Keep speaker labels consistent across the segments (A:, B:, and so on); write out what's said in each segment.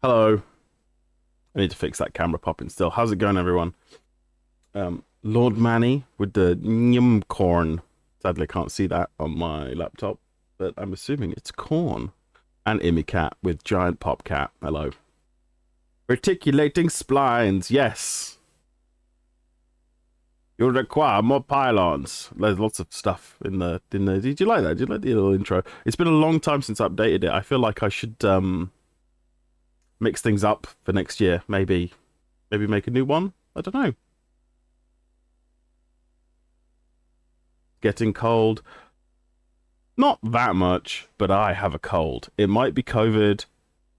A: Hello. I need to fix that camera popping still. How's it going, everyone? Lord Manny with the yum corn. Sadly, I can't see that on my laptop, but I'm assuming it's corn. And Immy Cat with giant pop cat. Hello. Reticulating splines. Yes. You'll require more pylons. There's lots of stuff in the. Did you like that? Did you like the little intro? It's been a long time since I updated it. I feel like I should mix things up for next year. Maybe make a new one. I don't know. Getting cold. Not that much, but I have a cold. It might be COVID.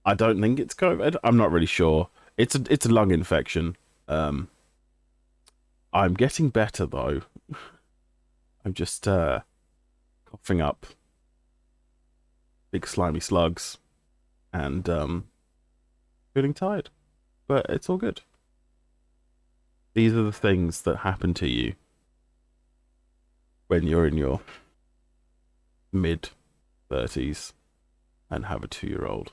A: I don't think it's COVID. I'm not really sure. It's a lung infection. I'm getting better though. I'm just coughing up big slimy slugs and feeling tired. But it's all good. These are the things that happen to you when you're in your mid-30s and have a 2-year-old.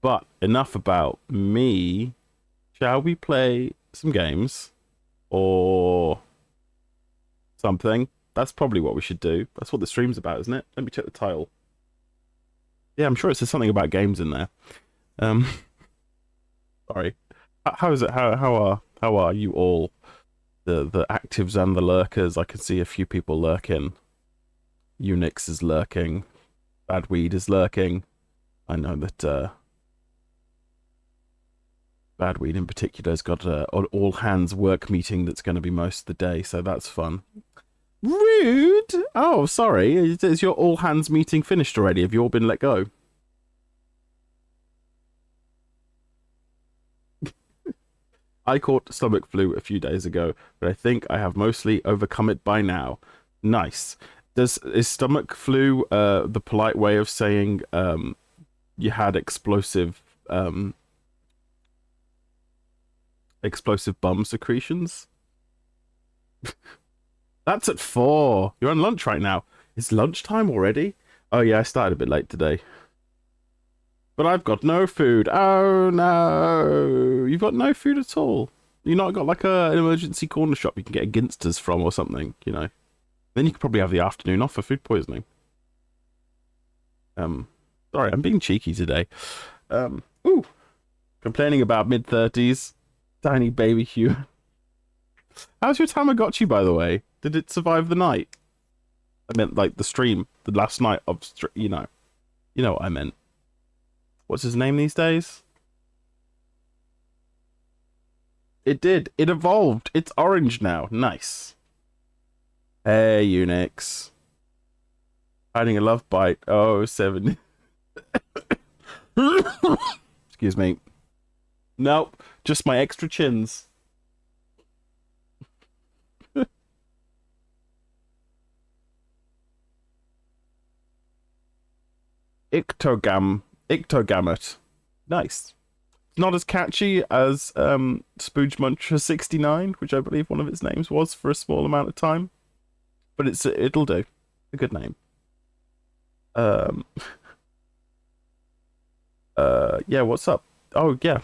A: But enough about me. Shall we play some games? Or something? That's probably what we should do. That's what the stream's about, isn't it? Let me check the title. Yeah, I'm sure it says something about games in there. Sorry. How is it? How are you all? The actives and the lurkers. I can see a few people lurking. Unix is lurking. Bad Weed is lurking. I know that Bad Weed in particular has got an all hands work meeting that's going to be most of the day, so that's fun. Rude! Oh, sorry. Is your all hands meeting finished already? Have you all been let go? I caught stomach flu a few days ago, but I think I have mostly overcome it by now. Nice. Is stomach flu the polite way of saying you had explosive bum secretions? That's at 4. You're on lunch right now. It's lunchtime already? Oh yeah, I started a bit late today. But I've got no food. Oh no. You've got no food at all. You not got like an emergency corner shop you can get a Ginsters from or something, you know? Then you could probably have the afternoon off for food poisoning. Sorry, I'm being cheeky today. Ooh. Complaining about mid-30s. Tiny baby Hugh. How's your Tamagotchi, by the way? Did it survive the night? I meant like the stream, the last night of you know what I meant. What's his name these days? It did. It evolved. It's orange now. Nice. Hey, Unix. Hiding a love bite. Oh, 7. Excuse me. Nope. Just my extra chins. Ictogamut. Nice. Not as catchy as Spooge Muncher 69, which I believe one of its names was for a small amount of time. But it'll do. A good name. Yeah, what's up? Oh, yeah.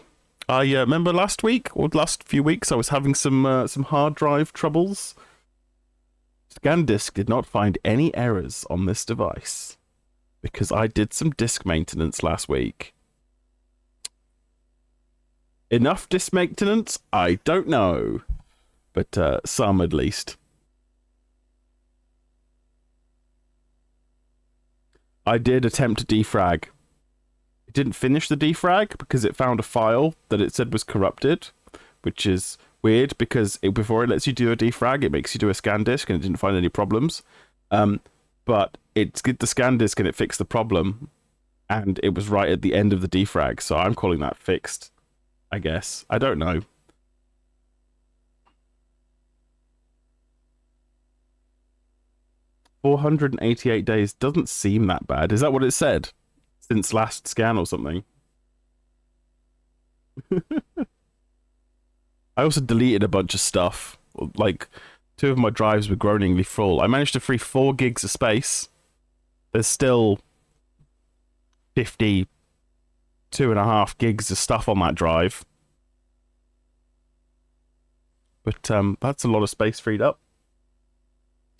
A: I remember last week, or last few weeks, I was having some hard drive troubles. ScanDisk did not find any errors on this device because I did some disk maintenance last week. Enough disk maintenance? I don't know, but some at least. I did attempt to defrag. It didn't finish the defrag because it found a file that it said was corrupted, which is weird because before it lets you do a defrag, it makes you do a scan disk, and it didn't find any problems. But it did the scan disk and it fixed the problem, and it was right at the end of the defrag, so I'm calling that fixed, I guess. I don't know. $488 days doesn't seem that bad. Is that what it said? Since last scan or something? I also deleted a bunch of stuff. Like, 2 of my drives were groaningly full. I managed to free 4 gigs of space. There's still 52 2.5 gigs of stuff on that drive. But that's a lot of space freed up.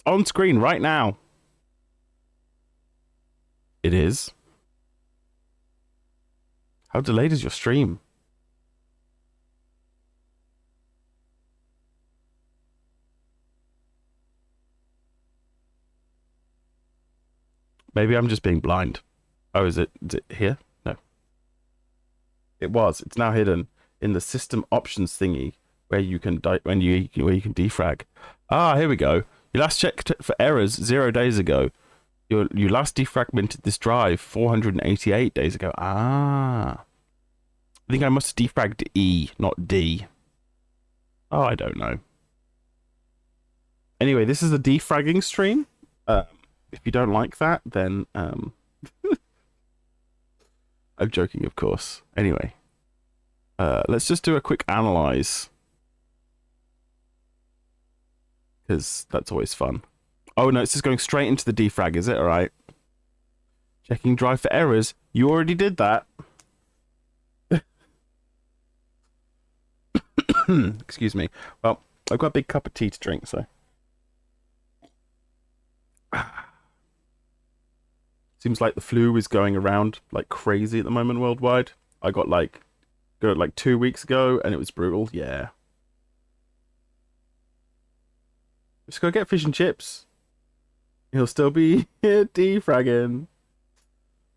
A: On screen right now. It is. How delayed is your stream? Maybe I'm just being blind. Oh, is it here? No. It was. It's now hidden in the system options thingy where you can where you can defrag. Ah, here we go. You last checked for errors 0 days ago. You last defragmented this drive 488 days ago. Ah. I think I must have defragged E, not D. Oh, I don't know. Anyway, this is a defragging stream. If you don't like that, then I'm joking, of course. Anyway, let's just do a quick analyze, because that's always fun. Oh no, it's just going straight into the defrag, is it? All right. Checking drive for errors. You already did that. Excuse me. Well, I've got a big cup of tea to drink, so. Seems like the flu is going around like crazy at the moment worldwide. I got like 2 weeks ago and it was brutal. Yeah. Just go get fish and chips. He'll still be here defragging.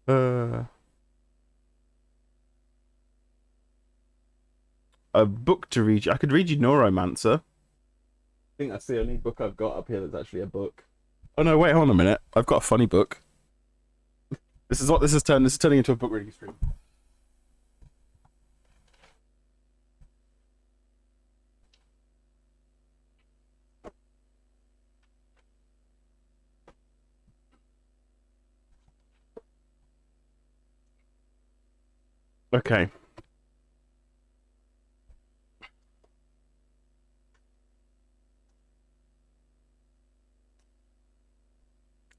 A: A book to read you. I could read you Neuromancer. I think that's the only book I've got up here that's actually a book. Oh no, wait, hold on a minute. I've got a funny book. This is turning into a book reading stream. Okay.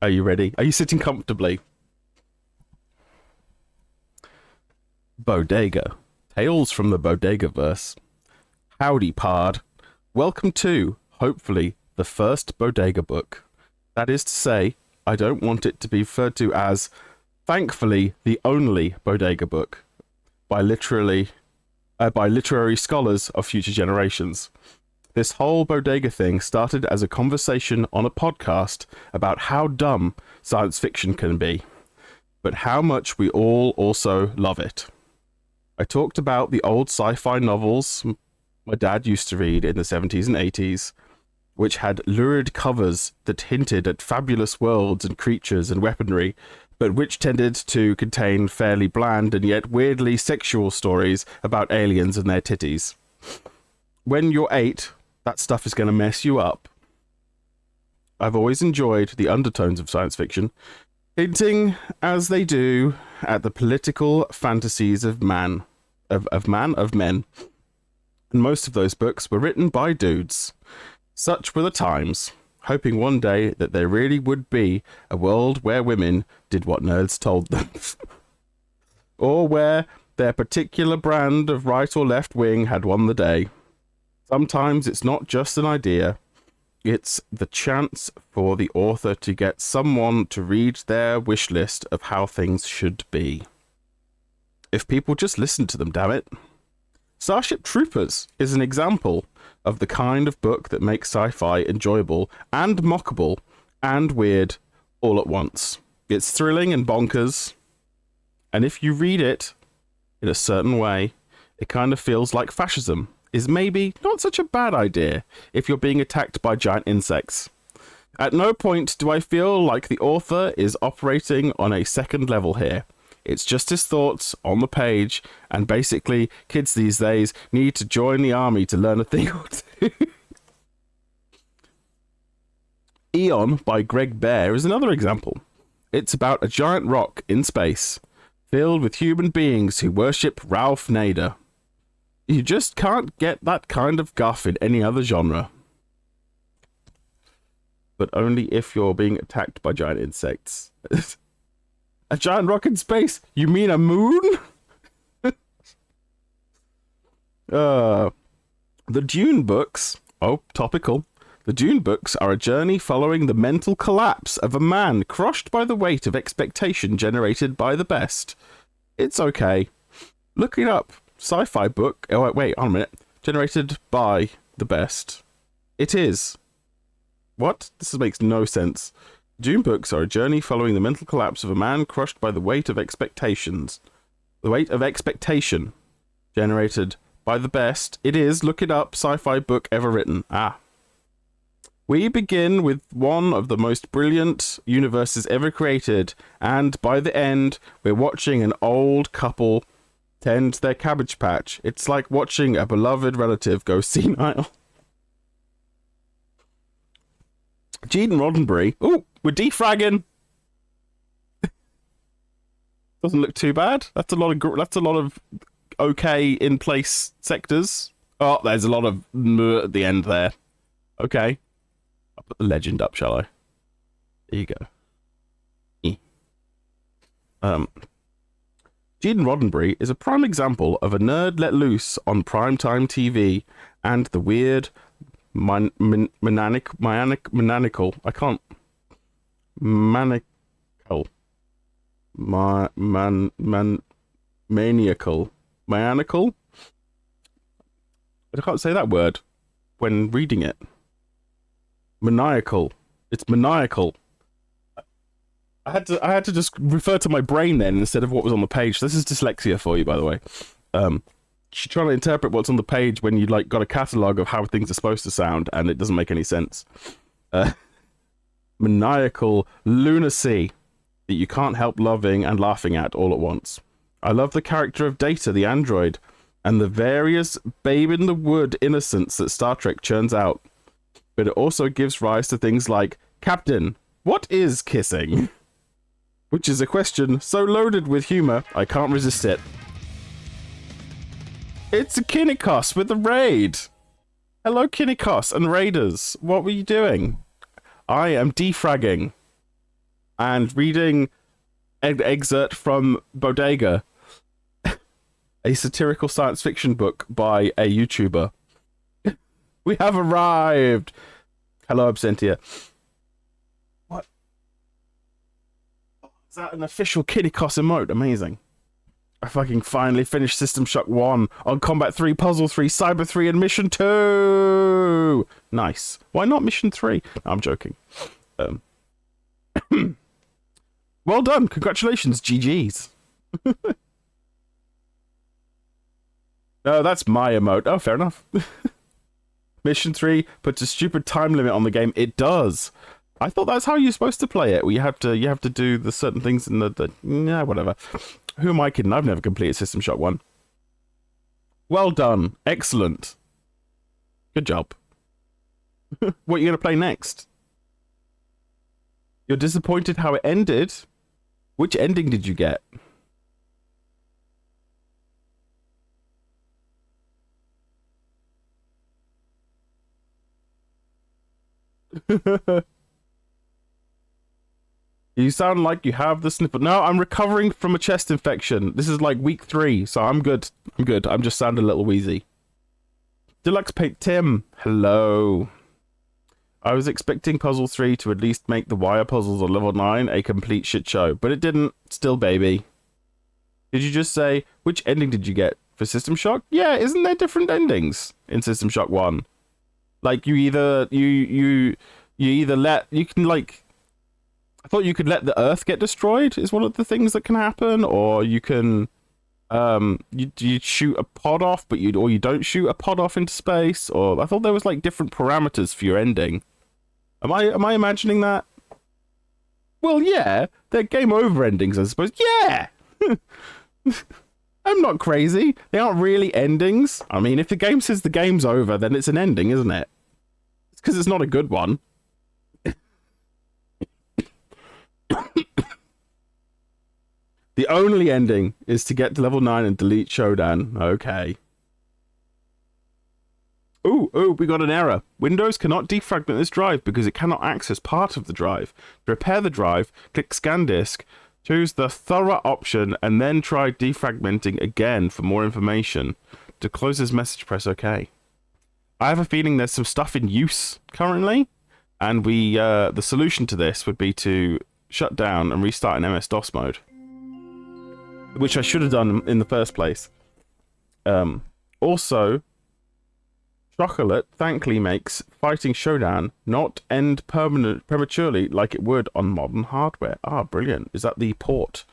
A: Are you ready? Are you sitting comfortably? Bodega. Tales from the Bodega verse. Howdy, pard. Welcome to, hopefully, the first Bodega book. That is to say, I don't want it to be referred to as, thankfully, the only Bodega book by literary scholars of future generations. This whole Bodega thing started as a conversation on a podcast about how dumb science fiction can be, but how much we all also love it. I talked about the old sci-fi novels my dad used to read in the 70s and 80s, which had lurid covers that hinted at fabulous worlds and creatures and weaponry, but which tended to contain fairly bland and yet weirdly sexual stories about aliens and their titties. When you're 8, that stuff is going to mess you up. I've always enjoyed the undertones of science fiction, hinting, as they do, at the political fantasies of men. And most of those books were written by dudes. Such were the times, hoping one day that there really would be a world where women did what nerds told them. Or where their particular brand of right or left wing had won the day. Sometimes it's not just an idea. It's the chance for the author to get someone to read their wish list of how things should be. If people just listen to them, damn it. Starship Troopers is an example of the kind of book that makes sci-fi enjoyable and mockable and weird all at once. It's thrilling and bonkers, and if you read it in a certain way, it kind of feels like fascism is maybe not such a bad idea if you're being attacked by giant insects. At no point do I feel like the author is operating on a second level here. It's just his thoughts on the page, and basically, kids these days need to join the army to learn a thing or two. Eon by Greg Bear is another example. It's about a giant rock in space, filled with human beings who worship Ralph Nader. You just can't get that kind of guff in any other genre. But only if you're being attacked by giant insects. A giant rock in space? You mean a moon? The Dune books. Oh, topical. The Dune books are a journey following the mental collapse of a man crushed by the weight of expectation generated by the best. It's okay. Look it up. Sci-fi book. Oh, wait, on a minute. Generated by the best. It is. What? This makes no sense. Dune books are a journey following the mental collapse of a man crushed by the weight of expectations. The weight of expectation. Generated by the best. It is. Look it up. Sci-fi book ever written. Ah. We begin with one of the most brilliant universes ever created, and by the end, we're watching an old couple tend their cabbage patch. It's like watching a beloved relative go senile. Gene Roddenberry. Ooh, we're defragging. Doesn't look too bad. That's a lot of okay in place sectors. Oh, there's a lot of at the end there. Okay. I'll put the legend up, shall I? There you go. Gene Roddenberry is a prime example of a nerd let loose on primetime TV and the weird, maniacal. I can't. Maniacal. Maniacal. I can't say that word when reading it. Maniacal. It's maniacal. I had to just refer to my brain then instead of what was on the page. This is dyslexia for you, by the way. You're trying to interpret what's on the page when you like got a catalogue of how things are supposed to sound, and it doesn't make any sense. Maniacal lunacy that you can't help loving and laughing at all at once. I love the character of Data, the android, and the various babe-in-the-wood innocence that Star Trek churns out. But it also gives rise to things like, Captain, what is kissing? Which is a question so loaded with humour, I can't resist it. It's a Kinnikos with a raid. Hello, Kinnikos and raiders. What were you doing? I am defragging and reading an excerpt from Bodega, a satirical science fiction book by a YouTuber. We have arrived. Hello, Absentia. What? Is that an official Kinnikos emote? Amazing. I fucking finally finished System Shock 1 on Combat 3, Puzzle 3, Cyber 3, and Mission 2! Nice. Why not Mission 3? No, I'm joking. Well done. Congratulations. GG's. No, that's my emote. Oh, fair enough. Mission 3 puts a stupid time limit on the game. It does. I thought that's how you're supposed to play it. Where you have to do the certain things in the yeah, whatever. Who am I kidding? I've never completed System Shock 1. Well done. Excellent. Good job. What are you going to play next? You're disappointed how it ended? Which ending did you get? You sound like you have the sniffle. No, I'm recovering from a chest infection. This is like week 3, so I'm good. I'm good. I'm just sounding a little wheezy. Deluxe Paint Tim. Hello. I was expecting Puzzle 3 to at least make the wire puzzles on level 9 a complete shit show, but it didn't. Still, baby. Did you just say, which ending did you get for System Shock? Yeah, isn't there different endings in System Shock 1? Like, you either let, you can like, I thought you could let the Earth get destroyed is one of the things that can happen, or you can, you shoot a pod off, but you don't shoot a pod off into space, or I thought there was like different parameters for your ending. Am I imagining that? Well, yeah, they're game over endings, I suppose. Yeah! I'm not crazy. They aren't really endings. I mean, if the game says the game's over, then it's an ending, isn't it? It's because it's not a good one. The only ending is to get to level 9 and delete Shodan. Okay. Ooh, we got an error. Windows cannot defragment this drive because it cannot access part of the drive. To repair the drive, click Scan Disk, choose the thorough option, and then try defragmenting again for more information. To close this message, press OK. I have a feeling there's some stuff in use currently, and the solution to this would be to shut down and restart in MS-DOS mode, which I should have done in the first place. Also, Chocolate thankfully makes Fighting Showdown not end prematurely like it would on modern hardware. Ah, brilliant. Is that the port?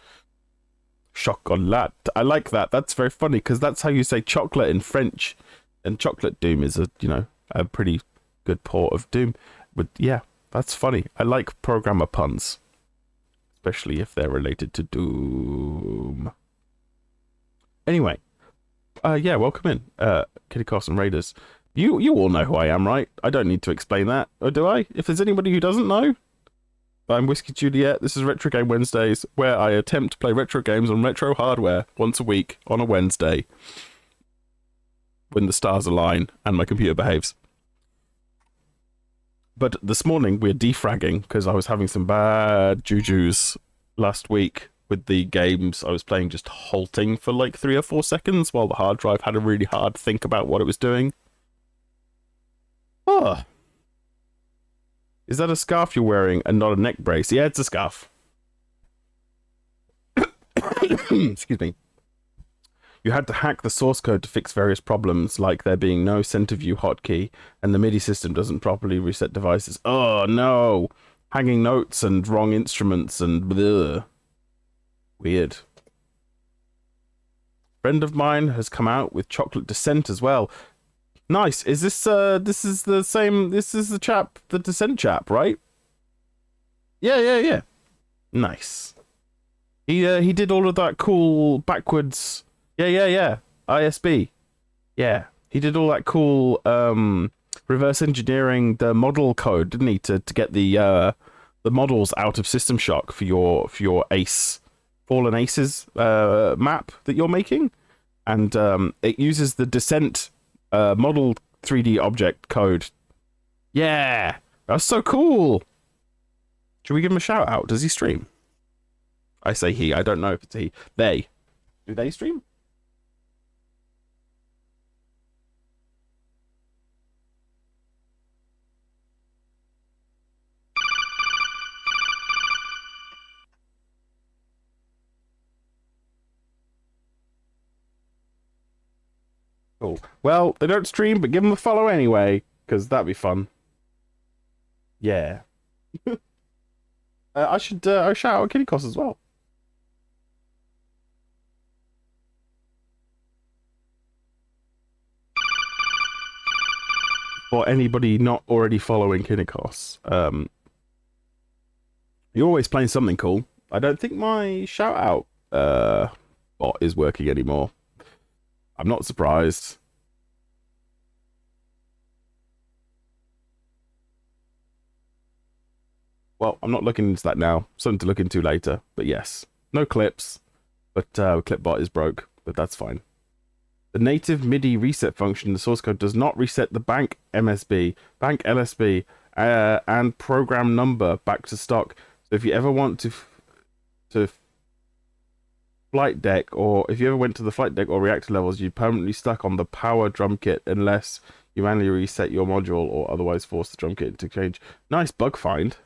A: Chocolat. I like that. That's very funny, because that's how you say chocolate in French. And Chocolate Doom is a pretty good port of Doom. But yeah, that's funny. I like programmer puns, especially if they're related to Doom. Anyway, yeah, welcome in, Kitty Cross and Raiders. You all know who I am, right? I don't need to explain that, or do I? If there's anybody who doesn't know, I'm Whiskey Juliet. This is Retro Game Wednesdays, where I attempt to play retro games on retro hardware once a week on a Wednesday, when the stars align and my computer behaves. But this morning we're defragging, because I was having some bad jujus last week with the games I was playing just halting for like 3 or 4 seconds while the hard drive had a really hard think about what it was doing. Oh. Is that a scarf you're wearing and not a neck brace? Yeah, it's a scarf. Excuse me. You had to hack the source code to fix various problems, like there being no center view hotkey and the MIDI system doesn't properly reset devices. Oh no! Hanging notes and wrong instruments and bleh. Weird. Friend of mine has come out with Chocolate Descent as well. Nice. Is this this is the same, this is the chap, the Descent chap, right? Yeah. Nice. He did all of that cool backwards. Yeah. ISB. Yeah. He did all that cool reverse engineering the model code, didn't he, to get the models out of System Shock for your Ace Fallen Aces map that you're making, and it uses the Descent model 3D object code. Yeah, that's so cool. Should we give him a shout out? Does he stream? I say he. I don't know if it's he. They. Do they stream? Cool. Well, they don't stream, but give them a follow anyway, because that'd be fun. Yeah. I should shout out Kitty Cross as well. For anybody not already following Kitty Cross, you're always playing something cool. I don't think my shout out bot is working anymore. I'm not surprised. Well, I'm not looking into that now. Something to look into later. But yes, no clips. But Clipbot is broke, but that's fine. The native MIDI reset function in the source code does not reset the bank MSB, bank LSB, and program number back to stock. So if you ever want to flight deck, or if you ever went to the flight deck or reactor levels, you'd permanently stuck on the power drum kit unless you manually reset your module or otherwise force the drum kit to change. Nice bug find.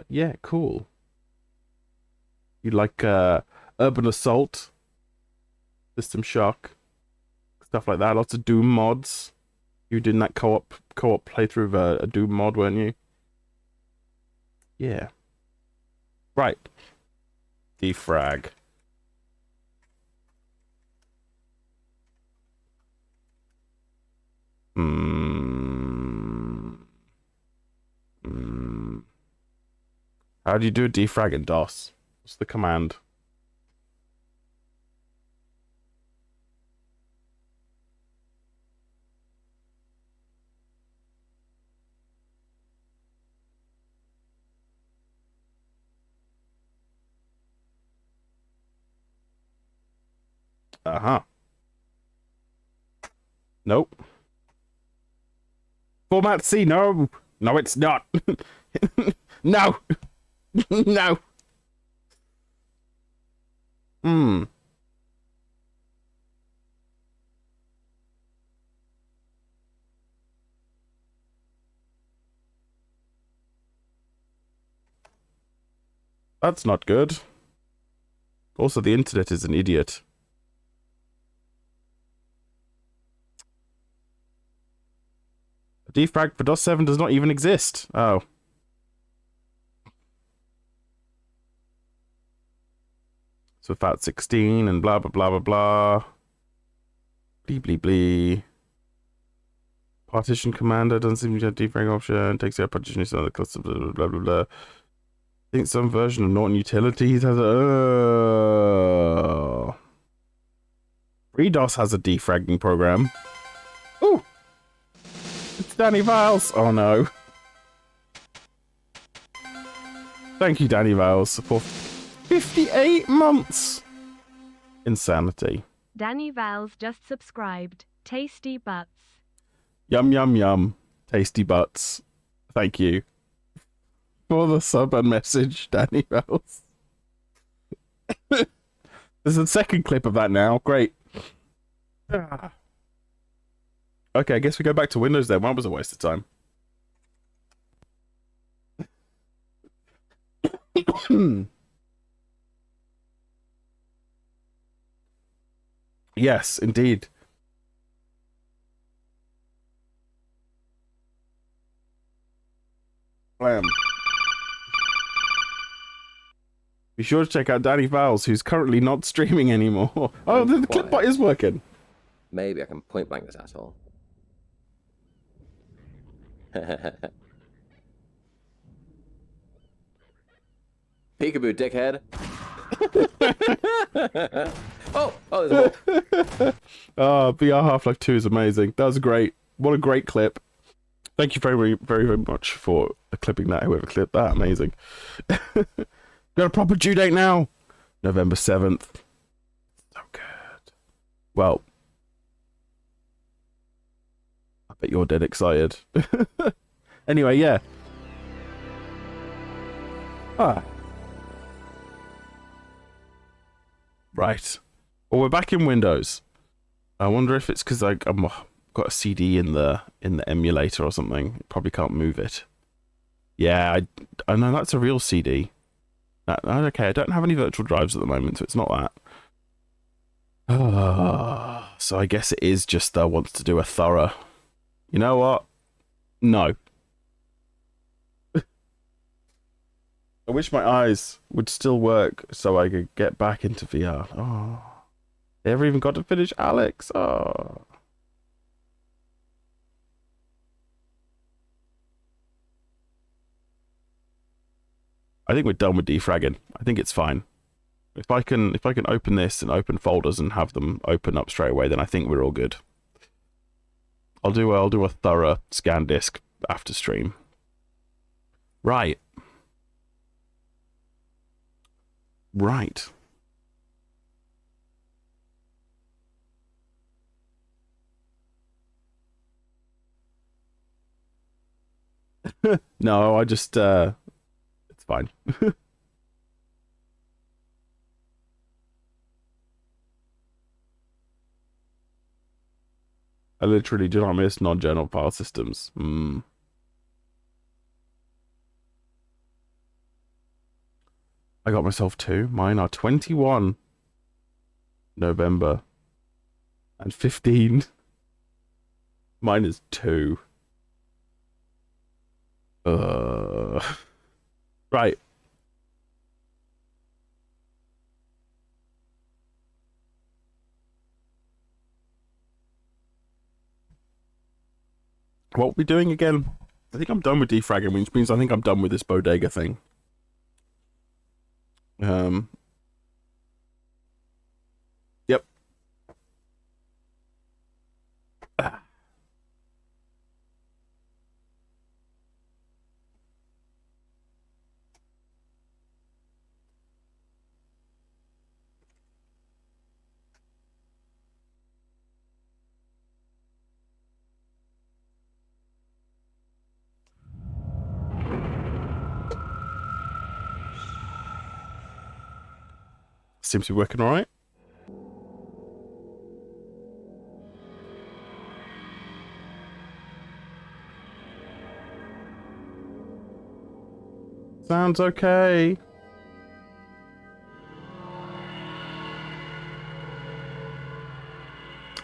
A: Yeah, cool. You like Urban Assault, System Shock, stuff like that. Lots of Doom mods. You were doing that co-op playthrough of a Doom mod, weren't you? Yeah. Right. Defrag. How do you do a defrag in DOS? What's the command? Nope. Format C, no. No, it's not. No. No. That's not good. Also, the internet is an idiot. Defrag for DOS 7 does not even exist. Oh. So FAT16 and blah, blah, blah, blah, blah. Blee, blee, blee. Partition commander doesn't seem to have defrag option. Takes out partition is another custom, blah, blah, blah, blah, blah. I think some version of Norton Utilities has a... FreeDOS has a defragging program. Ooh! It's Danny Viles! Oh no. Thank you, Danny Viles, for 58 months! Insanity.
B: Danny Viles just subscribed. Tasty butts.
A: Yum, yum, yum. Tasty butts. Thank you for the sub and message, Danny Viles. There's a second clip of that now. Great. Okay, I guess we go back to Windows then. That was a waste of time. Yes, indeed. Blam. Be sure to check out Danny Viles, who's currently not streaming anymore. Oh, the clip bot is working.
C: Maybe I can point blank this asshole. Peekaboo, dickhead. oh, there's a wall.
A: Oh, VR Half-Life 2 is amazing. That was great. What a great clip. Thank you very, very, very much for clipping that, whoever clipped that. Amazing. Got a proper due date now. November 7th. So good. Well, I bet you're dead excited. Anyway, yeah. Right. Well, we're back in Windows. I wonder if it's because I've got a CD in the emulator or something. Probably can't move it. Yeah, I know that's a real CD. Okay, I don't have any virtual drives at the moment, so it's not that. So I guess it is just wants to do a thorough. You know what? No. I wish my eyes would still work so I could get back into VR. Oh. They ever even got to finish Alex? Oh. I think we're done with defragging. I think it's fine. If I can open this and open folders and have them open up straight away, then I think we're all good. I'll do a thorough scan disk after stream. Right. No, I just it's fine. I literally do not miss non-journal file systems. I got myself 2. Mine are 21 November and 15. Mine is 2. Right. What are we doing again? I think I'm done with defragging, which means I think I'm done with this Bodega thing. Yep. Seems to be working all right. Sounds okay.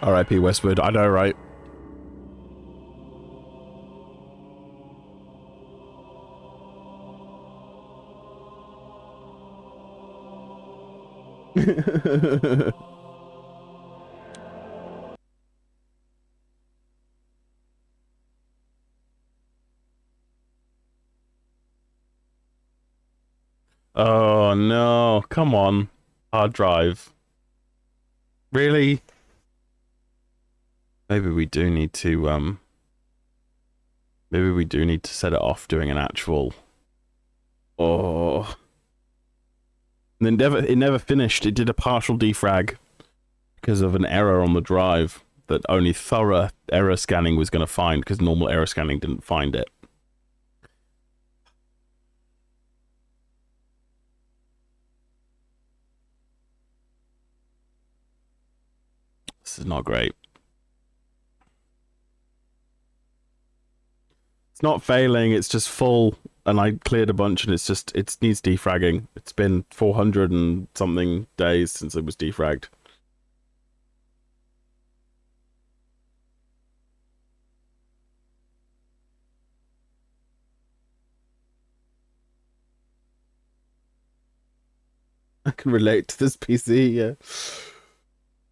A: R.I.P. Westwood. I know, right? Oh no, come on. Hard drive. Really? Maybe we do need to set it off doing an actual. Oh. And then it never finished. It did a partial defrag because of an error on the drive that only thorough error scanning was going to find, because normal error scanning didn't find it. This is not great. It's not failing, it's just full, and I cleared a bunch, and it needs defragging. It's been 400 and something days since it was defragged. I can relate to this PC, yeah.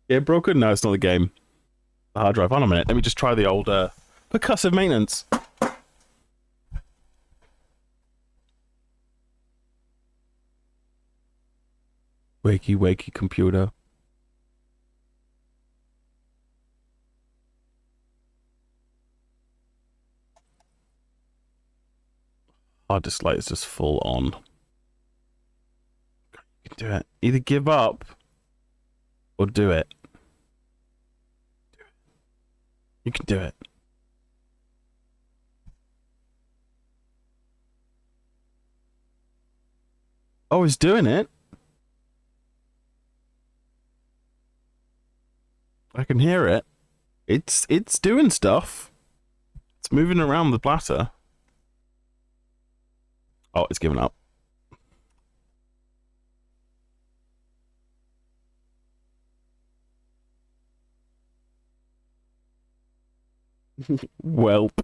A: Yeah, broken? No, it's not the game. The hard drive. Hold on a minute, let me just try the old percussive maintenance. Wakey, wakey, computer. Hard disk light is just full on. You can do it. Either give up or do it. You can do it. Oh, he's doing it. I can hear it. It's doing stuff. It's moving around the platter. Oh, it's given up. Welp.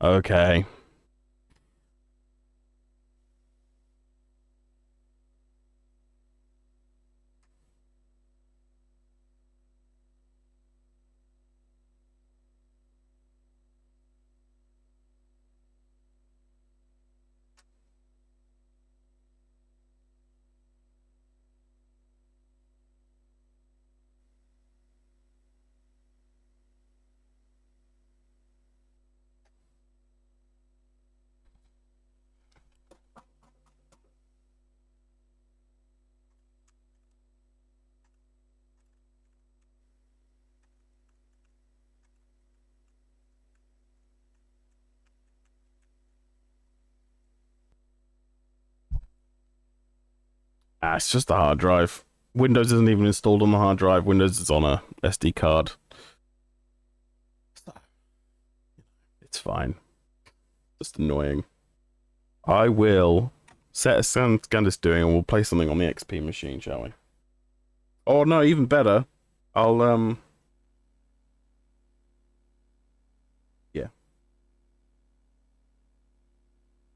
A: Okay. Ah, it's just the hard drive. Windows isn't even installed on the hard drive. Windows is on a SD card. It's fine. Just annoying. I will set a scan disk doing, and we'll play something on the XP machine, shall we? Oh no, even better. I'll yeah.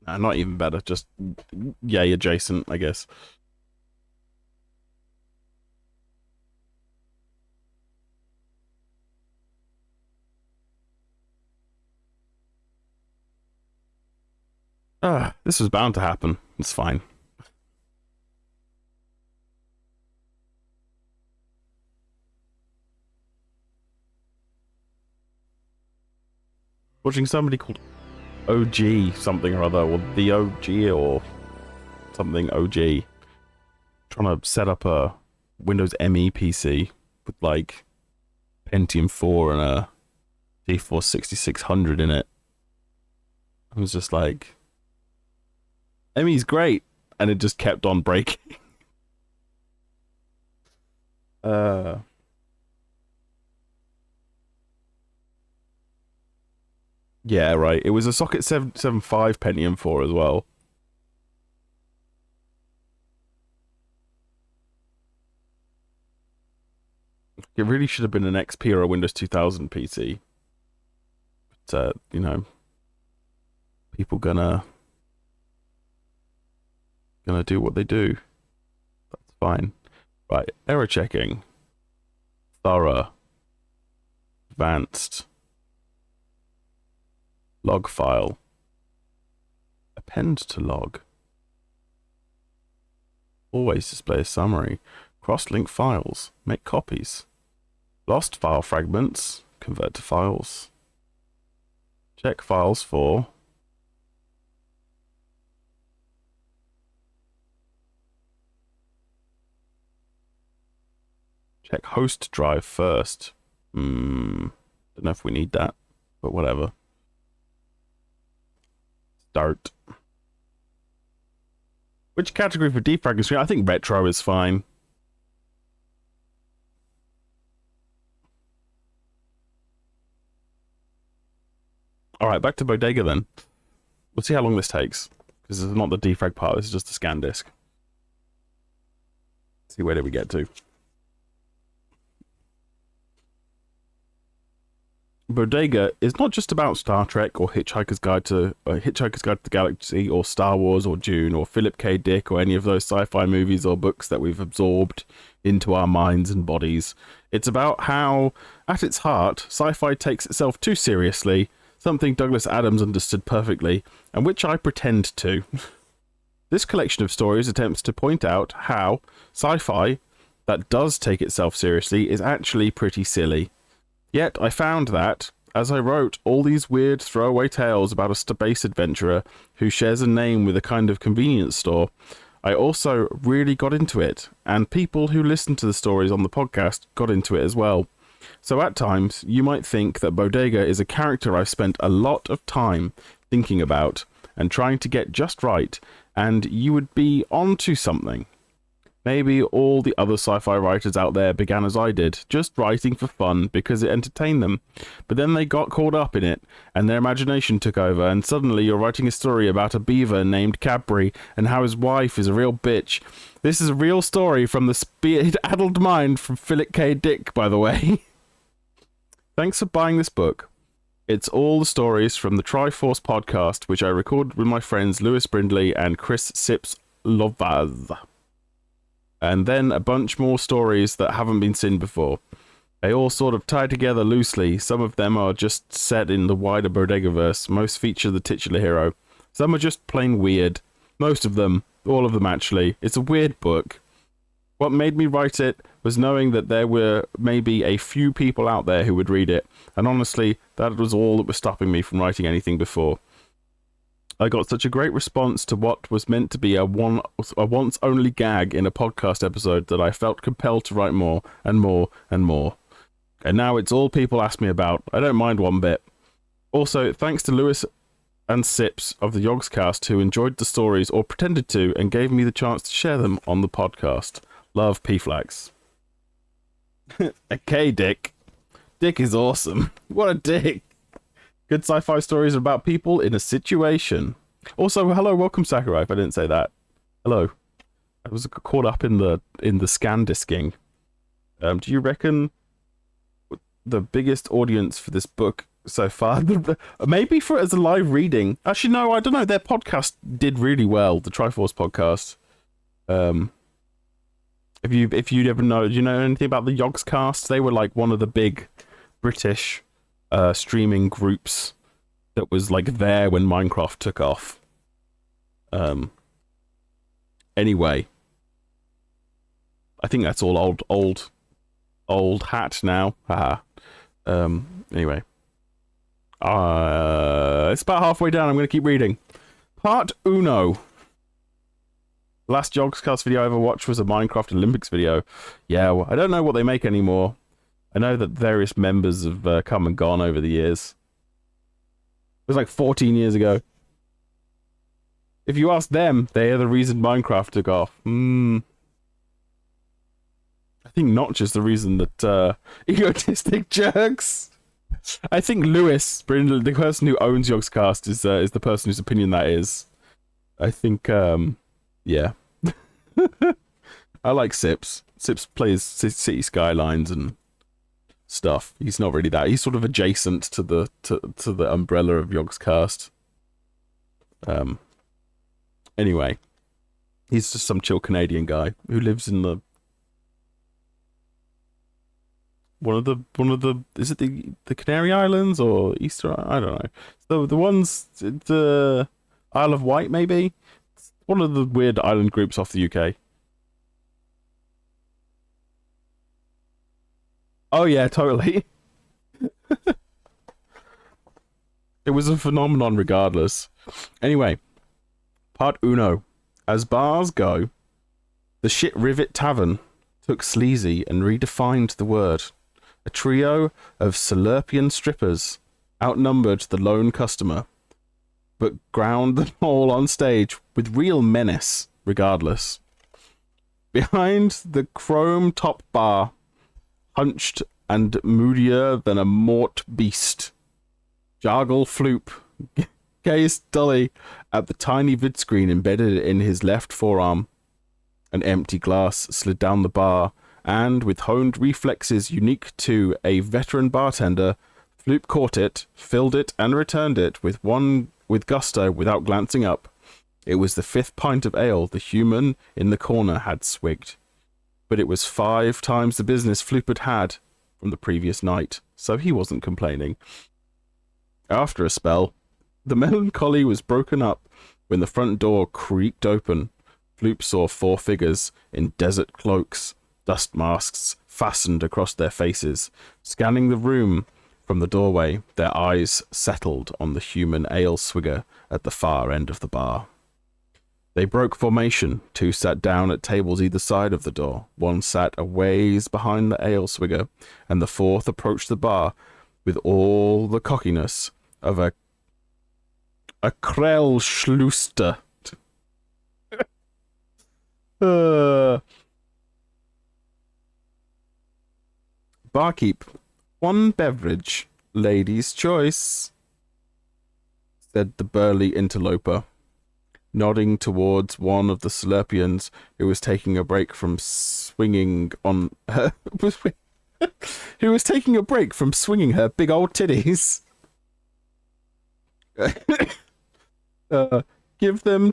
A: Nah, not even better. Just yay adjacent, I guess. Ah, this was bound to happen. It's fine. Watching somebody called OG something or other, or the OG or something OG, trying to set up a Windows ME PC with like Pentium 4 and a GeForce 6600 in it. I was just like, ME's great, and it just kept on breaking. Yeah, right. It was a socket 775 Pentium 4 as well. It really should have been an XP or a Windows 2000 PC. But, you know, people gonna do what they do. That's fine. Right, error checking. Thorough. Advanced. Log file. Append to log. Always display a summary. Cross-link files. Make copies. Lost file fragments. Convert to files. Check files for check host drive first. Don't know if we need that, but whatever. Start. Which category for defragging screen? I think retro is fine. Alright, back to Bodega then. We'll see how long this takes. Because this is not the defrag part, this is just the scan disk. Let's see, where did we get to? Bodega is not just about Star Trek or Hitchhiker's Guide to the Galaxy or Star Wars or Dune or Philip K. Dick or any of those sci-fi movies or books that we've absorbed into our minds and bodies. It's about how, at its heart, sci-fi takes itself too seriously, something Douglas Adams understood perfectly, and which I pretend to. This collection of stories attempts to point out how sci-fi that does take itself seriously is actually pretty silly. Yet I found that, as I wrote all these weird throwaway tales about a space adventurer who shares a name with a kind of convenience store, I also really got into it, and people who listen to the stories on the podcast got into it as well. So at times, you might think that Bodega is a character I've spent a lot of time thinking about and trying to get just right, and you would be onto something. Maybe all the other sci-fi writers out there began as I did, just writing for fun because it entertained them. But then they got caught up in it, and their imagination took over, and suddenly you're writing a story about a beaver named Cadbury and how his wife is a real bitch. This is a real story from the addled mind from Philip K. Dick, by the way. Thanks for buying this book. It's all the stories from the Triforce podcast, which I recorded with my friends Lewis Brindley and Chris Sips Lovaz. And then a bunch more stories that haven't been seen before. They all sort of tie together loosely. Some of them are just set in the wider Bodegaverse. Most feature the titular hero. Some are just plain weird. Most of them. All of them, actually. It's a weird book. What made me write it was knowing that there were maybe a few people out there who would read it. And honestly, that was all that was stopping me from writing anything before. I got such a great response to what was meant to be a once-only gag in a podcast episode that I felt compelled to write more and more and more. And now it's all people ask me about. I don't mind one bit. Also, thanks to Lewis and Sips of the Yogscast who enjoyed the stories or pretended to and gave me the chance to share them on the podcast. Love, P-Flax. Okay, Dick. Dick is awesome. What a dick. Good sci-fi stories about people in a situation. Also, hello, welcome Sakurai, if I didn't say that. Hello. I was caught up in the scan disking. Do you reckon the biggest audience for this book so far, maybe for it as a live reading? Actually, no, I don't know. Their podcast did really well, the Triforce podcast. If you ever know, do you know anything about the Yogscast? They were like one of the big British streaming groups that was like there when Minecraft took off. Anyway, I think that's all old hat now. Haha. Anyway, it's about halfway down. I'm going to keep reading. Part Uno. The last Yogscast video I ever watched was a Minecraft Olympics video. Yeah, well, I don't know what they make anymore. I know that various members have come and gone over the years. It was like 14 years ago. If you ask them, they are the reason Minecraft took off. I think not just the reason that egotistic jerks. I think Lewis, the person who owns Yogscast, is the person whose opinion that is. I think, yeah. I like Sips. Sips plays City Skylines and stuff. He's not really that. He's sort of adjacent to the umbrella of Yogg's cast. Anyway, he's just some chill Canadian guy who lives in the one of the is it the Canary Islands or Easter? I don't know. So the ones the Isle of Wight maybe. It's one of the weird island groups off the UK. Oh yeah, totally. It was a phenomenon regardless. Anyway, part uno. As bars go, the Shit Rivet Tavern took sleazy and redefined the word. A trio of Slurpian strippers outnumbered the lone customer, but ground them all on stage with real menace regardless. Behind the chrome top bar, hunched and moodier than a mort beast, Jargle Floop gazed dully at the tiny vidscreen embedded in his left forearm. An empty glass slid down the bar, and with honed reflexes unique to a veteran bartender, Floop caught it, filled it, and returned it with gusto without glancing up. It was the 5th pint of ale the human in the corner had swigged, but it was 5 times the business Floop had had from the previous night, so he wasn't complaining. After a spell, the melancholy was broken up when the front door creaked open. Floop saw 4 figures in desert cloaks, dust masks fastened across their faces. Scanning the room from the doorway, their eyes settled on the human ale swigger at the far end of the bar. They broke formation. 2 sat down at tables either side of the door. 1 sat a ways behind the ale swigger, and the 4th approached the bar with all the cockiness of a Krellschluster. Barkeep, 1 beverage, lady's choice, said the burly interloper, nodding towards one of the Slurpians who was taking a break from swinging on her who was taking a break from swinging her big old titties. Give him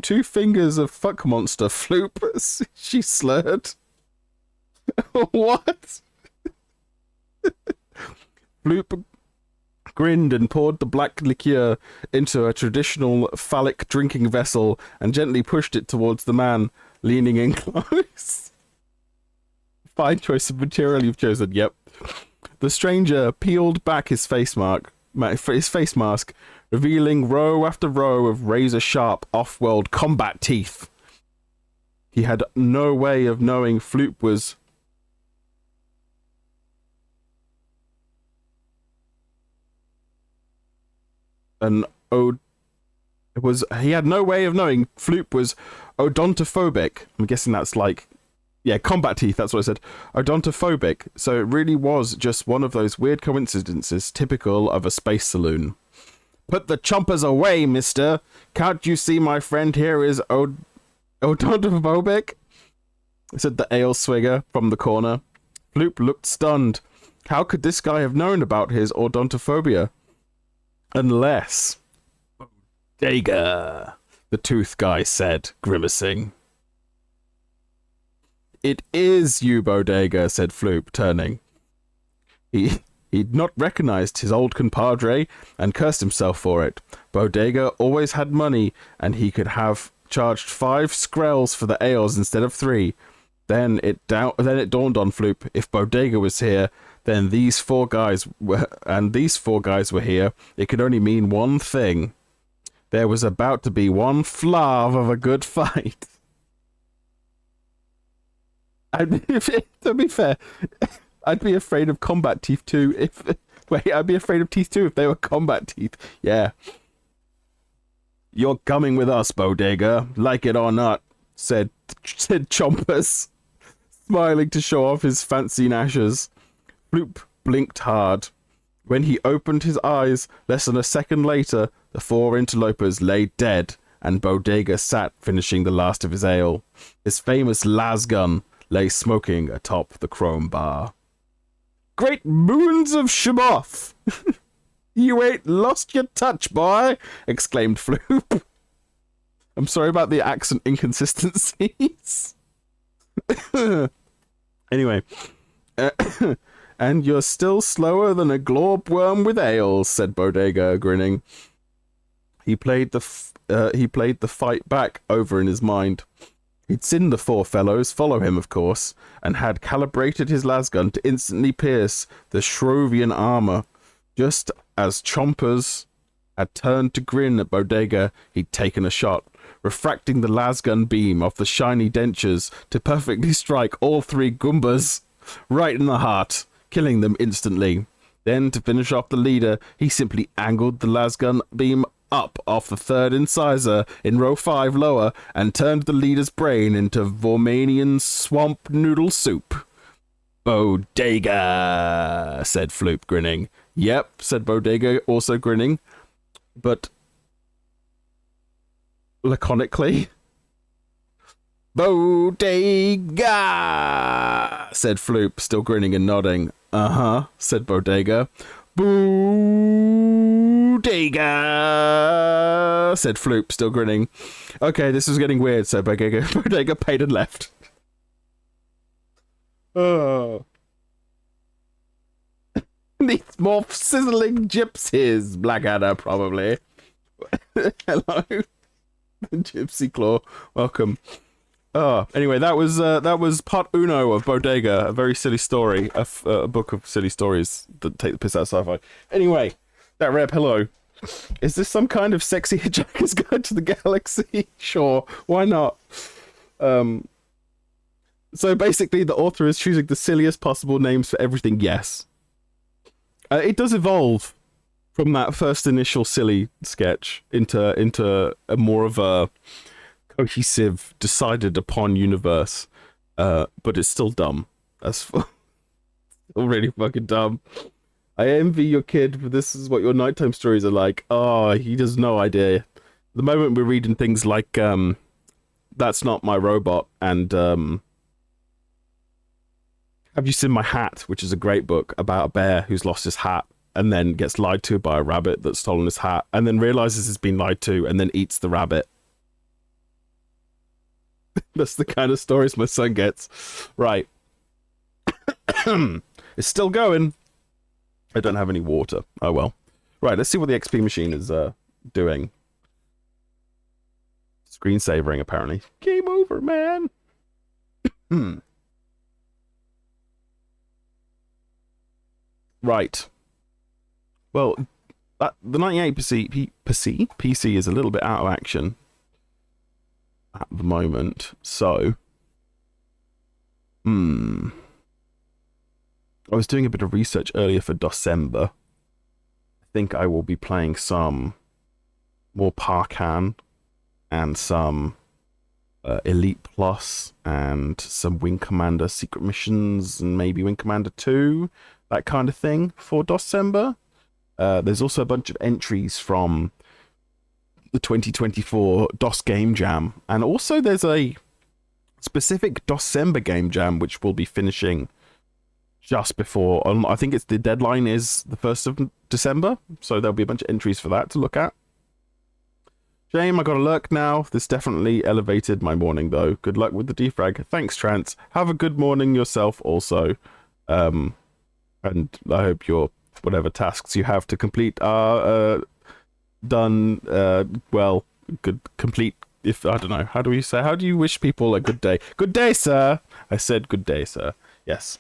A: 2 fingers of fuck monster, Floop, she slurred. What? Floop grinned and poured the black liqueur into a traditional phallic drinking vessel and gently pushed it towards the man, leaning in close. Fine choice of material you've chosen, yep. The stranger peeled back his face mask, revealing row after row of razor-sharp, off-world combat teeth. He had no way of knowing Floop was he had no way of knowing Floop was odontophobic. I'm guessing that's like, yeah, combat teeth, that's what I said. Odontophobic, so it really was just one of those weird coincidences typical of a space saloon. Put the chompers away, mister. Can't you see my friend here is odontophobic? Said the ale swigger from the corner. Floop looked stunned. How could this guy have known about his odontophobia? Unless... Bodega, the tooth guy said, grimacing. It is you, Bodega, said Floop, turning. He'd not recognized his old compadre and cursed himself for it. Bodega always had money, and he could have charged 5 skrells for the ales instead of 3. Then it dawned on Floop, if Bodega was here, then these 4 guys were here, it could only mean one thing. There was about to be one flav of a good fight. To be fair, I'd be afraid of combat teeth too I'd be afraid of teeth too if they were combat teeth. Yeah. You're coming with us, Bodega, like it or not, said Chompers, smiling to show off his fancy gnashes. Floop blinked hard. When he opened his eyes, less than a second later, the 4 interlopers lay dead, and Bodega sat finishing the last of his ale. His famous las gun lay smoking atop the chrome bar. Great moons of Shemoth! You ain't lost your touch, boy! Exclaimed Floop. I'm sorry about the accent inconsistencies. Anyway. And you're still slower than a globworm with ale, said Bodega, grinning. He played the fight back over in his mind. He'd seen the four fellows follow him, of course, and had calibrated his lasgun to instantly pierce the Shrovian armor. Just as Chompers had turned to grin at Bodega, he'd taken a shot, refracting the lasgun beam off the shiny dentures to perfectly strike all three Goombas right in the heart, killing them instantly. Then, to finish off the leader, he simply angled the lasgun beam up off the third incisor in row 5 lower and turned the leader's brain into Vormanian swamp noodle soup. Bodega, said Floop, grinning. Yep, said Bodega, also grinning, but laconically. Bodega, said Floop, still grinning and nodding. Uh-huh, said Bodega. Bodega, said Floop, still grinning. Okay, this is getting weird, so Bodega paid and left. Oh. Needs more sizzling gypsies, Blackadder, probably. Hello, Gypsy Claw. Welcome. Anyway, that was part uno of Bodega, a very silly story, a book of silly stories that take the piss out of sci-fi. Anyway, that rare pillow. Is this some kind of sexy hitchhiker's guide to the galaxy? Sure, why not? So basically, the author is choosing the silliest possible names for everything. Yes, it does evolve from that first initial silly sketch into a more of a cohesive, decided upon universe, but it's still dumb. That's still really fucking dumb. I envy your kid, but this is what your nighttime stories are like. Oh, he has no idea. The moment we're reading things like That's Not My Robot and Have You Seen My Hat, which is a great book about a bear who's lost his hat and then gets lied to by a rabbit that's stolen his hat and then realizes he's been lied to and then eats the rabbit. That's the kind of stories my son gets. Right. It's still going. I don't have any water. Oh well. Right, let's see what the XP machine is doing. Screensavering, apparently. Game over, man. Right. Well, the 98% PC is a little bit out of action at the moment, so I was doing a bit of research earlier for December. I think I will be playing some more Parkan and some Elite Plus and some Wing Commander secret missions and maybe Wing Commander 2, that kind of thing for December. There's also a bunch of entries from the 2024 DOS Game Jam, and also there's a specific December Game Jam which will be finishing just before, I think it's the deadline is the 1st of December, so there'll be a bunch of entries for that to look at. Shame I got a lurk now. This definitely elevated my morning though. Good luck with the defrag. Thanks, Trance. Have a good morning yourself also. And I hope your whatever tasks you have to complete are done well, good, complete. If I don't know, how do you wish people a good day? Good day, sir. I said good day, sir. Yes.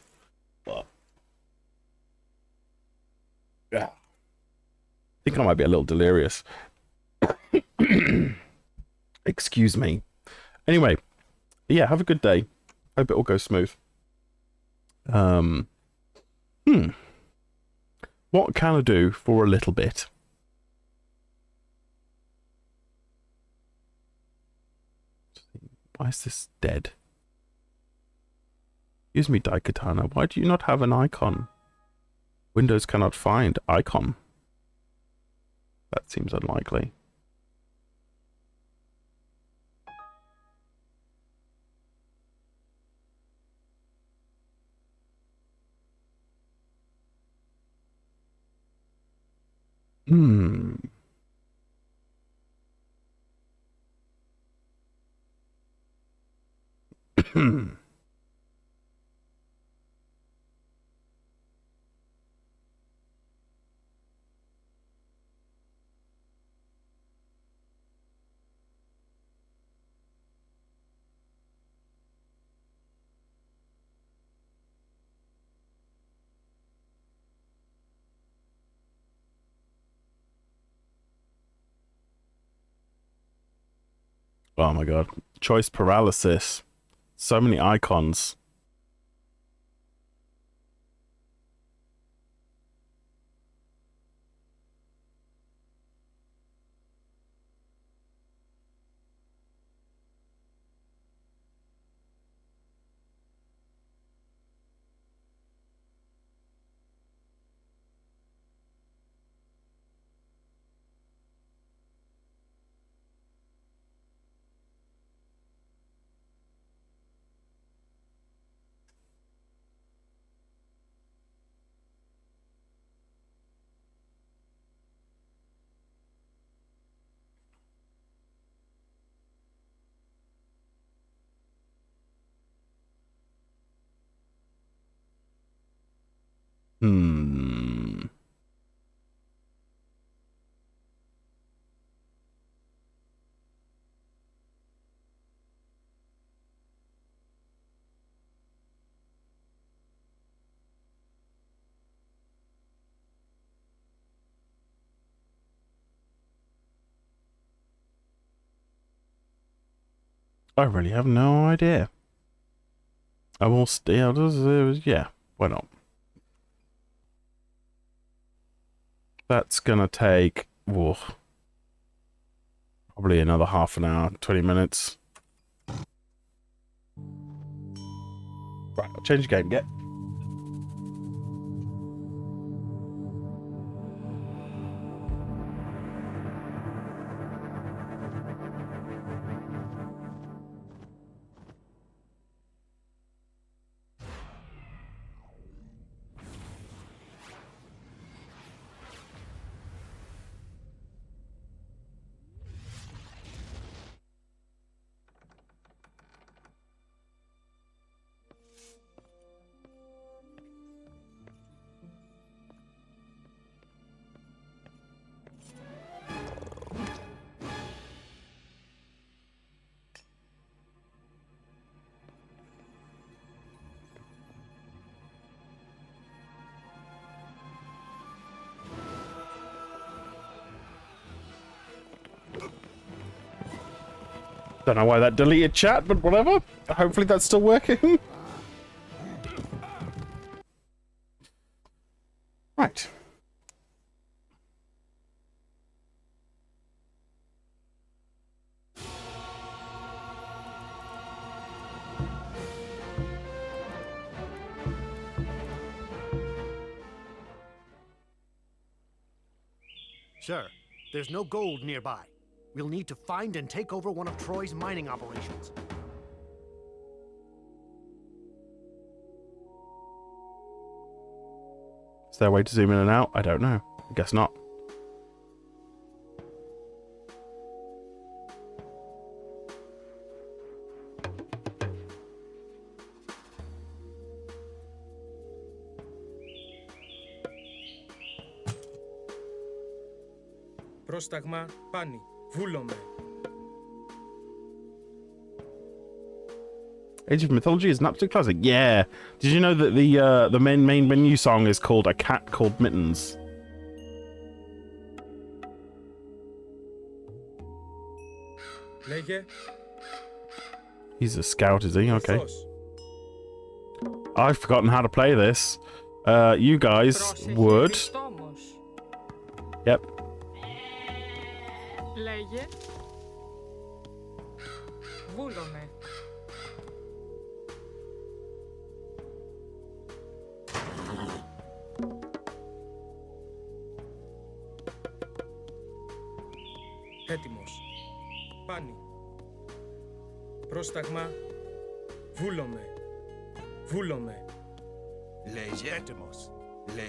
A: Well, yeah. I think I might be a little delirious. Excuse me. Anyway, yeah, have a good day. Hope it all goes smooth. What can I do for a little bit? Why is this dead? Excuse me, Daikatana. Why do you not have an icon? Windows cannot find icon. That seems unlikely. Hmm. Oh my god. Choice paralysis. So many icons. Hmm. I really have no idea. I will stay out of yeah, why not? That's gonna take probably another half an hour, 20 minutes. Right, I'll change the game, get. Don't know why that deleted chat, but whatever. Hopefully that's still working. Right.
D: Sir, there's no gold nearby. We'll need to find and take over one of Troy's mining operations.
A: Is there a way to zoom in and out? I don't know. I guess not.
E: Πρόσταγμα, πάνι, βούλομαι.
A: Age of Mythology is an absolute classic. Yeah. Did you know that the main menu song is called A Cat Called Mittens?
E: Λέγε.
A: He's a scout, is he? Okay.
E: Ορθώς.
A: I've forgotten how to play this. You guys
F: Πρόσεχε,
A: would.
F: Χριστόμος.
A: Yep.
F: Λέγε. Βούλομαι.
E: Έτοιμος. Πάνι. Πρόσταγμα, βούλομαι. Βούλομαι.
D: Λέγε έτοιμος.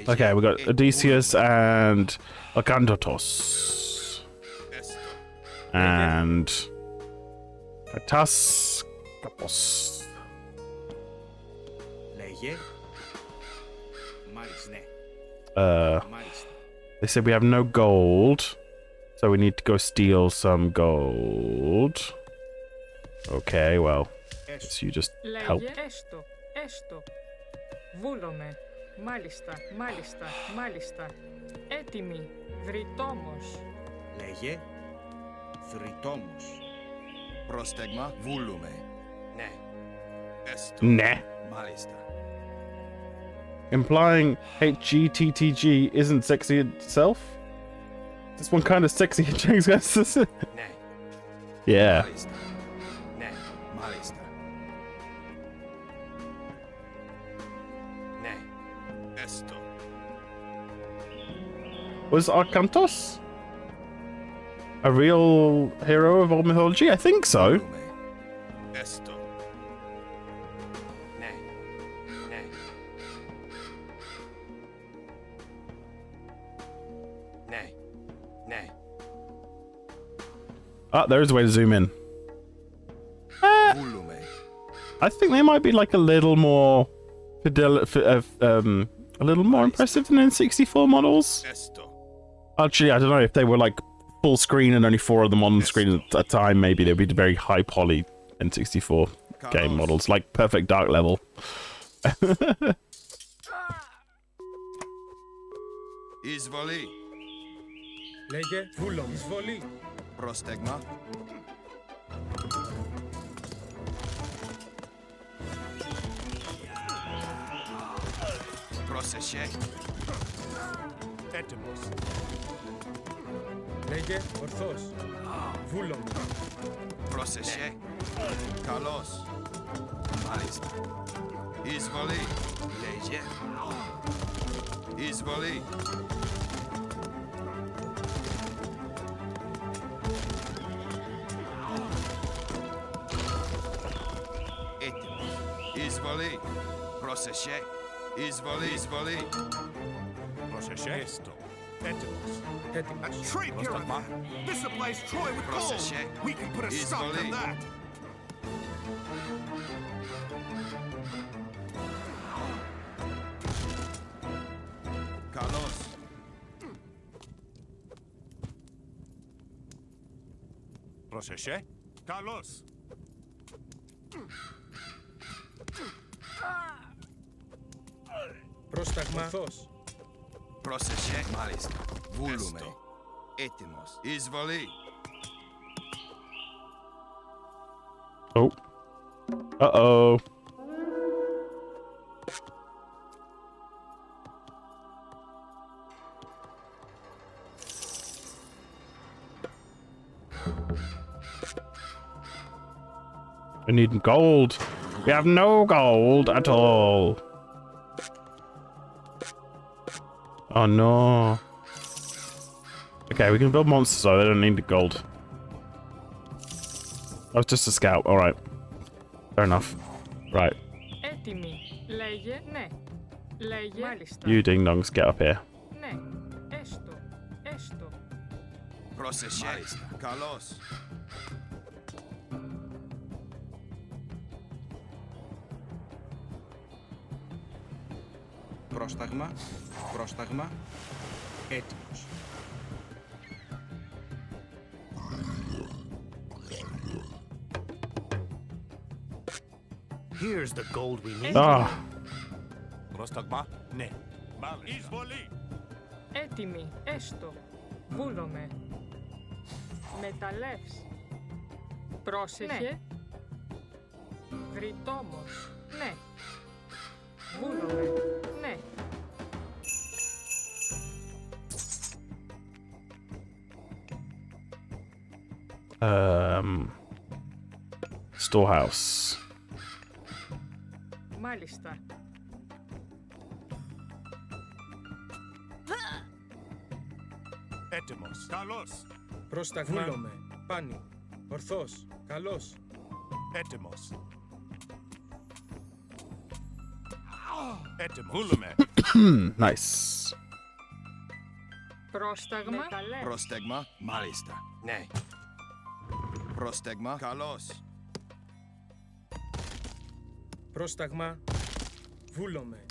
A: Okay, we got Odysseus and Akantotos. And Katas Kapos.
E: Λέγε. Μάλιστα, ναι. Μάλιστα.
A: They said we have no gold, so we need to go steal some gold. Okay, well, so you just help.
F: Λέγε έστω. Βούλομαι. Μάλιστα. Έτοιμη. Δρυτόμος.
E: Λέγε. Θρητόμος.
G: Πρόσταγμα βούλουμε.
E: Ναι.
G: Έστω.
A: Nah.
G: Μάλιστα.
A: Implying HGTTG isn't sexy itself? This one kind of sexy.
E: Ναι.
A: Yeah.
G: Μάλιστα.
E: Ναι.
G: Μάλιστα.
E: Ναι.
G: Έστω.
A: Was Arkantos a real hero of old mythology? I think so.
G: Βούλουμε. Έστω.
E: Ναι. Ναι. Ναι. Ναι.
A: Ah, there is a way to zoom in.
G: Βούλουμε.
A: I think they might be like a little more a little more impressive than N64 models.
G: Έστω.
A: Actually, I don't know if they were like full screen and only 4 of them on the screen at a time. Maybe they'd be very high poly N64 game models, like Perfect Dark level.
G: Εισβολή.
E: Λέγε. Βούλομαι. Εισβολή.
G: Πρόσταγμα. Πρόσεχε.
D: Έτοιμος.
E: Λέγε. Ορθός. Βούλομαι.
G: Πρόσεχε. Καλώς. Μάλιστα. Εισβολή. Λέγε. Εισβολή. Έτοιμος. Εισβολή. Πρόσεχε. Εισβολή.
D: Πρόσεχε. Έστω. Έτοιμος. A
E: Έτοιμος.
D: trade caravan. This supplies Troy with gold.
G: Πρόσεχε.
D: We can put a stop to
G: Εισβολή.
D: that.
G: Καλώς.
D: Πρόσεχε. Καλώς.
E: Πρόσταγμα. Ορθός.
G: Πρόσεχε. Μάλιστα. Βούλουμε. Έτοιμος. Εισβολή.
A: Oh. Uh-oh. We need gold. We have no gold at all. Oh no. Okay, we can build monsters though, they don't need the gold. That was just a scout, alright. Fair enough. Right.
F: Έτοιμη. Λέγε ναι. Λέγε. Μάλιστα.
A: You ding dongs, get up here.
F: Ναι. Έστω.
G: Πρόσεχε. Μάλιστα. Καλώς.
E: Πρόσταγμα. Έτοιμος.
D: Here's the gold we need.
A: Ah,
D: Πρόσταγμα. Ναι. Μάλιστα. Εισβολή.
F: Έτοιμη. Έστω. Βούλομαι. Μεταλλεύς. Πρόσεχε. Δρυτόμος. Ναι. Βούλομαι. Ναι.
A: storehouse.
F: Μάλιστα.
D: Έτοιμος. Καλώς.
E: Πρόσταγμα. Βούλομαι. Πάνι. Ορθός. Καλός.
D: Έτοιμος.
G: Έτοιμος. Βούλουμε.
A: Nice.
F: Πρόσταγμα. Μεταλλεύς.
G: Πρόστεγμα. Μάλιστα. Ναι. Πρόστεγμα. Καλώς.
E: Πρόσταγμα. Βούλομαι.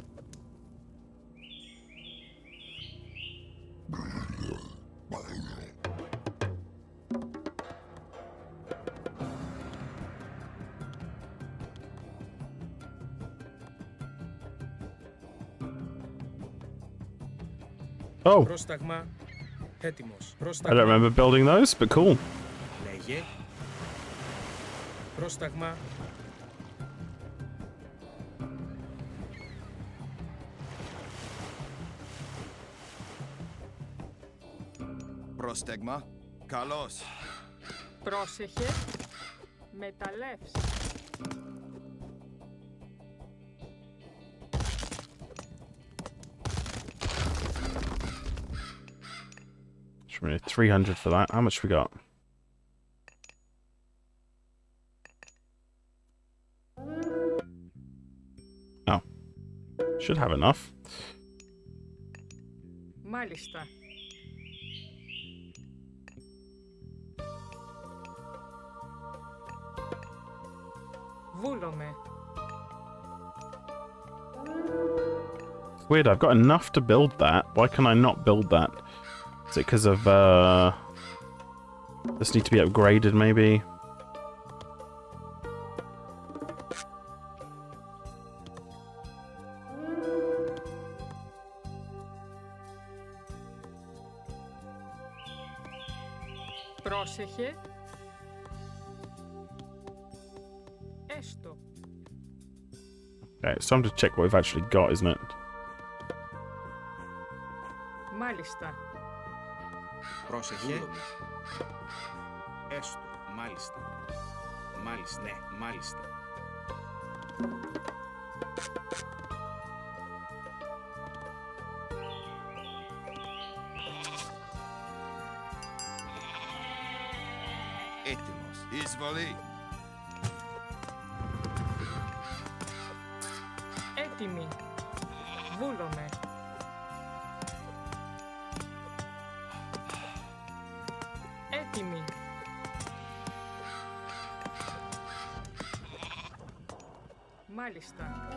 A: Oh,
E: Πρόσταγμα. Έτοιμος.
A: I don't
E: Πρόσταγμα.
A: remember building those, but cool.
E: Λέγε. Πρόσταγμα.
G: Πρόστεγμα. Καλώς.
F: Πρόσεχε. Μεταλλεύς.
A: Should we need 300 for that? How much we got? Oh. Should have enough.
F: Μάλιστα. Βούλομαι.
A: Weird, I've got enough to build that. Why can I not build that? Is it because of, this need to be upgraded, maybe?
F: Πρόσεχε. Έστω.
A: Okay, it's time to check what we've actually got, isn't it?
F: Μάλιστα.
E: Πρόσεχε. Έστω. Μάλιστα. Μάλιστα. Ναι. Μάλιστα.
G: Έτοιμος. Εισβολή.
F: Έτοιμη. Βούλομαι. Έτοιμη. Μάλιστα.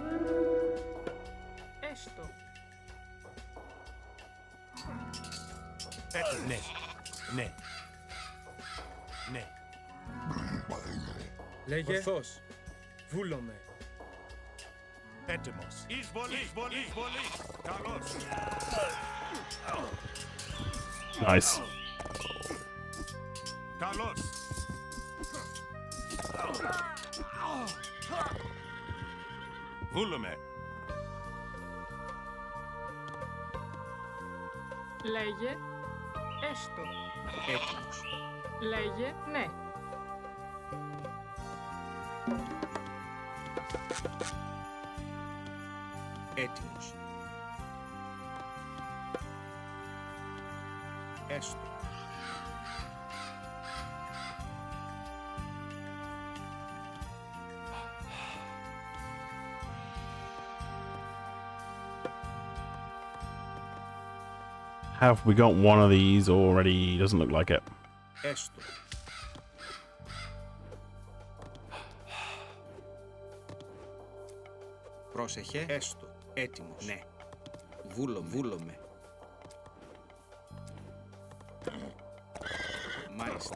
F: Έστω.
G: Ναι. Ναι. Ναι.
E: Λέγε. Ορθώς. Βούλομαι.
G: Έτοιμος. Εισβολή. Εισβολή. Εισβολή. Καλώς.
A: Nice.
G: Καλώς. Βούλουμε.
F: Λέγε. Έστω.
E: Έτοιμος.
F: Λέγε. Ναι.
E: Έτοιμος. Έστω.
A: Have we got one of these already? Doesn't look like it.
E: Έστω. Πρόσεχε. Έστω. Έτοιμος. Ναι. Βούλομαι. Βούλομαι. Μάλιστα.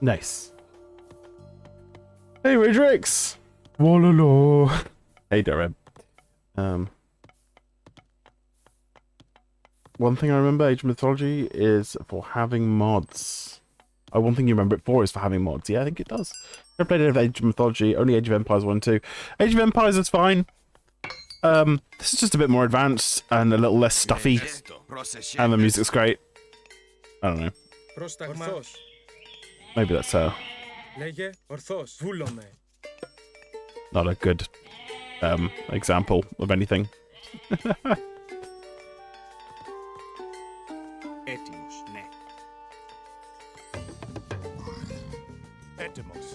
A: Nice. Hey, Ridrix! Walolo! Hey, Dareb. One thing I remember Age of Mythology is for having mods. Oh, one thing you remember it for is for having mods. Yeah, I think it does. Never played Age of Mythology, only Age of Empires 1 and 2. Age of Empires is fine. This is just a bit more advanced and a little less stuffy. And the music's great. I don't know.
E: Πρόσταγμα. Ορθώς.
A: Maybe that's
E: Λέγε. Ορθώς. Βούλομαι.
A: not a good example of anything.
E: Έτοιμος. Ναι.
G: Έτοιμος.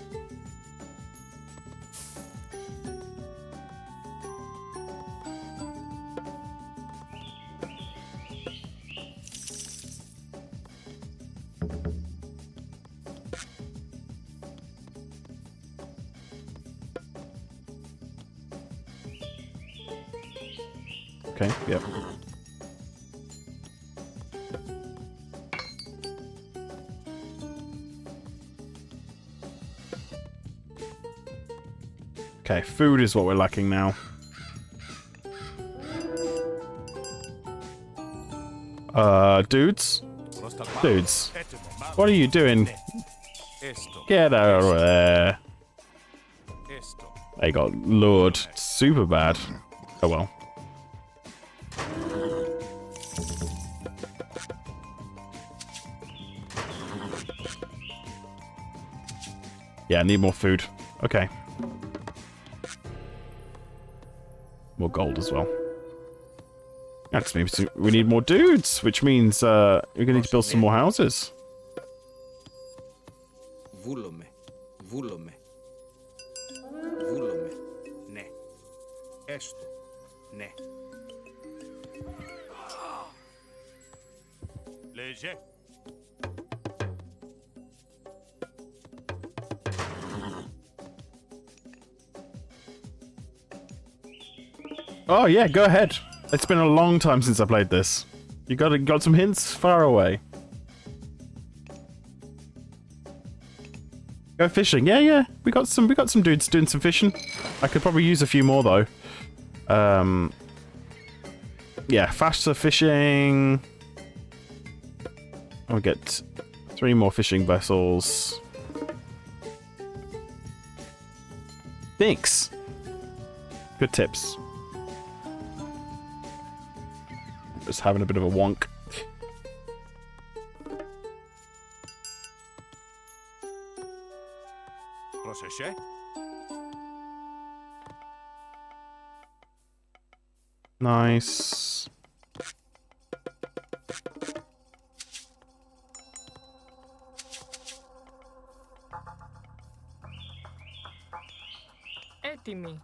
A: Okay, yep. Okay, food is what we're lacking now. Dudes? Dudes. What are you doing? Get out of there. They got lured super bad. Oh well. Yeah, I need more food. Okay. More gold as well. That's maybe we need more dudes, which means we're gonna need to build some more houses.
E: Βούλομαι. Βούλομαι. Βούλομαι. Ναι. Έστω. Ναι.
G: Léger.
A: Oh yeah, go ahead. It's been a long time since I played this. You got some hints? Far away. Go fishing. Yeah. We got some dudes doing some fishing. I could probably use a few more though. Yeah, faster fishing. I'll get 3 more fishing vessels. Thanks. Good tips. Just having a bit of a wonk.
G: Πρόσεχε.
A: Nice.
F: Έτοιμοι.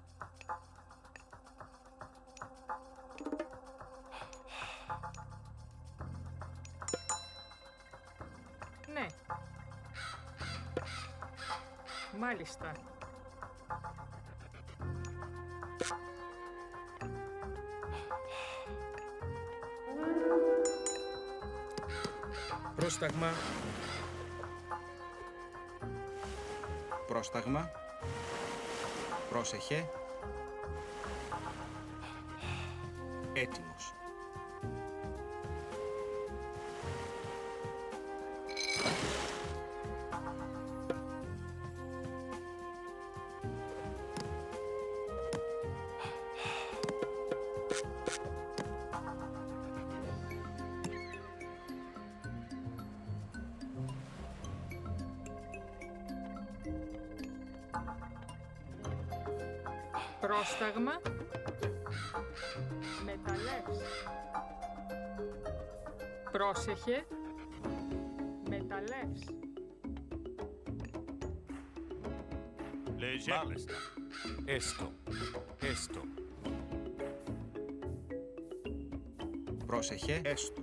F: Ναι. Μάλιστα.
E: Πρόσταγμα. Πρόσταγμα. Πρόσεχε. Έτοιμος.
F: Πρόσταγμα. Μεταλλεύς. Πρόσεχε. Μεταλλεύς.
G: Léger. Μάλιστα. Έστω. Έστω.
E: Πρόσεχε. Έστω.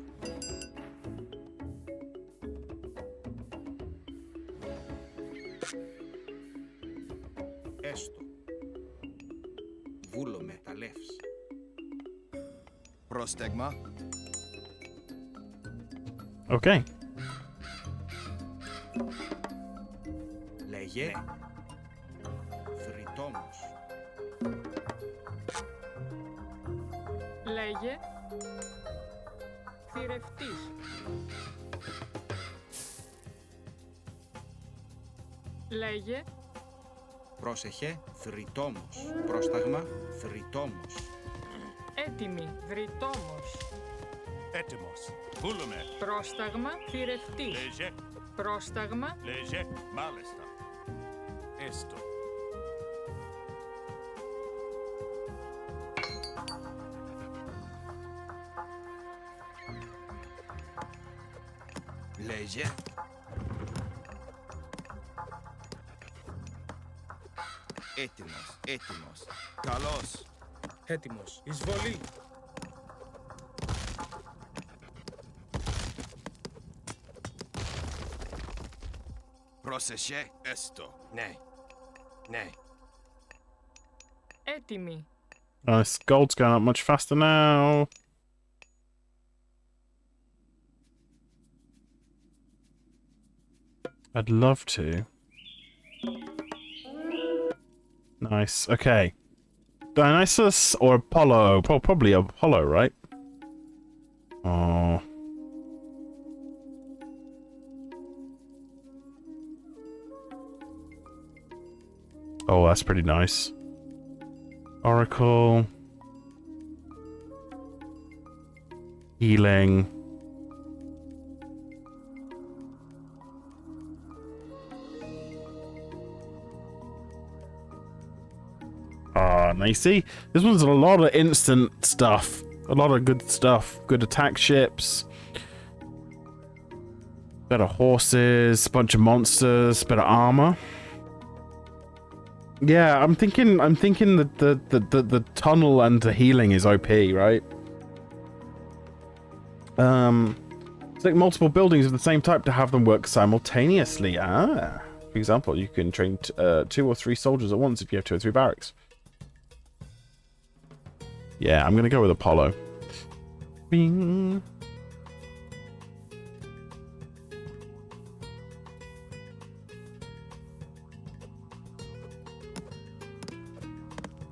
E: Έστω. Βούλομαι. Ταλεύς.
G: Πρόσταγμα.
A: Okay.
E: Λέγε. Θρητόμος.
F: Λέγε. Θηρευτής. Λέγε.
E: Πρόσεχε. Θρητόμος. Πρόσταγμα. Θρητόμος.
F: Έτοιμη. Δρυτόμος.
G: Έτοιμος. Βούλουμε.
F: Πρόσταγμα. Θηρευτής.
G: Léger.
F: Πρόσταγμα.
G: Léger. Μάλιστα. Έστω.
E: Λέγε.
G: Έτοιμος. Έτοιμος. Καλώς.
E: Έτοιμος. Εισβολή.
G: Πρόσεχε. Έστω.
E: Ναι. Ναι.
F: Έτοιμη.
A: This gold's going up much faster now. I'd love to. Nice. Okay. Dionysus or Apollo? Probably Apollo, right? Oh. Oh, that's pretty nice. Oracle. Healing. Ah, now you see, this one's a lot of instant stuff. A lot of good stuff. Good attack ships. Better horses, bunch of monsters, better armor. Yeah, I'm thinking that the tunnel and the healing is OP, right? Select multiple buildings of the same type to have them work simultaneously. Ah. For example, you can train 2 or 3 soldiers at once if you have 2 or 3 barracks. Yeah, I'm gonna go with Apollo. Bing.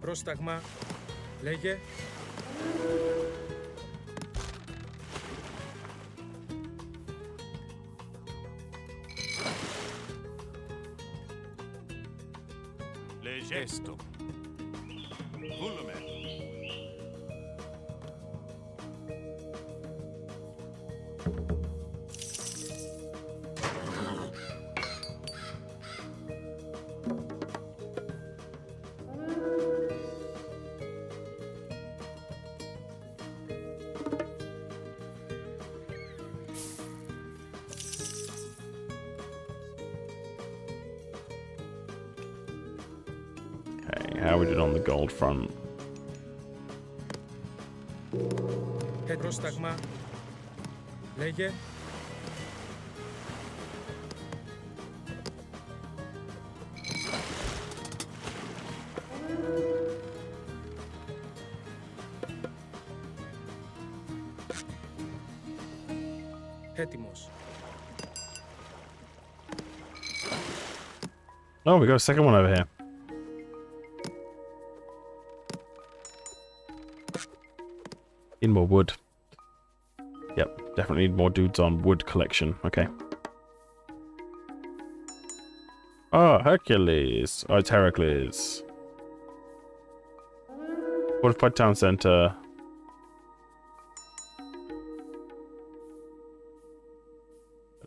E: Πρόσταγμα. Λέγε.
G: Esto. Volume.
A: How we did on the gold front.
E: Πρόσταγμα. Λέγε. Έτοιμος.
A: Oh, we got a second one over here. Need more wood. Yep, definitely need more dudes on wood collection. Okay. Oh, Hercules. Oh, it's Heracles. Fortified town center.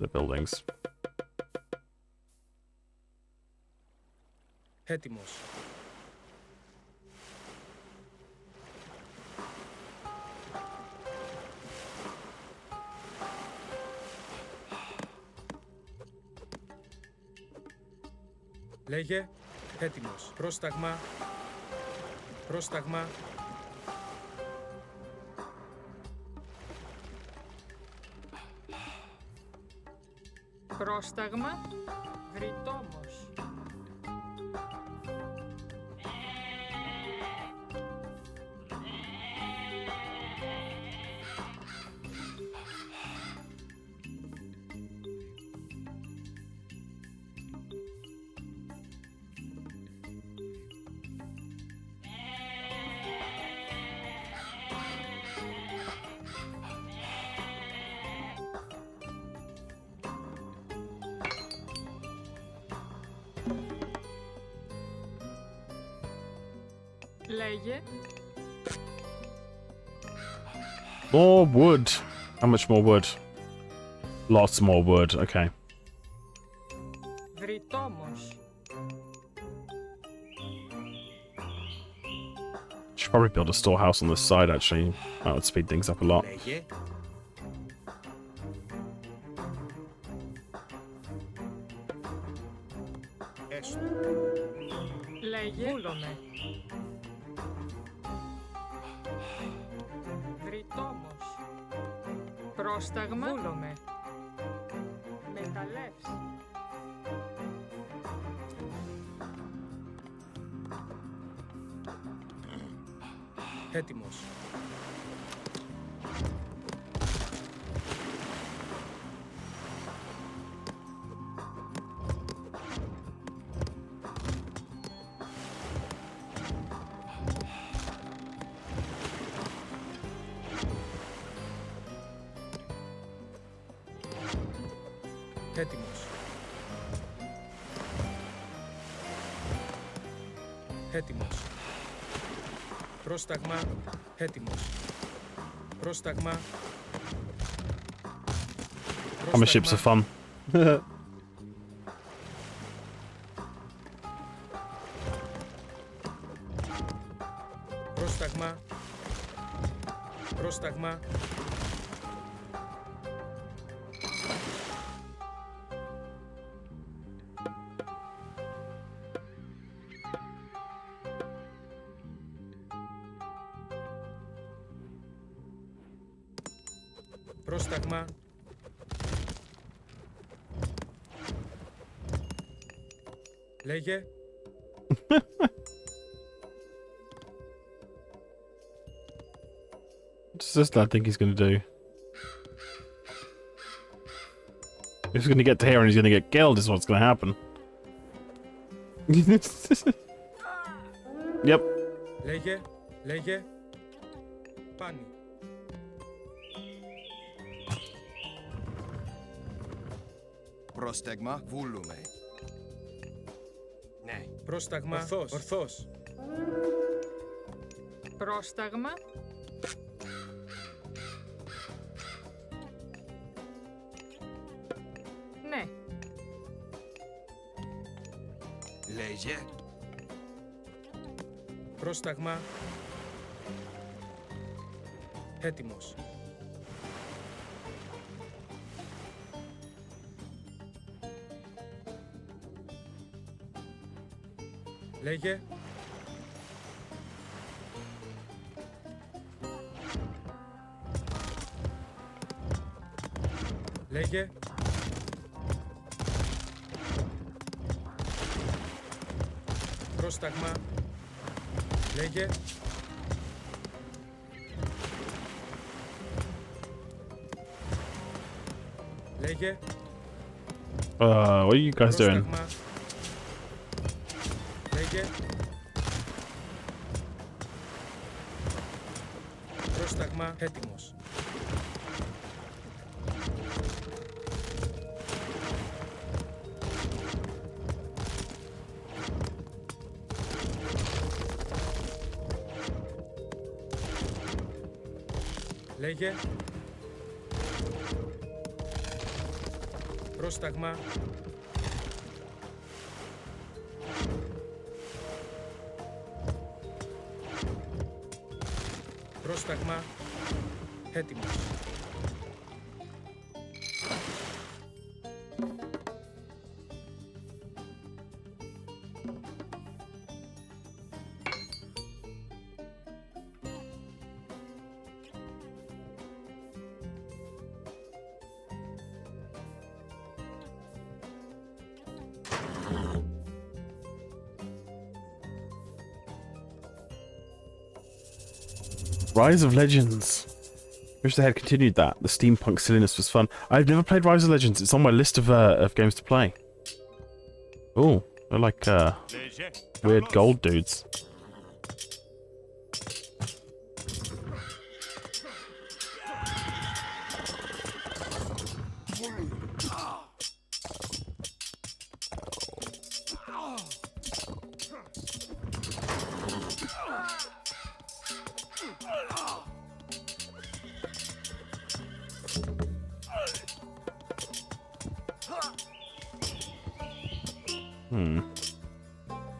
A: The buildings.
E: Έτοιμος. Λέγε. Έτοιμος. Πρόσταγμα. Πρόσταγμα.
F: Πρόσταγμα. Βρυτόμος. Λέγε.
A: More wood. How much more wood? Lots more wood. Okay.
F: Βρυτόμος.
A: Should probably build a storehouse on this side, actually. That would speed things up a lot.
E: Λέγε.
G: Esto.
F: Λέγε. Βούλομαι. Βρυτόμος. Πρόσταγμα. Βούλομαι. Μεταλλεύς.
E: Έτοιμος. Έτοιμος. Έτοιμος. Πρόσταγμα. Έτοιμος. Πρόσταγμα.
A: Hammer ships are fun.
E: Πρόσταγμα. Πρόσταγμα. Πρόσταγμα. Λέγε.
A: What's this lad think he's going to do? He's going to get to here and he's going to get killed is what's going to happen. Yep.
E: Λέγε. Λέγε. Πάνι.
G: Πρόσταγμα, βούλουμε. Ναι.
E: Πρόσταγμα. Ορθός. Ορθός.
F: Πρόσταγμα. Ναι.
G: Λέγε.
E: Πρόσταγμα. Έτοιμος. Λέγε. Λέγε. Πρόσταγμα. Λέγε. Λέγε.
A: What are you guys doing?
E: Πρόσταγμα. Λέγε. Πρόσταγμα. Έτοιμος. Λέγε. Πρόσταγμα. Πρόσταγμα. Έτοιμος.
A: Rise of Legends. Wish they had continued that. The steampunk silliness was fun. I've never played Rise of Legends. It's on my list of games to play. Oh, they're like
G: Λέγε.
A: weird gold dudes.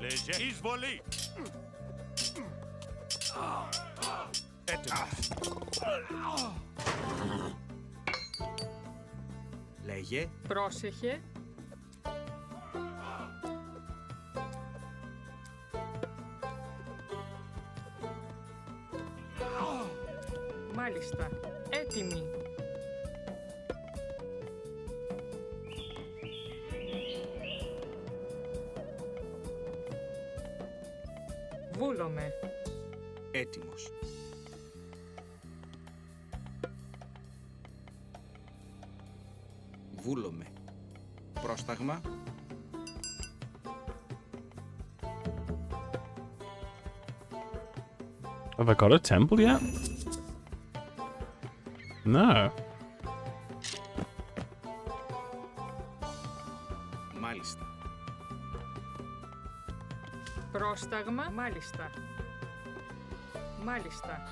G: Λέγε. Εισβολή. Έτοιμος. Λέγε.
F: Πρόσεχε. Μάλιστα. Έτοιμη. Βούλομαι.
E: Έτοιμος. Βούλομαι. Πρόσταγμα.
A: Have I got a temple yet? No.
E: Μάλιστα.
F: Πρόσταγμα. Μάλιστα. Μάλιστα.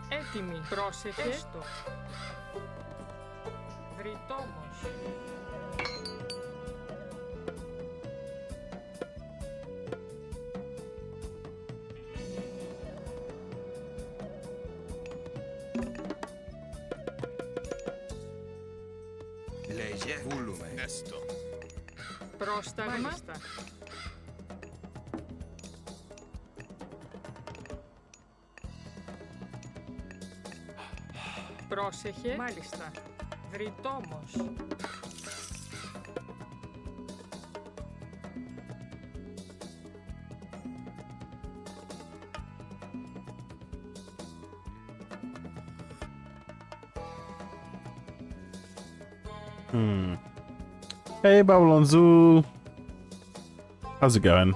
F: Έτοιμη. Πρόσεχε. Έστω. Βρυτόμος.
G: Λέγε. Βούλουμε. Έστω.
F: Πρόσταγμα. Μάλιστα. Πρόσεχε. Μάλιστα. Βρυτόμος.
A: Hey, Babylon Zoo. How's it going?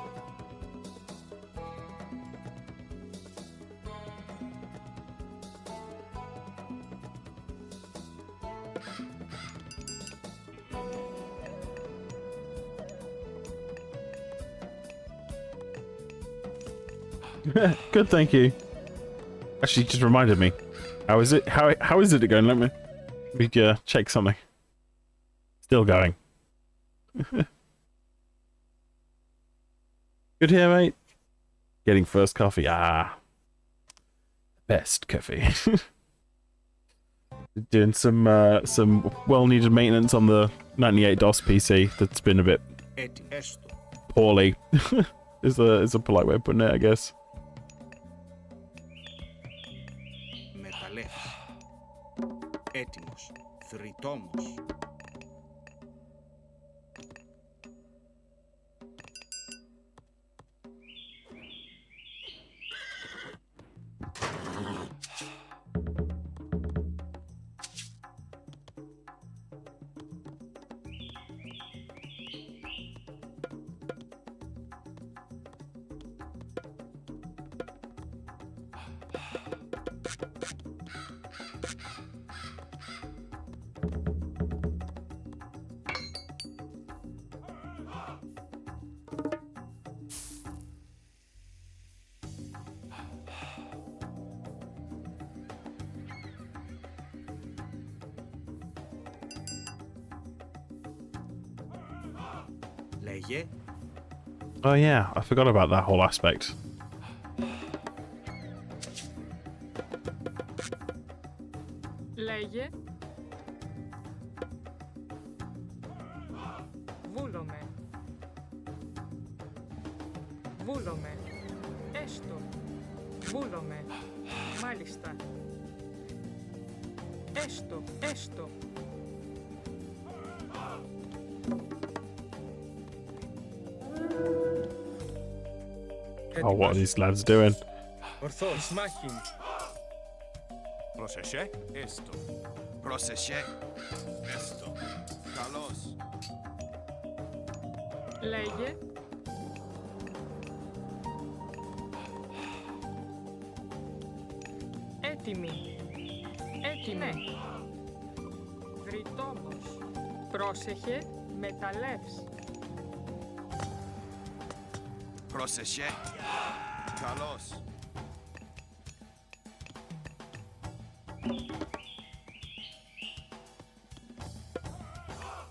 A: Good, thank you. Actually, just reminded me. How is it? How is it going? Let me check something. Still going. Good here, mate. Getting first coffee. Best coffee. Doing some well-needed maintenance on the 98 DOS PC that's been a bit
E: Έτοιμο. Έστω.
A: poorly. is a polite way of putting it, I guess.
E: Μεταλλεύς. Έτοιμος. Θρητόμος. Λέγε.
A: Oh yeah, I forgot about that whole aspect.
F: Λέγε. Βούλομαι. Βούλομαι. Έστω. Βούλομαι. Μάλιστα. Έστω. Έστω.
A: Oh, what are these lads doing?
F: Ορθώς. Μάχην.
G: Πρόσεχε. Έστω. Πρόσεχε. Έστω. Καλώς.
F: Λέγε. Έτοιμη. Έτοιμη. Βρυτόμος. Πρόσεχε. Μεταλλεύς.
G: Πρόσεχε. Καλώς.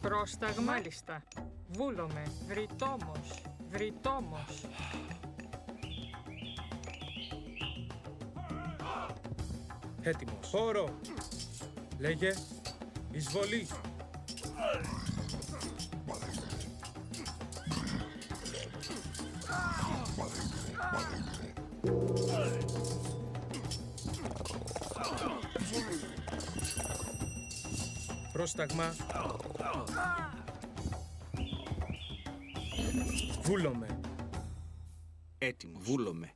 F: Πρόσταγμα. Μάλιστα. Βούλομαι. Βρυτόμος. Βρυτόμος.
H: Έτοιμος. Χώρο. Λέγε. Εισβολή. Πρόσταγμα. Βούλομαι.
E: Έτοιμος. Βούλομαι.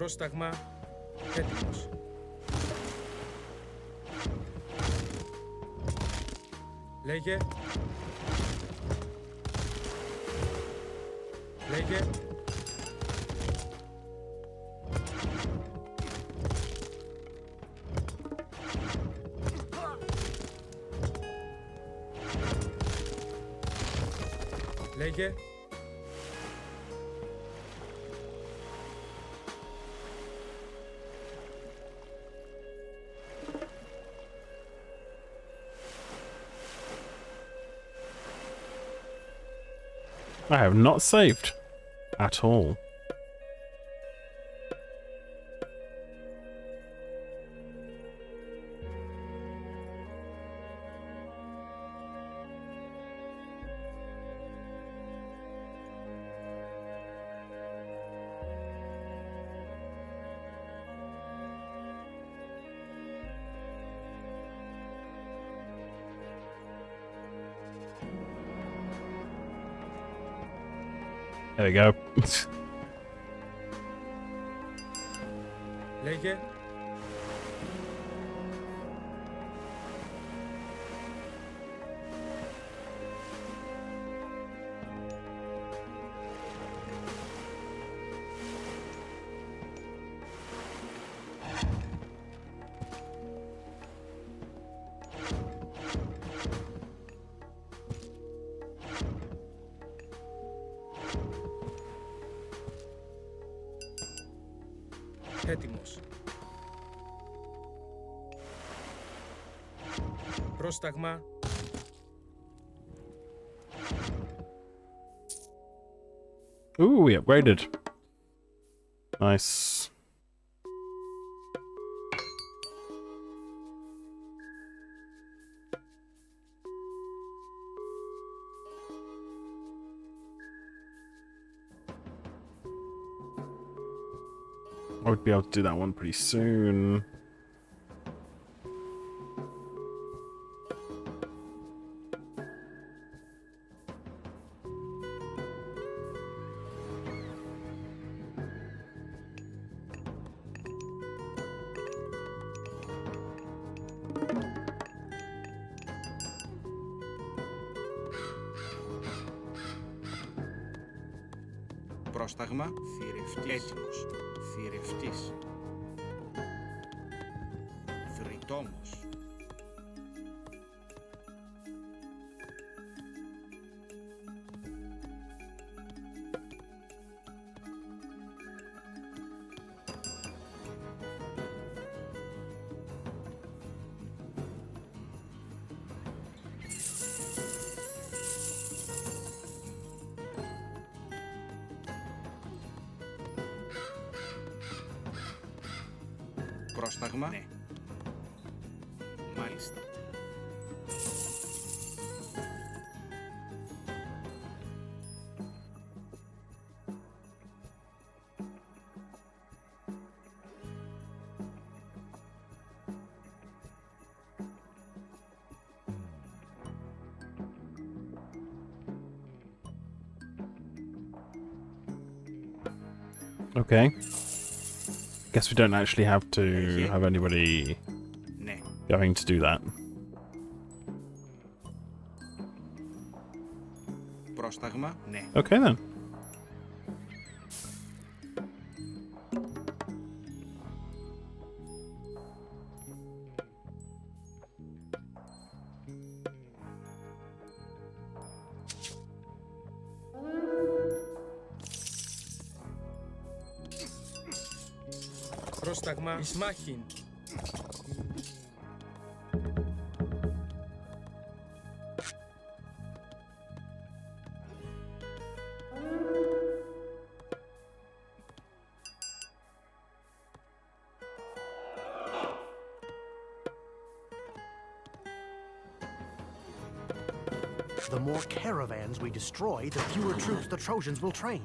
H: Πρόσταγμα έτοιμος. Λέγε. Λέγε. Λέγε.
A: I have not saved at all. There we go.
H: Λέγε. Έτοιμος. Πρόσταγμα.
A: Ooh, we upgraded. Nice. I would be able to do that one pretty soon.
E: Πρόσταγμα θηρευτής. Έτοιμος. Θηρευτής. Θρητόμος. Πρόσταγμα. Ναι. Μάλιστα.
A: Okay. Guess we don't actually have to have anybody
E: Ναι.
A: going to do that.
E: Πρόσταγμα. Ναι.
A: Okay then.
H: Πρόσταγμα εις μάχην.
D: The more caravans we destroy, the fewer troops the Trojans will train.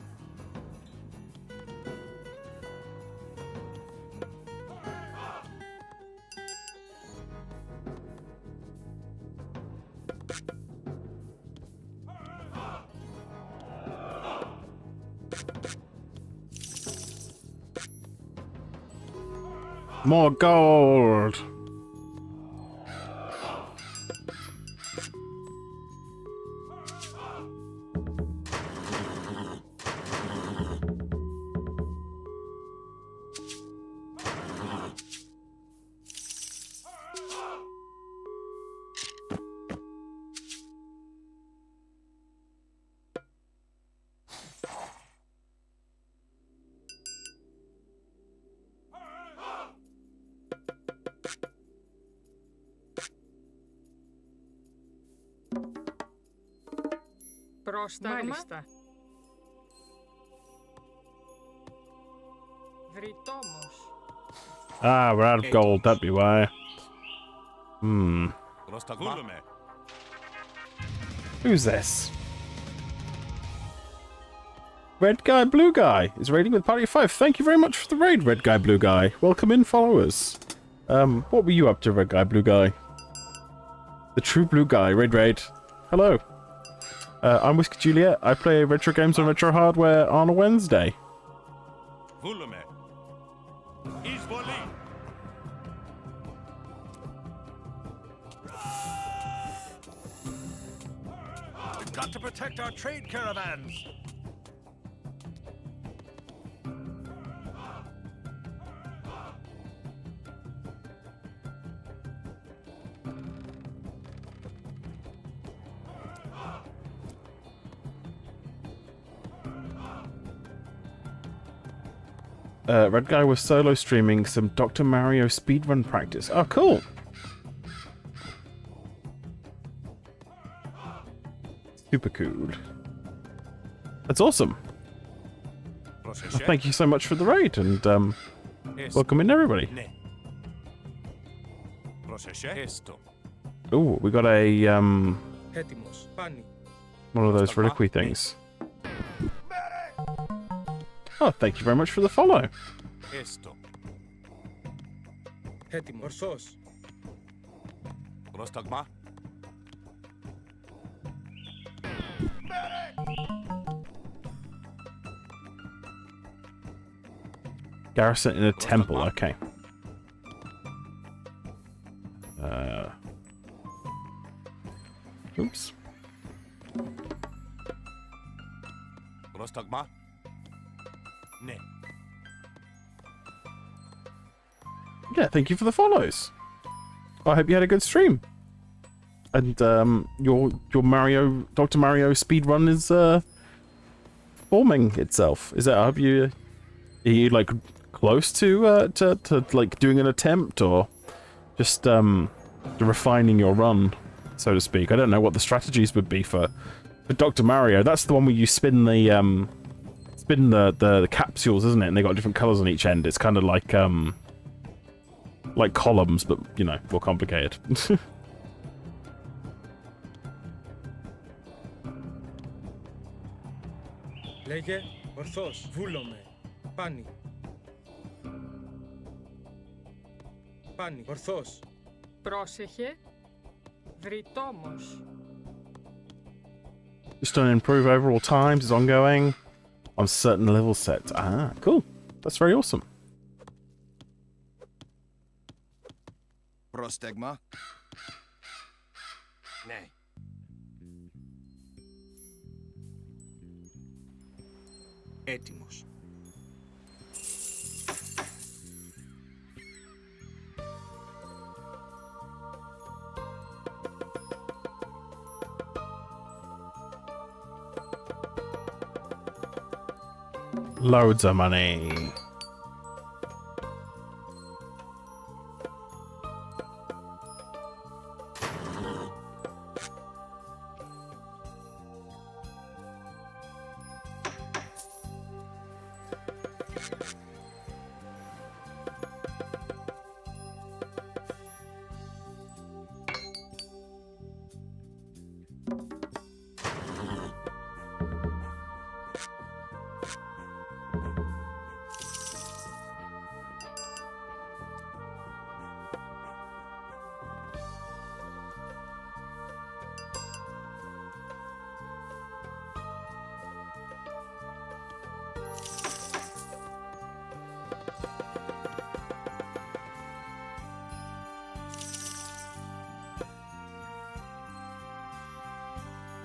A: More gold.
F: Πρόσταγμα. Μάλιστα. Βρυτόμος.
A: Ah, we're out of gold. That'd be why. Hmm. Who's this? Red guy, blue guy is raiding with party of 5. Thank you very much for the raid, red guy, blue guy. Welcome in, followers. What were you up to, red guy, blue guy? The true blue guy, raid. Hello. I'm Whiskey Juliet. I play retro games on retro hardware on a Wednesday.
D: We've got to protect our trade caravans.
A: Red guy was solo streaming some Dr. Mario speedrun practice. Oh, cool. Super cool. That's awesome. Well, thank you so much for the raid, and welcome in, everybody. Ooh, we got a
H: Έτοιμος. Πάνι.
A: one of those reliquary things. Oh, thank you very much for the follow.
H: Έτοιμος. Ορθός.
A: Garrison in a temple, okay. Oops. Yeah, thank you for the follows. I hope you had a good stream. And your Mario Dr. Mario speedrun is forming itself. Is that, I hope you are you like close to like doing an attempt, or just refining your run, so to speak? I don't know what the strategies would be for Dr. Mario. That's the one where you spin the capsules, isn't it? And they got different colors on each end. It's kind of like columns, but you know, more complicated.
H: Λέγε. Ορθός. Βούλομαι. Πάνι. Πάνι. Ορθός.
F: Πρόσεχε. Βρυτόμος.
A: Just to improve overall times is ongoing on certain level sets. Ah, cool. That's very awesome.
G: Πρόστεγμα.
C: Ναι.
E: Έτοιμος.
A: Loads of money.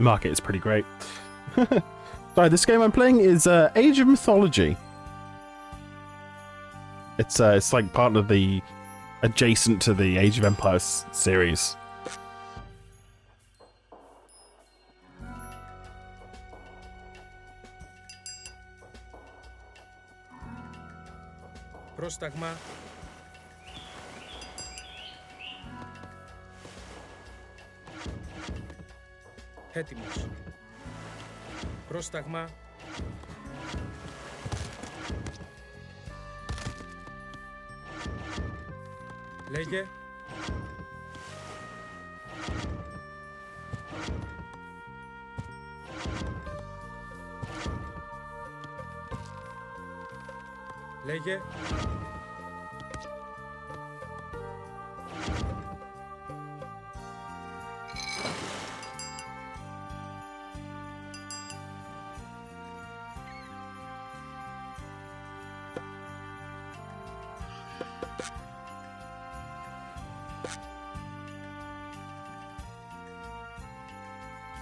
A: market is pretty great. Sorry, this game I'm playing is Age of Mythology. It's like part of the adjacent to the Age of Empires series.
H: Πρόσταγμα. Έτοιμος. Πρόσταγμα. Λέγε. Λέγε.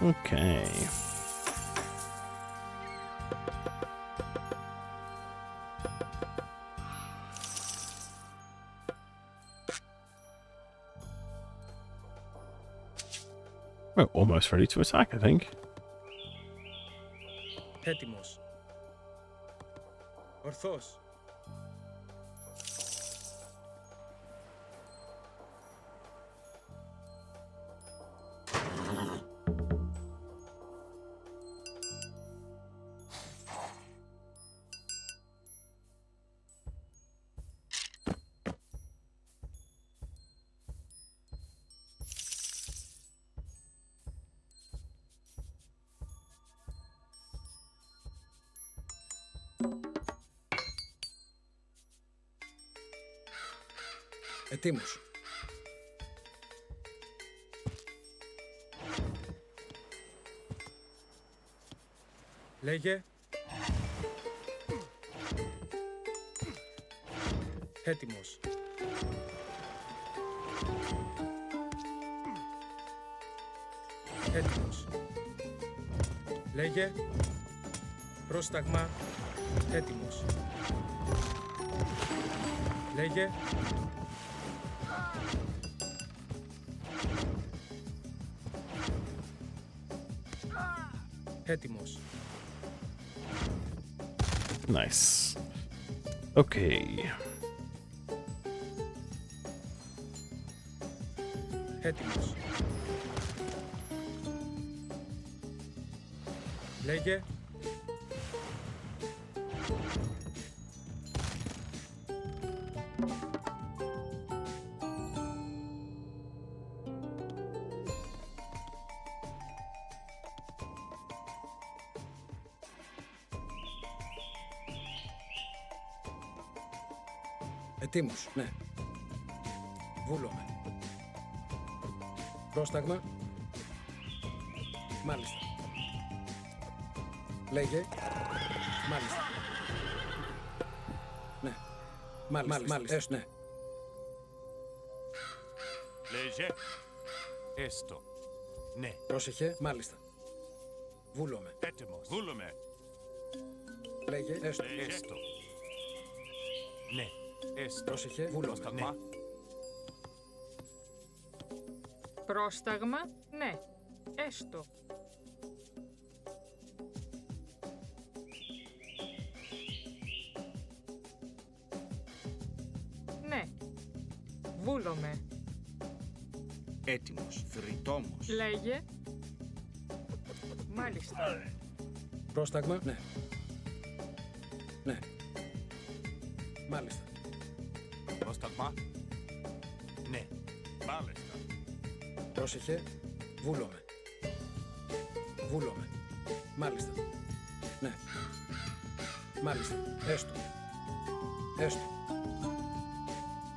A: Okay. We're almost ready to attack, I think.
H: Έτοιμος. Ορθός. Ετοίμος. Λέγε. Έτοιμος. Έτοιμος. Λέγε. Πρόσταγμα. Έτοιμος. Λέγε. Έτοιμος.
A: Nice. Okay.
H: Έτοιμος. Λέγε. Ετοίμος, ναι. Βούλομαι. Πρόσταγμα. Μάλιστα. Λέγε. Μάλιστα. Ναι. Μάλιστα. Έστω, ναι.
G: Λέγε. Έστω. Ναι.
H: Πρόσεχε. Μάλιστα. Βούλομαι.
G: Έτοιμος. Βούλουμε.
H: Λέγε. Έστω.
G: Έστω. Ναι. Έστω.
H: Πρόσεχε. Βούλομαι.
G: Πρόσταγμα.
F: Πρόσταγμα, ναι. Έστω. Ναι. Βούλομαι.
E: Έτοιμος, φρυτόμος.
F: Λέγε. Μάλιστα.
H: Πρόσταγμα. Ναι. Ναι. Μάλιστα.
G: Πρόσταγμα. Ναι. Μάλιστα.
H: Πρόσεχε. Βούλομαι. Βούλομαι. Μάλιστα. Ναι. Μάλιστα. Έστω. Έστω.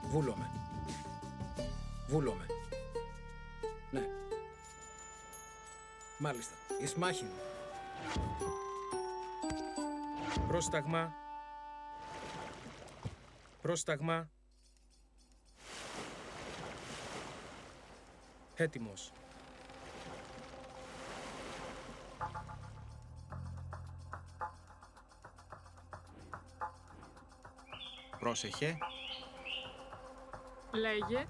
H: Βούλομαι. Βούλομαι. Ναι. Μάλιστα. Εις μάχην. Πρόσταγμα. Πρόσταγμα. Έτοιμος.
E: Πρόσεχε.
F: Λέγε.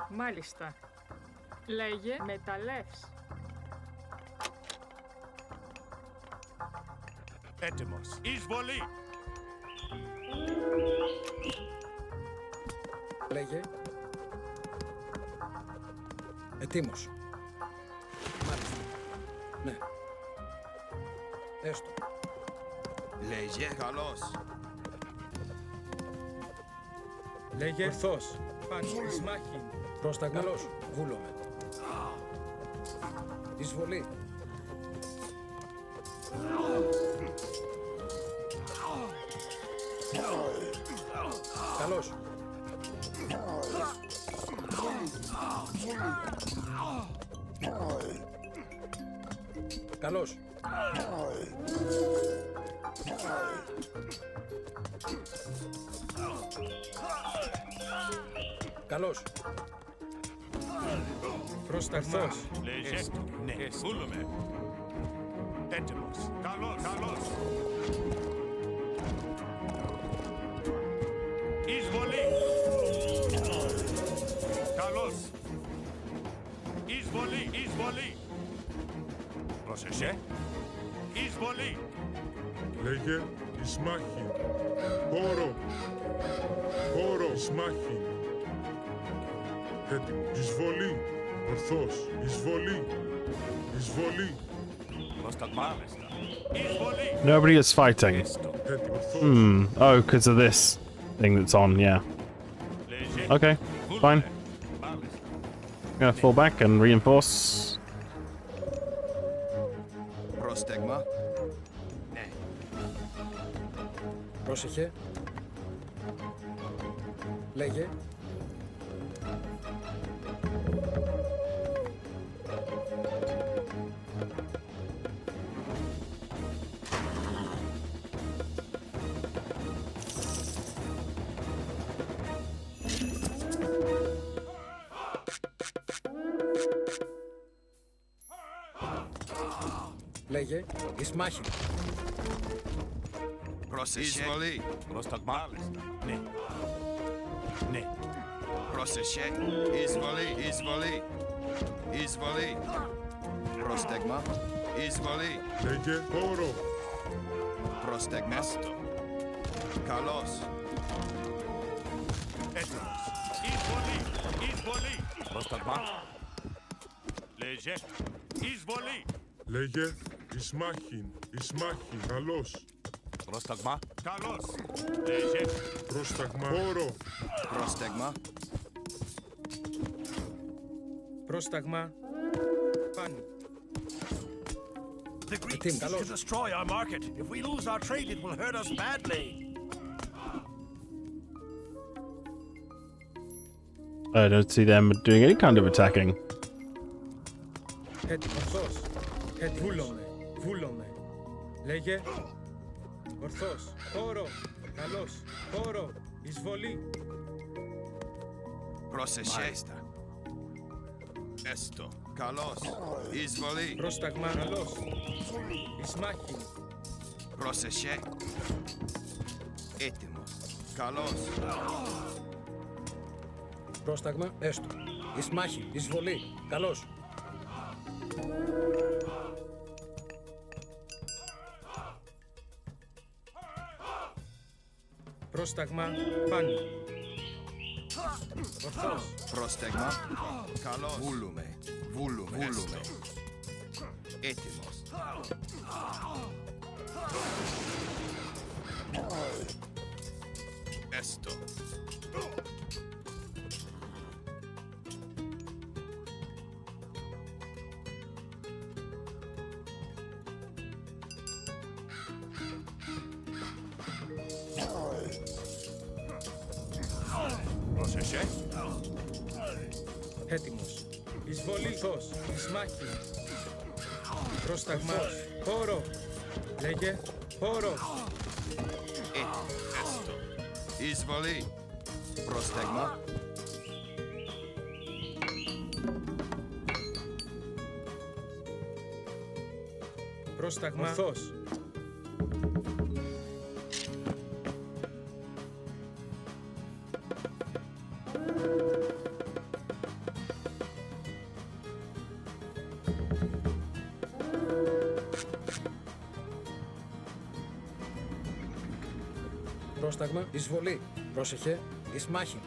F: Μάλιστα. Λέγε μεταλλεύς.
G: Έτοιμος. Εισβολή.
H: Λέγε. Ετοίμος. Μάλιστα. Ναι. Έστω.
E: Λέγε. Καλώς.
H: Λέγε. Ορθός. Πάνι. Ισμάχιν. Πρόσταγμα. Καλώς. Βούλομαι. Εισβολή. Καλώς. Καλώς. Καλώς. Πρόσταγμος.
G: Λέγε. Ναι. Βούλομαι. Έτοιμος. Καλώς. Καλώς. Εισβολή. Καλώς. Εισβολή. Εισβολή. Πρόσεχε. Εισβολή.
I: Λέγε Ισμάχιν. Χώρο. Χώρο. Ισμάχιν. Έτοιμο. Εισβολή. Ορθός. Εισβολή. Εισβολή.
G: Πρόσταγμα. Εισβολή.
A: Nobody is fighting.
I: Έτοιμο. Ορθός.
A: Oh, because of this thing that's on, yeah.
G: Λέγε.
A: Okay, fine.
G: Μάλιστα.
A: Gonna fall back and reinforce.
E: Πρόσταγμα. Ναι.
H: Πρόσεχε. Λέγε. Λέγε. Ισμάχιν.
E: Πρόσεχε. Εισβολή.
G: Πρόσταγμα. Μάλιστα. Ναι. Ναι.
E: Πρόσεχε. Εισβολή. Εισβολή. Εισβολή. Πρόσταγμα. Εισβολή.
I: Λέγε χώρο.
E: Πρόσταγμα. Καλώς.
G: Έτοιμος. Εισβολή. Εισβολή. Πρόσταγμα. Λέγε. Εισβολή.
I: Λέγε Ισμάχιν. Ισμάχιν. Καλώς.
G: Πρόσταγμα. Καλώς. Λέγε.
I: Πρόσταγμα. Χώρο.
E: Πρόσταγμα.
H: Πρόσταγμα. Πάνι.
D: The Greeks
H: Tim,
D: seek to
H: Carlos.
D: destroy our market. If we lose our trade, it will hurt us badly.
A: I don't see them doing any kind of attacking.
H: Έτοιμο. Ορθός. Έτοιμος. Βούλομαι. Βούλομαι. Λέγε. Ορθός. Χώρο. Καλώς. Χώρο. Εισβολή.
E: Πρόσεχε. Έστω. Καλώς. Εισβολή.
H: Πρόσταγμα. Καλώς. Ισμάχιν.
E: Πρόσεχε. Έτοιμος. Καλώς.
H: Πρόσταγμα. Έστω. Ισμάχιν. Εισβολή. Καλώς. Πρόσταγμα. Πάνι. Ορθός.
E: Πρόσταγμα. Καλώς. Βούλουμε. Βούλουμε. Βούλουμε. Έτοιμος. Έστω.
G: Πρόσεχε.
H: Έτοιμος. Εισβολή. Ορθός. Ισμάχιν. Πρόσταγμα. Χώρο. Λέγε. Χώρο.
E: Έστω. Εισβολή. Πρόσταγμα.
H: Πρόσταγμα. Ορθός. Πρόσταγμα, εισβολή. Πρόσεχε, εις μάχη.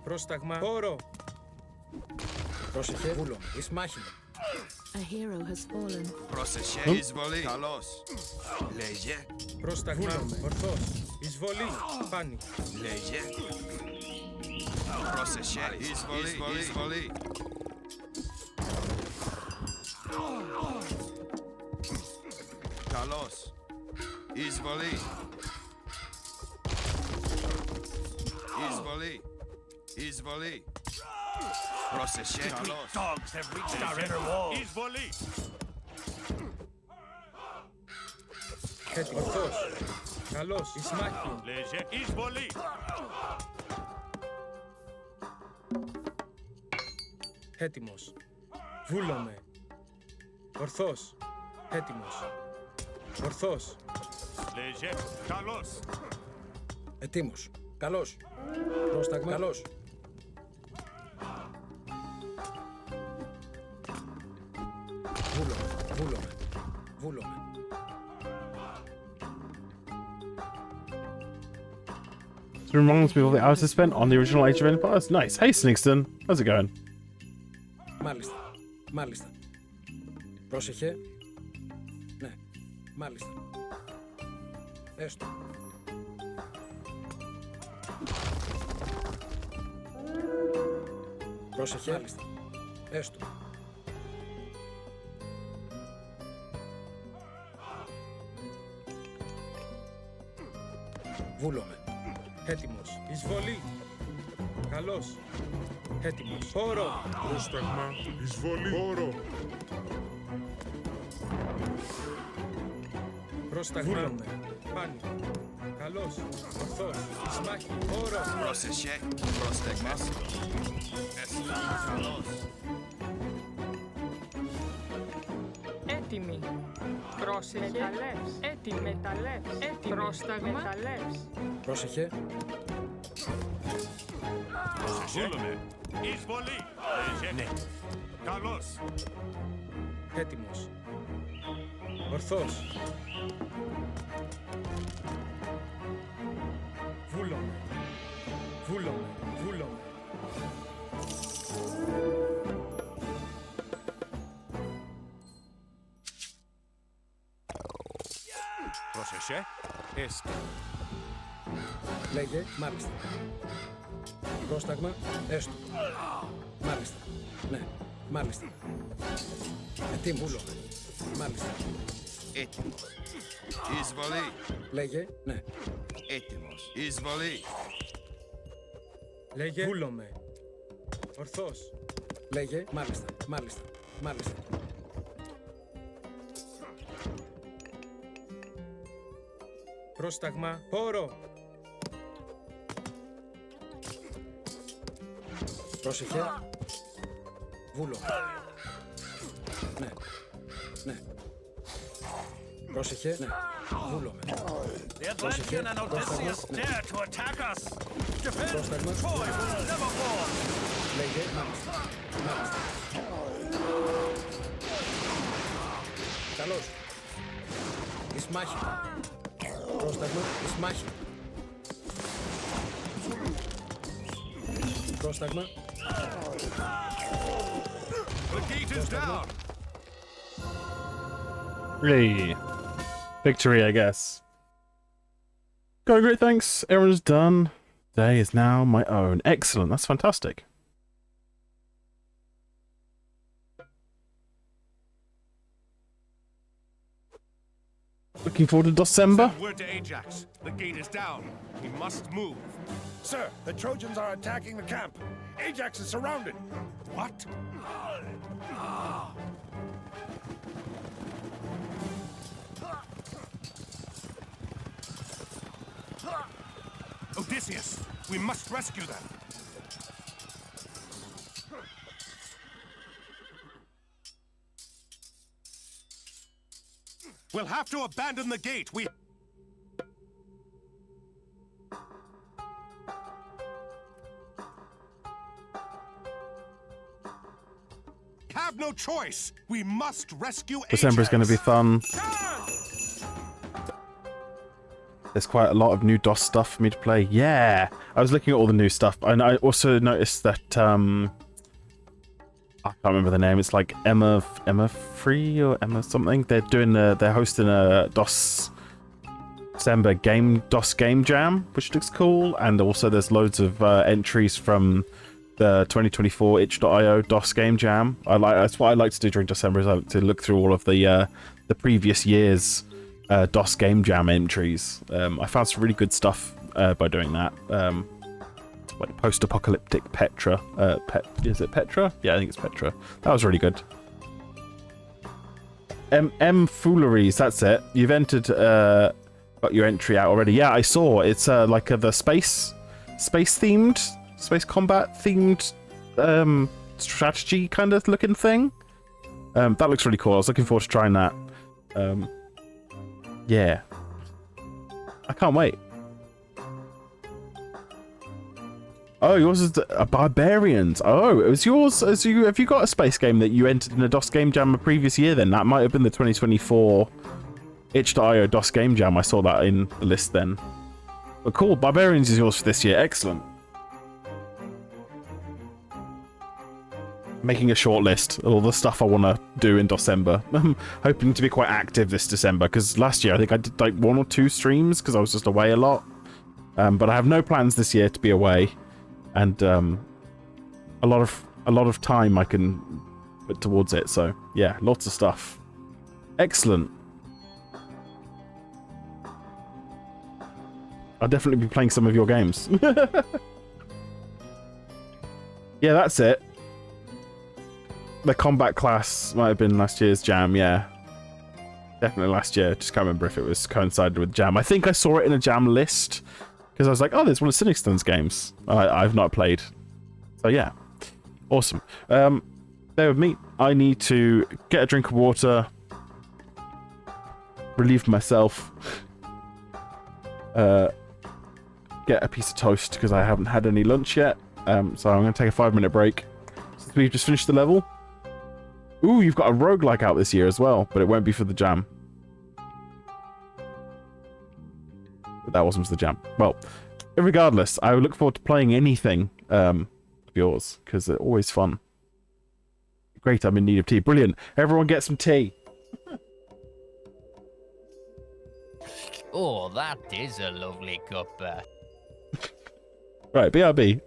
H: Πρόσταγμα, χώρο. Πρόσεχε, βούλο, εις μάχη.
B: A hero has fallen.
G: Πρόσεχε, εισβολή. Καλώς. Λέγε.
H: Πρόσταγμα, ορθός. Εισβολή, πάνι.
G: Λέγε. Πρόσεχε, εισβολή. Καλώς. Εισβολή. Πρόσεχε, καλώς. Dogs have reached our inner walls. Εισβολή.
H: Έτοιμος. Ορθός. Καλός, εις μάχη.
G: Λέγε, εισβολή.
H: Έτοιμος. Βούλομαι. Ορθός. Έτοιμος. Ορθός.
G: Λέγε, καλώς.
H: Ετοίμος. Καλός. Πρόσταγμα. Καλός. Βούλομαι.
A: It reminds me of the hours I spent on the original Age of Empires. Nice. Hey, Snigston. How's it going?
H: Μάλιστα. Πρόσεχε. Ναι. Μάλιστα. Έστω. Πρόσεχε. Μάλιστα. Έστω. Βούλομαι. Έτοιμος. Εισβολή. Καλός. Έτοιμος. Χώρο.
I: Πρόσταγμα, εισβολή. Χώρο.
H: Πρόσταγμα. Βούλομαι. Πάνι. Καλός. Ορθός. Εις μάχη. Χώρο.
G: Πρόσεχε, πρόσταγμα. Καλώς.
F: Έτοιμη. Πρόσεχε. Μεταλλεύς. Έτοιμη. Μεταλλεύς. Έτοιμη. Πρόσταγμα. Μεταλλεύς.
H: Πρόσεχε.
G: Βούλουμε. Εισβολή. Λέγε, ναι. Καλώς.
H: Έτοιμος. Ορθός. Βούλομαι.
G: Πρόσεχε, έστω.
H: Λέγε, μάλιστα. Πρόσταγμα, έστω. Μάλιστα. Ναι, μάλιστα. Ετοίμος. Βούλομαι. Μάλιστα.
G: Έτοιμος. Εισβολή.
H: Λέγε, ναι.
G: Έτοιμος. Εισβολή.
H: Λέγε, βούλομαι. Ορθός. Λέγε, μάλιστα. Πρόσταγμα, χώρο. Πρόσεχε. Βούλομαι. Ναι. Πρόσεχε, ναι. Βούλομαι. Πρόσεχε, πρόσταγμα. Λέγε, μάλιστα. Καλώς. Εις μάχη. Πρόσταγμα, εις μάχη. Πρόσταγμα.
G: The gate is down.
A: Hey. Victory, I guess. Going great, thanks. Everyone's done. Day is now my own. Excellent. That's fantastic. Looking forward to December.
G: Send word to Ajax. The gate is down. We must move.
J: Sir, the Trojans are attacking the camp. Ajax is surrounded.
G: What? Odysseus, we must rescue them. We'll have to abandon the gate. have no choice. We must rescue
A: December is going to be fun. There's quite a lot of new DOS stuff for me to play. Yeah, I was looking at all the new stuff, and I also noticed that I can't remember the name. It's like Emma Free or Emma something. They're hosting a DOS December DOS game jam, which looks cool. And also there's loads of entries from the 2024 itch.io DOS game jam. That's what I like to do during December, is I like to look through all of the previous year's DOS game jam entries. I found some really good stuff by doing that. Like post-apocalyptic Petra. Is it Petra? Yeah, I think it's Petra. That was really good. M Fooleries, that's it. You've entered, got your entry out already. Yeah, I saw. It's like the space themed, space combat themed strategy kind of looking thing. That looks really cool. I was looking forward to trying that. Yeah. I can't wait. Oh, yours is Barbarians. Oh, it was yours. Have you got a space game that you entered in a DOS Game Jam a previous year then? That might have been the 2024 itch.io DOS Game Jam. I saw that in the list then. But cool, Barbarians is yours for this year. Excellent. Making a short list of all the stuff I want to do in December. I'm hoping to be quite active this December, because last year I think I did like 1 or 2 streams because I was just away a lot. But I have no plans this year to be away, and a lot of time I can put towards it. So yeah, lots of stuff. Excellent. I'll definitely be playing some of your games. Yeah, that's it. The combat class might have been last year's jam, yeah. Definitely last year. Just can't remember if it was coincided with jam. I think I saw it in a jam list, because I was like, oh, there's one of Cynicstone's games I've not played. So yeah. Awesome. Bear with me. I need to get a drink of water, relieve myself, get a piece of toast, because I haven't had any lunch yet. So I'm going to take a 5-minute break. Since we've just finished the level. Ooh, you've got a roguelike out this year as well, but it won't be for the jam. But that wasn't for the jam. Well, regardless, I look forward to playing anything of yours, because they're always fun. Great, I'm in need of tea. Brilliant. Everyone get some tea.
K: Oh, that is a lovely cup.
A: Right, BRB.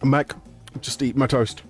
A: I'm back. Just eat my toast.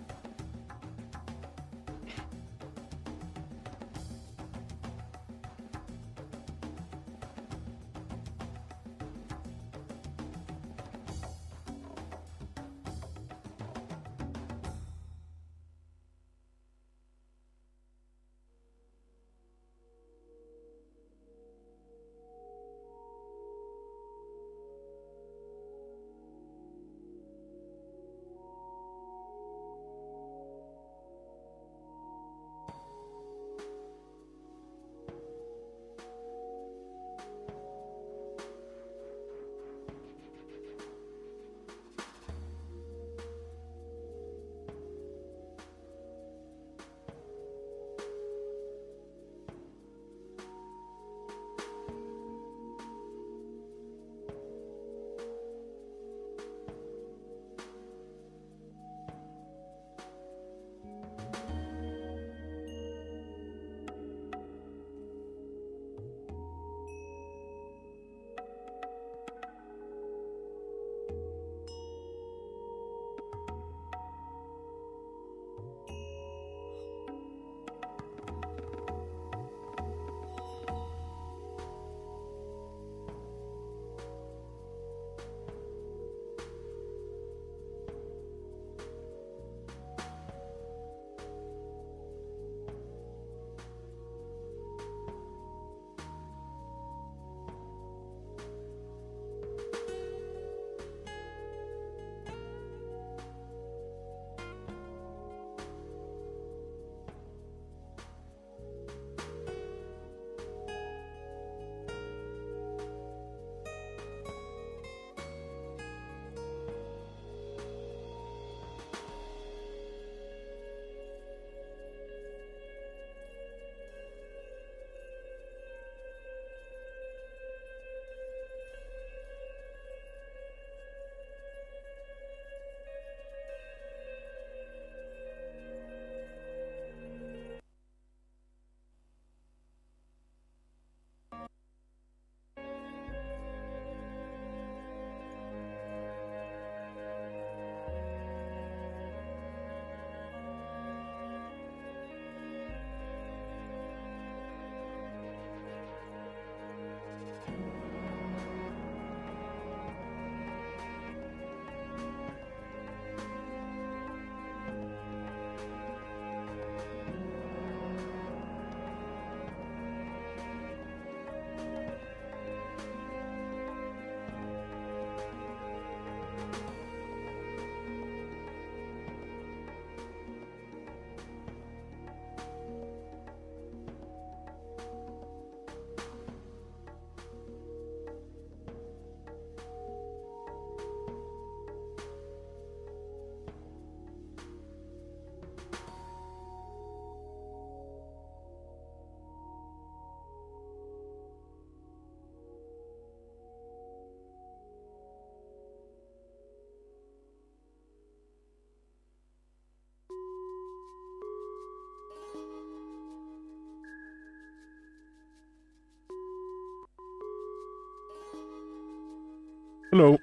A: Hello.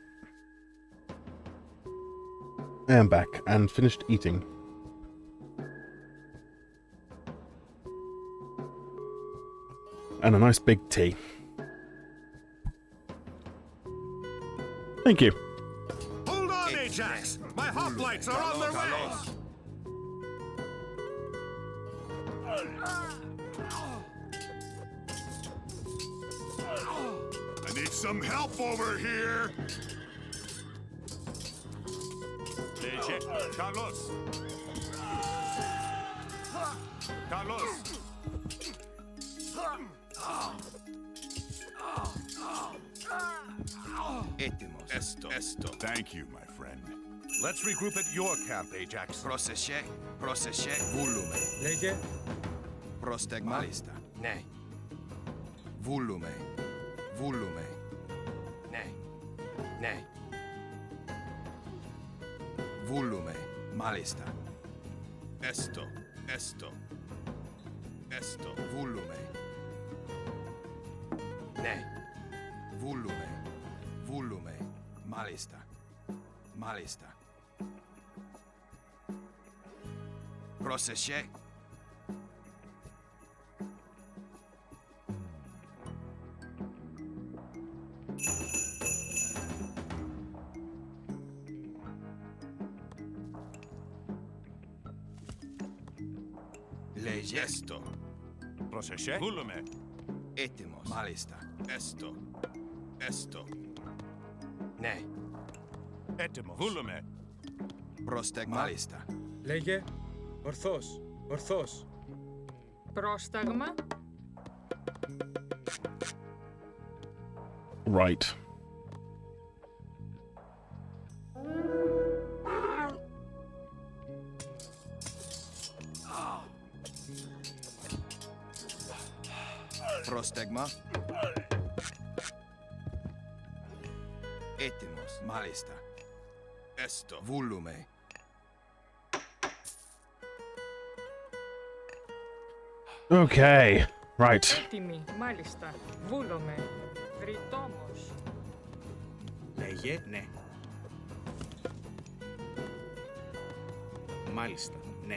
A: I am back and finished eating. And a nice big tea. Thank you.
J: Hold on, Ajax! My hoplites are on their way! I need some help over here! Carlos! Carlos!
G: Esto. Thank you, my friend.
J: Let's regroup at your camp, Ajax.
G: Procesce, volume.
H: Λέγε.
G: Prostegmalista.
C: Ναι.
G: Volume.
C: Ναι. Ναι.
G: Volume. Malista. Esto. Volume.
C: Ναι.
G: Volume. Malista. Πρόσεχε. Λέγε. Έστω.
J: Πρόσεχε.
G: Βούλουμε. Έτοιμος. Μάλιστα. Έστω. Έστω. Ναι.
J: Έτοιμος. Βούλουμε.
G: Πρόσταγμα. Μάλιστα.
H: Λέγε. Ορθός. Ορθός.
F: Πρόσταγμα.
A: Right.
G: Πρόσταγμα. Έτοιμος. Μάλιστα. Έστω. Βούλουμε.
A: Okay. Right.
F: Έτοιμη. Μάλιστα. Βούλομαι. Βρυτόμος.
E: Λέγε ναι. Μάλιστα, ναι.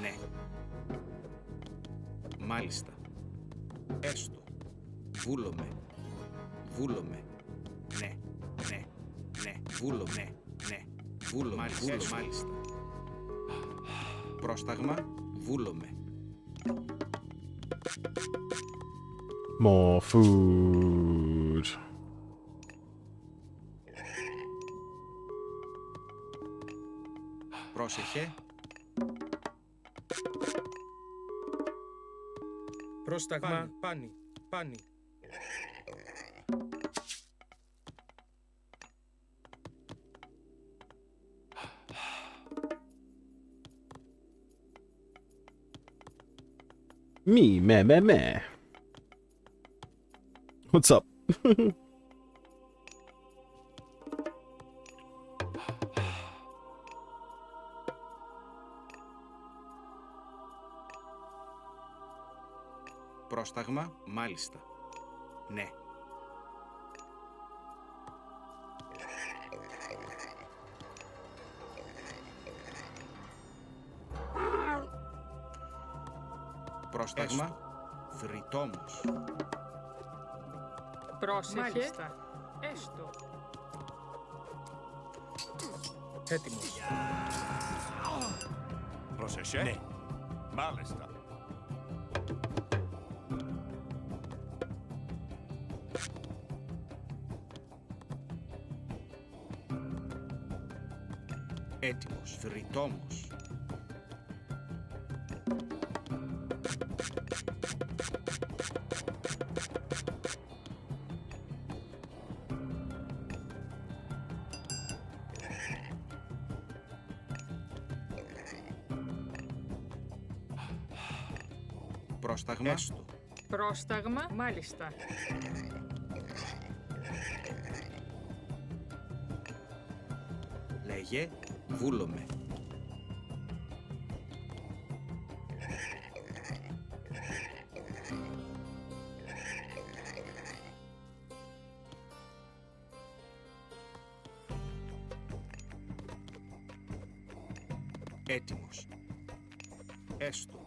E: Ναι. Μάλιστα. Έστω. Βούλομαι. Βούλομαι. Ναι. Ναι. Ναι. Βούλομαι. Ναι. Βούλομαι. Μάλιστα. Μάλιστα. Πρόσταγμα. Βούλομαι.
A: More food.
E: Πρόσεχε.
H: Πρόσταγμα. Πάνι. Πάνι.
A: Me. What's up?
E: Πρόσταγμα. Μάλιστα. Ναι. Πρόσταγμα. Βρυτόμος.
F: Πρόσεχε. Μάλιστα. Έστω.
H: Έτοιμος.
J: Πρόσεχε. Ναι. Μάλιστα.
E: Έτοιμος. Βρυτόμος. Πρόσταγμα. Έστω.
F: Πρόσταγμα. Μάλιστα.
E: Λέγε. Βούλομαι. Έτοιμος. Έστω.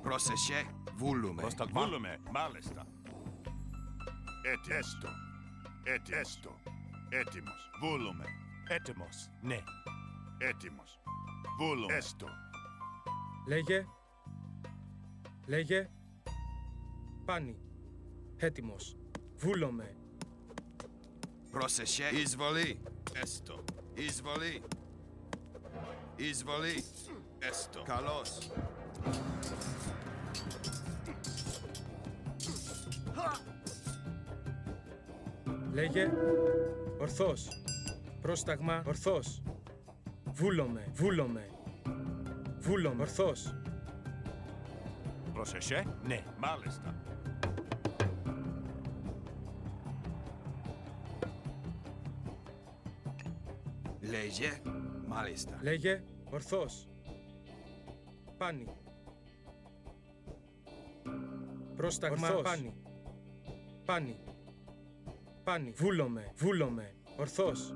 G: Πρόσεχε. Βούλουμε.
J: Βούλουμε. Μάλιστα. Έστω. Έστω. Έτοιμος. Βούλουμε. Έτοιμος. Ναι. Έτοιμος. Βούλουμε. Έστω.
H: Λέγε. Λέγε. Πάνι. Έτοιμος. Βούλομαι.
G: Πρόσεχε. Εισβολή. Έστω. Εισβολή. Εισβολή. Έστω. Καλώς.
H: Λέγε. Ορθός. Πρόσταγμα. Ορθός. Βούλομαι. Βούλομαι. Βούλομαι. Ορθός.
J: Πρόσεχε. Ναι. Μάλιστα.
G: Λέγε. Μάλιστα.
H: Λέγε. Ορθός. Πάνι. Πρόσταγμα. Ορθός. Πάνι. Πάνι. Πάνι. Βούλομαι. Βούλομαι. Ορθός.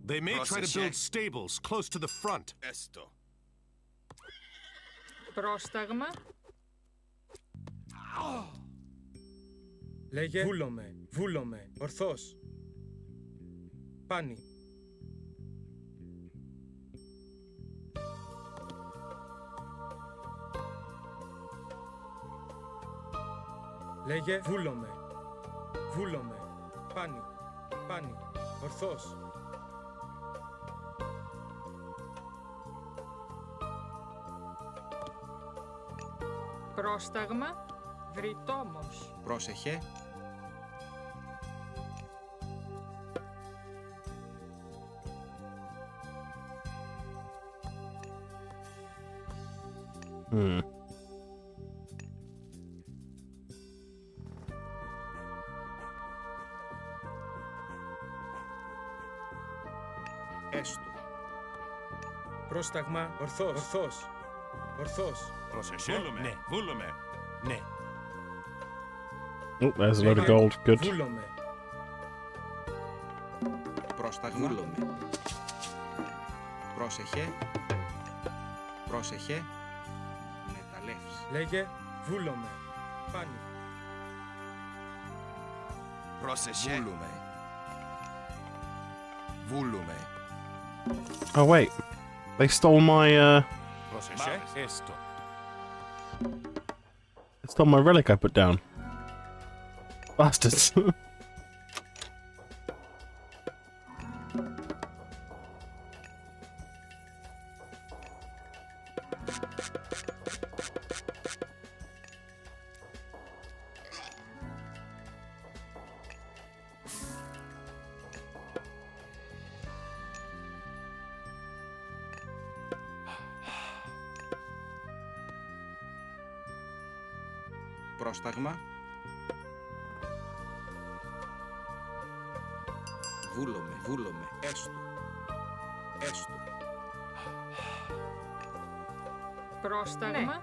G: They may try to build stables close to the front.
E: Esto.
F: Πρόσταγμα.
H: Λέγε. Βούλομαι. Βούλομαι. Ορθός. Πάνι. Λέγε. Βούλομαι. Βούλομαι. Πάνι. Πάνι. Ορθός.
F: Πρόσταγμα. Βρυτόμος.
E: Πρόσεχε. Έστω.
H: Πρόσταγμα. Ορθός. Ορθός. Ορθός.
G: Πρόσεχε. Ναι, βούλομαι. Ναι.
A: Oh, there's a load of gold. Good.
H: Βούλομαι.
E: Πρόσταγμα. Βούλομαι. Πρόσεχε. Πρόσεχε. Μεταλλεύς.
H: Λέγε. Βούλομαι. Πάνι.
E: Πρόσεχε. Βούλουμε. Βούλουμε.
A: Oh wait, they stole my
G: Πρόσεχε. Έστω.
A: they stole my relic I put down. Bastards.
E: Πρόσταγμα. Βούλομαι. Βούλομαι. Έστω. Έστω.
F: Πρόσταγμα.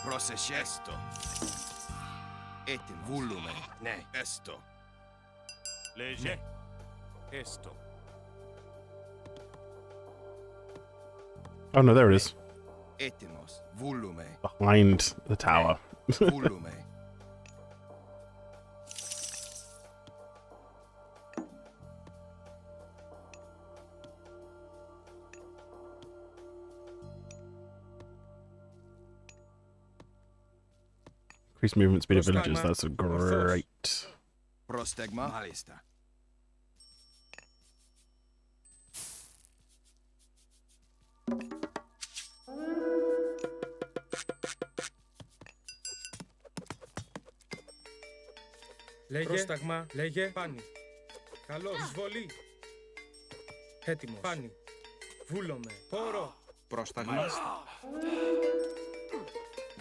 E: Πρόσεχε. Έστω. Έτοιμο. Βούλουμε. Ναι. Έστω.
G: Λέγε. Έστω.
A: Oh no, there it is.
E: Έτοιμος. Βούλουμε.
A: Behind the tower.
E: Βούλουμε.
A: Increased movement speed of villages. That's great.
E: Πρόσταγμα. Μάλιστα.
H: Λέγε. Πρόσταγμα. Λέγε. Πάνι. Καλώς. Εισβολή. Έτοιμος. Πάνι. Βούλομαι. Πόρο.
E: Πρόσταγμα.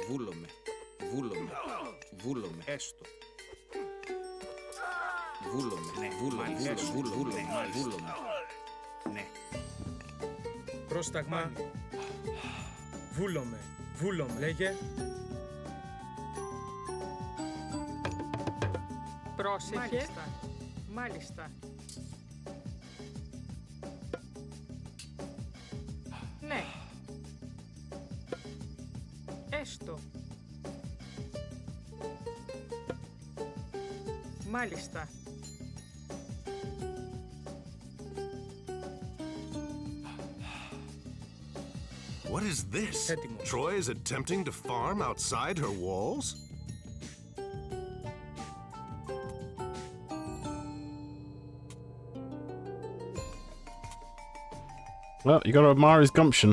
E: Βούλομαι. Βούλομαι. Βούλομαι. Έστω. Βούλομαι. Ναι. Βούλομαι. Βούλομαι. Βούλομαι. Ναι.
H: Πρόσταγμα. Βούλομαι. Βούλομαι. Λέγε.
F: Πρόσεχε. Μάλιστα. Μάλιστα. Ναι. Έστω. Μάλιστα.
G: What is this?
H: Έτοιμος.
G: Troy is attempting to farm outside her walls?
A: Well, you gotta admire his gumption.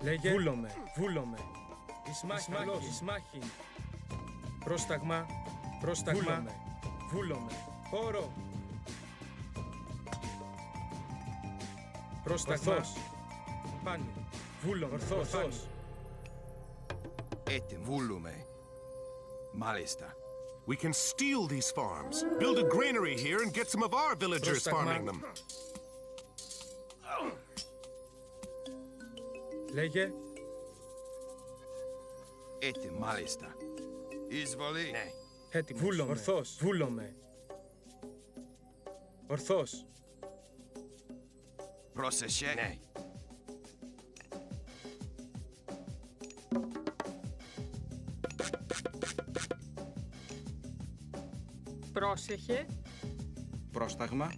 H: Λέγε. Βούλομαι. Βούλομαι. Ισμάχη. Ισμάχη. Πρόσταγμα. Πρόσταγμα. Βούλομαι. Πόρο. Πρόσταγμα. Πάνι. Βούλομαι. Ορθός.
G: Έτοιμο. Βούλουμε. Μάλιστα.
J: We can steal these farms, build a granary here, and get some of our villagers farming them.
H: Λέγε.
G: Έτοιμο. Μάλιστα. Εισβολή.
C: Ναι.
H: Έτοιμος. Βούλομαι. Ορθός. Βούλομαι. Ορθός.
G: Πρόσεχε.
C: Ναι.
F: Πρόσεχε.
E: Πρόσταγμα.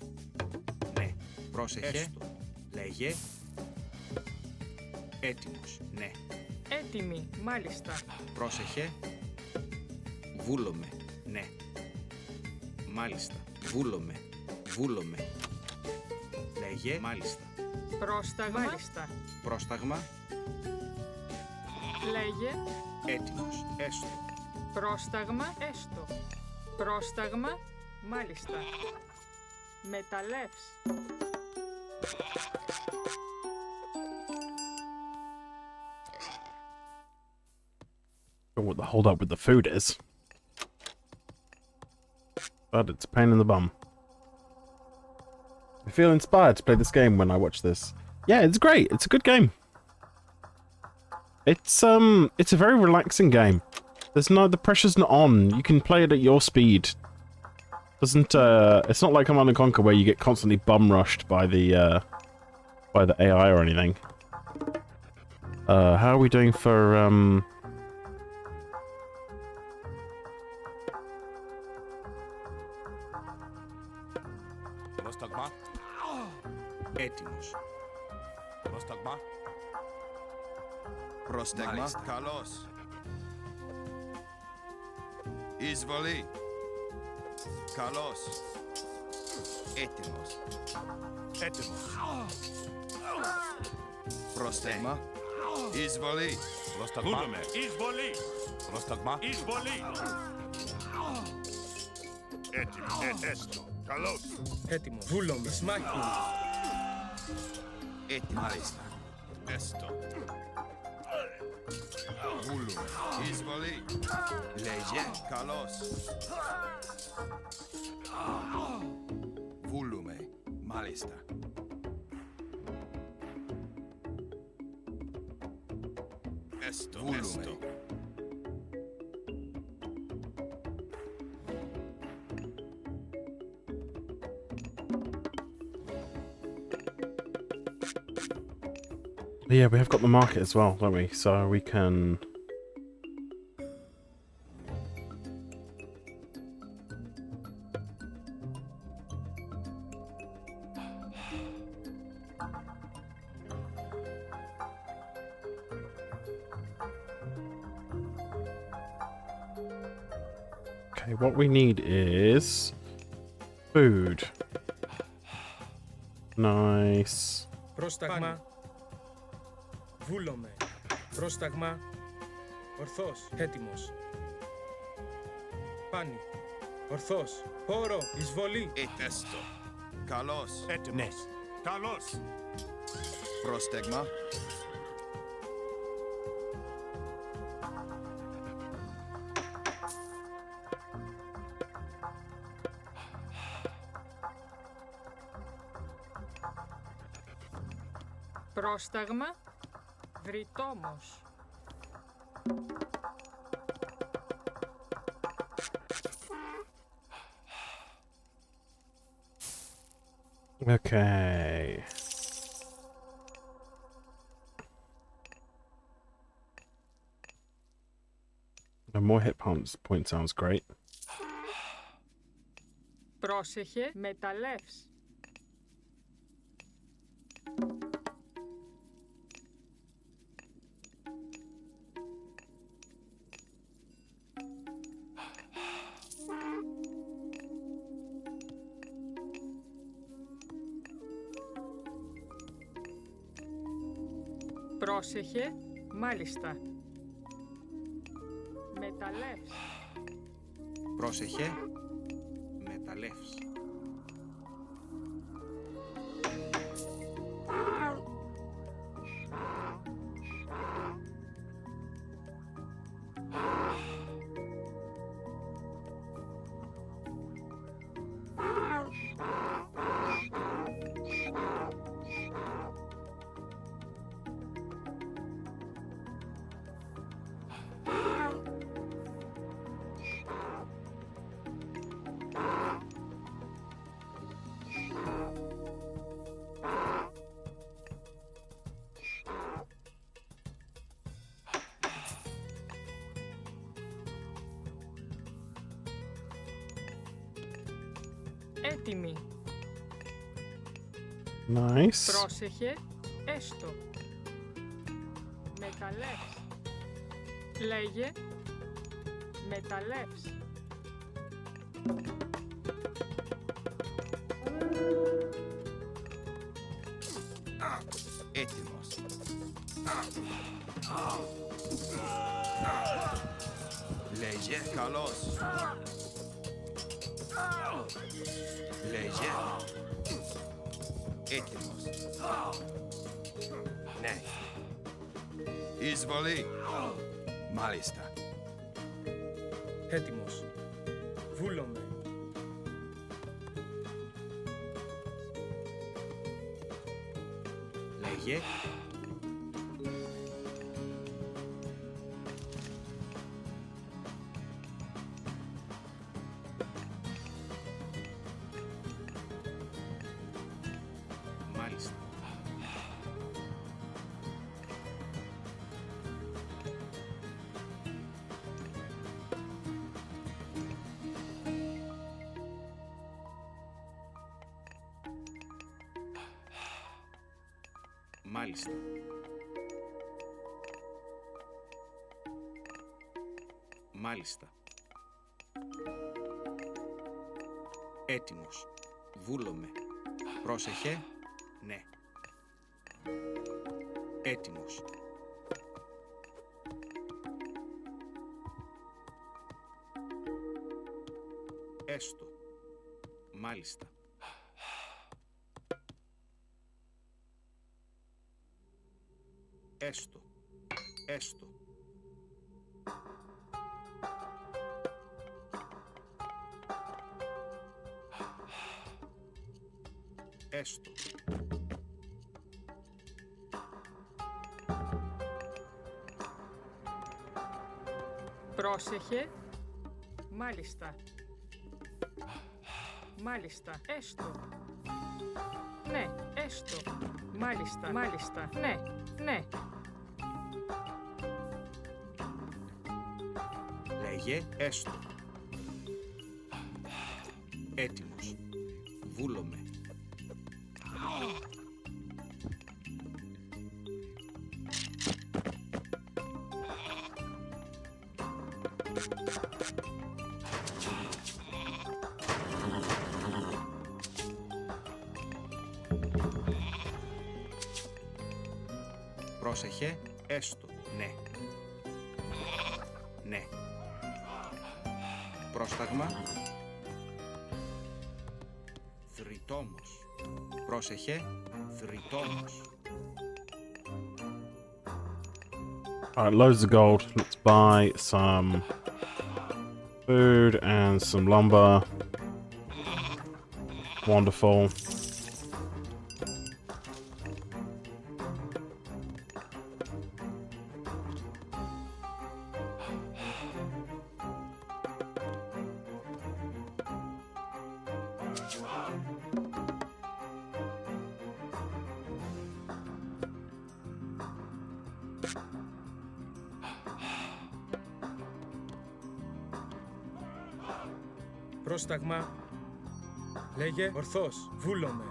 E: Ναι. Πρόσεχε.
H: Έστω.
E: Λέγε. Έτοιμος. Ναι.
F: Έτοιμη. Μάλιστα.
E: Πρόσεχε. Βούλομαι. Ναι. Μάλιστα. Βούλομαι. Βούλομαι. Λέγε. Μάλιστα.
F: Πρόσταγμα. Μάλιστα.
E: Πρόσταγμα.
F: Λέγε.
E: Έτοιμος. Έστω.
F: Πρόσταγμα. Έστω. Πρόσταγμα. Μάλιστα. Μεταλλεύς.
A: What the hold up with the food is. But it's a pain in the bum. I feel inspired to play this game when I watch this. Yeah, it's great. It's a good game. It's a very relaxing game. There's no, the pressure's not on. You can play it at your speed. Doesn't it's not like Command & Conquer where you get constantly bum rushed by the AI or anything. How are we doing for
G: Πρόσταγμα.
E: Έτοιμος.
G: Πρόσταγμα. Πρόσταγμα. Καλώς. Εισβολή. Καλώς. Έτοιμος.
J: Έτοιμος.
G: Πρόσταγμα. Εισβολή. Πρόσταγμα.
J: Βούλουμε. Εισβολή.
G: Πρόσταγμα.
J: Εισβολή. Έτοιμο. Έστω. Καλώς.
H: Έτοιμος. Βούλομαι. Σμάχη.
G: Έτοιμο. Μάλιστα. Έστω. Βούλουμε. Εισβολή. Λέγε. Καλώς. Βούλουμε. Μάλιστα.
C: Έστω.
G: Βούλουμε.
A: Yeah, we have got the market as well, don't we? So we can... Okay, what we need is... food. Nice.
H: Πρόσταγμα. Βούλομαι. Πρόσταγμα. Ορθός. Έτοιμος. Πάνι. Ορθός. Πόρο. Εισβολή.
G: Έστω. Καλώς.
J: Έτοιμος. Καλώς.
G: Πρόσταγμα.
F: Πρόσταγμα. Βρυτόμος.
A: Okay. The more hit point sounds great.
F: Πρόσεχε. Μεταλλεύς. Πρόσεχε. Μάλιστα. Μεταλλεύς.
E: Πρόσεχε. Μεταλλεύς.
F: Έτοιμη.
A: Nice.
F: Πρόσεχε, έστω. Μεταλλεύς. Λέγε, μεταλλεύς.
E: Έτοιμος. Λέγε. Καλώς. Λέγε. Έτοιμος. Ναι. Εισβολή. Μάλιστα.
H: Έτοιμος. Βούλομαι.
E: Λέγε. Μάλιστα. Μάλιστα. Μάλιστα. Έτοιμος. Βούλομαι. Πρόσεχε. Ναι. Έτοιμος. Έστω. Μάλιστα. Έστω. Έστω. Έστω.
F: Πρόσεχε, μάλιστα. Μάλιστα, έστω. Ναι, έστω. Μάλιστα, μάλιστα. Ναι, ναι.
E: Λέγε έστω. Έτοιμος. Βούλομαι. Πρόσεχε, έστω, ναι. Ναι. Πρόσταγμα. Θρητόμος. Πρόσεχε, θρητόμος.
A: Alright, loads of gold. Let's buy some food and some lumber. Wonderful.
H: Πρόσταγμα. Λέγε ορθώς. Βούλομαι.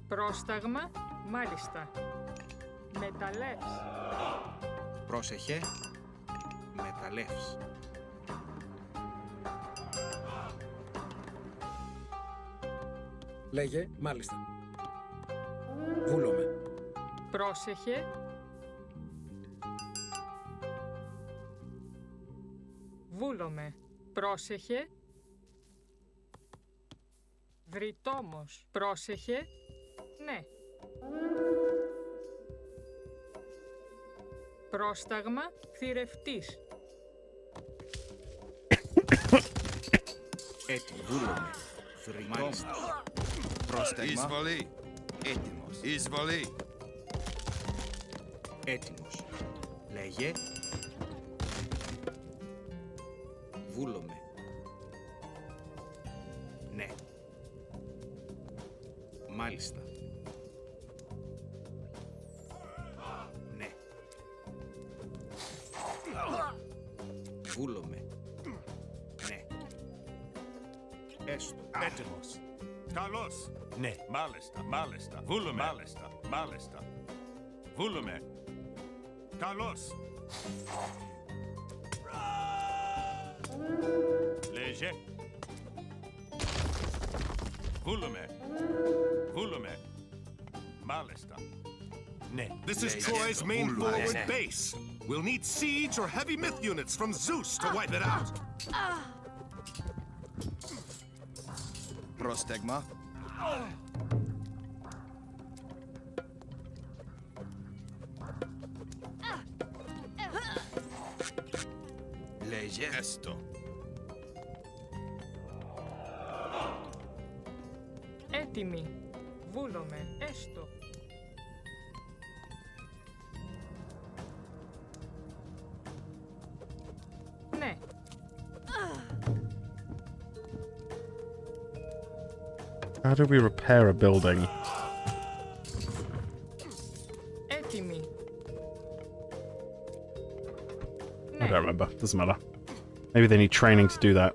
F: Πρόσταγμα, μάλιστα. Μεταλλεύς.
E: Πρόσεχε. Μεταλλεύς.
H: Λέγε, μάλιστα. Βούλομαι.
F: Πρόσεχε. Βούλομαι. Πρόσεχε. Βρυτόμος. Πρόσεχε. Ναι. Πρόσταγμα. Θηρευτής.
E: Έτοιμο. Βούλομαι. Βρυτόμος. Πρόσταγμα.
G: Εισβολή.
E: Έτοιμος.
G: Εισβολή.
E: Έτοιμος. Λέγε. Βούλομαι. Ναι. Μάλιστα. Ναι. Βούλομαι. Ναι. Έστω.
J: Έτοιμος. Καλώς. Ναι. Μάλιστα, μάλιστα. Βούλουμε. Μάλιστα, μάλιστα. Βούλουμε. Καλώς. Λέγε. Βούλουμε. Βούλουμε. Μάλιστα. Ναι. This is Troy's main forward base. We'll need siege or heavy myth units from Zeus to wipe it out.
G: Πρόσταγμα.
E: Λέγε.
G: Έστω.
F: Έτοιμη. Βούλομαι. Έστω. Ναι.
A: How do we repair a building?
F: Έτοιμη.
A: I don't remember. Doesn't matter. Maybe they need training to do that.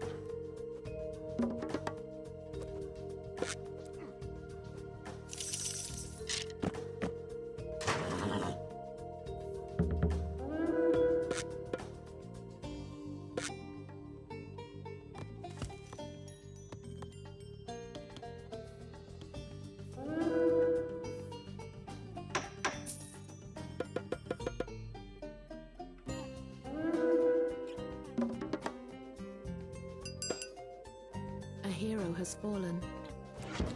L: A hero has fallen.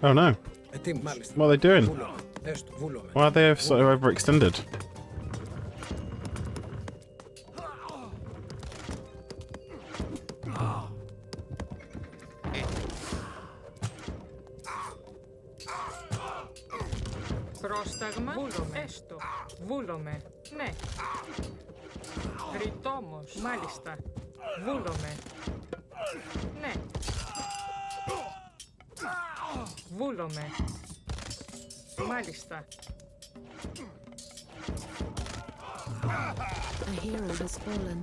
A: Oh no.
H: Έτοιμος. Μάλιστα.
A: What are they doing?
H: Βούλομαι. Έστω. Βούλομαι.
A: Why are they so overextended?
F: Πρόσταγμα. Βούλομαι. Έστω. Βούλομαι. Ναι. Βρυτόμος. Μάλιστα. Βούλομαι. Ναι. Βούλομαι. Μάλιστα.
L: A hero has fallen.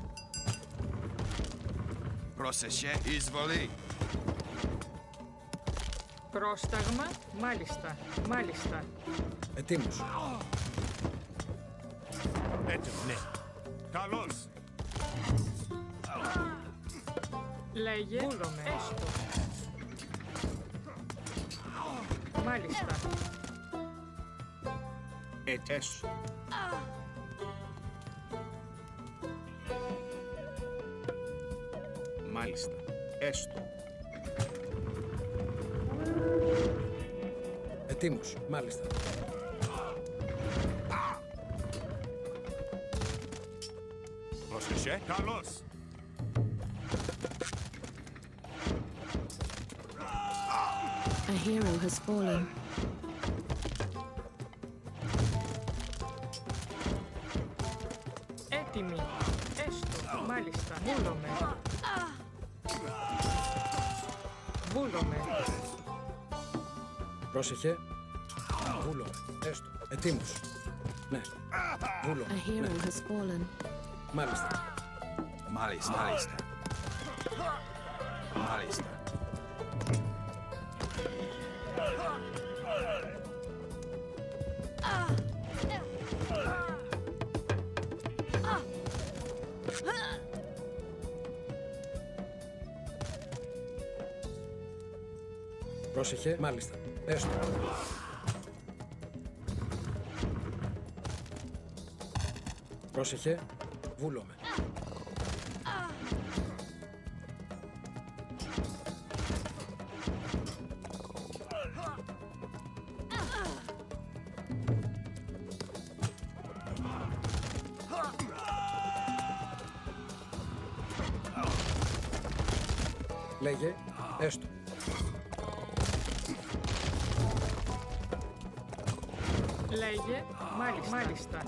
G: Πρόσεχε. Εισβολή.
F: Πρόσταγμα. Μάλιστα. Μάλιστα.
H: Έτοιμος.
J: Έτοιμο. Ναι. Καλώς.
F: Λέγε. Βούλομαι. Έστω. Μάλιστα.
E: Έσω. Μάλιστα. Έστω.
H: Έτοιμος. Μάλιστα.
J: Πρόσεχε. Καλώς.
L: A hero has fallen.
F: Έτοιμη. Έστω. Μάλιστα. Βούλομαι. Βούλομαι.
H: Πρόσεχε. Βούλομαι. Έστω. Έτοιμος. Ναι. Βούλομαι.
L: A hero has fallen.
H: Μάλιστα.
G: Μάλιστα. Μάλιστα. Μάλιστα.
H: Πρόσεχε, μάλιστα. Έστω. Πρόσεχε, βούλομαι. Λέγε, έστω.
F: Λέγε, μάλιστα.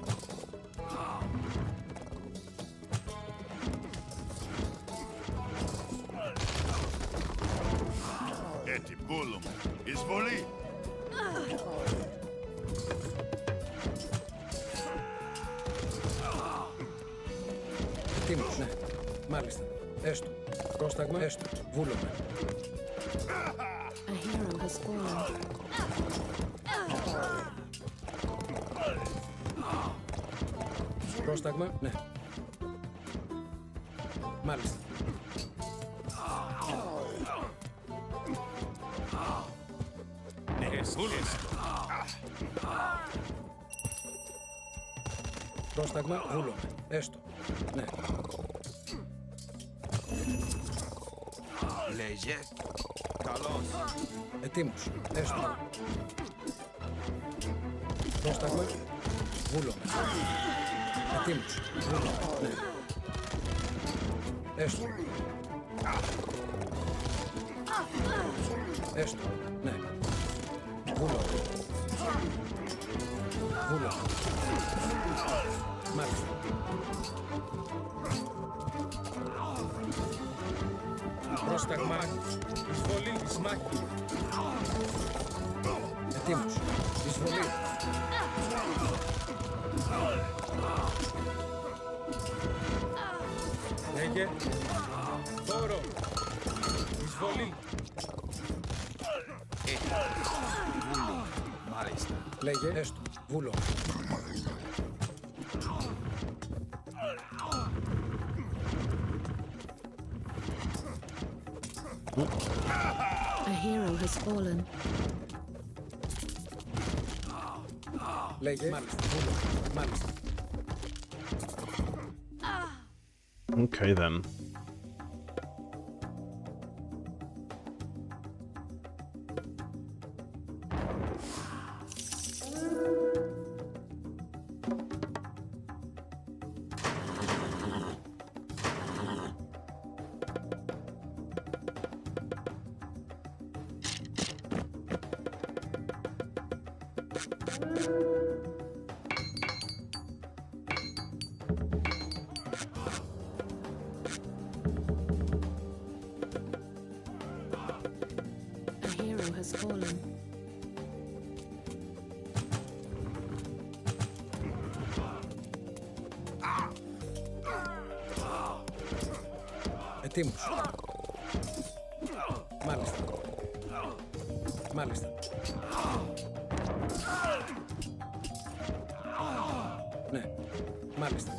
G: Έτσι, βούλουμε. Εισβολή.
H: Ετοίμος, ναι. Μάλιστα. Έστω. Πρόσταγμα, έστω. Βούλομαι.
L: A hero has fallen.
H: Πρόσταγμα, ναι. Μάλιστα.
J: Ναι, βούλουμε.
H: Πρόσταγμα, βούλομαι. Έστω. Ναι.
G: Λέγε. Καλώς.
H: Ετοίμος. Έστω. Πρόσταγμα, βούλομαι. Ετοίμος. Βούλομαι. Ναι. Έστω. Έστω. Ναι. Βούλομαι. Βούλομαι. Μάλιστα.
F: Πρόσταγμα, εισβολή της μάχης.
H: Ετοίμος. Εισβολή.
F: Λέγε, δώρο, εισβολή.
G: Βούλη. Μάλιστα.
H: Λέγε, έστω. Βούλο.
L: A hero has fallen.
H: Λέγε, μάλιστα. Βούλο. Μάλιστα.
A: Okay then.
L: A hero has fallen.
H: Ετοίμος. Μάλιστα. Μάλιστα. Ναι. Μάλιστα.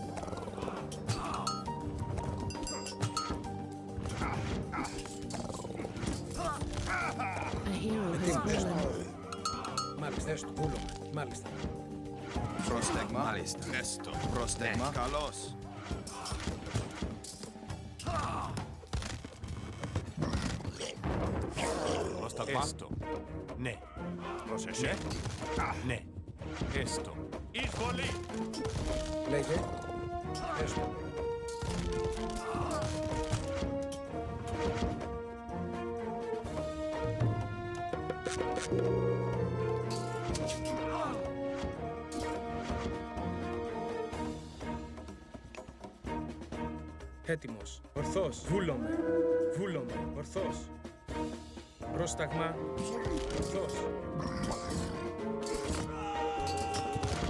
L: A hero has
H: Ετοίμος.
L: fallen.
H: Μάλιστα. Έστω. Βούλο. Μάλιστα.
G: Πρόσταγμα. Μάλιστα. Έστω. Πρόσταγμα. Καλώς.
J: Πρόσταγμα. Έστω. Ναι. Πρόσεχε. Ναι. Έστω. Εισβολή.
H: Λέγε. Έστω.
F: Έτοιμος, ορθός, βούλομαι, ορθός. Πρόσταγμα, ορθός.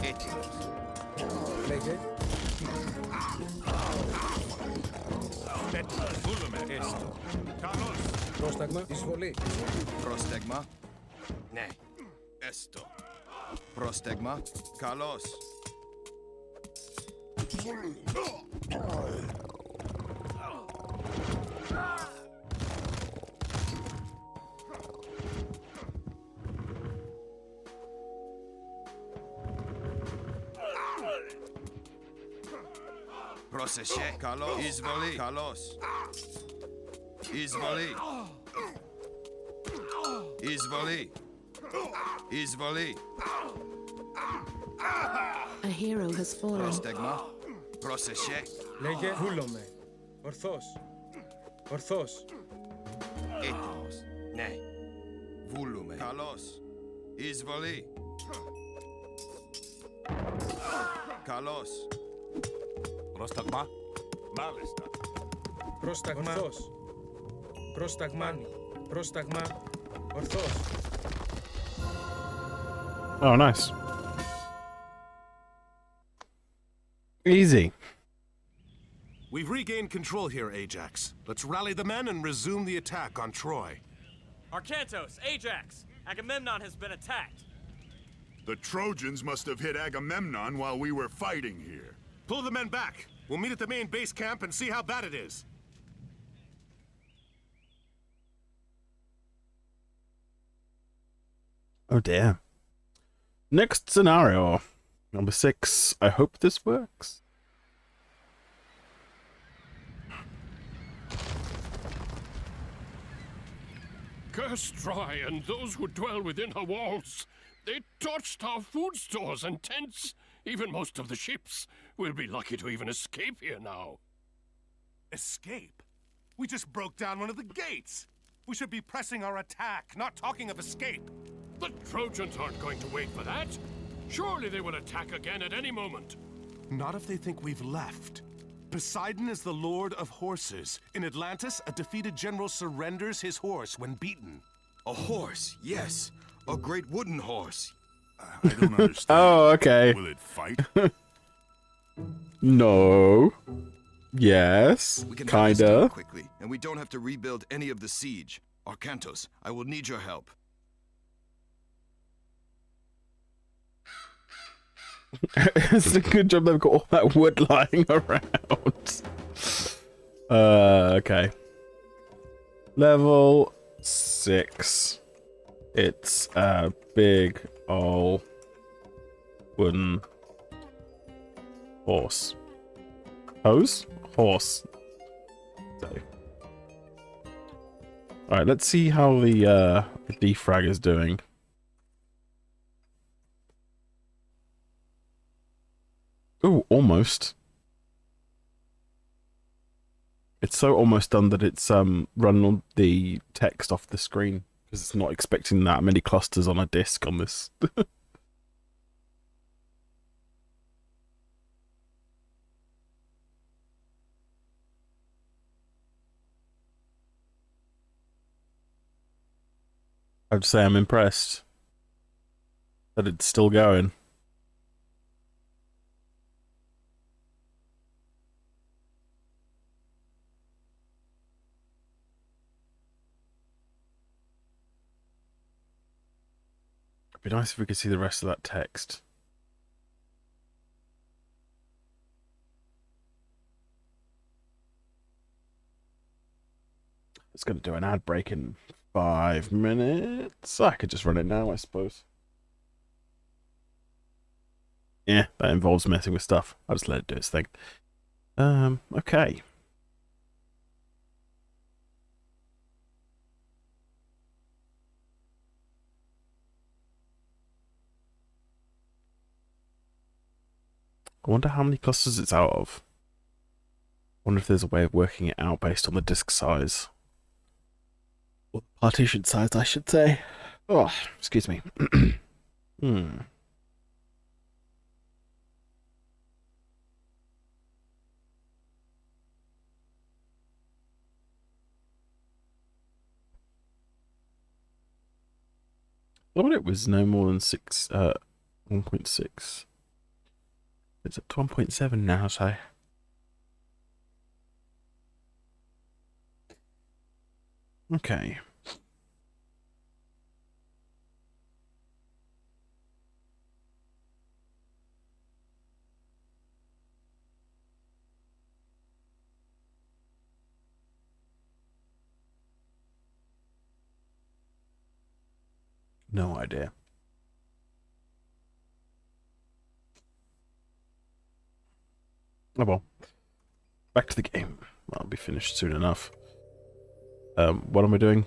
G: Έτοιμος.
H: Λέγε.
J: Έτοιμος. Βούλουμε. Έστω. Καλώς.
H: Πρόσταγμα. Εισβολή.
G: Πρόσταγμα. Ναι. Έστω. Πρόσταγμα. Καλώς. Proseše. Kalos. Izvoli. Kalos. Izvoli. Izvoli. Izvoli.
L: A hero has fallen.
G: Prostegma. Proseše.
H: Λέγε βούλομαι. Ορθώς. Ορθώς.
G: Έτοιμος. Ναι. Βούλουμε. Καλώς. Εισβολή. Καλώς.
J: Πρόσταγμα. Μάλιστα.
H: Πρόσταγμα. Ορθώς. Πρόσταγμα. Πρόσταγμα. Ορθώς.
A: Oh, nice. Easy.
J: We've regained control here, Ajax. Let's rally the men and resume the attack on Troy.
M: Arkantos, Ajax, Agamemnon has been attacked.
I: The Trojans must have hit Agamemnon while we were fighting here.
J: Pull the men back. We'll meet at the main base camp and see how bad it is.
A: Oh dear. Next scenario. Number 6. I hope this works.
N: Curse Troy and those who dwell within her walls. They torched our food stores and tents. Even most of the ships. We'll be lucky to even escape here now.
J: Escape? We just broke down one of the gates. We should be pressing our attack, not talking of escape.
N: The Trojans aren't going to wait for that. Surely they will attack again at any moment.
J: Not if they think we've left. Poseidon is the lord of horses. In Atlantis, a defeated general surrenders his horse when beaten.
G: A horse, yes. A great wooden horse.
I: I don't understand.
A: Oh, okay.
I: Will it fight?
A: No. Yes.
G: We can have this
A: Kinda.
G: done quickly, and we don't have to rebuild any of the siege. Arkantos, I will need your help.
A: It's a good job they've got all that wood lying around. Okay. Level 6. It's a big old wooden horse. Hose? Horse. Alright, let's see how the defrag is doing. Ooh, almost. It's so almost done that it's run on the text off the screen because it's not expecting that many clusters on a disk on this. I'd say I'm impressed that it's still going. It'd be nice if we could see the rest of that text. It's going to do an ad break in 5 minutes. I could just run it now, I suppose. Yeah, that involves messing with stuff. I'll just let it do its thing. Okay. I wonder how many clusters it's out of. I wonder if there's a way of working it out based on the disk size. Or the partition size, I should say. Oh, excuse me. I thought it was no more than 1.6. It's up to 1.7 now, so... Okay. No idea. Oh well. Back to the game. I'll be finished soon enough. What am I doing?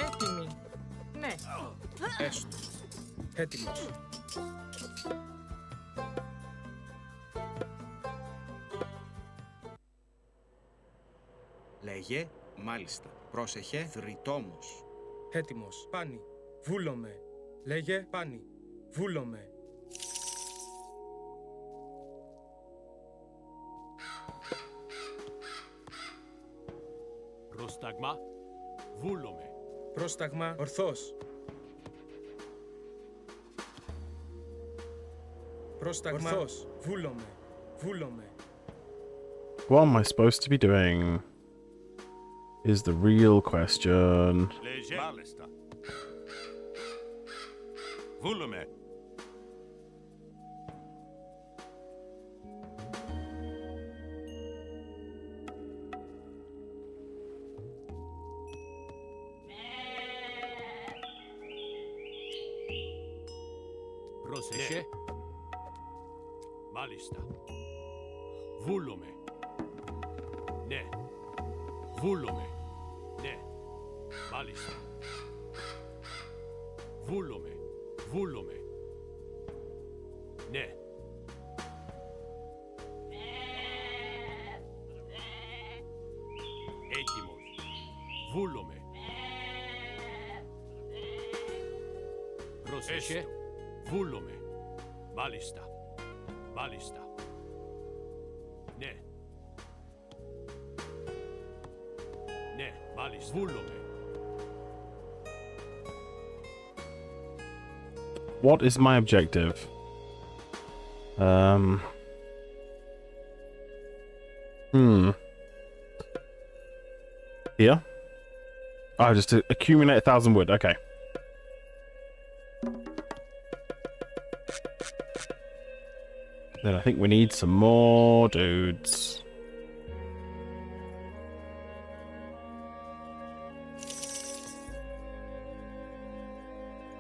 F: Έτοιμοι. Ναι.
H: Έστω. Έτοιμος.
E: Λέγε, μάλιστα. Πρόσεχε, θρητόμος.
H: Έτοιμος. Πάνι. Βούλομαι. Λέγε, πάνι. Βούλομαι.
N: Πρόσταγμα. Βούλομαι.
H: Πρόσταγμα. Ορθός. Πρόσταγμα. Ορθός. Βούλομαι. Βούλομαι.
A: What am I supposed to be doing? Is the real question.
G: Λέγε, μάλιστα. Βούλουμε.
N: Πρόσεχε. Μάλιστα. Βούλομαι. Ναι. Βούλομαι. Ναι. Μάλιστα. Βούλομαι. Βούλομαι. Ναι. Έτοιμος. Βούλομαι. Πρόσεχε. Βούλομαι. Μάλιστα. Μάλιστα. Ναι. Ναι, μάλιστα. Βούλομαι.
A: What is my objective? Here? Oh, just to accumulate 1,000 wood. Okay. Then I think we need some more dudes.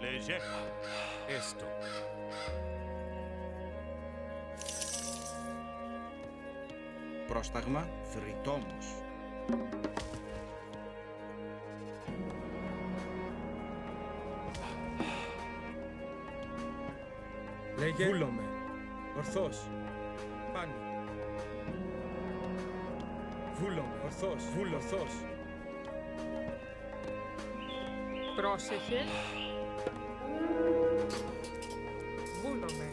G: Λέγε, έστω.
E: Πρόσταγμα, θρητόμος.
H: Λέγε, βούλομαι. Ορθός. Πάνι. Βούλομαι. Ορθός. Ορθός.
F: Πρόσεχε. Βούλομαι.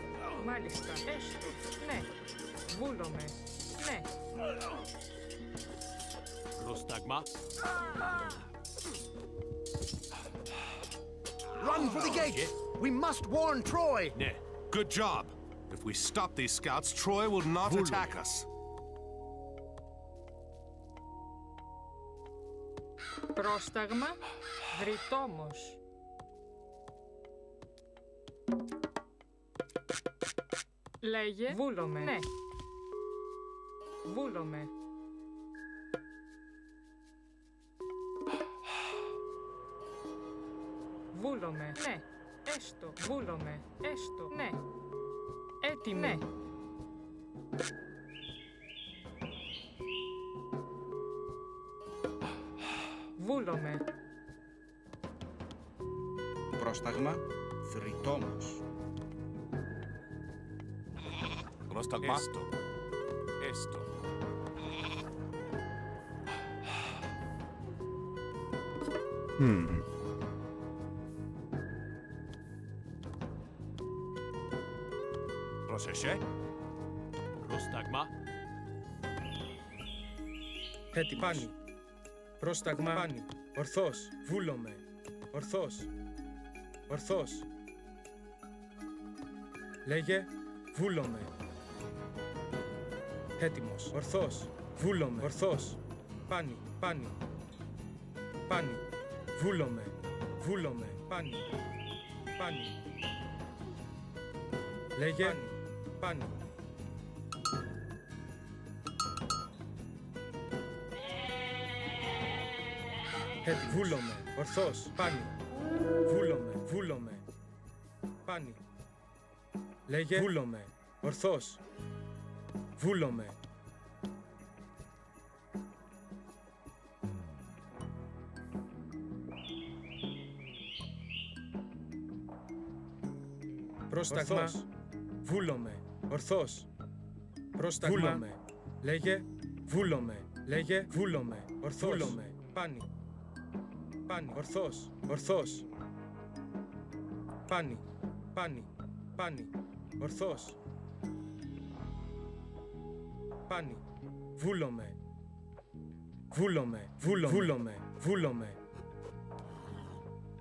F: Μάλιστα. Έστω. Ναι. Βούλομαι. Ναι.
N: Πρόσταγμα.
D: Run for the gate! We must warn Troy!
N: Ναι.
J: Good job. If we stop these scouts, Troy will not attack us.
F: Πρόσταγμα. Δρυτόμος. Λέγε. Βούλομαι. Ναι. Βούλομαι. Βούλομαι. Ναι. Έστω. Βούλομαι. Έστω. Ναι. Έτοιμη. Ναι. Βούλομαι.
E: Πρόσταγμα, θρητόμος.
G: Πρόσταγμα, έστω. Έστω. Πρόσεχε.
N: Πρόσταγμα.
H: Έτοιμος. Πάνι. Πρόσταγμα. Πάνι. Ορθός. Βούλομαι. Ορθός. Ορθός. Λέγε. Βούλομαι. Έτοιμος. Ορθός. Βούλομαι. Ορθός. Πάνι. Πάνι. Πάνι. Βούλομαι. Βούλομαι. Πάνι. Πάνι. Λέγε. Πάνι. Βούλομαι. Ορθός. Πάνι. Βούλομαι. Βούλομαι. Πάνι. Λέγε. Βούλομαι. Ορθός. Βούλομαι. Πρόσταγμα. Βούλομαι. Ορθός. Πρόσταγμα. Βούλομαι. Λέγε. Βούλομαι. Λέγε. Βούλομαι. Ορθός. Βούλομαι. Πάνι. Πάνι. Ορθός. Ορθός. Πάνι. Πάνι. Πάνι. Ορθός. Πάνι. Βούλομαι. Βούλομαι. Βούλομαι. Βούλομαι. Βούλομαι.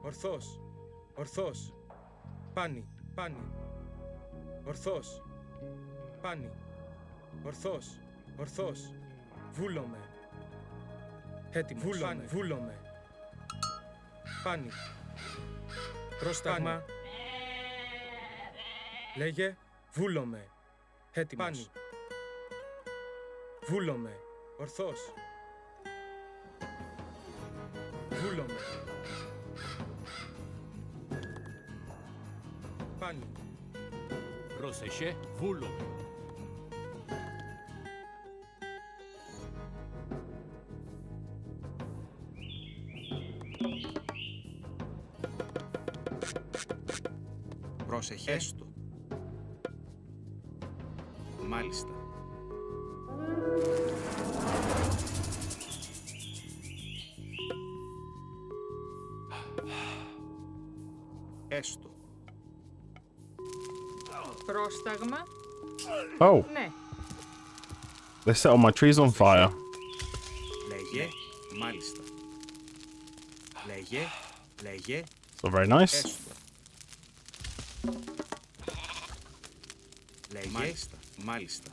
H: Ορθός. Ορθός. Πάνι. Πάνι. Ορθός. Πάνι. Ορθός. Ορθός. Βούλομαι. Έτοιμος. Βούλομαι. Βούλομαι. Πάνι. Πρόσταγμα. Λέγε. Βούλομαι. Έτοιμος. Πάνι. Βούλομαι. Ορθός. Βούλομαι. Πάνι.
N: Πρόσεχε. Βούλομαι.
E: Πρόσεχε. Έστω. Μάλιστα. Έστω.
F: Πρόσταγμα.
A: Oh,
F: Ναι.
A: they set all my trees on fire.
E: Λέγε. Μάλιστα. Λέγε. Λέγε.
A: So very nice.
E: Έστω. Λέγε. Μάλιστα. Μάλιστα.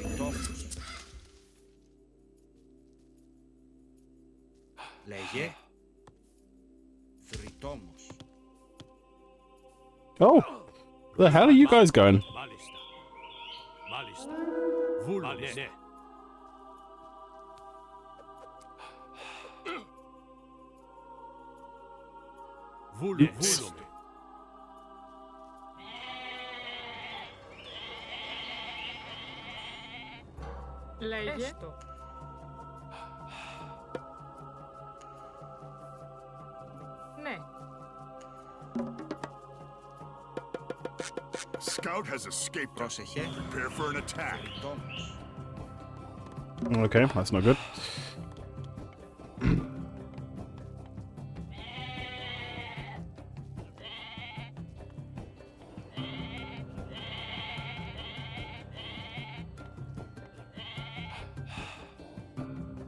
E: Τριτόμος. Λέγε. Τριτόμος.
A: Oh, the hell are you guys going?
N: Μάλιστα. Μάλιστα. Βούλομαι. Ναι. Βούλομαι. Βούλομαι.
F: Λέγε. Έστω. Ναι.
I: Scout has escaped.
E: Πρόσεχε.
I: Prepare for an attack.
E: Τριτόμος.
A: Okay, that's not good.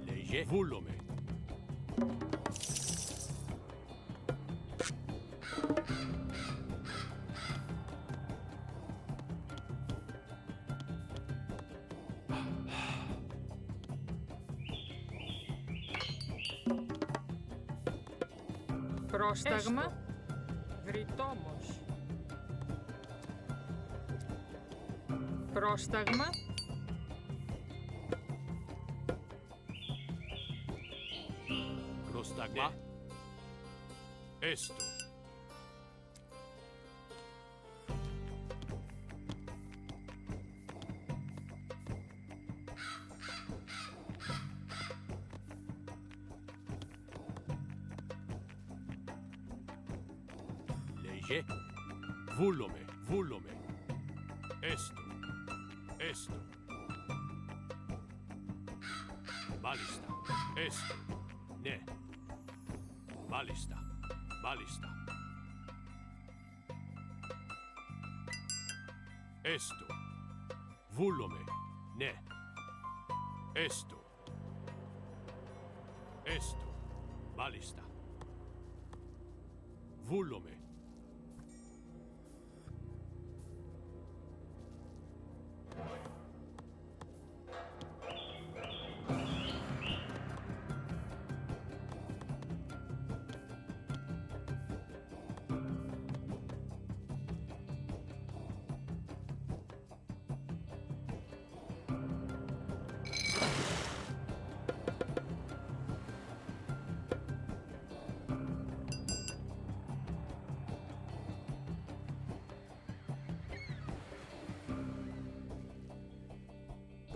N: Λέγε. Βούλομαι.
F: Πρόσταγμα. Βρυτόμος. Πρόσταγμα.
N: Πρόσταγμα. Έστω. Λέγε. Βούλομαι. Βούλομαι. Έστω. Έστω. Μάλιστα. Έστω. Ναι. Μάλιστα. Μάλιστα. Έστω. Βούλομαι. Ναι. Έστω. Έστω. Μάλιστα. Βούλομαι.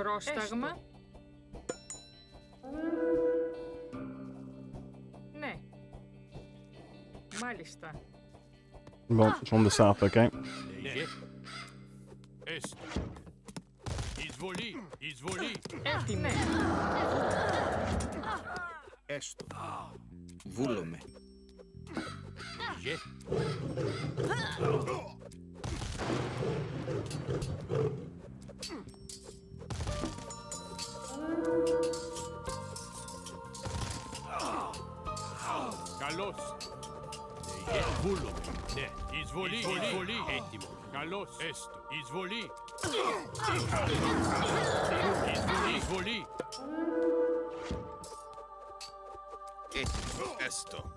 F: Πρόσταγμα. Ναι. Μάλιστα.
A: Well, it's on the south, okay?
N: Εισβολή, εισβολή.
F: Έτοιμη.
E: Έστω. Βούλομαι.
N: Καλώς. Βούλομαι. Ναι. Εισβολή, εισβολή. Έτοιμο. Καλώς. Έστω. Εισβολή. Εισβολή, εισβολή.
G: Έτοιμο. Έστω.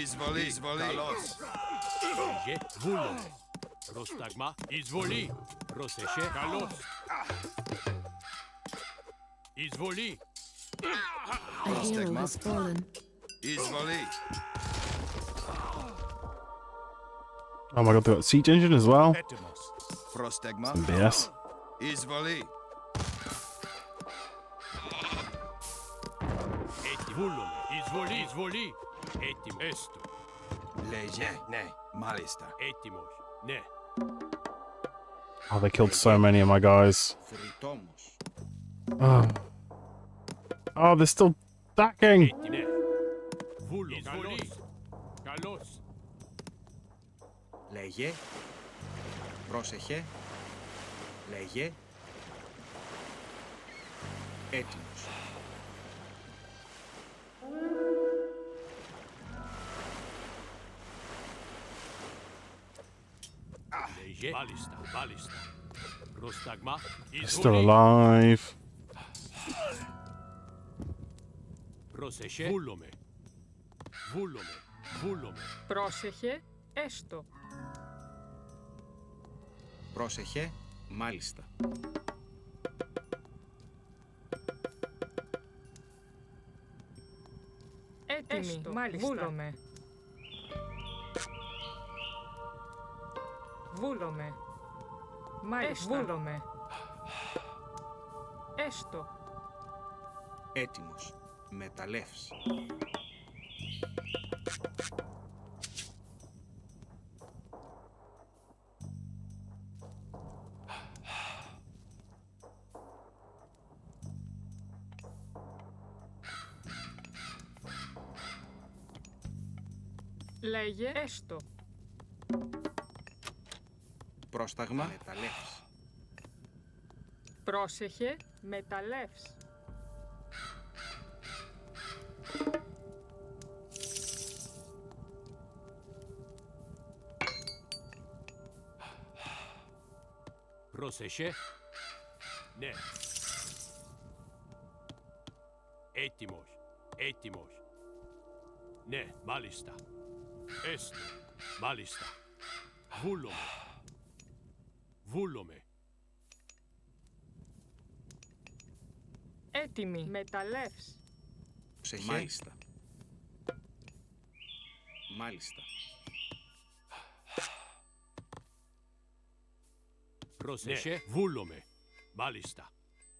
G: Εισβολή, εισβολή. Καλώς.
N: Βούλομαι. Πρόσταγμα. Εισβολή. Πρόσεχε. Καλώς. Εισβολή.
L: A hero has fallen.
G: Εισβολή.
A: Oh my god, they got siege engine as well.
G: Πρόσταγμα.
A: Some BS.
G: Εισβολή.
N: Βούλομαι. Εισβολή, εισβολή. Έτοιμο. Έστω.
G: Λέγε. Ναι. Μάλιστα.
N: Έτοιμος. Ναι.
A: Oh, they killed so many of my guys.
E: Φρυτόμος.
A: Oh, oh they're still stacking.
N: Ναι. Βούλο. Εισβολή. Καλώς.
E: Λέγε. Πρόσεχε. Λέγε. Έτοιμος.
N: Λέγε. Μάλιστα, μάλιστα. Πρόσταγμα.
A: They're still alive.
N: Πρόσεχε. Βούλομαι. Βούλομαι. Βούλομαι.
F: Πρόσεχε. Έστω.
E: Πρόσεχε. Μάλιστα.
F: Έτοιμη. Έστω. Μάλιστα. Βούλομαι. Βούλομαι. Μάλιστα. Βούλομαι. Έστω.
E: Έτοιμος. Μεταλλεύς.
F: Λέγε. Έστω.
E: Πρόσταγμα. Μεταλλεύς.
F: Πρόσεχε. Μεταλλεύς.
N: Πρόσεχε. Ναι. Έτοιμος. Έτοιμος. Ναι, μάλιστα. Έστω. Μάλιστα. Βούλομαι. Βούλομαι.
F: Έτοιμη. Μεταλλεύς.
E: Πρόσεχε. Μάλιστα. Μάλιστα.
N: Πρόσεχε. Ναι. Βούλομαι. Μάλιστα.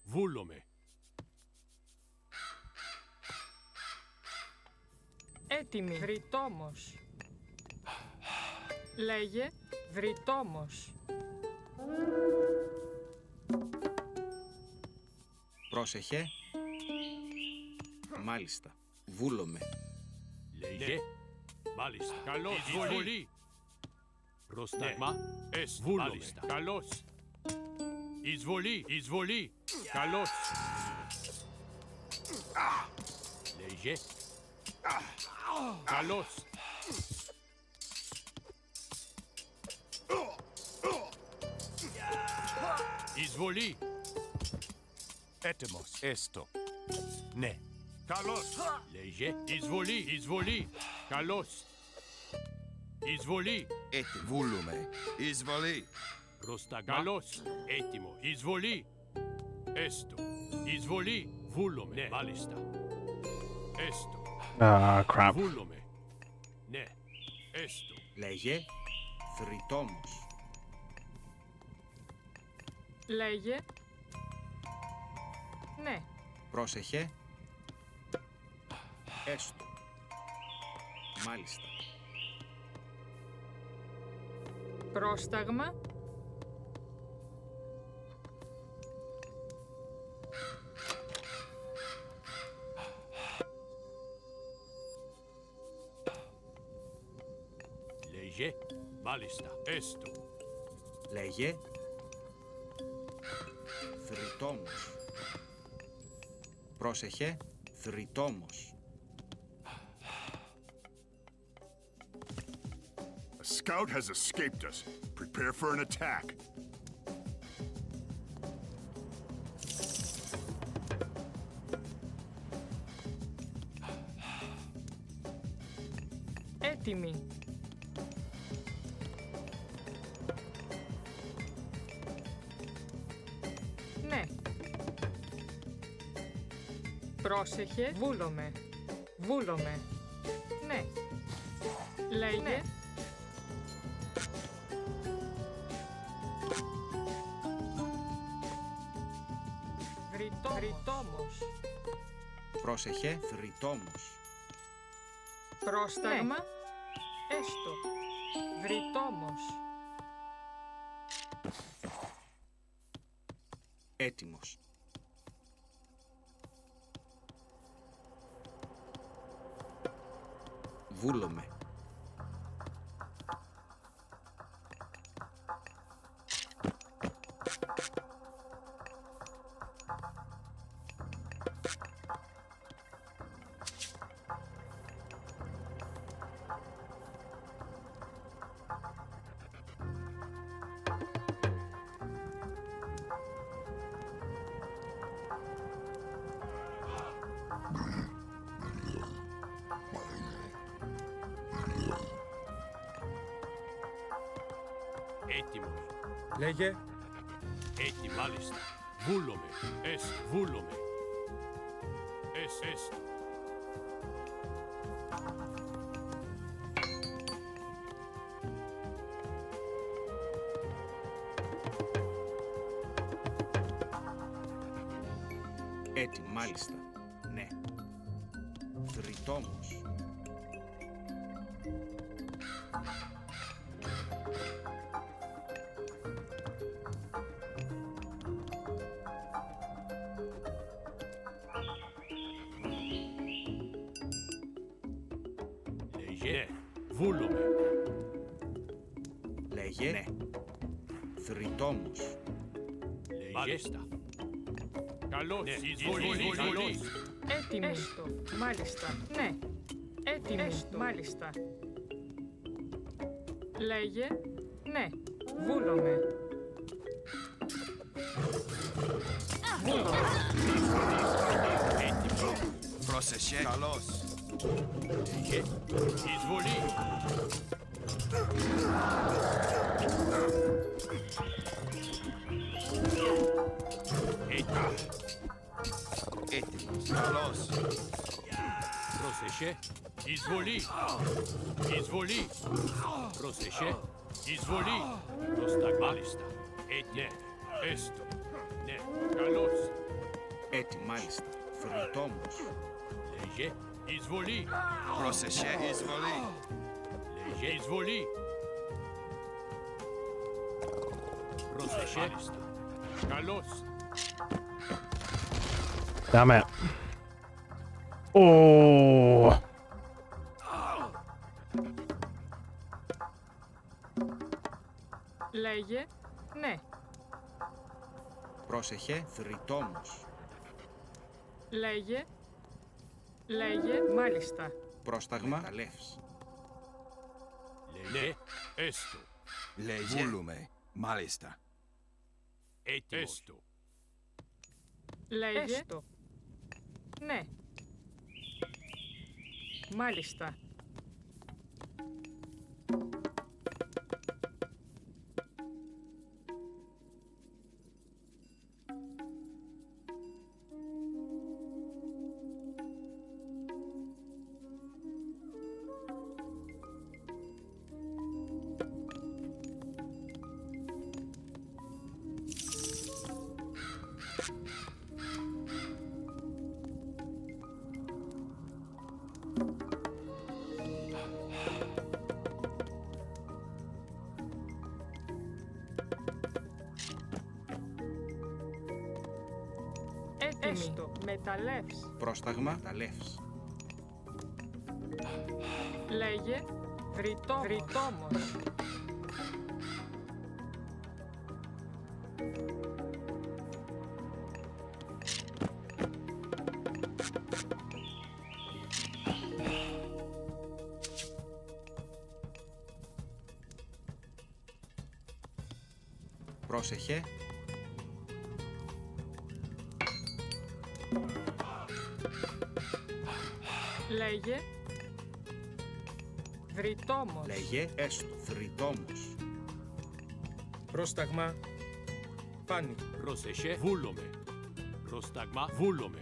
N: Βούλομαι.
F: Έτοιμη. Βρυτόμος. Λέγε. Βρυτόμος.
E: Πρόσεχε. Μάλιστα. Βούλομαι.
N: Λέγε. Μάλιστα. Καλώς. Εισβολή. Πρόσταγμα. Εσ. Βούλομαι. Μάλιστα. Καλώς. Εισβολή. Εισβολή. Καλώς. Λέγε. Καλώς. Εισβολή.
J: Έτοιμος. Έστω. Ναι. Καλώς.
N: Λέγε. Εισβολή. Εισβολή. Καλώς. Εισβολή.
G: Έτοιμο. Βούλουμε. Εισβολή.
N: Πρόσταγμα. Καλώς. Έτοιμο. Εισβολή. Έστω. Εισβολή. Βούλομαι. Ναι. Μάλιστα. Έστω.
A: Ah, crap.
N: Βούλομαι. Ναι. Έστω.
E: Λέγε. Φρυτόμος.
F: Λέγε. Ναι.
E: Πρόσεχε. Έστω. Μάλιστα.
F: Πρόσταγμα.
N: Λέγε. Μάλιστα. Έστω.
E: Λέγε. Θρητόμος. Πρόσεχε. Θρητόμος.
I: A scout has escaped us. Prepare for an attack.
F: Έτοιμοι. Ναι. Πρόσεχε. Βούλομαι. Βούλομαι. Ναι. Λέγε. Ναι. Θρητόμος.
E: Πρόσεχε. Θρητόμος.
F: Πρόσταγμα. Έστω. Βρυτόμος.
E: Έτοιμος. Βούλομαι.
N: Έτοιμος.
H: Λέγε.
N: Έτοιμο. Μάλιστα. Βούλομαι. Βούλομαι. Έστω.
E: Έτοιμο. Μάλιστα. Ναι. Θρητόμος.
N: Λέγε. Βούλομαι.
E: Λέγε. Ναι. Θρητόμος.
N: Μάλιστα. Καλώς. Εισβολή. Καλώς.
F: Έτοιμη. Έστω. Μάλιστα. Ναι. Έτοιμη. Έστω. Μάλιστα. Λέγε. Ναι. Βούλομαι. Βούλομαι.
N: Έτοιμο.
G: Πρόσεχε. Καλώς.
N: Λέγε. Εισβολή. Έτοιμο.
G: Έτοιμος. Καλώς.
N: Πρόσεχε. Εισβολή. Εισβολή. Πρόσεχε. Εισβολή. Πρόσταγμα. Μάλιστα. Ναι. Έστω. Ναι. Καλώς.
E: Έτοιμο. Μάλιστα. Θρητόμος.
N: Λέγε. Εισβολή.
G: Πρόσεχε. Εισβολή.
N: Λέγε. Εισβολή. Πρόσεχε. Μάλιστα. Καλώς.
A: Damn it. Oh.
F: Λέγε. Ναι.
E: Πρόσεχε. Θρητόμος.
F: Λέγε. Λέγε. Μάλιστα.
E: Πρόσταγμα. Ταλεύς.
N: Λέγε. Έστω.
G: Λέγε. Βούλουμε. Μάλιστα.
N: Έτοιμος. Έστω.
F: Λέγε. Έστω. Ναι. Μάλιστα. Μεταλλεύς.
E: Πρόσταγμα. Ταλεύς.
F: Λέγε βρυτόμος.
E: Πρόσεχε.
F: Λέγε βρυτόμος.
E: Λέγε έστω. Βρυτόμος.
H: Πρόσταγμα. Πάνι.
N: Πρόσεχε. Βούλομαι. Πρόσταγμα. Βούλομαι.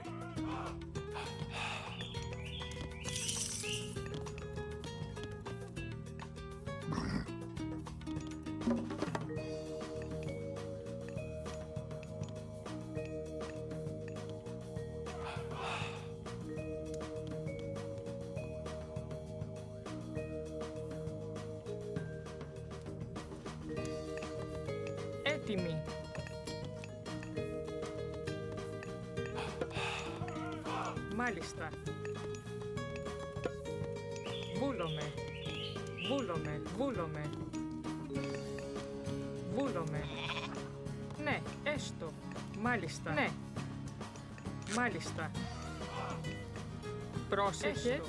F: Έτοιμη. Μάλιστα. Βούλομαι. Βούλομαι. Βούλομαι. Βούλομαι. Ναι, έστω. Μάλιστα. Ναι. Μάλιστα. Πρόσεχε.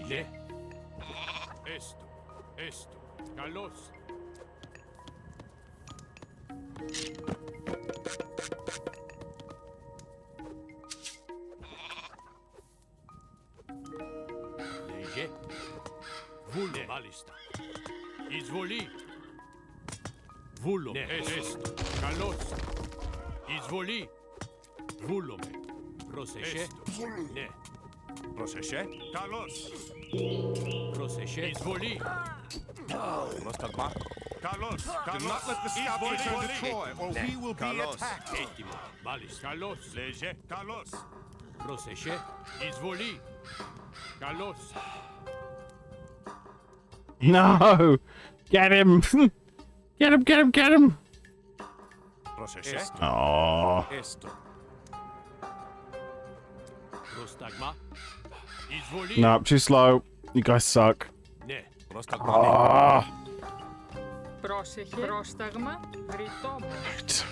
N: Λέγε. Έστω. Έστω. Καλώς. Λέγε. Βούλε. Μάλιστα. Εισβολή. Βούλομαι. Ναι, έστω. Καλώς. Εισβολή. Βούλομαι. Πρόσεχε. Ναι.
I: Πρόσεχε. Καλώς.
N: Πρόσεχε. Εισβολή.
I: Πρόσταγμα. Καλώς.
J: Do not let the scout return to Troy, or we will be attacked.
N: Έτοιμο. Μάλιστα. Καλώς.
I: Λέγε. Καλώς.
N: Πρόσεχε. Εισβολή. Καλώς.
A: No! Get him! Get him, get him, get him!
I: Πρόσεχε.
A: Oh.
I: Έστω.
N: Πρόσταγμα. Εισβολή.
A: No, too slow. You guys suck.
N: Ναι.
I: Πρόσταγμα.
A: Ah.
F: Πρόσεχε. Πρόσταγμα. Βρυτόμος.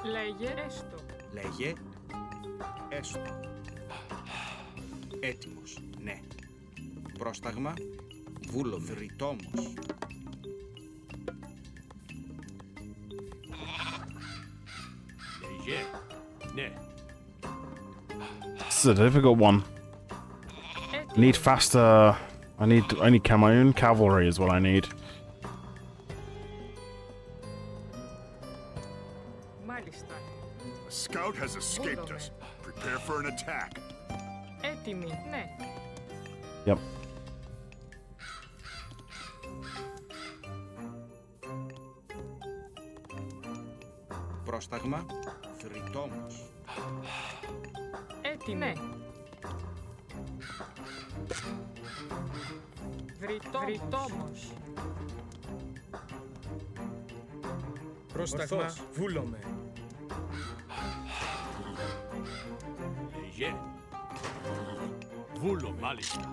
F: Λέγε έστω.
E: Λέγε έστω. Έτοιμος. Ναι. Πρόσταγμα. Βούλο. Βρυτόμος.
N: Λέγε. Ναι.
A: This is a difficult one. I need faster. I need my own cavalry is what I need.
F: Μάλιστα.
I: A scout has escaped us. Prepare for an attack.
F: Έτοιμη. Ναι.
A: Yep.
E: Πρόσταγμα. Βρυτόμος.
F: Έτοιμη. Ναι. Βρυτόμος.
H: Πρόσταγμα. Βούλομαι.
N: Λέγε. Βούλο. Μάλιστα.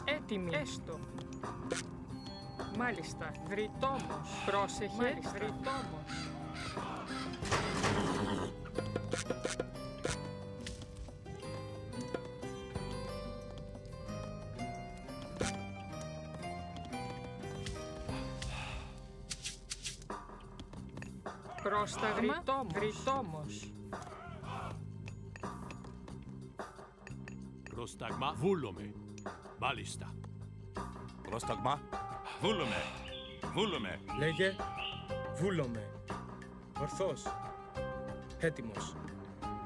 F: Έτοιμη. Έστω. Μάλιστα. Βρυτόμος. Πρόσεχε. Μάλιστα. Βρυτόμος. Πρόσταγμα. Βρυτόμος.
N: Πρόσταγμα. Βούλομαι. Μάλιστα.
I: Πρόσταγμα. Βούλομαι. Βούλομαι.
H: Λέγε βούλομαι. Ορθός. Έτοιμος.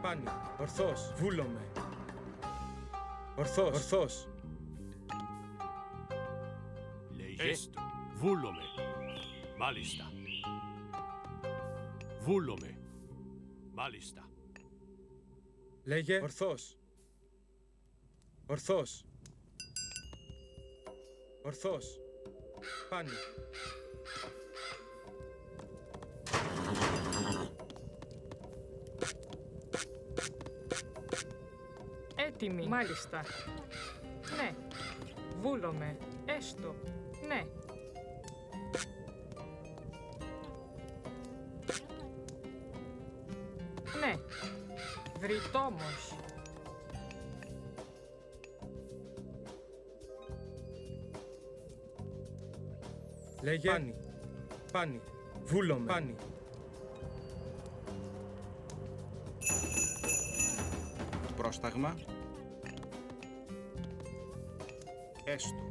H: Πάνι. Ορθώς. Βούλομαι. Ορθώς. Ορθώς.
N: Έστω. Βούλομαι. Μάλιστα. Βούλομαι. Μάλιστα.
H: Λέγε. Ορθώς. Ορθώς. Ορθώς. Πάνι.
F: Έτοιμη. Μάλιστα. Ναι. Βούλομαι. Έστω. Ναι. Ναι. Βρυτόμος.
H: Λέγε. Πάνι. Πάνι. Βούλομαι. Πάνι.
E: Πρόσταγμα. Έστω.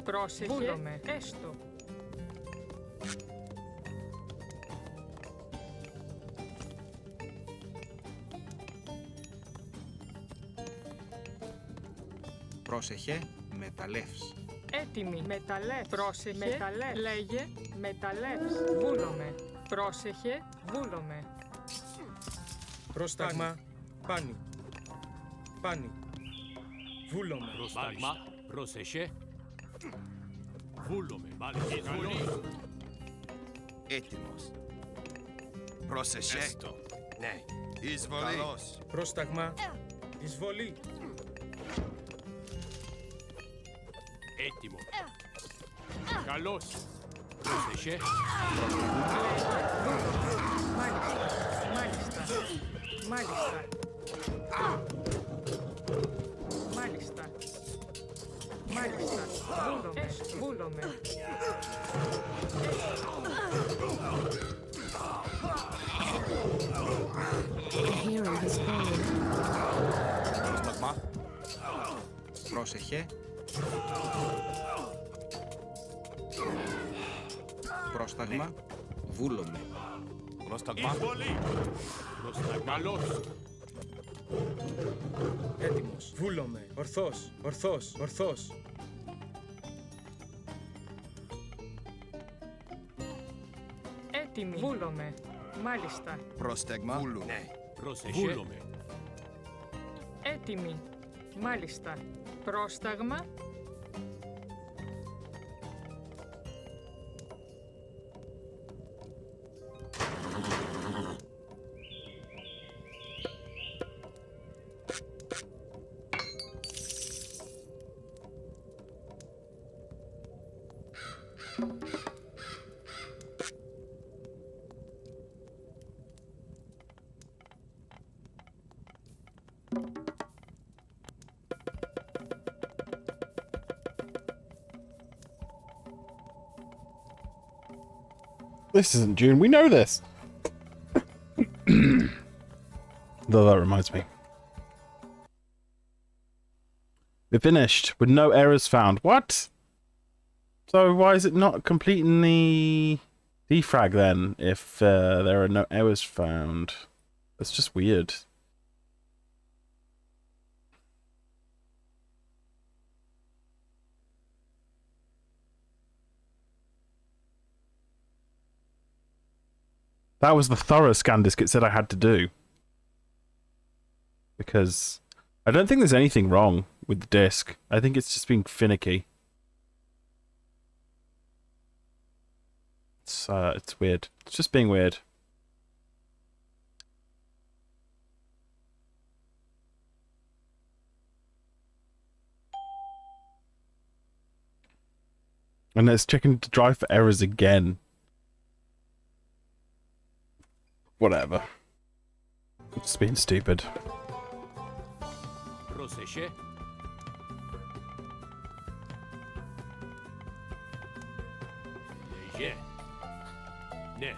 F: Πρόσεχε. Βούλομαι. Έστω.
E: Πρόσεχε. Μεταλλεύς.
F: Έτοιμη. Μεταλλεύς. Πρόσεχε. Μεταλλεύς. Λέγε. Μεταλλεύς. Βούλομαι. Πρόσεχε. Βούλομαι.
H: Πρόσταγμα. Πάνι. Πάνι. Βούλομαι.
N: Πρόσταγμα. Πρόσεχε. Βούλομαι. Μάλιστα. Εισβολή.
G: Έτοιμος. Πρόσεχε.
E: Έστω.
G: Ναι. Εισβολή. Καλώς.
H: Πρόσταγμα. Εισβολή.
N: Έτοιμο. Καλώς. Πρόσεχε.
F: Μάλιστα. Μάλιστα. Μάλιστα. Μάλιστα. Βούλομαι. Βούλομαι.
L: A hero has fallen.
E: Πρόσταγμα. Πρόσεχε. Πρόσταγμα. Βούλομαι. Πρόσταγμα.
N: Εισβολή. Πρόσταγμα. Καλώς.
H: Έτοιμος. Βούλομαι. Ορθώς. Ορθώς. Ορθώς.
F: Έτοιμη. Βούλομαι. Μάλιστα.
G: Πρόσταγμα. Βούλουμε.
E: Ναι.
N: Πρόσεχε. Βούλομαι.
F: Έτοιμη. Μάλιστα. Πρόσταγμα.
A: This isn't June. We know this. Though that reminds me. We finished with no errors found. What? So why is it not completing the defrag then if there are no errors found? That's just weird. That was the thorough scan disk it said I had to do. Because I don't think there's anything wrong with the disk. I think it's just being finicky. It's weird. It's just being weird. And it's checking the drive for errors again. Whatever. It's being stupid.
N: Πρόσεχε. Λέγε. Ναι.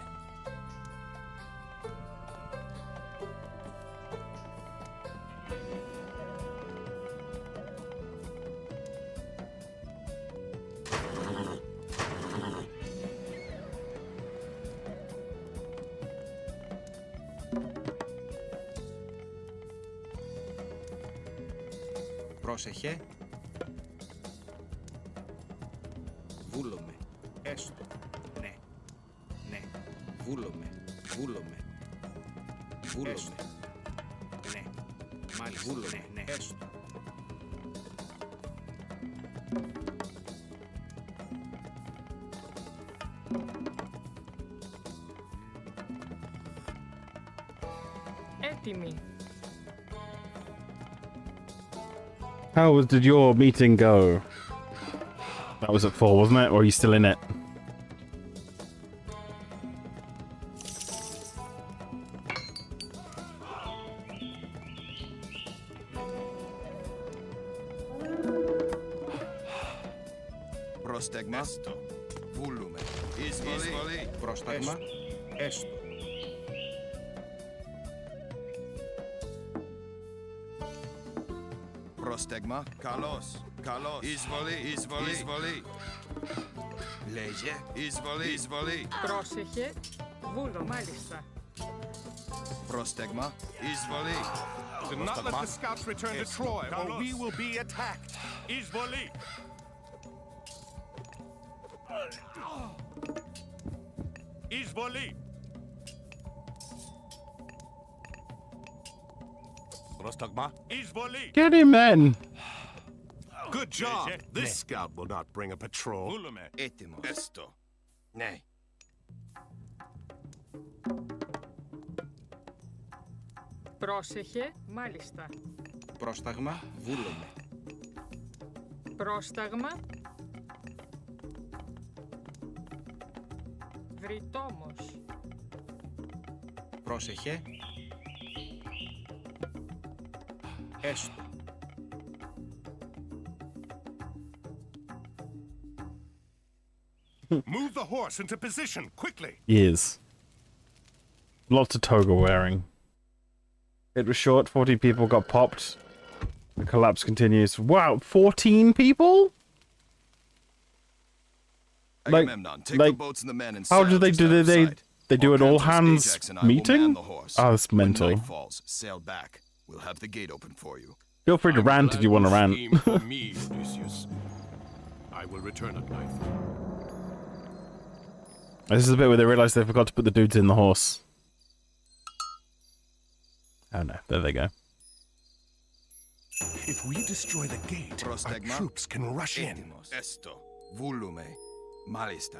E: Πρόσεχε. Βούλομαι. Έστω. Ναι. Ναι. Βούλομαι. Βούλομαι. Βούλομαι. Ναι. Μάλιστα. Βούλομαι. Ναι. Έστω.
F: Έτοιμοι.
A: How did your meeting go? That was at 4, wasn't it? Or are you still in it?
G: Πρόσταγμα. Βούλουμε. Εισβολή.
E: Πρόσταγμα. Έστω.
G: Πρόσταγμα. Καλώς. Καλώς. Εισβολή. Λέγε. Εισβολή.
F: Πρόσεχε. Βούλο, μάλιστα.
G: Πρόσταγμα. Εισβολή.
J: Do not let the scouts return to Troy, or we will be attacked.
C: Εισβολή. Εισβολή.
J: Πρόσταγμα.
C: Εισβολή.
A: Get him then!
J: Good job. This scout will not bring a patrol.
C: Βούλουμε.
G: Έτοιμος. Έστω. Ναι.
F: Πρόσεχε, μάλιστα.
E: Πρόσταγμα. Βούλομαι.
F: Πρόσταγμα. Βρυτόμος.
E: Πρόσεχε. Έστω.
J: Move the horse into position, quickly.
A: Yes. Lots of toga wearing. It was short, 40 people got popped. The collapse continues. Wow, 14 people?
G: Agamemnon, take the boats and the men and
A: how do
G: sail
A: they
G: just
A: do they do an all
G: Cantos,
A: hands
G: Ajax, and I will man
A: meeting?
G: the horse.
A: Oh, that's
G: When
A: mental.
G: night falls, sail back. We'll have the gate open for you.
A: Feel free to rant if you want to rant.
N: Scheme for me, Odysseus. I will return at nightfall.
A: This is the bit where they realise they forgot to put the dudes in the horse. Oh no, there they go.
J: If we destroy the gate, our
G: Πρόσταγμα.
J: troops can rush in.
G: Έτοιμος. Έστω. Βούλουμε. Μάλιστα.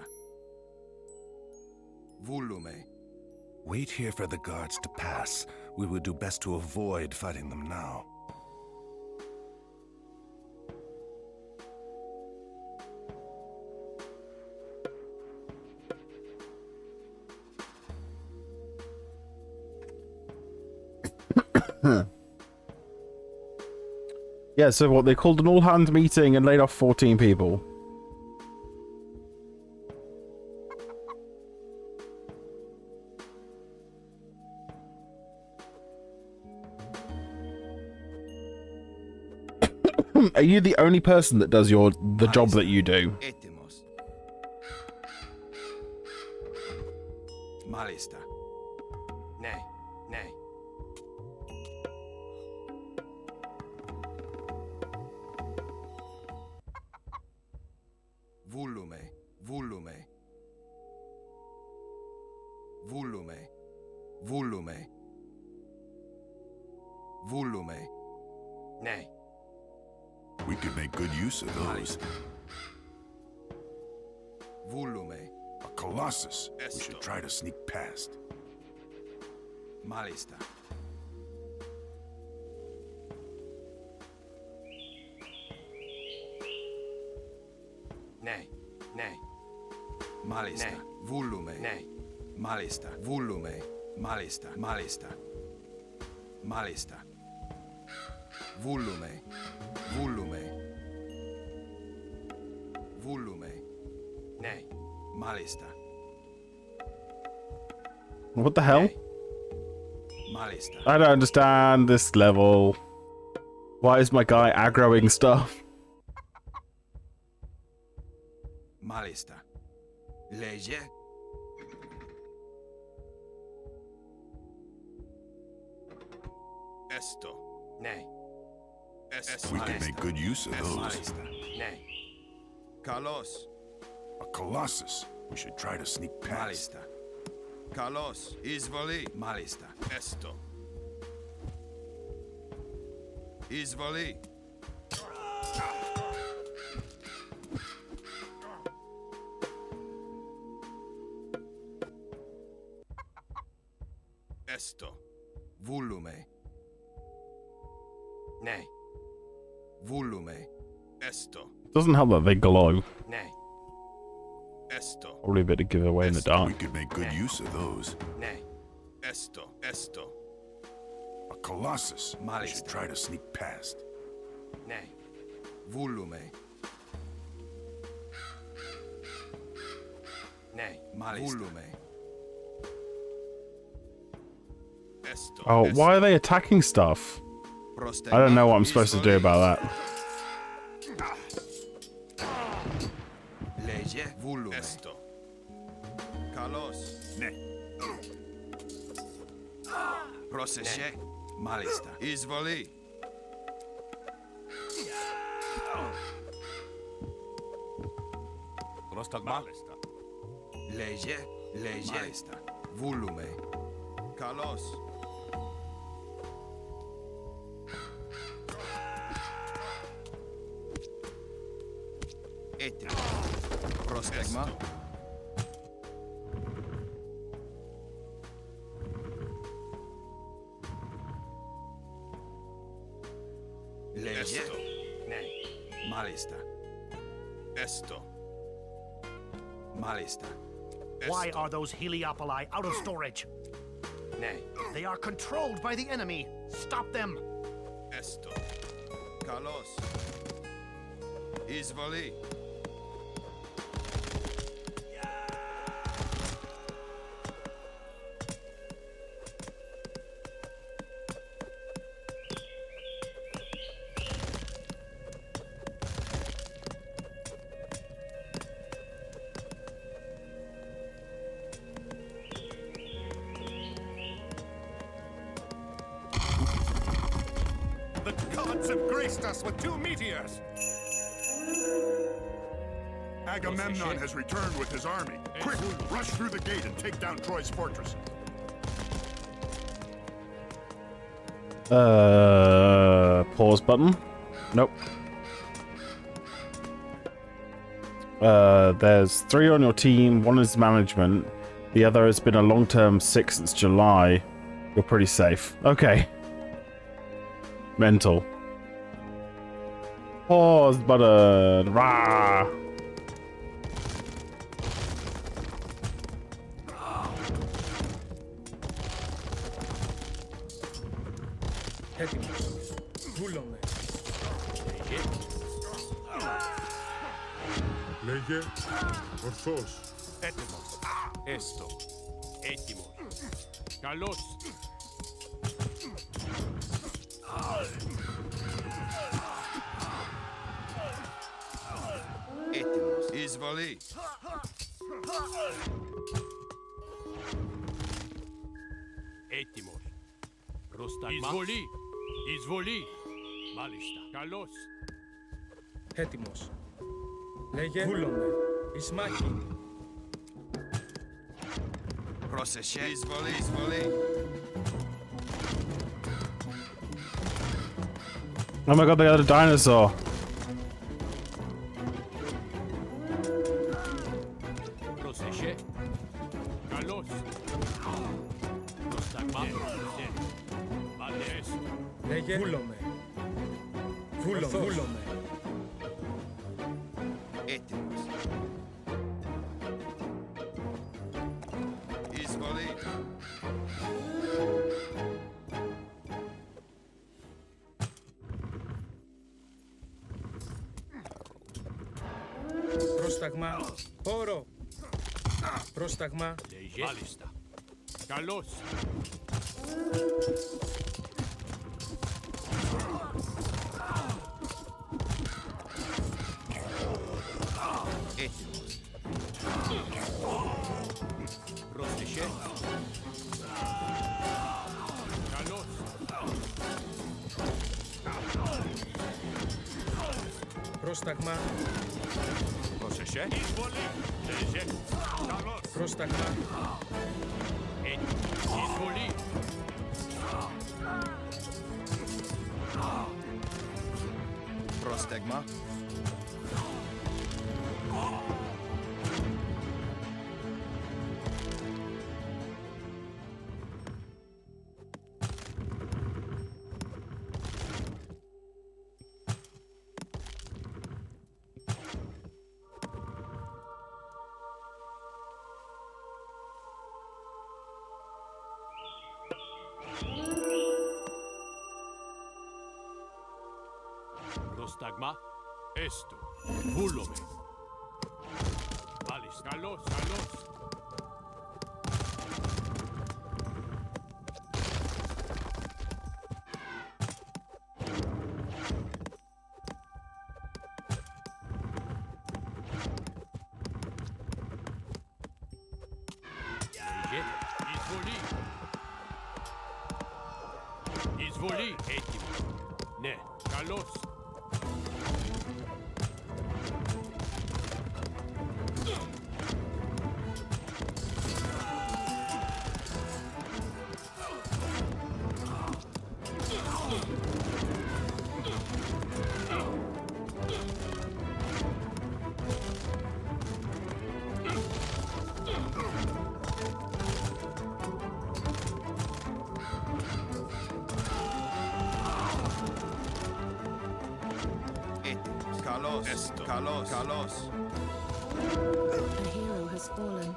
G: Βούλουμε.
J: Wait here for the guards to pass. We would do best to avoid fighting them now.
A: Yeah, so what, they called an all-hands meeting and laid off 14 people. Are you the only person that does the job that you do?
G: Έτοιμος. Μάλιστα. Ναι, ναι. Βούλουμε, βούλουμε. Βούλουμε, βούλουμε. Βούλουμε. Ναι.
I: We could make good use of those.
G: Βούλουμε.
I: A colossus. We should try to sneak past.
G: Μάλιστα. Ναι, ναι. Μάλιστα. Ναι. Βούλουμε. Ναι. Μάλιστα. Βούλουμε. Μάλιστα. Μάλιστα. Μάλιστα. Βούλουμε. Βούλουμε. Βούλουμε. Ναι. Μάλιστα.
A: What the hell?
G: Μάλιστα.
A: I don't understand this level. Why is my guy aggroing stuff?
G: Μάλιστα. Λέγε. Έστω. Ναι.
I: We can make good use of those.
E: Ναι. Καλώς.
I: A colossus. We should try to sneak past.
E: Μάλιστα. Καλώς. Εισβολή. Μάλιστα. Έστω. Εισβολή. Έστω. Βούλουμε. Ναι. Βούλουμε. Έστω.
A: Doesn't help that they glow.
E: Ναι. Έστω.
A: Probably a bit to give away in the dark.
I: We could make good use of those.
E: Ναι. Έστω. Έστω.
I: A colossus. We should try to sneak past.
E: Ναι. Βούλουμε. Ναι. Μάλιστα. Βούλουμε.
A: Oh, why are they attacking stuff? I don't know what I'm supposed to do about that.
E: Λέγε. Βούλουμε. Έστω. Καλώς. Ναι. Πρόσεχε. Μάλιστα. Εισβολή. Μάλιστα. Λέγε. Λέγε. Μάλιστα. Βούλουμε. Καλώς. Έτοιμο. Πρόσταγμα. Λέγε. Ναι. Μάλιστα. Έστω. Μάλιστα.
D: Why are those Heliopoli out of storage?
E: Ναι.
D: They are controlled by the enemy. Stop them.
E: Έστω. Καλώς. Εισβολή.
J: The gods have graced us with 2 meteors.
I: Agamemnon has returned with his army. Quick, rush through the gate and take down Troy's fortress.
A: Pause button. Nope. There's 3 on your team. 1 is management. The other has been a long-term sick since July. You're pretty safe. Okay. Mental. Pause button. Rah.
H: Έτοιμος. Βούλομαι.
N: Λέγε. Ορθός.
J: Έτοιμος. Έστω.
N: Έτοιμος. Καλώς.
E: Έτοιμος. Εισβολή.
N: Έτοιμος. Πρόσταγμα. Εισβολή. Εισβολή. Μάλιστα. Καλώς.
H: Έτοιμος. Λέγε. Βούλομαι. Εις μάχη.
E: Πρόσεχε. Εισβολή. Εισβολή.
A: Oh my god, they got a dinosaur.
N: Πρόσεχε. Καλώς. Πρόσταγμα. Μάλιστα.
H: Λέγε. Βούλομαι. Βούλομαι. Βούλομαι.
E: Έτοιμος. Εισβολή.
H: Πρόσταγμα. Πόρο. Πρόσταγμα.
N: Λέγε. Μάλιστα. Καλώς.
E: Έτοιμος.
N: Πρόσεχε. Καλώς.
H: Πρόσταγμα.
J: Πρόσεχε. Εισβολή. Léger. Καλώς.
H: Πρόσταγμα.
J: Εισβολή.
G: Πρόσταγμα.
J: Πρόσταγμα. Έστω. Βούλομαι. Μάλιστα. Καλώς, καλώς. Λέγε. Εισβολή. Εισβολή. Έτοιμο. Ναι. Καλώς.
G: Καλώς, καλώς, καλώς.
L: A hero has fallen.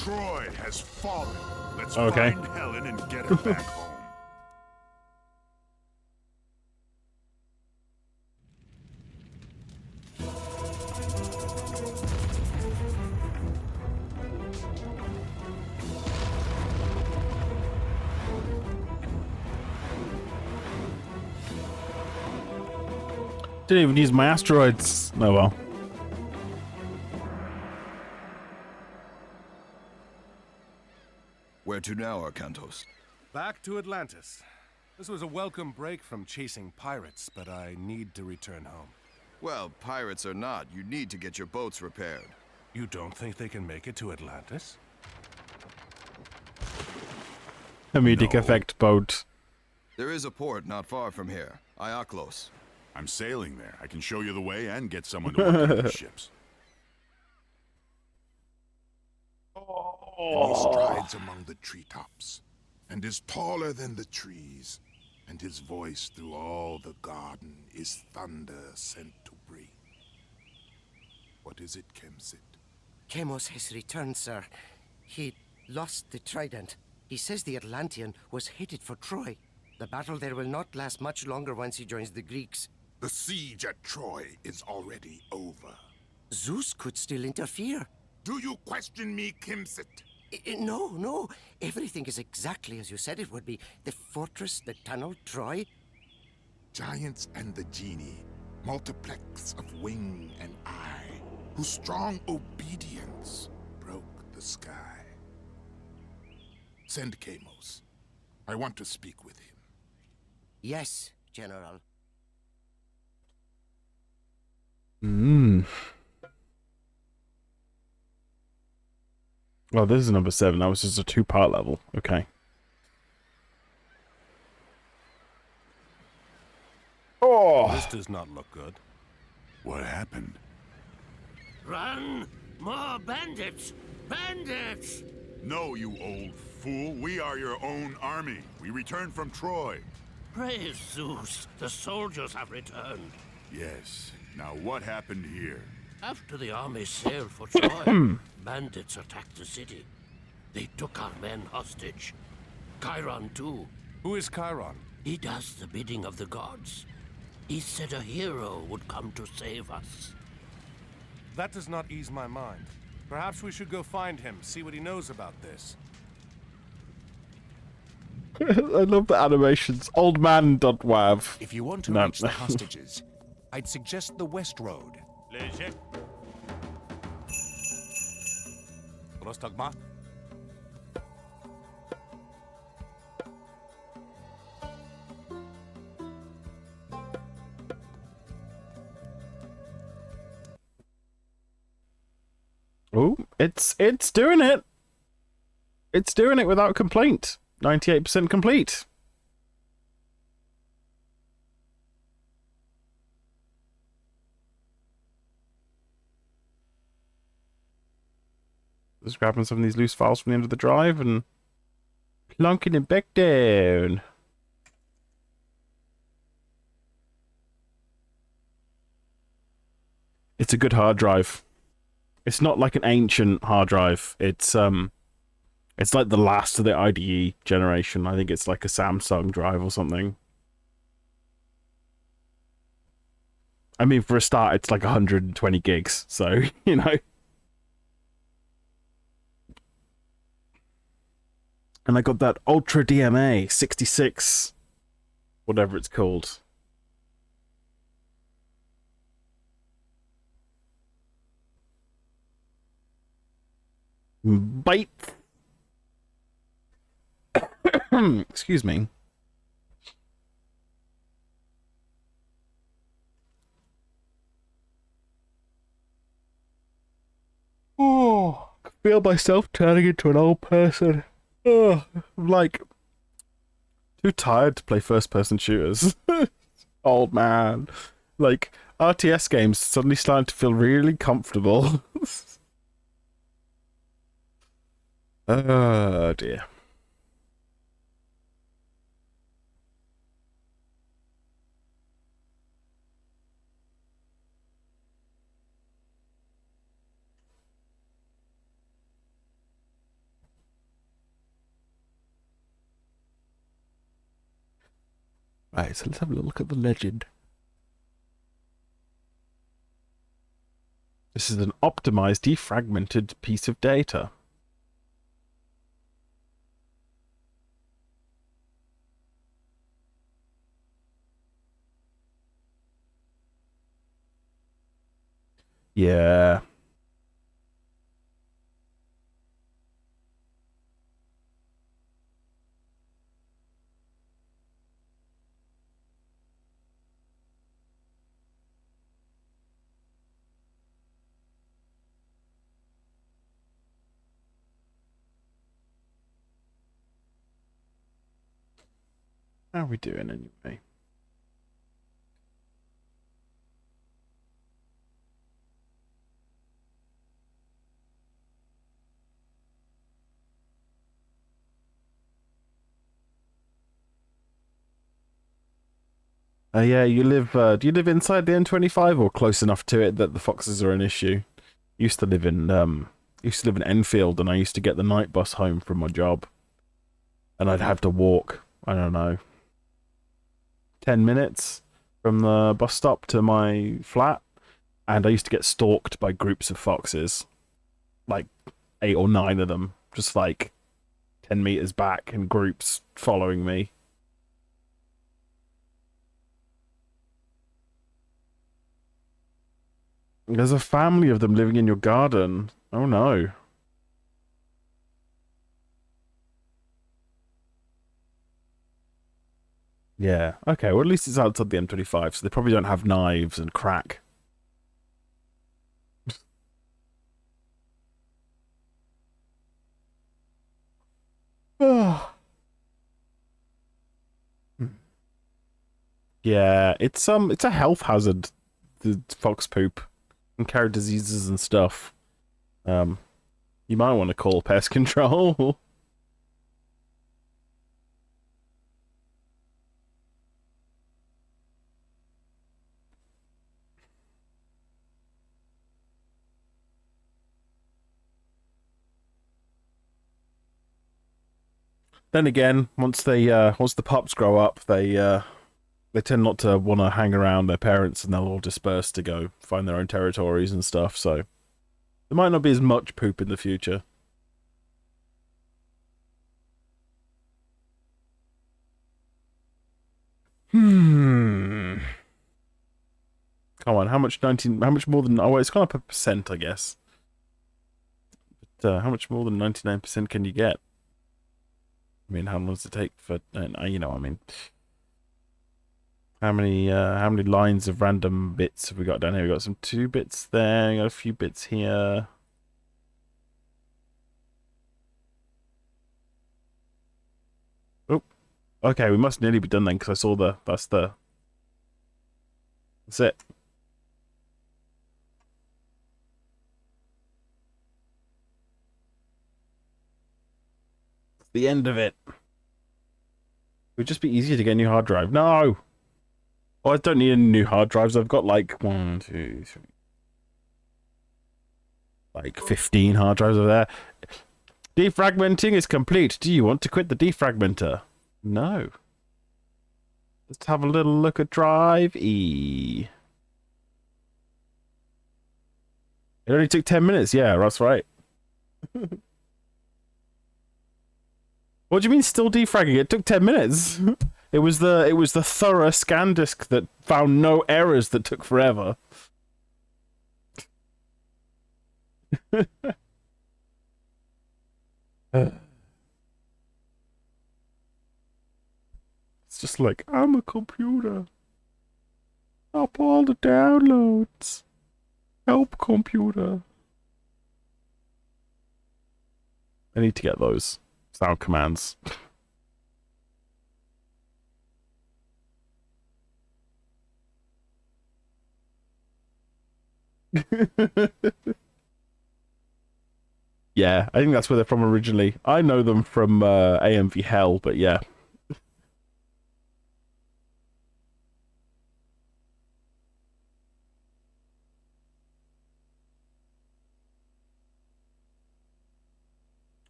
I: Troy has fallen. Let's
A: Okay.
I: find Helen and get her back home.
A: Didn't even use my asteroids. Oh well.
G: Where to now, Arcantos?
J: Back to Atlantis. This was a welcome break from chasing pirates, but I need to return home.
G: Well, pirates or not, you need to get your boats repaired.
J: You don't think they can make it to Atlantis?
A: Comedic effect boat.
G: There is a port not far from here, Iaklos.
I: I'm sailing there. I can show you the way and get someone to work on the ships. And he strides among the treetops, and is taller than the trees, and his voice through all the garden is thunder sent to breathe. What is it, Kemsit?
D: Chemos has returned, sir. He lost the trident. He says the Atlantean was headed for Troy. The battle there will not last much longer once he joins the Greeks.
I: The siege at Troy is already over.
D: Zeus could still interfere.
I: Do you question me, Kemsit?
D: No, no. Everything is exactly as you said it would be. The fortress, the tunnel, Troy.
I: Giants and the genie, multiplex of wing and eye, whose strong obedience broke the sky. Send Chemos. I want to speak with him.
D: Yes, General.
A: Well, this is number 7. That was just a 2-part level. Okay. Oh!
J: This does not look good.
I: What happened?
N: Run! More bandits! Bandits!
I: No, you old fool. We are your own army. We returned from Troy.
N: Praise Zeus! The soldiers have returned.
I: Yes. Now what happened here?
N: After the army sailed for Troy, bandits attacked the city. They took our men hostage. Chiron, too.
J: Who is Chiron?
N: He does the bidding of the gods. He said a hero would come to save us.
J: That does not ease my mind. Perhaps we should go find him, see what he knows about this.
A: I love the animations. Old man .wav.
O: If you want to reach the hostages, I'd suggest the West Road.
J: Léger. Prostagma.
A: Oh, it's doing it. It's doing it without complaint. 98% complete. Just grabbing some of these loose files from the end of the drive and plunking it back down. It's a good hard drive. It's not like an ancient hard drive. It's like the last of the IDE generation. I think it's like a Samsung drive or something. I mean, for a start, it's like 120 gigs, so, you know. And I got that Ultra DMA 66, whatever it's called. Bite. Excuse me. Oh, I feel myself turning into an old person. Oh, I'm like too tired to play first-person shooters. Old man. Like, RTS games suddenly starting to feel really comfortable. Oh dear. Right, so let's have a look at the legend. This is an optimized, defragmented piece of data. Yeah. How are we doing anyway? Yeah, you live, do you live inside the M25 or close enough to it that the foxes are an issue? Used to live in Enfield, and I used to get the night bus home from my job. And I'd have to walk, I don't know, 10 minutes from the bus stop to my flat. And I used to get stalked by groups of foxes. Like 8 or 9 of them, just like 10 meters back in groups following me. There's a family of them living in your garden. Oh no. Yeah, okay, well at least it's outside the M25, so they probably don't have knives and crack. Yeah, it's a health hazard, the fox poop. And carry diseases and stuff. You might want to call pest control. Then again, once the pups grow up, they tend not to want to hang around their parents, and they'll all disperse to go find their own territories and stuff, so there might not be as much poop in the future. Come on, how much more than, oh, well, it's gone up 1%, I guess. But how much more than 99% can you get? I mean, how long does it take for, you know, I mean, how many lines of random bits have we got down here? We got some 2 bits there, we got a few bits here. Okay, we must nearly be done then, because I saw that's it. The end of it. It would just be easier to get a new hard drive. No! Oh, I don't need any new hard drives. I've got like 1, 2, 3... like 15 hard drives over there. Defragmenting is complete. Do you want to quit the defragmenter? No. Let's have a little look at Drive E. It only took 10 minutes. Yeah, that's right. What do you mean still defragging? It took 10 minutes. It was the thorough scan disk that found no errors that took forever. It's just like, I'm a computer. Stop all the downloads. Help, computer. I need to get those sound commands. Yeah, I think that's where they're from originally. I know them from AMV Hell, but yeah.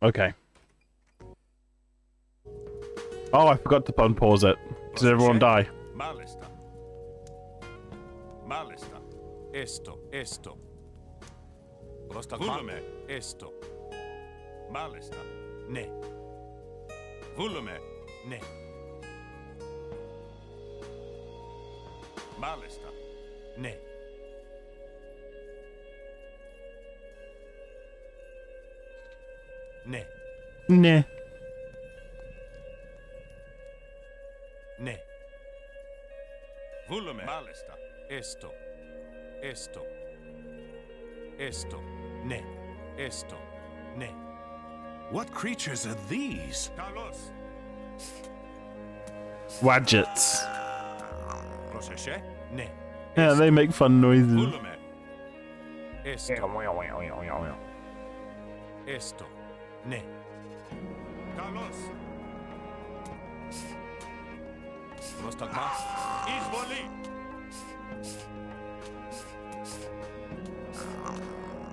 A: Okay. Oh, I forgot to unpause it. Did everyone die?
J: Malista. Malista. Esto. Volume. Esto. Malista. Ne. Volume. Ne. Malista. Ne. Ne.
A: Ne.
J: Ne. Volume. Malista. Esto. Ne. Esto. Ne.
O: What creatures are these?
J: Carlos.
A: Wadgets.
J: Procesce. Ne.
A: Yeah, they make fun noises.
J: Volume. Esto. Esto. Ne. Carlos. Nostalma. Izvoli.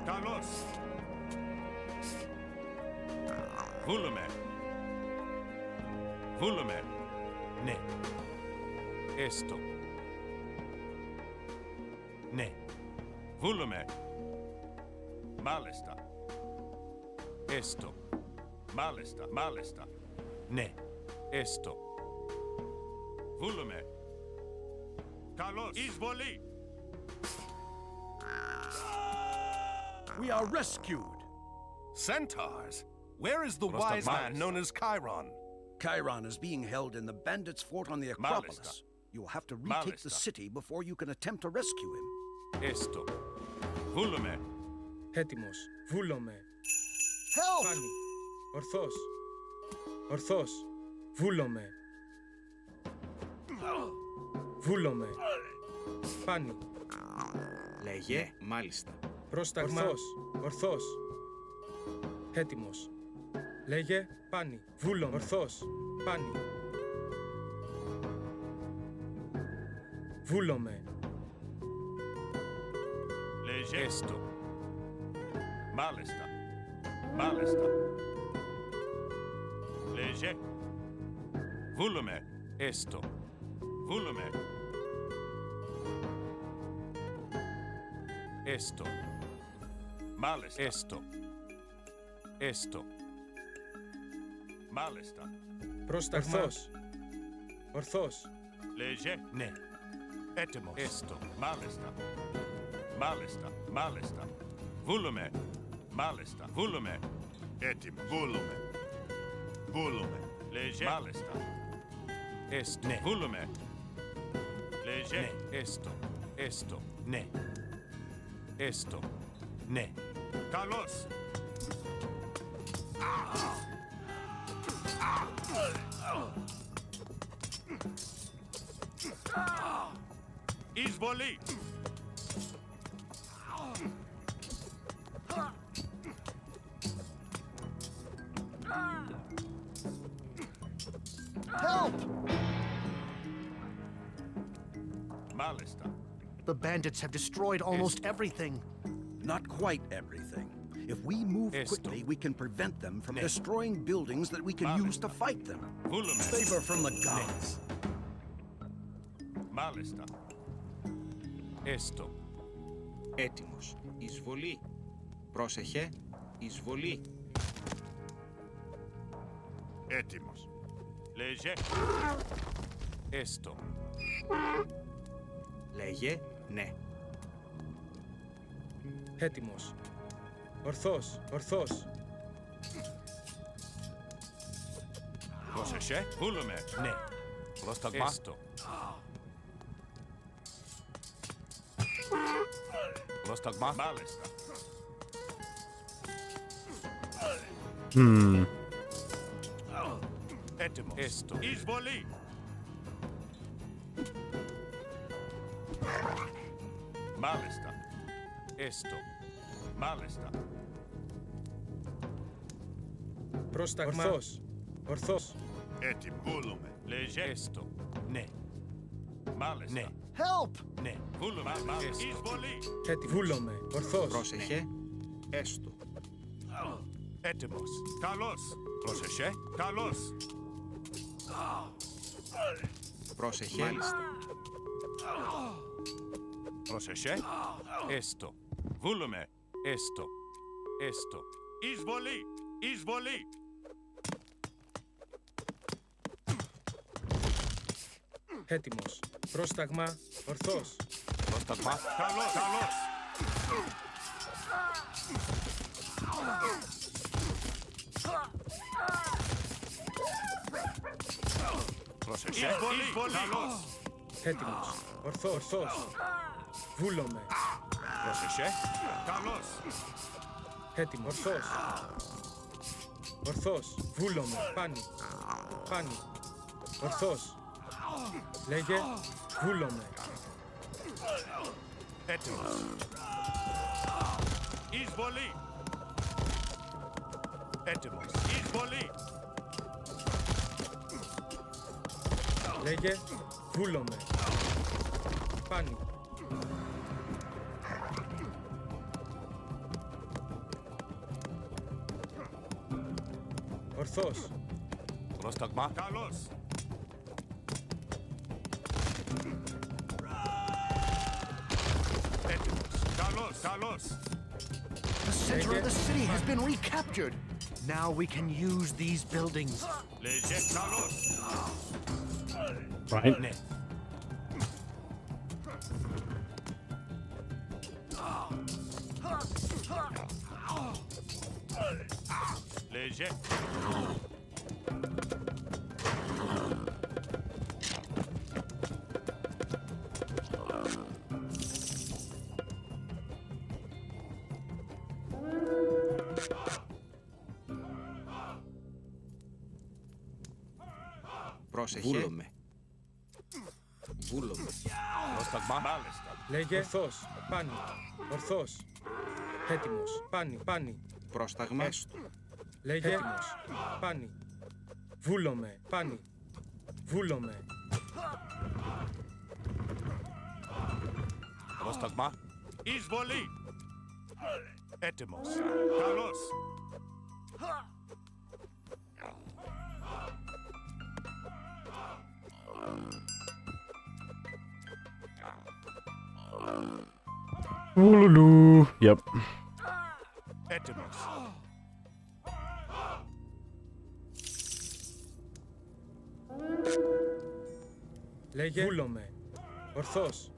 J: Carlos. Volume. Volume. Ne. Esto. Ne. Volume. Malista. Esto. Malista. Ne. Esto. Volume. Carlos. Izvoli.
O: We are rescued. Centaurs? Where is the wise man known as Chiron?
P: Chiron is being held in the bandits' fort on the Acropolis. You will have to retake the city before you can attempt to rescue him.
J: Esto. Volume.
H: Έτοιμος. Βούλομαι.
P: Help!
H: Πάνι. Ορθός. Ορθός. Βούλομαι. Βούλομαι. Πάνι.
E: Λέγε, μάλιστα.
H: Πρόσταγμα. Ορθός. Έτοιμος. Λέγε, πάνι. Βούλομαι. Ορθός. Πάνι. Βούλομαι.
J: Λέγε. Esto. Malista. Λέγε. Volume. Esto. Volume. Esto. Malista. Esto. Malista.
H: Πρόσταγμα. Ορθός. Ορθός.
J: Λέγε. Ναι. Έτοιμος. Esto. Malista. Volume. Malista. Volume. Έτοιμος. Volume. Λέγε. Malista. Esto. Ναι. Volume. Λέγε. Ναι. Esto. Ναι. Esto. Ναι. Καλώς. Εισβολή.
Q: Help!
J: Μάλιστα.
Q: The bandits have destroyed almost everything.
P: Not quite everything. If we move quickly, we can prevent them from destroying buildings that we can use to fight them. Favor from the gods.
J: Μάλιστα.
E: Έστω. Έτοιμος. Εισβολή. Πρόσεχε. Εισβολή.
J: Έτοιμος. Λέγε.
E: Έστω. Λέγε ναι.
H: Έτοιμος. Ορθός, ορθός.
J: Πρόσεχε. Βούλουμε.
E: Ναι.
J: Πρόσταγμα.
E: Έστω.
J: Πρόσταγμα. Μάλιστα. Έτοιμος.
E: Έστω.
J: Εισβολή. Μάλιστα.
E: Έστω.
J: Μάλιστα.
H: Πρόσταγμα. Ορθός, ορθός.
J: Έτοιμο. Βούλουμε. Λέγε.
E: Έστω. Ναι.
J: Μάλιστα.
E: Ναι.
Q: Help!
E: Ναι.
J: Βούλουμε. Εισβολή.
H: Έτοιμος. Βούλομαι. Ορθός.
E: Πρόσεχε. Έστω.
J: Έτοιμος. Καλώς. Πρόσεχε. Καλώς.
E: Πρόσεχε. Μάλιστα.
J: Πρόσεχε.
E: Έστω.
J: Βούλουμε.
E: Έστω. Έστω.
J: Εισβολή. Εισβολή.
H: Έτοιμος. Πρόσταγμα. Ορθός.
J: Πρόσταγμα. Καλώς. Καλώς. Πρόσεχε. Εισβολή. Καλώς.
H: Έτοιμος. Ορθός, ορθός. Βούλομαι.
J: Πρόσεχε. Καλώς.
H: Έτοιμος. Ορθός. Ορθός. Βούλομαι. Πάνι. Πάνι. Ορθός. Λέγε. Βούλομαι.
J: Έτοιμος. Εισβολή. Έτοιμος. Εισβολή.
H: Λέγε. Βούλομαι. Πάνι. Ορθός.
J: Πρόσταγμα. Καλώς. Έτοιμος. Καλώς. Καλώς.
Q: The center of the city has been recaptured. Now we can use these buildings.
J: Λέγε. Καλώς.
A: Right.
J: Ναι. Λέγε.
E: Πρόσεχε. Βούλομαι. Βούλομαι.
J: Πρόσταγμα. Μάλιστα.
H: Λέγε. Ορθός. Πάνι. Ορθός. Έτοιμος. Πάνι. Πάνι.
E: Πρόσταγμα. Έστω.
H: Λέγε. Έτοιμος. Πάνι. Βούλομαι. Πάνι. Βούλομαι.
J: Πρόσταγμα. Εισβολή. Έτοιμος. Καλώς.
A: Woolaloo. Yep.
J: Έτοιμος.
H: Λέγε. Βούλομαι. Ορθός.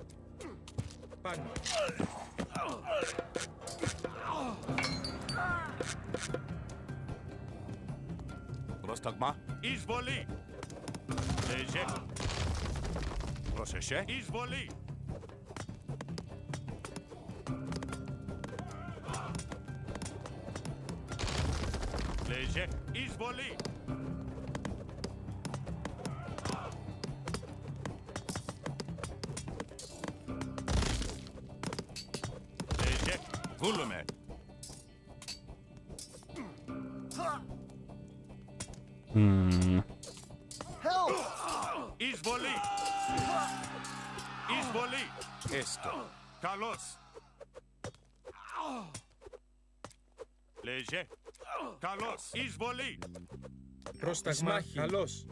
H: Πάνι.
J: Πρόσταγμα. Εισβολή. Λέγε. Πρόσεχε. Εισβολή. Λέγε. Εισβολή. Βούλουμε.
Q: Help!
J: Εισβολή. Εισβολή. Έστω. Καλώς. Λέγε. Καλώς. Εισβολή.
H: Πρόσταγμα. Καλώς.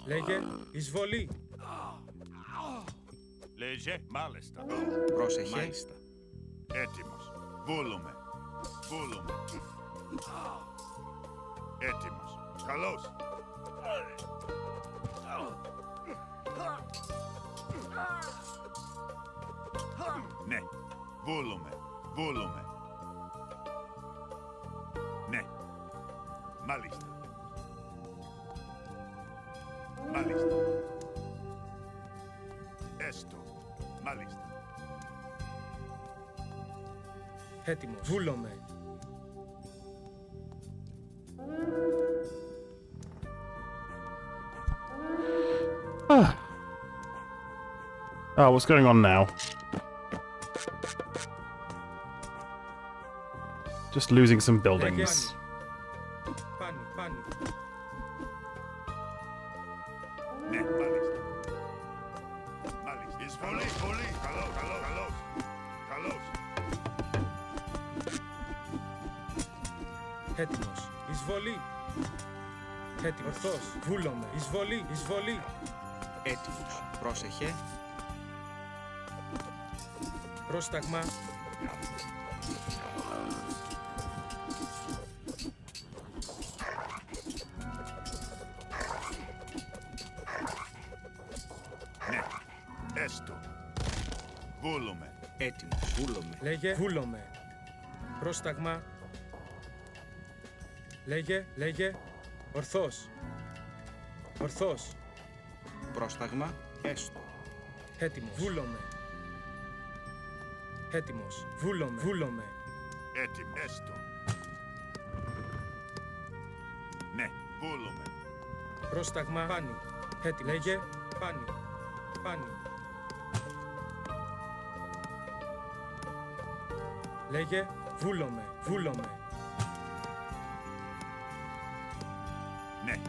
H: Λέγε. Εισβολή.
J: Λέγε. Μάλιστα.
E: Πρόσεχε. Μάλιστα.
J: Έτοιμος. Βούλουμε. Βούλουμε. Έτοιμος. Καλώς. Ναι. Βούλουμε. Βούλουμε. Ναι. Μάλιστα. Μάλιστα. Έστω. Μάλιστα.
H: Έτοιμος. Βούλομαι.
A: Oh, what's going on now? Just losing some buildings.
H: Πάνι, πάνι.
J: Ναι, μάλιστα. Μάλιστα. Εισβολή, εισβολή. Καλό, καλό, καλώς. Καλώς.
H: Έτοιμος. Εισβολή. Έτοιμος. Ορθός. Βούλομαι. Εισβολή. Εισβολή.
E: Έτοιμος. Πρόσεχε.
H: Πρόσταγμα.
J: Ναι. Έστω. Βούλουμε.
E: Έτοιμος. Βούλομαι.
H: Λέγε. Βούλομαι. Πρόσταγμα. Λέγε. Λέγε. Ορθός. Ορθός.
E: Πρόσταγμα. Έστω.
H: Έτοιμος. Βούλομαι. Έτοιμος. Βούλομαι. Βούλομαι.
J: Έτοιμο. Έστω. Ναι. Βούλουμε.
H: Πρόσταγμα. Πάνι. Έτοιμος. Λέγε. Πάνι. Πάνι. Λέγε. Βούλομαι. Βούλομαι.
J: Ναι.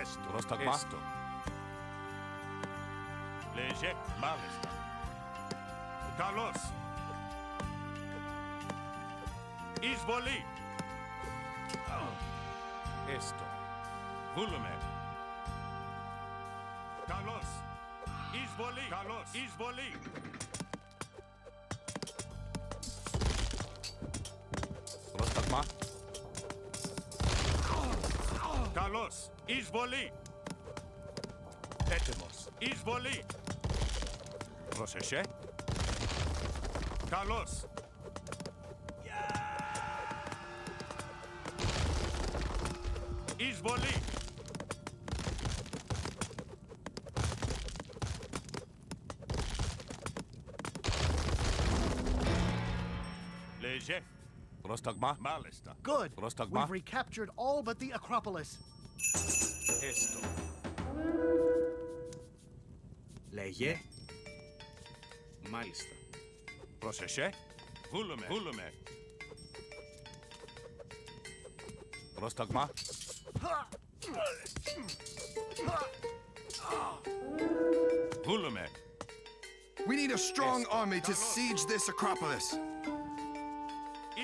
J: Έστω.
O: Πρόσταγμα.
J: Έστω. Λέγε. Μάλιστα. Καλώς. Εισβολή. Έστω. Βούλουμε. Καλώς. Εισβολή. Καλώς. Εισβολή.
O: Πρόσταγμα.
J: Καλώς. Εισβολή. Έτοιμος. Εισβολή. Πρόσεχε. Καλώς. Εισβολή. Λέγε.
O: Πρόσταγμα.
J: Μάλιστα.
Q: Good.
O: Πρόσταγμα.
Q: We've recaptured all but the Acropolis.
J: Έστω.
E: Λέγε. Μάλιστα.
J: Πρόσεχε. Βούλουμε. Βούλουμε.
O: Πρόσταγμα.
J: Βούλουμε.
G: We need a strong army to siege this Acropolis.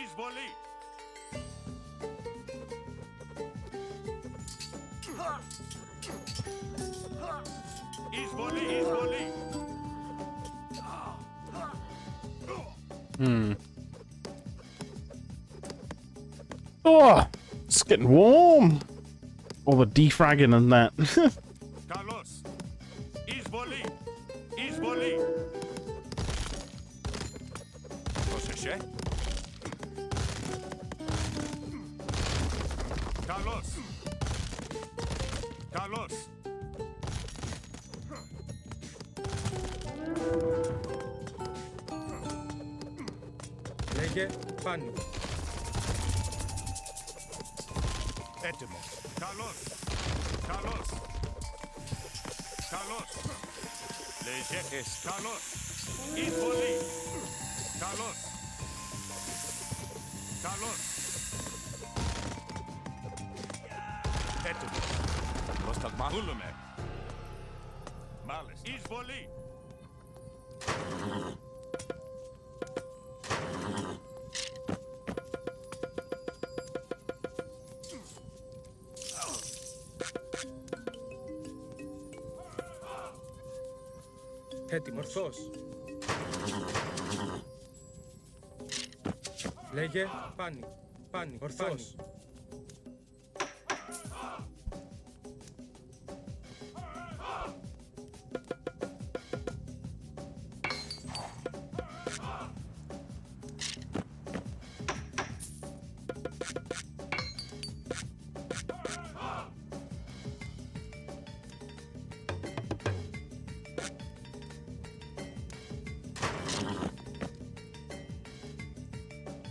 J: Εισβολή. Εισβολή. Εισβολή.
A: Oh, it's getting warm. All the defragging and that.
J: Καλώς. Εισβολή. Εισβολή. Πρόσεχε. Καλώς. Καλώς.
H: Λέγε. Πάνι.
J: Έτοιμος. Καλώς. Καλώς. Καλώς. Λέγε. Καλώς. Εισβολή. Καλώς. Καλώς. Έτοιμος. Πρόσταγμα. Βούλουμε. Μάλιστα. Εισβολή.
H: Έτοιμος. Ορθός. Λέγε. Πάνι. Πάνι. Ορθός.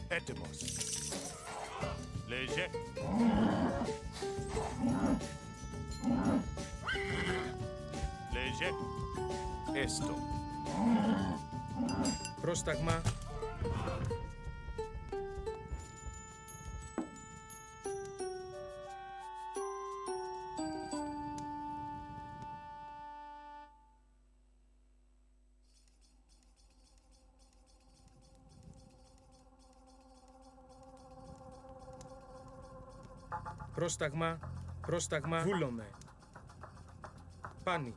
J: Έτοιμος. Λέγε. Λέγε. Έστω.
H: Πρόσταγμα. Πρόσταγμα, πρόσταγμα, βούλομαι. Πάνι.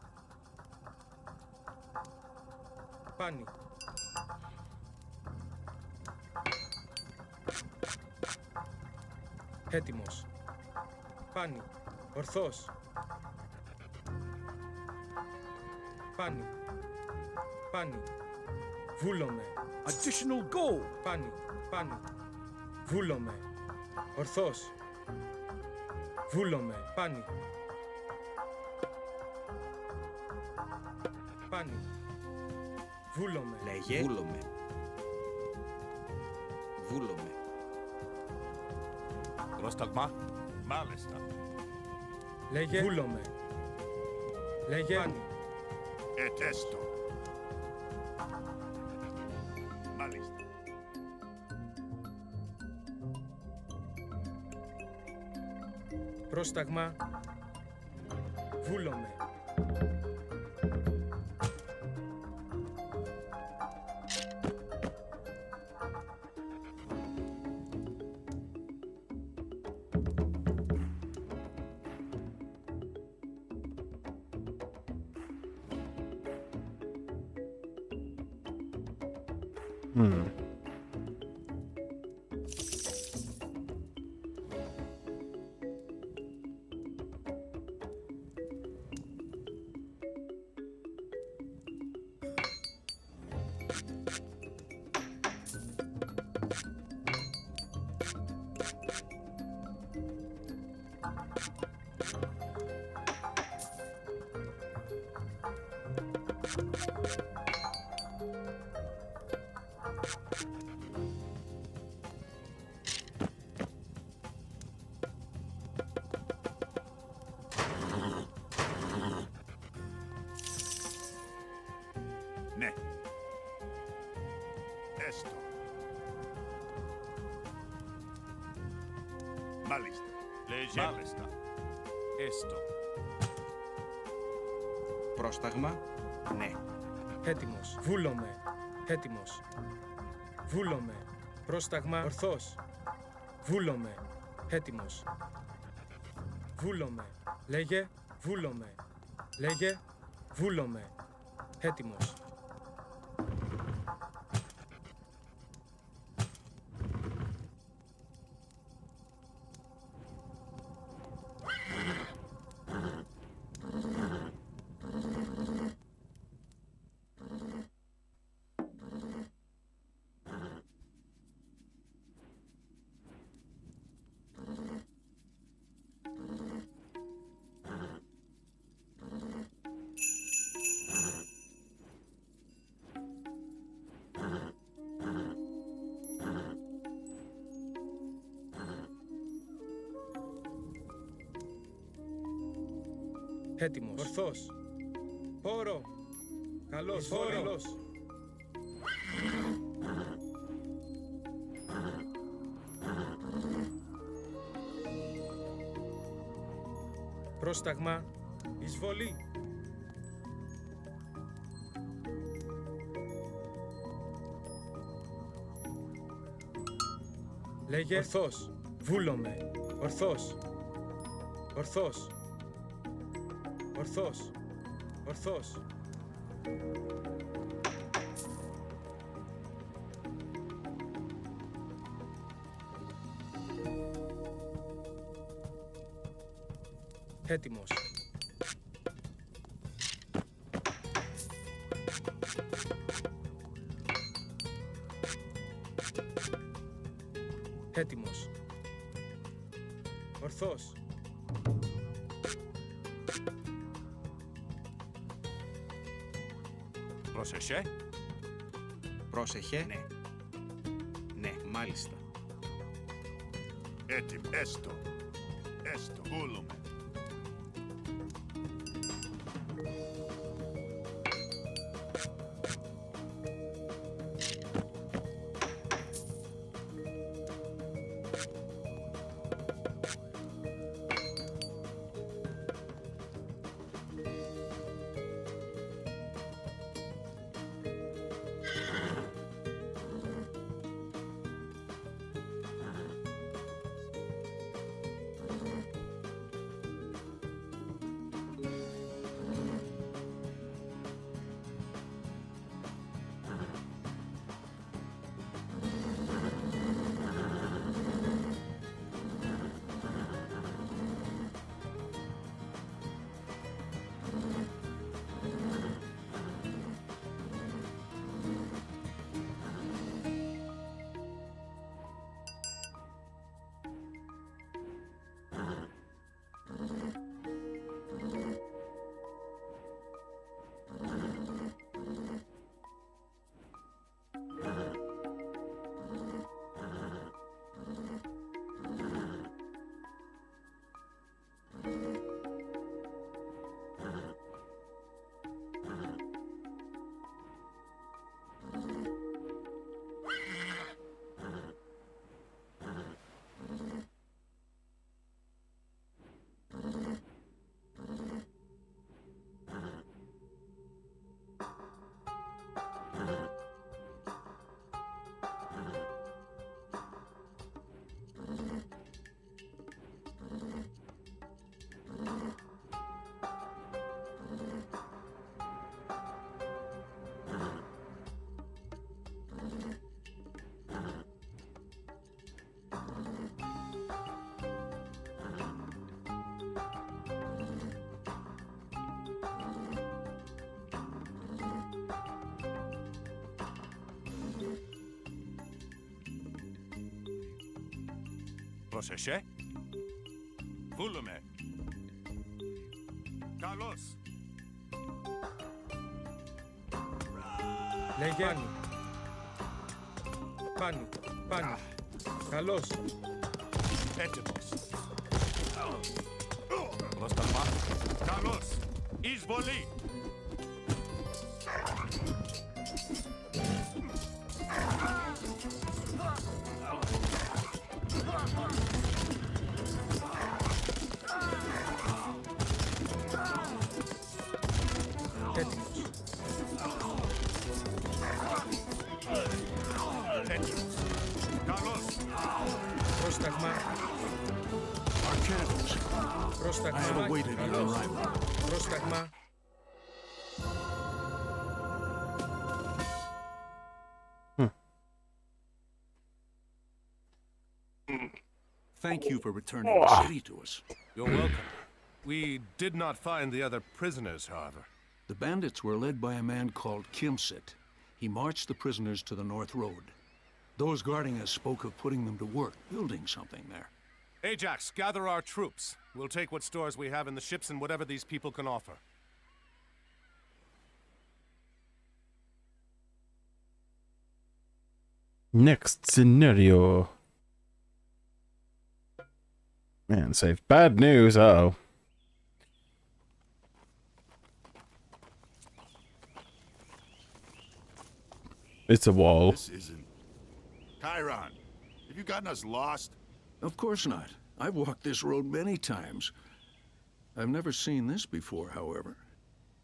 H: Πάνι. Έτοιμος. Πάνι. Ορθός. Πάνι. Πάνι. Βούλομαι.
P: Additional goal.
H: Πάνι. Πάνι. Βούλομαι. Ορθός. Βούλομαι. Πάνι. Πάνι. Βούλομαι.
E: Λέγε. Βούλομαι. Βούλομαι.
J: Πρόσταγμα. Μάλιστα.
H: Λέγε. Βούλομαι. Λέγε. Πάνι.
J: Ετέστο. Μάλιστα.
H: Πρόσταγμα. Βούλομαι.
J: Ναι. Έστω. Μάλιστα. Λέγε. Μάλιστα. Έστω.
E: Πρόσταγμα. Ναι.
H: Έτοιμος. Βούλομαι. Έτοιμος. Βούλομαι. Πρόσταγμα. Ορθός. Βούλομαι. Έτοιμος. Βούλομαι. Λέγε. Βούλομαι. Λέγε. Βούλομαι. Έτοιμος. Έτοιμος. Ορθός. Πόρο. Καλός. Πόρο. Καλός. Πρόσταγμα. Εισβολή. Λέγε. Ορθός. Βούλομαι. Ορθός. Ορθός. Ορθός. Ορθός. Έτοιμος. Έτοιμος. Ορθός.
O: Πρόσεχε.
E: Πρόσεχε. Ναι. Ναι, μάλιστα.
I: Έτοιμ, έστω. Έστω, βούλουμε.
O: Πρόσεχε. Βούλουμε. Καλώς.
H: Λέγε. Πάνω. Πάνω. Καλώς.
O: Έτοιμος. Πρόσταγμα. Καλώς. Εισβολή.
H: Πρόσταγμα. Πρόσταγμα. Πρόσταγμα.
P: Thank you for returning the city to us.
J: You're welcome. We did not find the other prisoners, however.
P: The bandits were led by a man called Kimsit. He marched the prisoners to the North Road. Those guarding us spoke of putting them to work, building something there.
J: Ajax, gather our troops. We'll take what stores we have in the ships and whatever these people can offer.
A: Next scenario. Man, save. Bad news. Uh-oh. It's a wall.
I: This isn't... Chiron, have you gotten us lost?
P: Of course not. I've walked this road many times. I've never seen this before, however.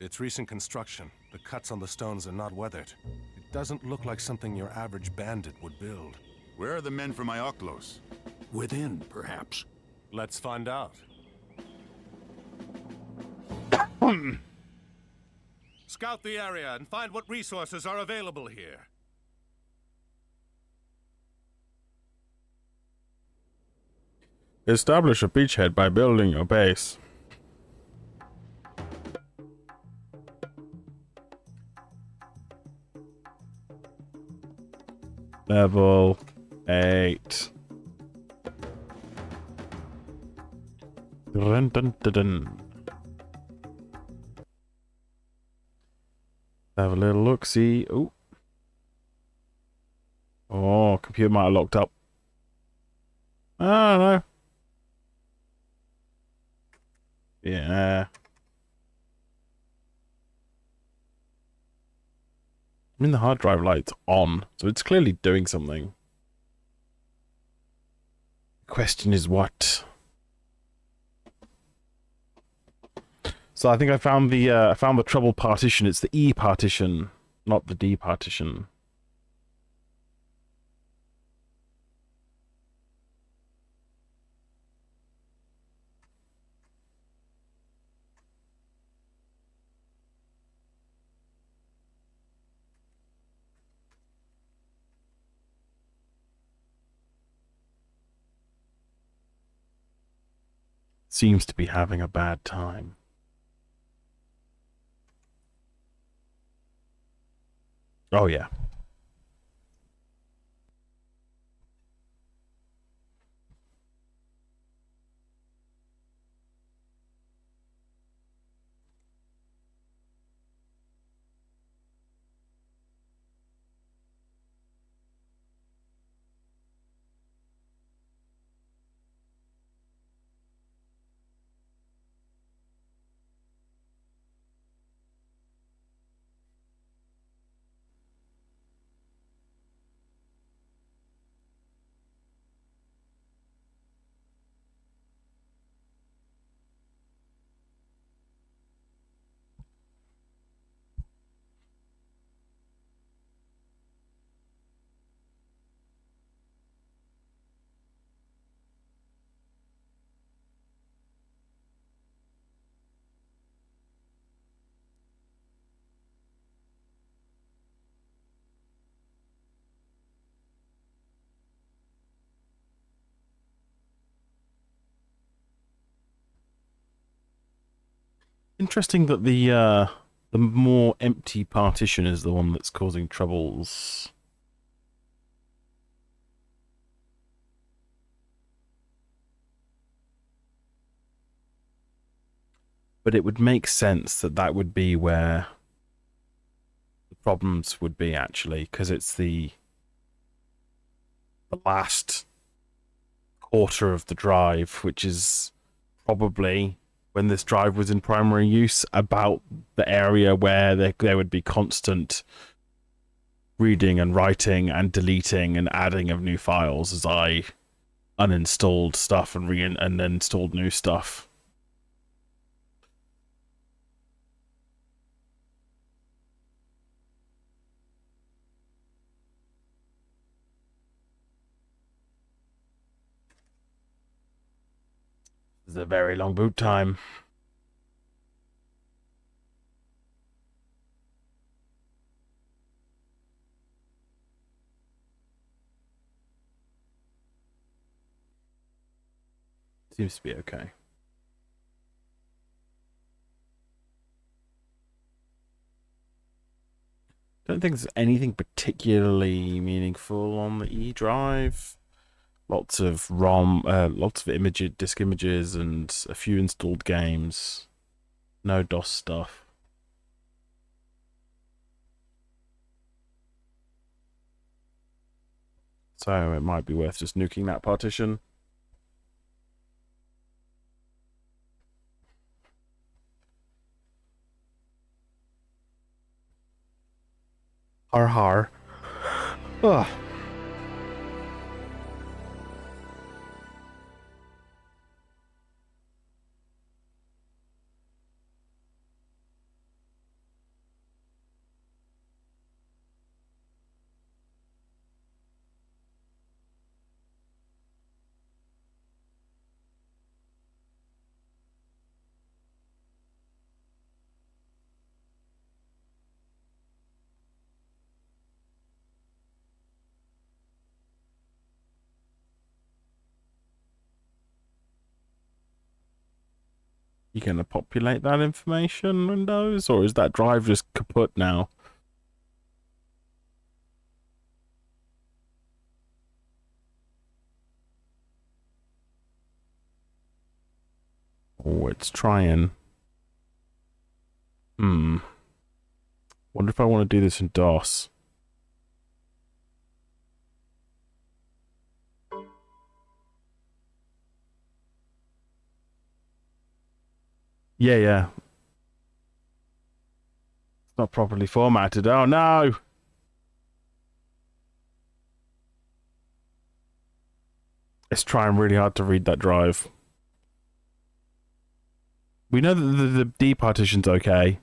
J: It's recent construction. The cuts on the stones are not weathered. It doesn't look like something your average bandit would build.
I: Where are the men from Ioclos?
P: Within, perhaps.
J: Let's find out. Scout the area and find what resources are available here.
A: Establish a beachhead by building your base. Level 8. Dun, dun, dun, dun. Have a little look, see. Oh. Oh, computer might have locked up. I don't know. Yeah. I mean, the hard drive light's on, so it's clearly doing something. The question is what? So I think I found the trouble partition. It's the E partition, not the D partition. Seems to be having a bad time. Oh yeah. Interesting that the more empty partition is the one that's causing troubles. But it would make sense that that would be where the problems would be, actually, because it's the last quarter of the drive, which is probably, when this drive was in primary use, about the area where there would be constant reading and writing and deleting and adding of new files as I uninstalled stuff and and installed new stuff. It's a very long boot time. Seems to be okay. Don't think there's anything particularly meaningful on the E drive. Lots of ROM, lots of disk images, and a few installed games. No DOS stuff. So it might be worth just nuking that partition. Har har. Ugh. You gonna populate that information, Windows, or is that drive just kaput now? Oh, it's trying. Wonder if I want to do this in DOS. Yeah. It's not properly formatted. Oh no! It's trying really hard to read that drive. We know that the D partition's okay.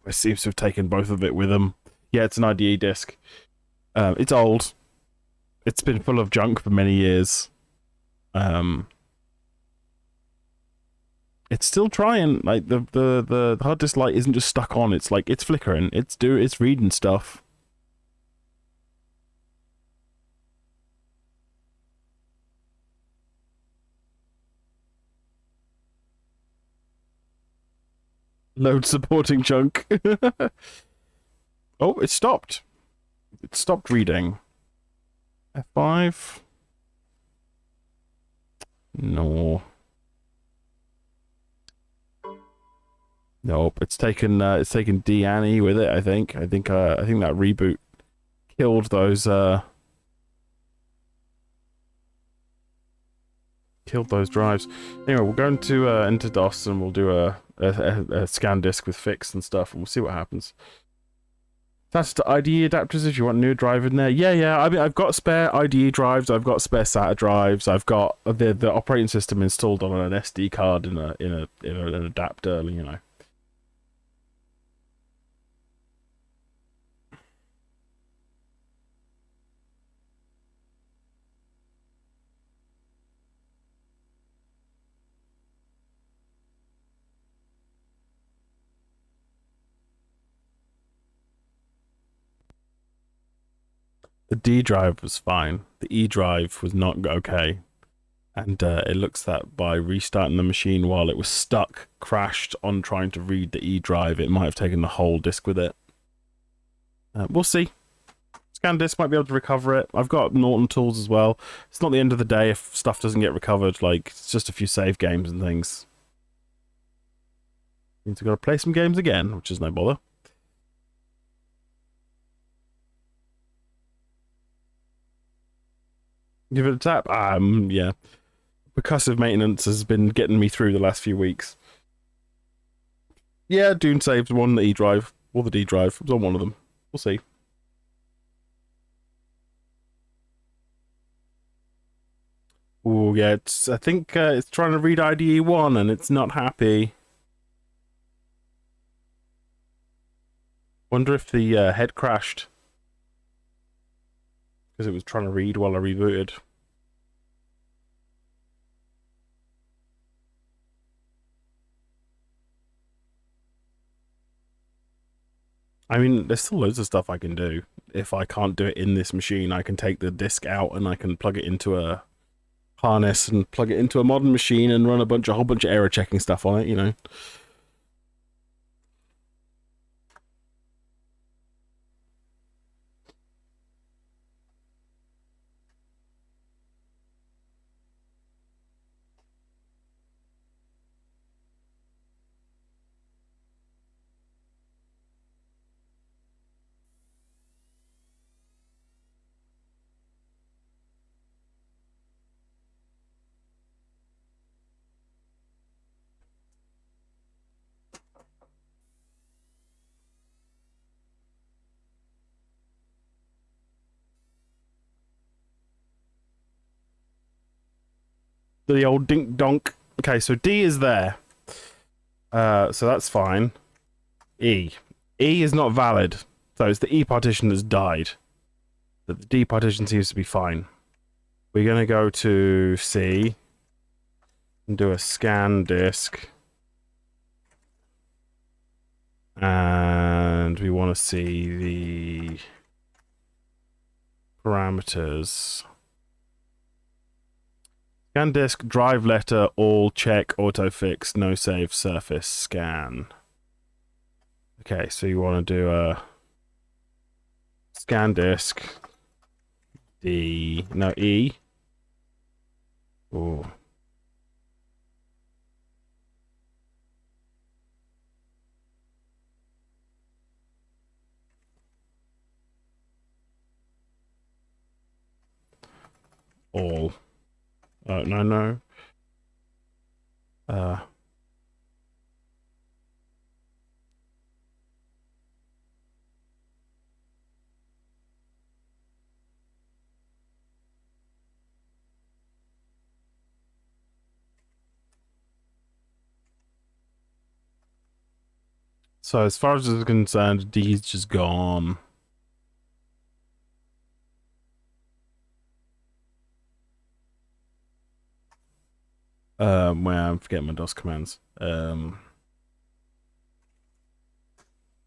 A: It seems to have taken both of it with them. Yeah, it's an IDE disk. It's old. It's been full of junk for many years. It's still trying. Like the hard disk light isn't just stuck on. It's like it's flickering. It's reading stuff. Load supporting junk. Oh, it stopped. It stopped reading. F5. No. Nope. It's taken D and E with it, I think. I think that reboot killed those drives. Anyway, we'll go into DOS and we'll do a scan disk with fix and stuff, and we'll see what happens. That's the IDE adapters if you want a new drive in there. Yeah. I mean, I've got spare IDE drives. I've got spare SATA drives. I've got the operating system installed on an SD card in an adapter. You know. The D drive was fine. The E drive was not okay. And it looks that by restarting the machine while it was stuck, crashed on trying to read the E drive, it might have taken the whole disk with it. We'll see. Scan disk might be able to recover it. I've got Norton tools as well. It's not the end of the day if stuff doesn't get recovered. Like, it's just a few save games and things. Means we've got to play some games again, which is no bother. Give it a tap. Yeah. Percussive maintenance has been getting me through the last few weeks. Yeah, Dune saved one the E drive or the D drive. It was on one of them. We'll see. Oh yeah, I think it's trying to read IDE 1 and it's not happy. Wonder if the head crashed. Because it was trying to read while I rebooted. I mean, there's still loads of stuff I can do. If I can't do it in this machine, I can take the disk out and I can plug it into a harness and plug it into a modern machine and run a whole bunch of error checking stuff on it, you know. The old dink donk. Okay, so D is there. So that's fine. E. E is not valid. So it's the E partition that's died. But the D partition seems to be fine. We're going to go to C and do a scan disk. And we want to see the parameters. Scan disk, drive letter, all check, auto fix, no save, surface, scan. Okay, so you want to do a scan disk, E. Oh. All. No. So as far as this is concerned, D's just gone. Where I'm forgetting my DOS commands.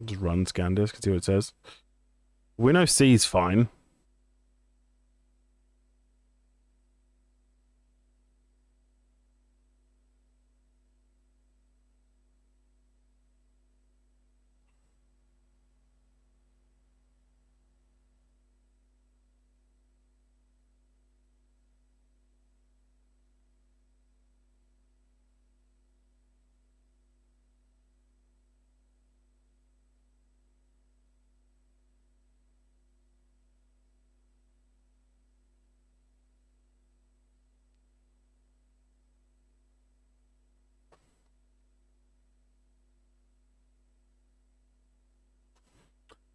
A: Just run scan disk and see what it says. We know C's fine.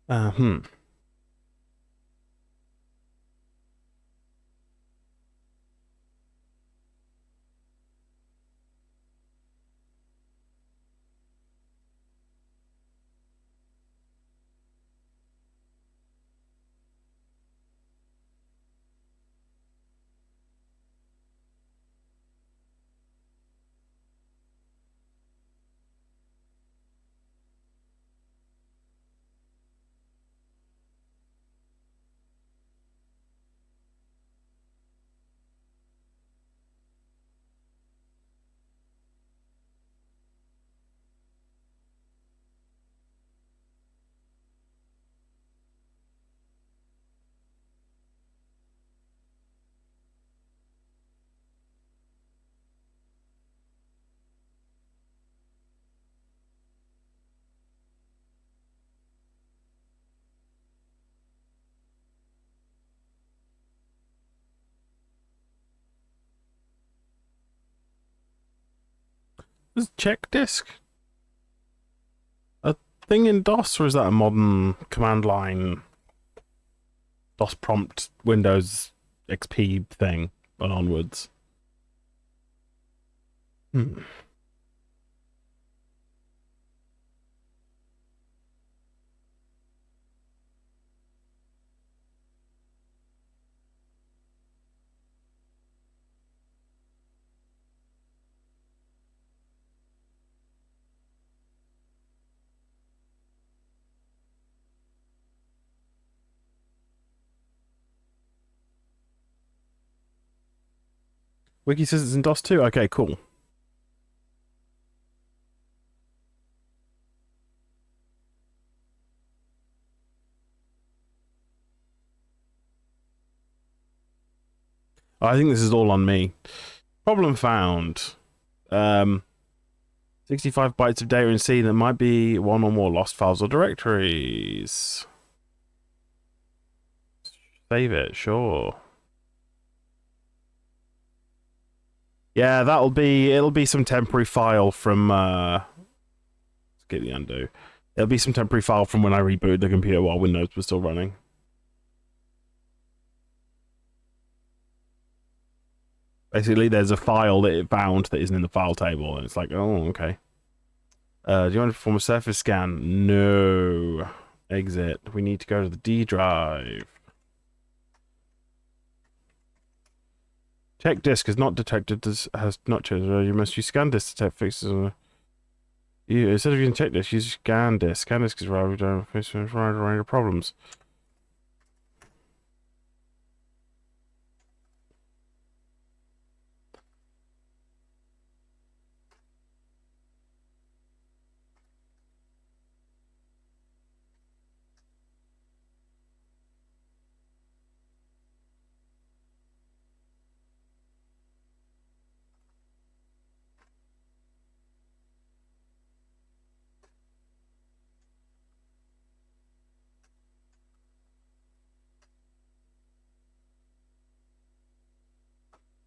A: Hmm. Is check disk a thing in DOS, or is that a modern command line DOS prompt Windows XP thing and onwards? Wiki says it's in DOS too? Okay, cool. I think this is all on me. Problem found. 65 bytes of data in C that might be one or more lost files or directories. Save it, sure. Yeah, it'll be some temporary file from let's get the undo. It'll be some temporary file from when I rebooted the computer while Windows was still running. Basically, there's a file that it found that isn't in the file table, and it's like, oh, okay. Do you want to perform a surface scan? No. Exit. We need to go to the D drive. Check disk is not detected as has not changed. You must use scan disk to detect fixes. Instead of using check disk, use scan disk. Scan disk is where we don't face a wide range of problems.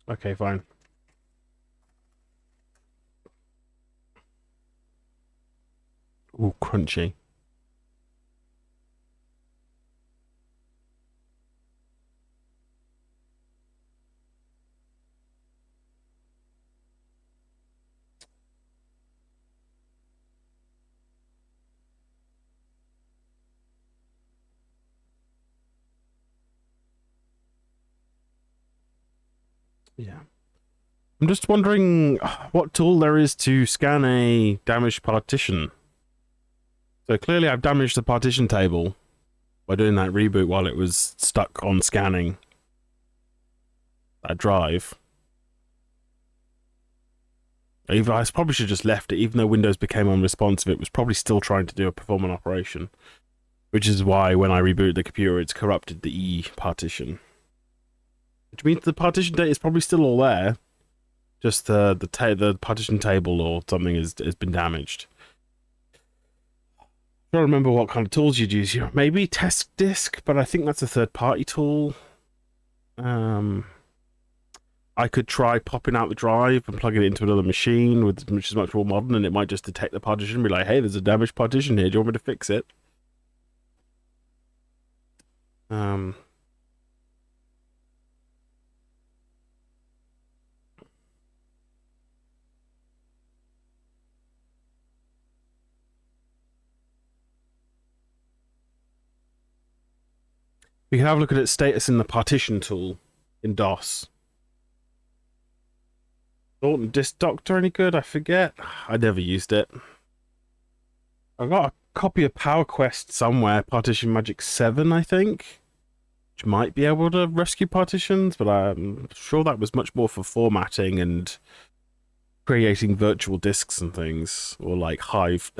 A: Okay, fine. Ooh, crunchy. Yeah. I'm just wondering what tool there is to scan a damaged partition. So clearly I've damaged the partition table by doing that reboot while it was stuck on scanning that drive. I probably should have just left it, even though Windows became unresponsive, it was probably still trying to perform an operation. Which is why when I rebooted the computer, it's corrupted the E partition. Which means the partition data is probably still all there. Just the partition table or something has been damaged. I don't remember what kind of tools you'd use. Maybe test disk, but I think that's a third-party tool. I could try popping out the drive and plugging it into another machine, which is much more modern, and it might just detect the partition and be like, hey, there's a damaged partition here. Do you want me to fix it? We can have a look at its status in the partition tool in DOS. Thought Disk Doctor any good? I forget. I never used it. I got a copy of Power Quest somewhere, Partition Magic 7, I think, which might be able to rescue partitions, but I'm sure that was much more for formatting and creating virtual disks and things, or like Hive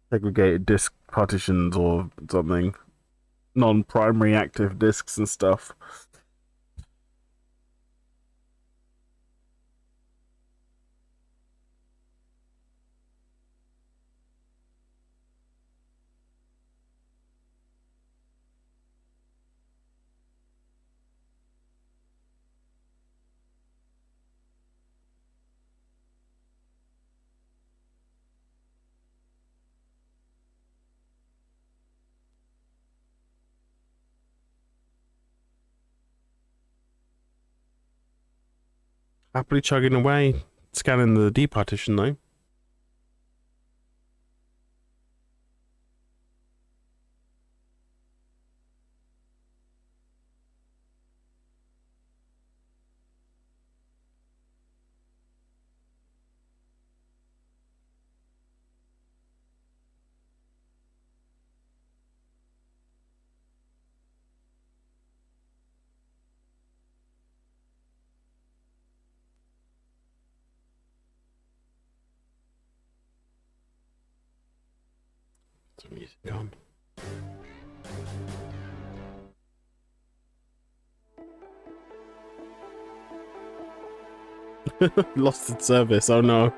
A: segregated disk partitions or something. Non-primary active disks and stuff. Happily chugging away, scanning the D partition though. Music on. Lost its service, oh no.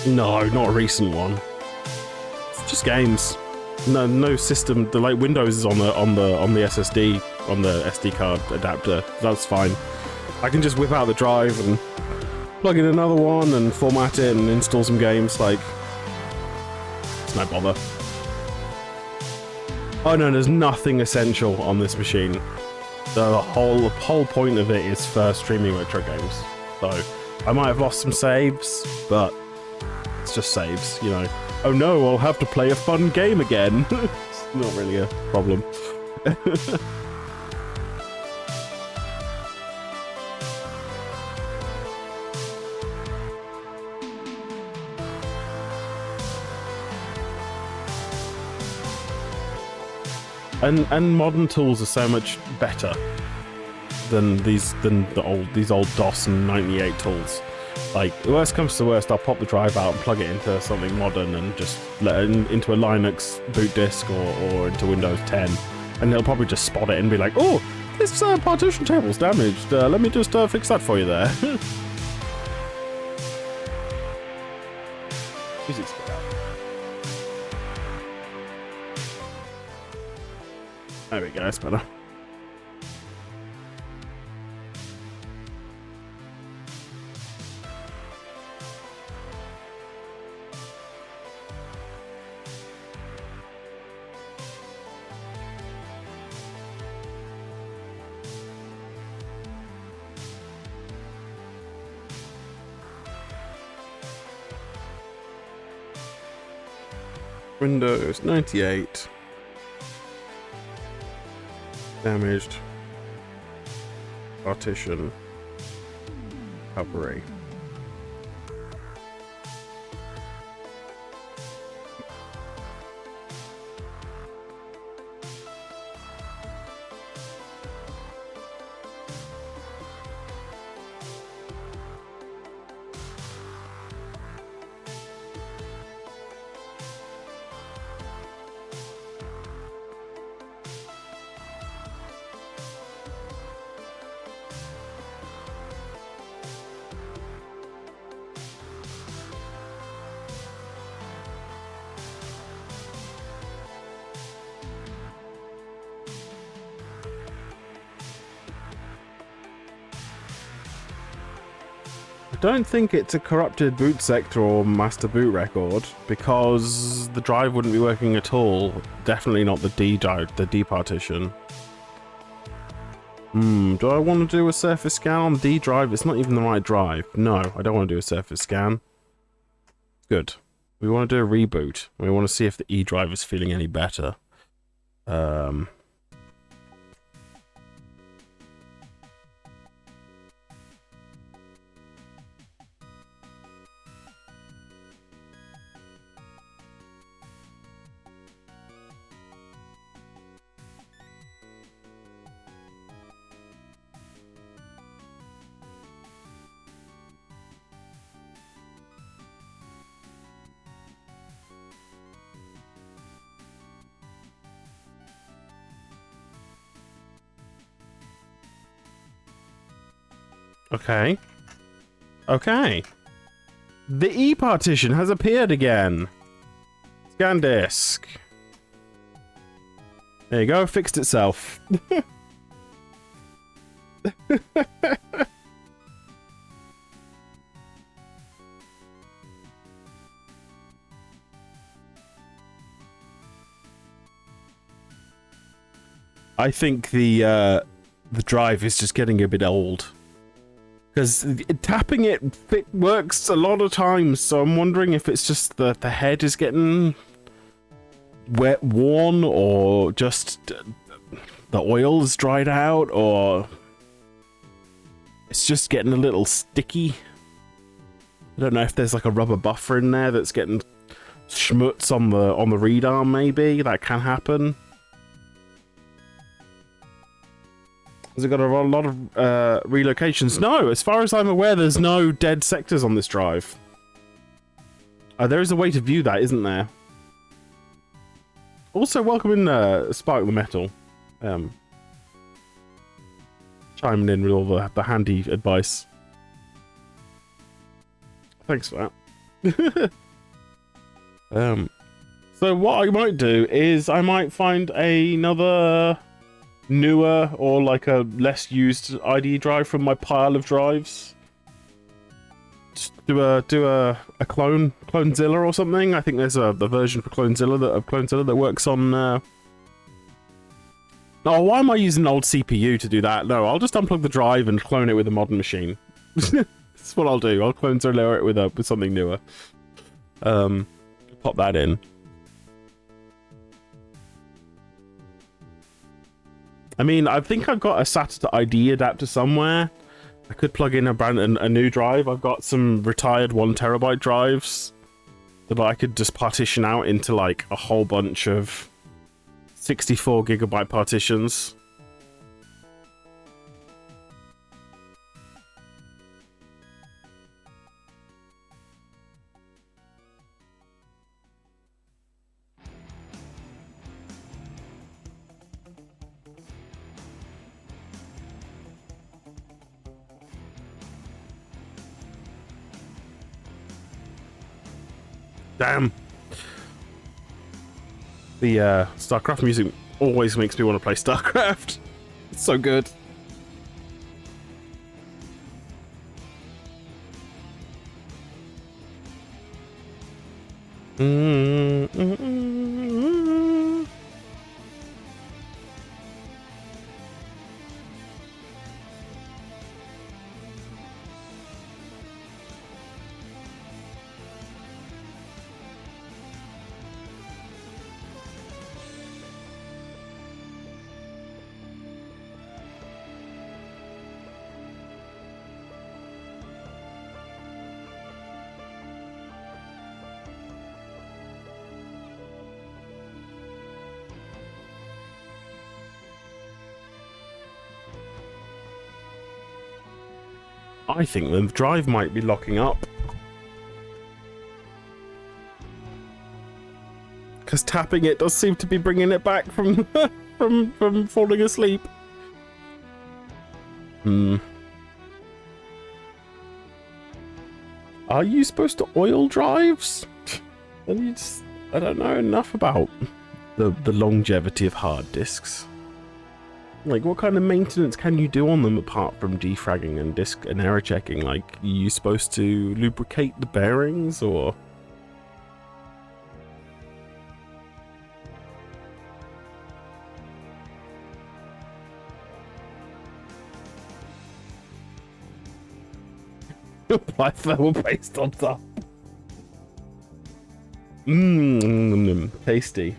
A: No, not a recent one. It's just games. No system. The like Windows is on the SSD, on the SD card adapter. That's fine. I can just whip out the drive and plug in another one and format it and install some games. Like, it's no bother. Oh no, there's nothing essential on this machine. The whole point of it is for streaming retro games. So I might have lost some saves, but it's just saves, you know. Oh no, I'll have to play a fun game again. It's not really a problem. And modern tools are so much better than these old DOS and 98 tools. Like, worst comes to worst, I'll pop the drive out and plug it into something modern and just let it into a Linux boot disk or into Windows 10. And it'll probably just spot it and be like, oh, this partition table's damaged. Let me just fix that for you there. Music's good out. There we go, that's better. Windows 98. Damaged. Partition. Recovery. I don't think it's a corrupted boot sector or master boot record because the drive wouldn't be working at all. Definitely not the D drive, the D partition. Do I want to do a surface scan on D drive? It's not even the right drive. No, I don't want to do a surface scan. Good. We want to do a reboot. We want to see if the E drive is feeling any better. Okay. Okay. The E partition has appeared again. Scan disk. There you go, fixed itself. I think the drive is just getting a bit old. Because tapping it works a lot of times, so I'm wondering if it's just the head is getting worn, or just the oil's dried out, or it's just getting a little sticky. I don't know if there's like a rubber buffer in there that's getting schmutz on the read arm. Maybe that can happen. Has it got a lot of relocations? No, as far as I'm aware, there's no dead sectors on this drive. There is a way to view that, isn't there? Also, welcome in Spark the Metal. Chiming in with all the handy advice. Thanks for that. So what I might do is I might find another newer or like a less used ID drive from my pile of drives. Just do a Clonezilla or something. I think there's a version for Clonezilla that works on. Oh, why am I using an old CPU to do that? No, I'll just unplug the drive and clone it with a modern machine. That's what I'll do. I'll Clonezilla it with something newer. Pop that in. I mean, I think I've got a SATA to ID adapter somewhere. I could plug in a new drive. I've got some retired 1TB drives that I could just partition out into like a whole bunch of 64GB partitions. Damn. The StarCraft music always makes me want to play StarCraft. It's so good. I think the drive might be locking up. Because tapping it does seem to be bringing it back from from falling asleep. Are you supposed to oil drives? And you just, I don't know enough about the longevity of hard disks. Like, what kind of maintenance can you do on them apart from defragging and disk and error checking? Like, are you supposed to lubricate the bearings, or...? Apply thermal paste on top. Tasty.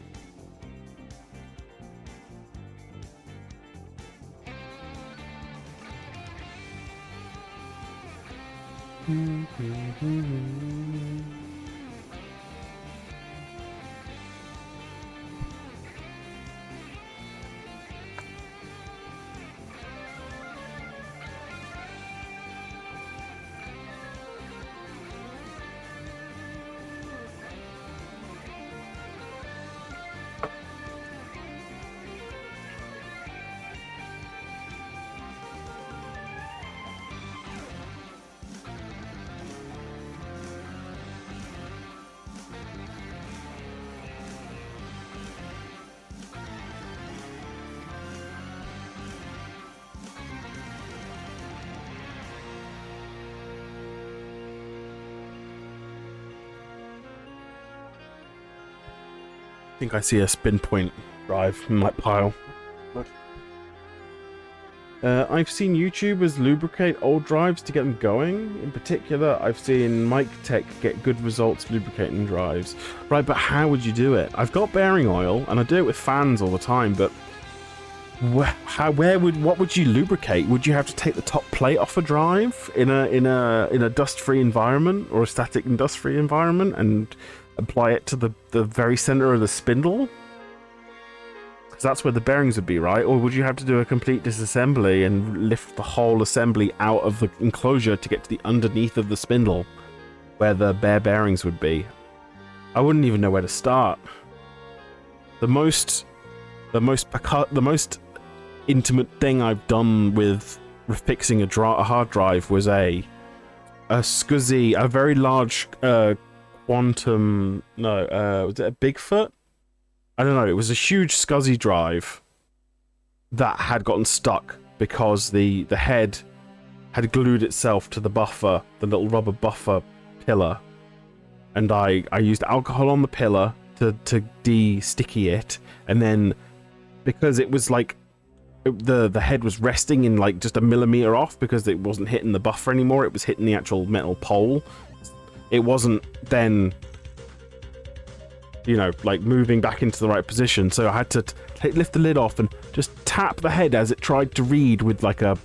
A: I think I see a spin point drive in my pile. I've seen YouTubers lubricate old drives to get them going. In particular, I've seen Mike Tech get good results lubricating drives. Right, but how would you do it? I've got bearing oil, and I do it with fans all the time, but what would you lubricate? Would you have to take the top plate off a drive in a dust-free environment, or a static and dust-free environment, and apply it to the very center of the spindle? Because that's where the bearings would be, right? Or would you have to do a complete disassembly and lift the whole assembly out of the enclosure to get to the underneath of the spindle, where the bare bearings would be? I wouldn't even know where to start. The most intimate thing I've done with fixing a hard drive was a SCSI, a very large quantum. No, was it a Bigfoot? I don't know. It was a huge SCSI drive that had gotten stuck because the head had glued itself to the buffer, the little rubber buffer pillar, and I used alcohol on the pillar to de-sticky it, and then because it was like the head was resting in like just a millimeter off because it wasn't hitting the buffer anymore, it was hitting the actual metal pole. It wasn't then, you know, like moving back into the right position, so I had to lift the lid off and just tap the head as it tried to read with like a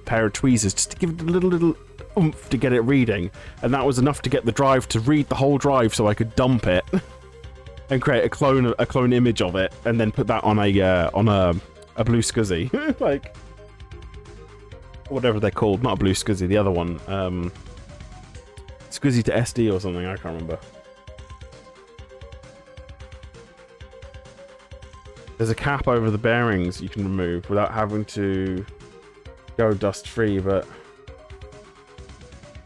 A: pair of tweezers, just to give it a little oomph to get it reading, and that was enough to get the drive to read the whole drive, so I could dump it and create a clone image of it, and then put that on a blue SCSI, like whatever they're called, not a blue SCSI, the other one, SCSI to SD or something, I can't remember. There's a cap over the bearings you can remove without having to go dust free, but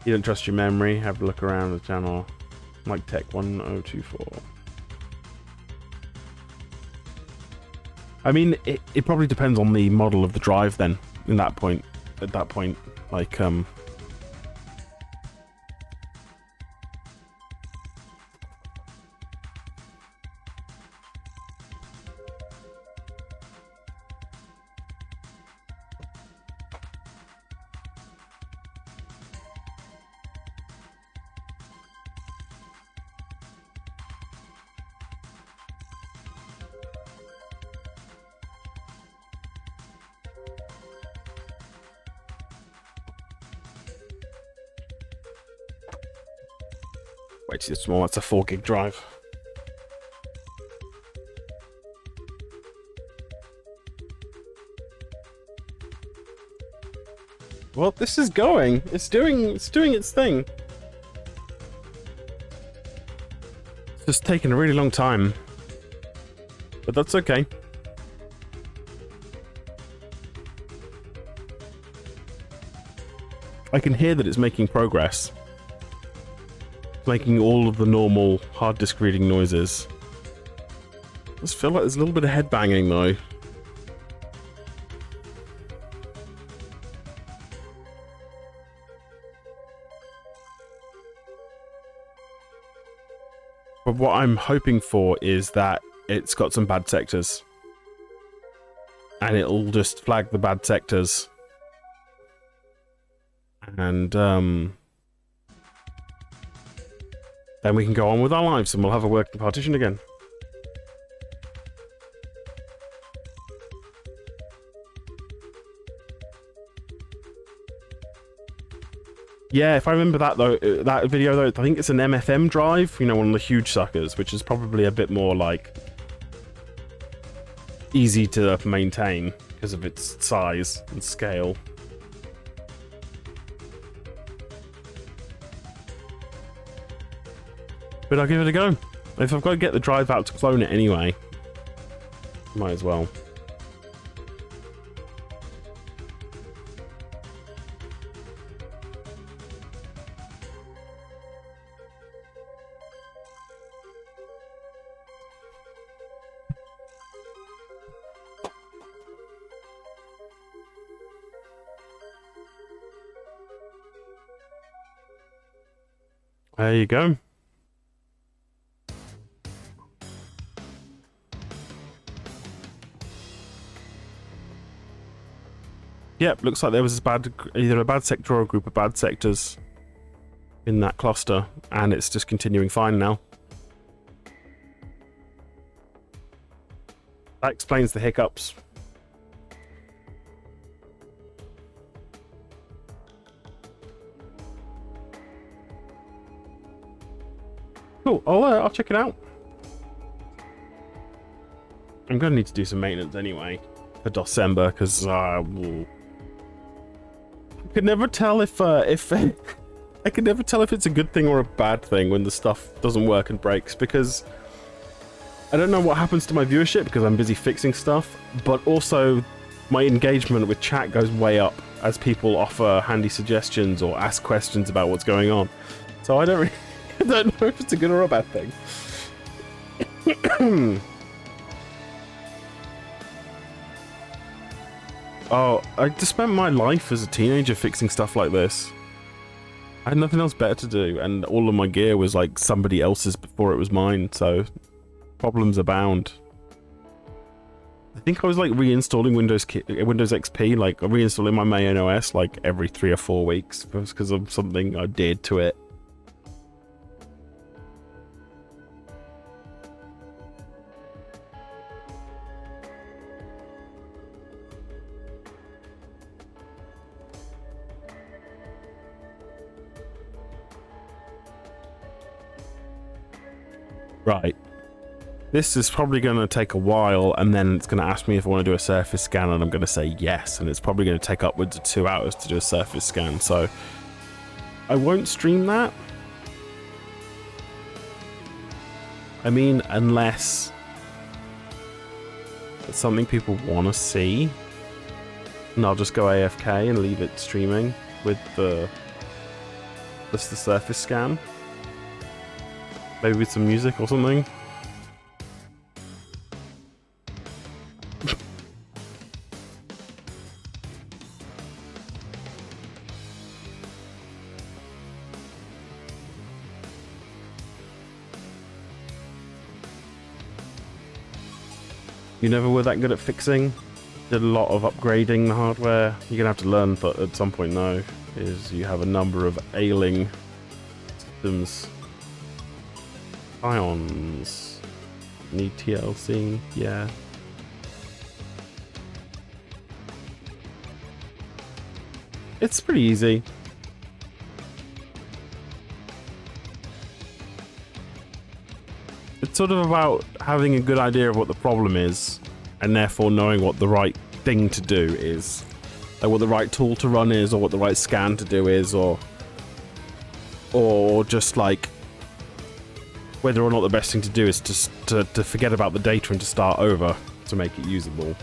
A: you don't trust your memory, have a look around the channel. Like Tech 1024. I mean, it probably depends on the model of the drive then, at that point, like, way too small. That's a 4 gig drive. Well, this is going. It's doing its thing. It's just taking a really long time. But that's okay. I can hear that it's making progress. Making all of the normal hard disk reading noises. I just feel like there's a little bit of head banging though. But what I'm hoping for is that it's got some bad sectors. And it'll just flag the bad sectors. And then we can go on with our lives and we'll have a working partition again. Yeah, if I remember that though, that video though, I think it's an MFM drive, you know, one of the huge suckers, which is probably a bit more like easy to maintain because of its size and scale. But I'll give it a go. If I've got to get the drive out to clone it anyway, might as well. There you go. Yep, looks like there was either a bad sector or a group of bad sectors in that cluster, and it's just continuing fine now. That explains the hiccups. Cool, I'll check it out. I'm going to need to do some maintenance anyway for December, because I could never tell if I could never tell if it's a good thing or a bad thing when the stuff doesn't work and breaks, because I don't know what happens to my viewership because I'm busy fixing stuff, but also my engagement with chat goes way up as people offer handy suggestions or ask questions about what's going on. So I don't know if it's a good or a bad thing. Oh, I just spent my life as a teenager fixing stuff like this. I had nothing else better to do, and all of my gear was like somebody else's before it was mine, so problems abound. I think I was like reinstalling Windows XP, like reinstalling my main OS like every 3 or 4 weeks because of something I did to it. Right. This is probably going to take a while, and then it's going to ask me if I want to do a surface scan, and I'm going to say yes, and it's probably going to take upwards of 2 hours to do a surface scan, so I won't stream that. I mean, unless it's something people want to see, and I'll just go AFK and leave it streaming with just the surface scan. Maybe with some music or something. You never were that good at fixing? Did a lot of upgrading the hardware? You're gonna have to learn, but at some point now, is you have a number of ailing systems. Ions. Need TLC, yeah. It's pretty easy. It's sort of about having a good idea of what the problem is, and therefore knowing what the right thing to do is. Like what the right tool to run is, or what the right scan to do is, or just like whether or not the best thing to do is to forget about the data and to start over to make it usable.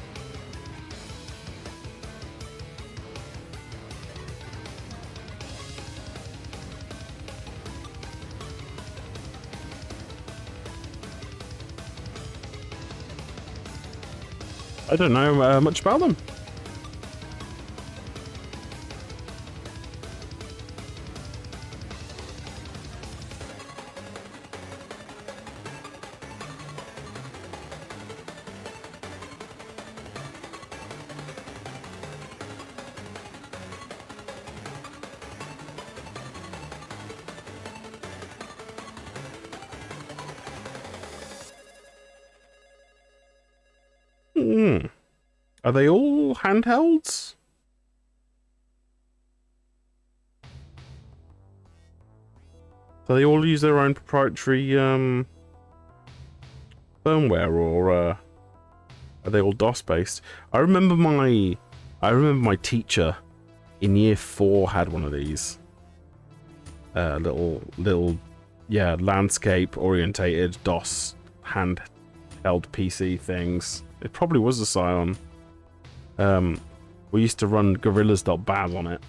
A: I don't know much about them. Are they all handhelds? So they all use their own proprietary firmware, or are they all DOS based? I remember my teacher in year 4 had one of these little landscape orientated DOS handheld PC things. It probably was a Scion. We used to run gorillas.baz on it.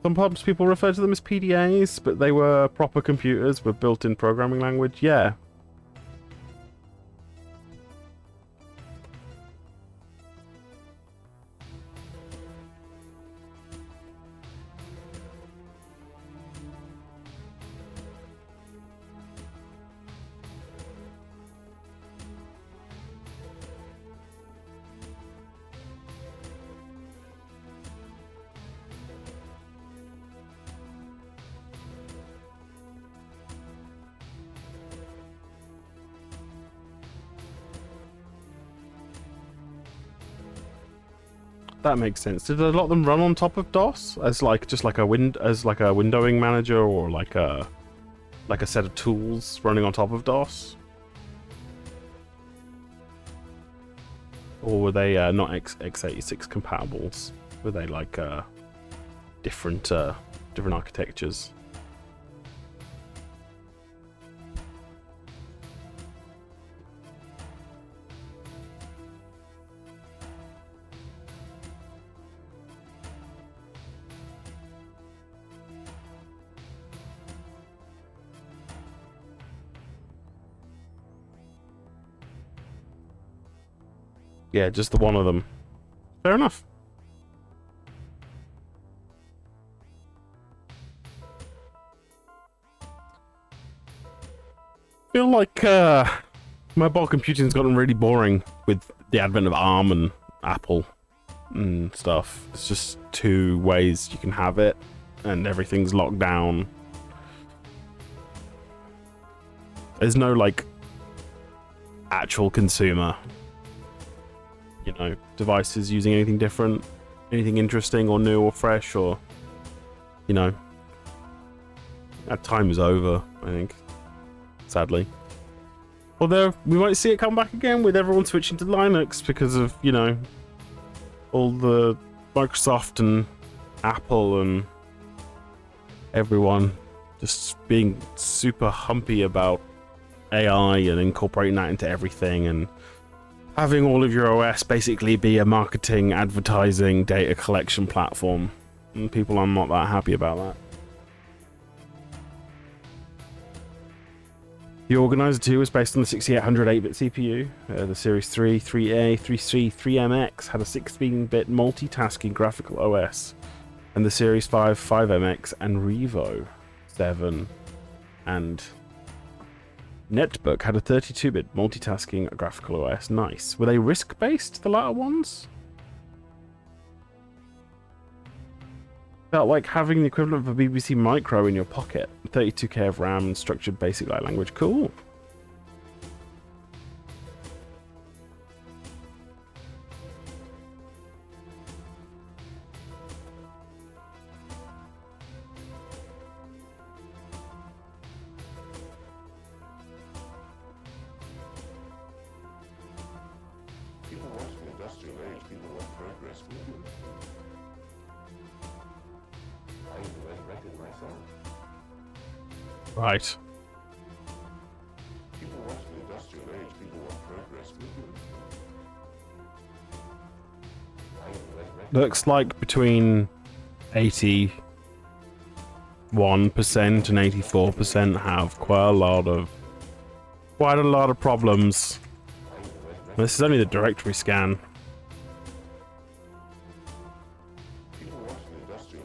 A: Sometimes people refer to them as PDAs, but they were proper computers with built-in programming language. Yeah. That makes sense. Did a lot of them run on top of DOS as like just like a windowing manager, or like a set of tools running on top of DOS? Or were they not x86 compatibles? Were they like different architectures? Yeah, just the one of them. Fair enough. I feel like mobile computing's gotten really boring with the advent of ARM and Apple and stuff. It's just 2 ways you can have it, and everything's locked down. There's no like actual consumer, you know, devices using anything different, anything interesting or new or fresh, or, you know, that time is over, I think, sadly. Although we might see it come back again with everyone switching to Linux because of, you know, all the Microsoft and Apple and everyone just being super humpy about AI and incorporating that into everything, and having all of your OS basically be a marketing, advertising, data collection platform. And people are not that happy about that. The Organizer 2 was based on the 6800 8-bit CPU. The Series 3, 3A, 3C, 3MX had a 16-bit multitasking graphical OS. And the Series 5, 5MX, and Revo 7 and Netbook had a 32-bit multitasking graphical OS. Nice. Were they RISC-based, the latter ones? Felt like having the equivalent of a BBC Micro in your pocket. 32K of RAM and structured basic light language. Cool.
I: People want the industrial age, people want progress. I resurrected myself.
A: Right.
I: People want the industrial age, people want progress.
A: Looks like between 81% and 84% have quite a lot of problems. This is only the directory scan.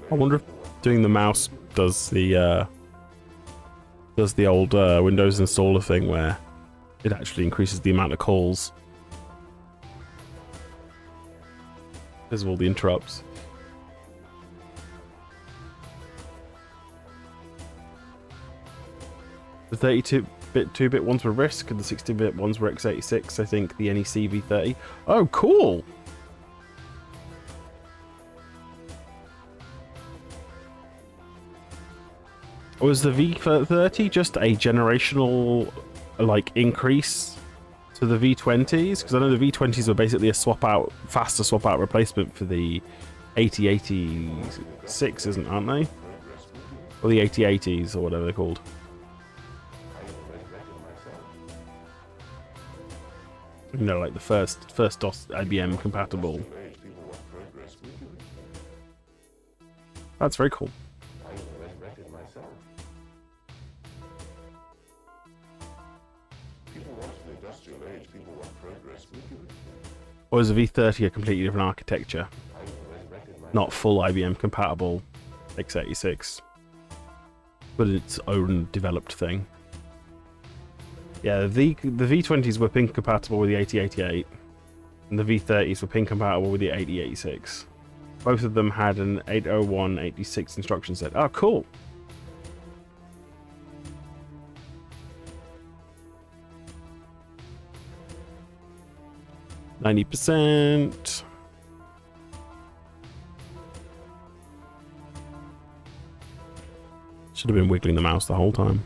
A: I wonder if doing the mouse does the old Windows installer thing where it actually increases the amount of calls because of all the interrupts. The 32-bit 2-bit ones were RISC and the 16-bit ones were x86. I think the NEC V30. Oh, cool! Was the V30 just a generational, like, increase to the V20s? Because I know the V20s were basically a faster swap out replacement for the 8086, aren't they? Or the 8080s, or whatever they're called. You know, like the first DOS IBM compatible. That's very cool. Or is the V30 a completely different architecture? Not full IBM compatible x86, but its own developed thing. Yeah, the V20s were pin compatible with the 8088, and the V30s were pin compatible with the 8086. Both of them had an 80186 instruction set. Oh, cool. %. Should have been wiggling the mouse the whole time.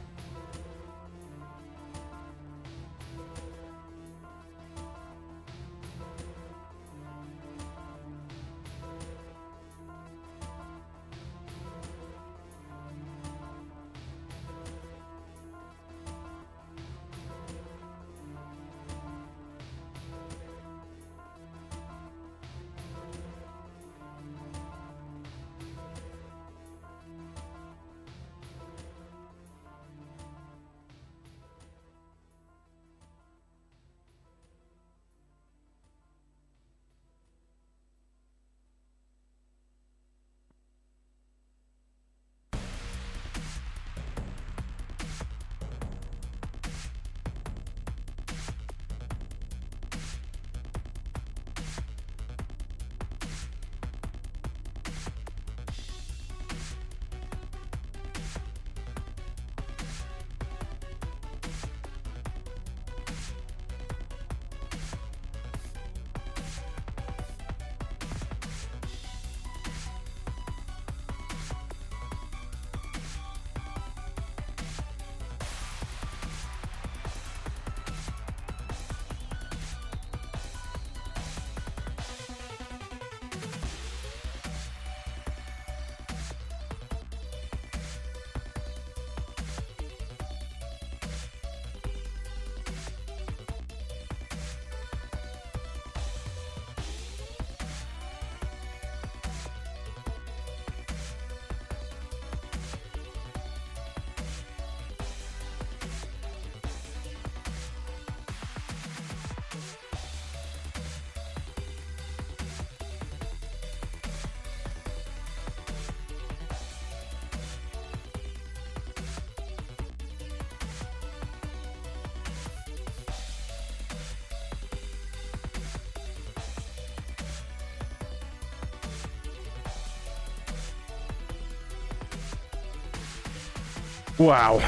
A: Wow.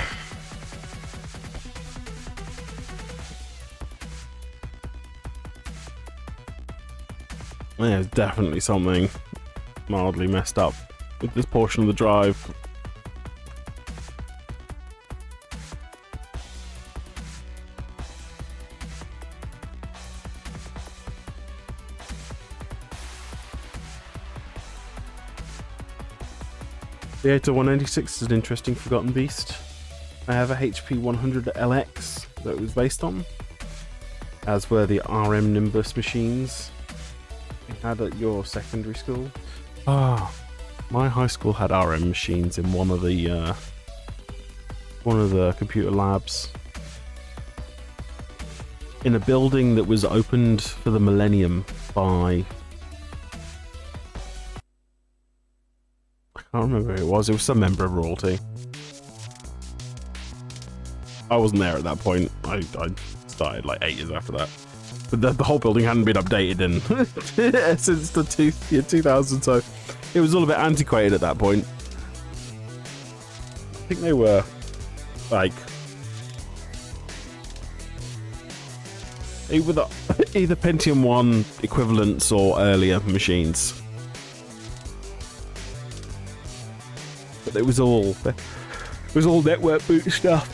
A: There's definitely something mildly messed up with this portion of the drive. The 80196 is an interesting forgotten beast. I have a HP 100 LX that it was based on, as were the RM Nimbus machines you had at your secondary school. My high school had RM machines in one of the computer labs in a building that was opened for the Millennium by, I can't remember who it was. It was some member of royalty. I wasn't there at that point. I started like 8 years after that. But the whole building hadn't been updated in since the year 2000, so it was all a bit antiquated at that point. I think they were like either Pentium 1 equivalents or earlier machines. But it was all network boot stuff.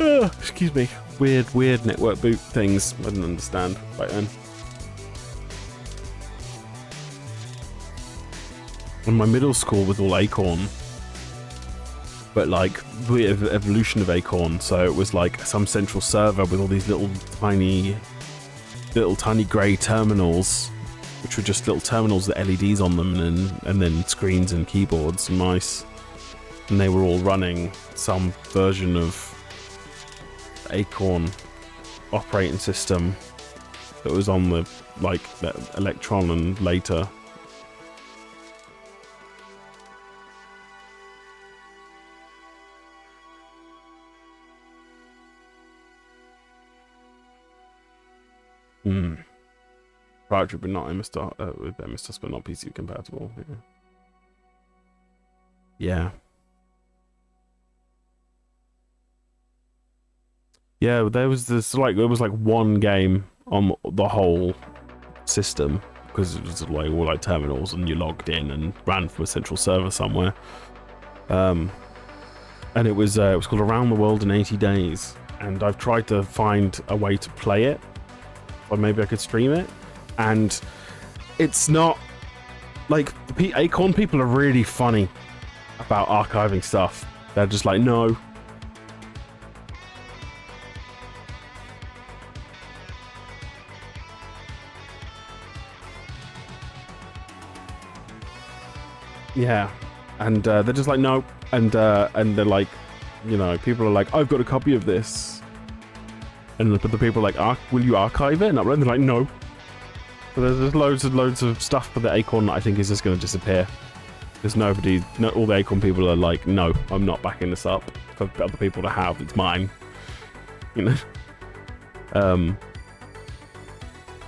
A: Excuse me. Weird network boot things I didn't understand back then. And my middle school was all Acorn, but like weird evolution of Acorn. So it was like some central server with all these little tiny grey terminals, which were just little terminals with LEDs on them, and then screens and keyboards and mice, and they were all running some version of Acorn operating system that was on the Electron and later. Proprietary but not MS with MS-DOS but not PC compatible. Yeah. Yeah, there was one game on the whole system because it was like all like terminals, and you logged in and ran from a central server somewhere. And it was called Around the World in 80 Days, and I've tried to find a way to play it, or maybe I could stream it, and it's not like the Acorn people are really funny about archiving stuff. They're just like, no. Yeah, and they're just like, no, and they're like, you know, people are like, I've got a copy of this, and the people are like, will you archive it? And they're like, no. So there's loads and loads of stuff for the Acorn that I think is just going to disappear. There's all the Acorn people are like, no, I'm not backing this up for other people to have. It's mine. You know,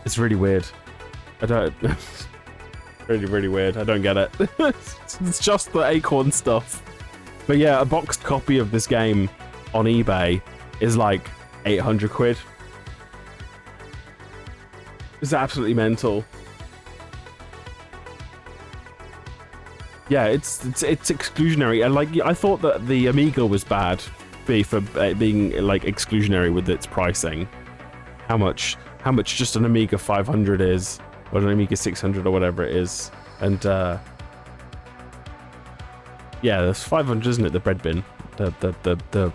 A: it's really weird. I don't. Really weird. I don't get it. It's just the Acorn stuff. But yeah, a boxed copy of this game on eBay is like 800 quid. It's absolutely mental. Yeah, it's exclusionary, and like I thought that the Amiga was bad for being like exclusionary with its pricing. How much just an Amiga 500 is, or an Amiga 600 or whatever it is, and yeah, that's 500, isn't it? The bread bin, the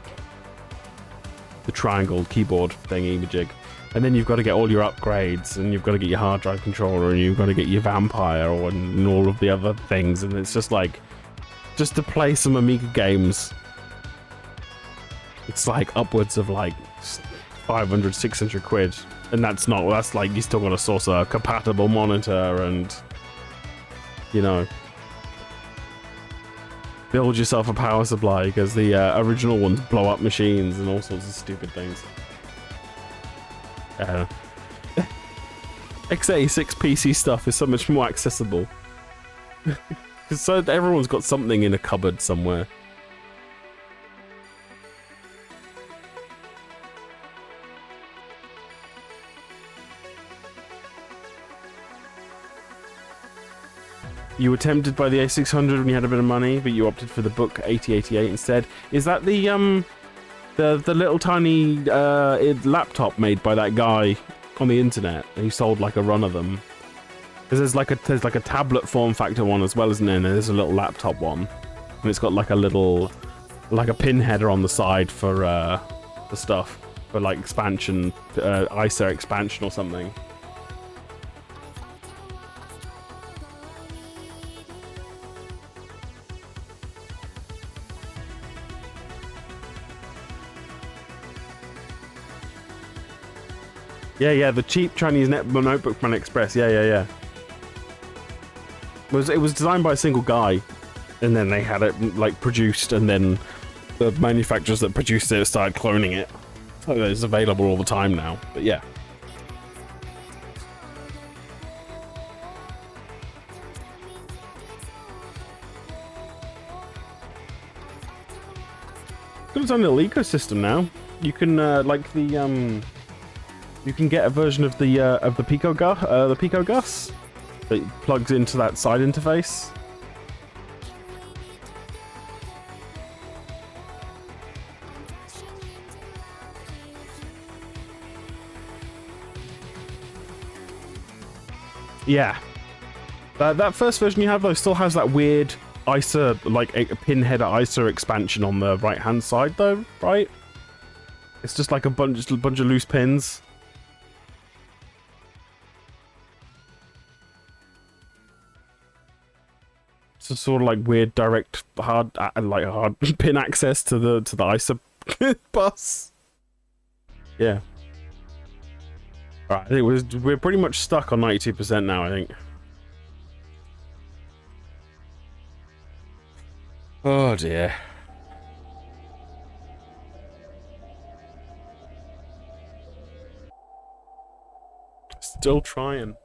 A: triangle keyboard thingy-majig, and then you've got to get all your upgrades, and you've got to get your hard drive controller, and you've got to get your Vampire, and all of the other things, and it's just like, just to play some Amiga games, it's like upwards of like 500, 600 quid. And that's like, you still got to source a compatible monitor and, you know, build yourself a power supply, because the original ones blow up machines and all sorts of stupid things. x86 PC stuff is so much more accessible. Because so everyone's got something in a cupboard somewhere. you were tempted by the A600 when you had a bit of money, but you opted for the Book 8088 instead. Is that the little tiny laptop made by that guy on the internet? He sold like a run of them. Because there's like a tablet form factor one as well, isn't there? And there's a little laptop one, and it's got like a pin header on the side for stuff, for like expansion, ISA expansion or something. Yeah, the cheap Chinese notebook from AliExpress. Yeah. It was designed by a single guy, and then they had it like produced, and then the manufacturers that produced it started cloning it. So it's available all the time now. But yeah. Got its own little ecosystem now. You can you can get a version of the Pico Gus that plugs into that side interface. Yeah. That first version you have though still has that weird ISA, like a pin header ISA expansion on the right hand side though, right? It's just like a bunch of loose pins. It's a sort of like weird direct hard pin access to the ISA bus. Yeah. Alright, we're pretty much stuck on 92% now, I think. Oh dear. Still trying.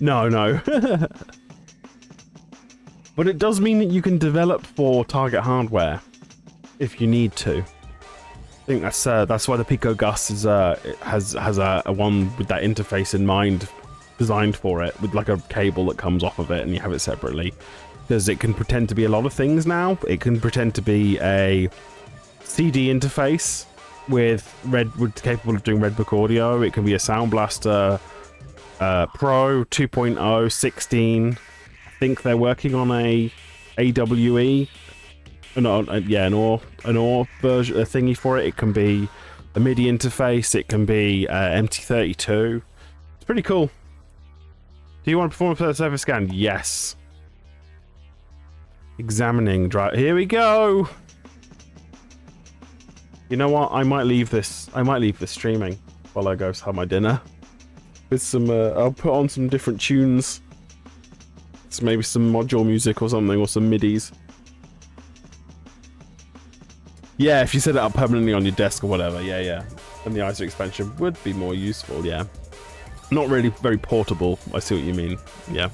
A: No. But it does mean that you can develop for target hardware if you need to. I think that's why the Pico Gus is has a one with that interface in mind, designed for it, with like a cable that comes off of it, and you have it separately, because it can pretend to be a lot of things now. It can pretend to be a CD interface with capable of doing Redbook audio. It can be a Sound Blaster Pro 2.0 16. I think they're working on a AWE, an OR version, a thingy for it. It can be a MIDI interface. It can be MT32. It's pretty cool. Do you want to perform a surface scan? Yes. Examining drive. Here we go. You know what? I might leave this streaming while I go have my dinner. With some, I'll put on some different tunes. So maybe some module music or something, or some midis. Yeah, if you set it up permanently on your desk or whatever, yeah. And the ISO expansion would be more useful, yeah. Not really very portable, I see what you mean, yeah.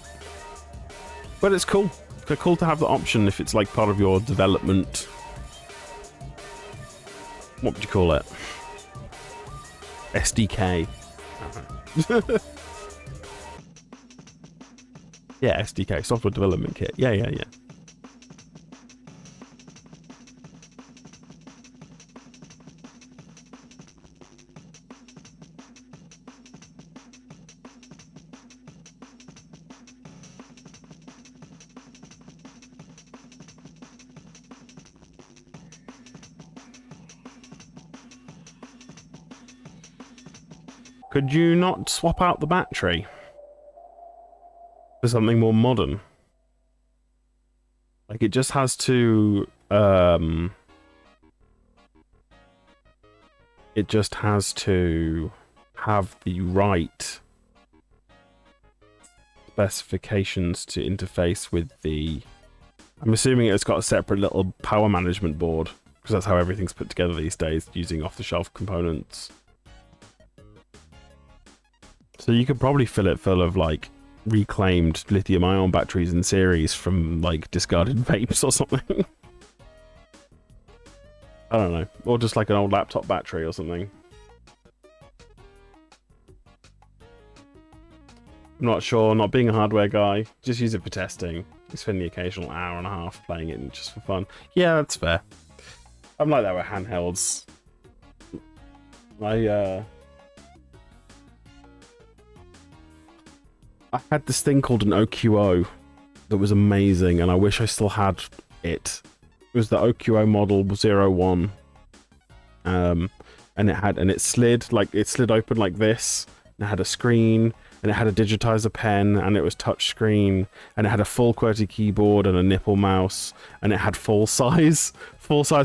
A: But it's cool. It's cool to have the option if it's like part of your development. What would you call it? SDK. Yeah, SDK, software development kit. Yeah. Could you not swap out the battery for something more modern? Like, it just has to It just has to have the right specifications to interface with the... I'm assuming it's got a separate little power management board, because that's how everything's put together these days, using off-the-shelf components. So you could probably fill it full of, like, reclaimed lithium-ion batteries in series from, like, discarded vapes or something. I don't know. Or just like an old laptop battery or something. I'm not sure, not being a hardware guy. Just use it for testing. Spend the occasional hour and a half playing it just for fun. Yeah, that's fair. I'm like that with handhelds. I had this thing called an OQO that was amazing, and I wish I still had it. It was the OQO model 01. And it slid open like this, and it had a screen, and it had a digitizer pen, and it was touch screen, and it had a full QWERTY keyboard and a nipple mouse, and it had full size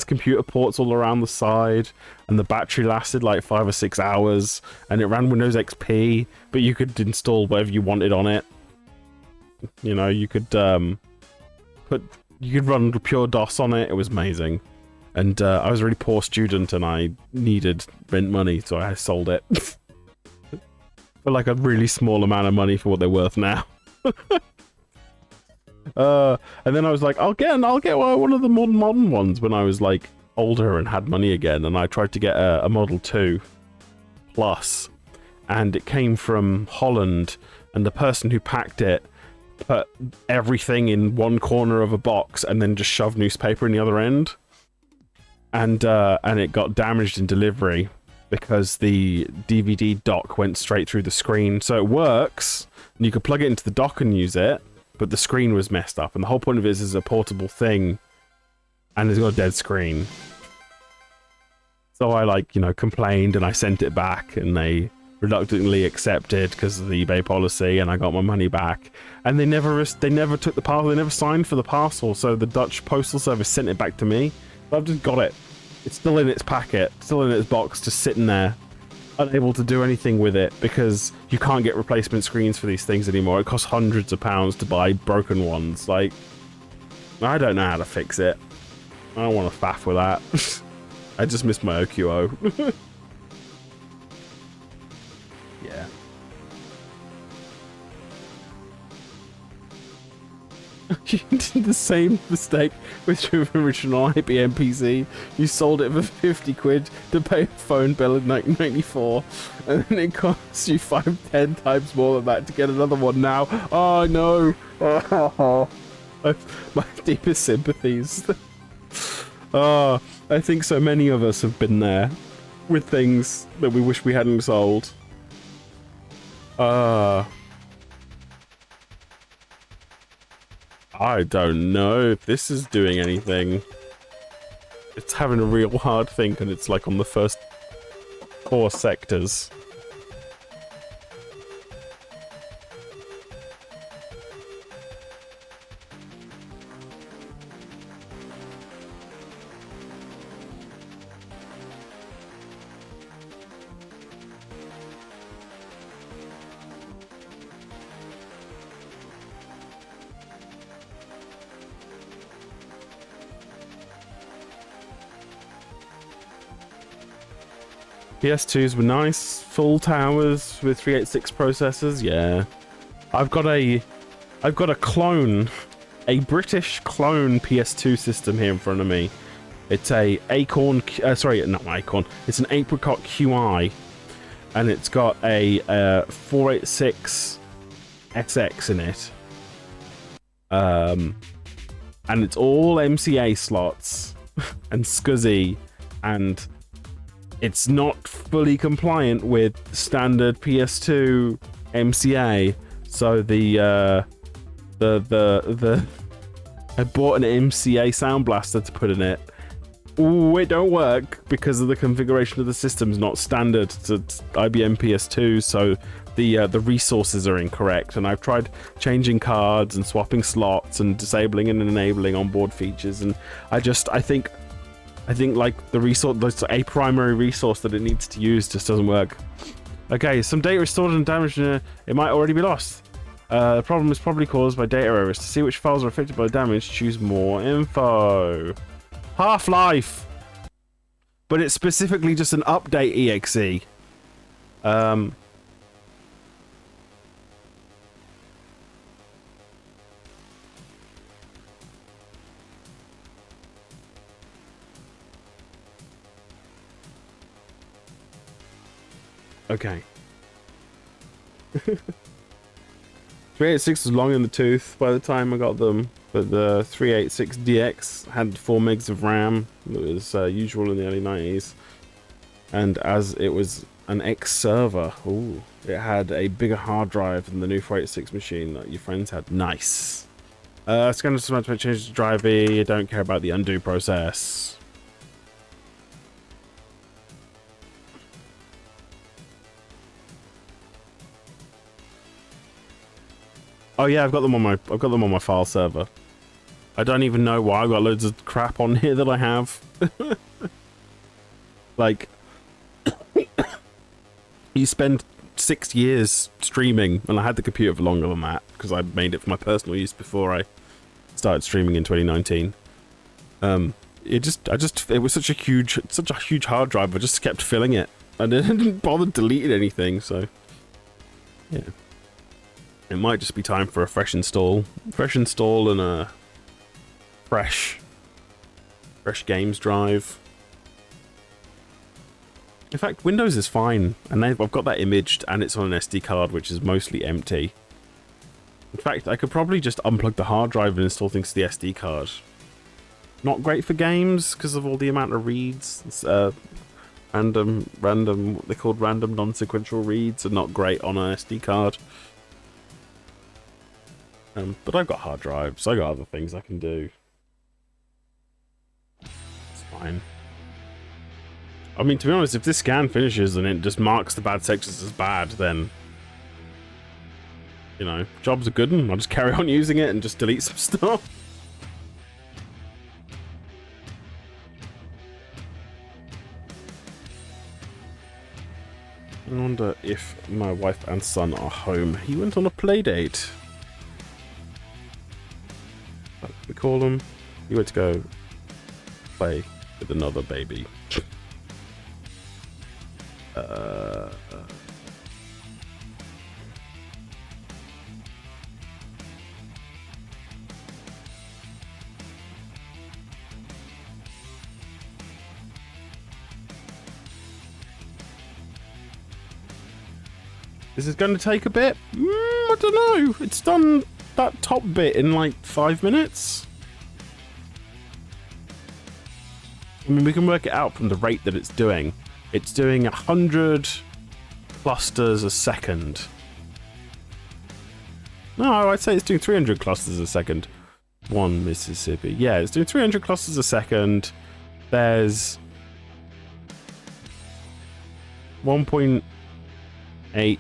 A: computer ports all around the side, and the battery lasted like 5 or 6 hours, and it ran Windows XP, but you could install whatever you wanted on it. You know, you could run pure DOS on it. It was amazing. And I was a really poor student, and I needed rent money, so I sold it. For like a really small amount of money for what they're worth now. And then I was like, I'll get one of the more modern ones when I was like older and had money again, and I tried to get a Model 2 Plus, and it came from Holland, and the person who packed it put everything in one corner of a box and then just shoved newspaper in the other end, and it got damaged in delivery because the DVD dock went straight through the screen. So it works, and you could plug it into the dock and use it, but the screen was messed up, and the whole point of it is a portable thing, and it's got a dead screen. So I complained, and I sent it back, and they reluctantly accepted because of the eBay policy, and I got my money back. And they never took the parcel, they never signed for the parcel, so the Dutch postal service sent it back to me. But I've just got it. It's still in its packet, still in its box, just sitting there, unable to do anything with it, because you can't get replacement screens for these things anymore. It costs hundreds of pounds to buy broken ones. Like, I don't know how to fix it. I don't want to faff with that. I just missed my OQO. Yeah. You did the same mistake with your original IBM PC. You sold it for 50 quid to pay a phone bill in 1994, and then it costs you 5-10 times more than that to get another one now. Oh no! Oh, my deepest sympathies. Oh, I think so many of us have been there with things that we wish we hadn't sold. I don't know if this is doing anything. It's having a real hard think, and it's like on the first 4 sectors. PS2s were nice, full towers with 386 processors. Yeah, I've got a clone, a British clone PS2 system here in front of me. It's a Acorn, sorry, not Acorn. It's an Apricot QI, and it's got a 486 SX in it. And it's all MCA slots and SCSI, and it's not fully compliant with standard PS2 MCA. So I bought an MCA sound blaster to put in it. Ooh, it don't work because of the configuration of the system's not standard to IBM PS2, so the resources are incorrect. And I've tried changing cards and swapping slots and disabling and enabling onboard features, and I think I think like the resource, a primary resource that it needs to use just doesn't work. Okay, some data is stored and damaged. It might already be lost. The problem is probably caused by data errors. To see which files are affected by the damage, choose more info. Half-Life! But it's specifically just an update exe. Okay. 386 was long in the tooth by the time I got them, but the 386DX had 4 megs of RAM. It was usual in the early 90s. And as it was an X server, it had a bigger hard drive than the new 486 machine that your friends had. Nice. Scanner to change the driver. You don't care about the undo process. Oh yeah, I've got them on my file server. I don't even know why. I've got loads of crap on here that I have. Like, you spend 6 years streaming, and I had the computer for longer than that because I made it for my personal use before I started streaming in 2019. It was such a huge hard drive. I just kept filling it. I didn't bother deleting anything. So, yeah. It might just be time for a fresh install. Fresh install and a fresh games drive. In fact, Windows is fine, and I've got that imaged, and it's on an SD card, which is mostly empty. In fact, I could probably just unplug the hard drive and install things to the SD card. Not great for games, because of all the amount of reads. It's, random, they're called random non-sequential reads, and not great on an SD card. But I've got hard drives, I got other things I can do. It's fine. I mean, to be honest, if this scan finishes and it just marks the bad sections as bad, then, you know, job's a good one. I'll just carry on using it and just delete some stuff. I wonder if my wife and son are home. He went on a play date. We call him. He went to go play with another baby. This is going to take a bit. I don't know. It's done that top bit in like 5 minutes. I mean, we can work it out from the rate that it's doing. It's doing 100 clusters a second. No, I'd say it's doing 300 clusters a second. One Mississippi. Yeah, it's doing 300 clusters a second. There's 1.8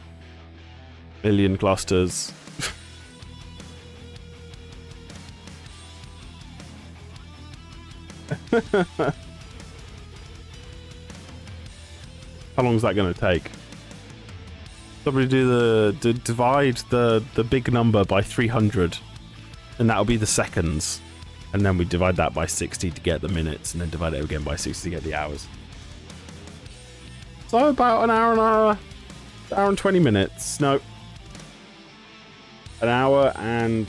A: million clusters. How long is that going to take? Somebody divide the big number by 300, and that'll be the seconds, and then we divide that by 60 to get the minutes, and then divide it again by 60 to get the hours. So about an hour and 20 minutes. No, an hour and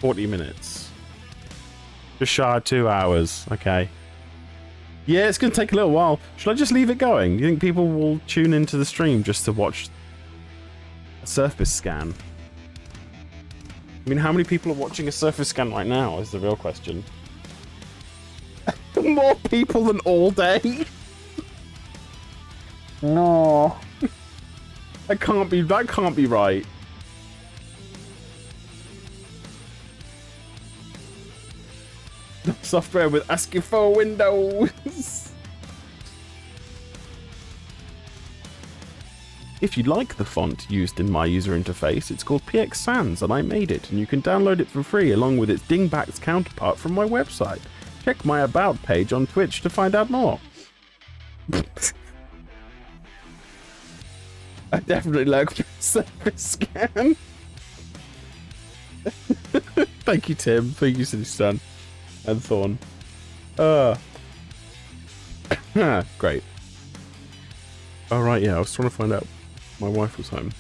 A: 40 minutes. Just shy of 2 hours. Okay. Yeah, it's going to take a little while. Should I just leave it going? You think people will tune into the stream just to watch a surface scan? I mean, how many people are watching a surface scan right now is the real question. More people than all day? No. That can't be right. Software with ASCII for Windows. If you like the font used in my user interface, it's called PX Sans and I made it, and you can download it for free along with its dingbats counterpart from my website. Check my about page on Twitch to find out more. I definitely like surface scan. Thank you, Tim. Thank you, City Stan. And Thorn. Great. Alright, yeah, I was trying to find out my wife was home.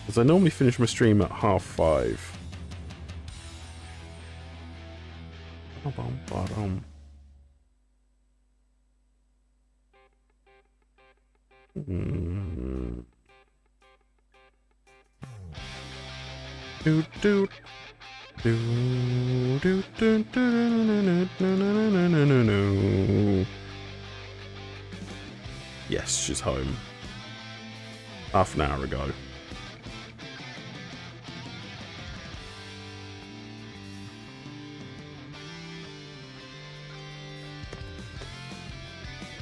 A: Because I normally finish my stream at 5:30. Yes, she's home. Half an hour ago.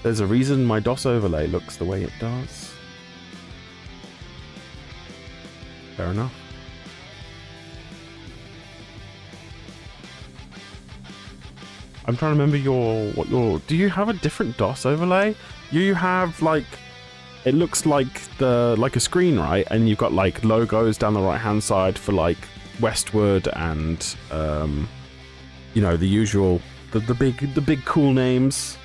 A: There's a reason my DOS overlay looks the way it does. Fair enough. I'm trying to remember do you have a different DOS overlay? You have like, it looks like a screen, right? And you've got like logos down the right hand side for like Westwood and you know, the usual the big cool names.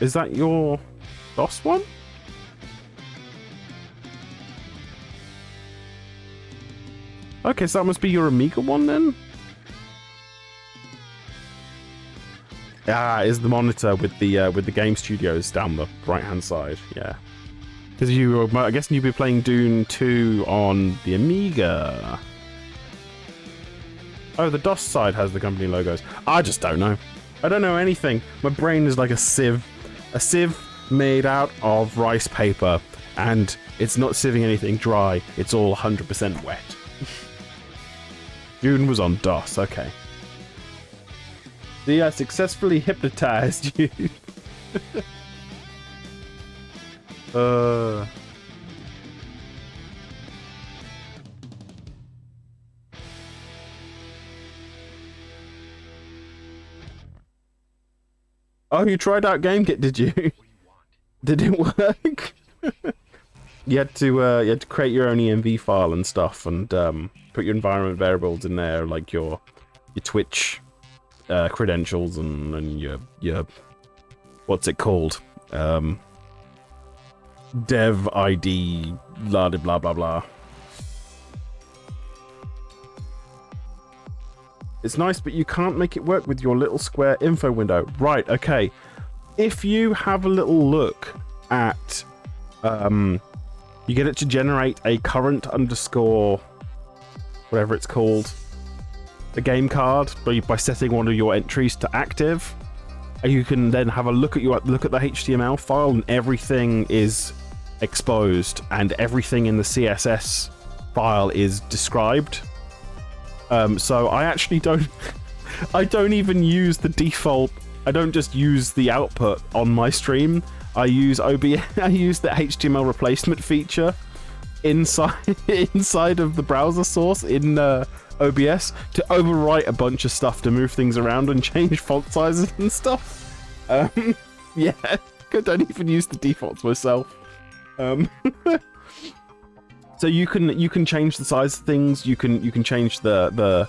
A: Is that your DOS one? Okay, so that must be your Amiga one then? Ah, is the monitor with the game studios down the right-hand side, yeah. Because I guess you'd be playing Dune 2 on the Amiga. Oh, the DOS side has the company logos. I just don't know. I don't know anything. My brain is like a sieve. A sieve made out of rice paper. And it's not sieving anything dry. It's all 100% wet. Dune was on DOS, okay. See, I successfully hypnotized you. Oh, you tried out GameKit, did you? Did it work? You had to create your own ENV file and stuff, and put your environment variables in there, like your Twitch credentials and your what's it called? Dev ID, blah blah blah blah. It's nice, but you can't make it work with your little square info window. Right, okay. If you have a little look at you get it to generate a current underscore whatever it's called, a game card by setting one of your entries to active, and you can then have a look at the HTML file, and everything is exposed and everything in the CSS file is described. So I actually don't even use the default. I don't just use the output on my stream. I use OBS. I use the HTML replacement feature inside of the browser source in OBS to overwrite a bunch of stuff to move things around and change font sizes and stuff. Yeah, I don't even use the defaults myself. So you can change the size of things. You can change the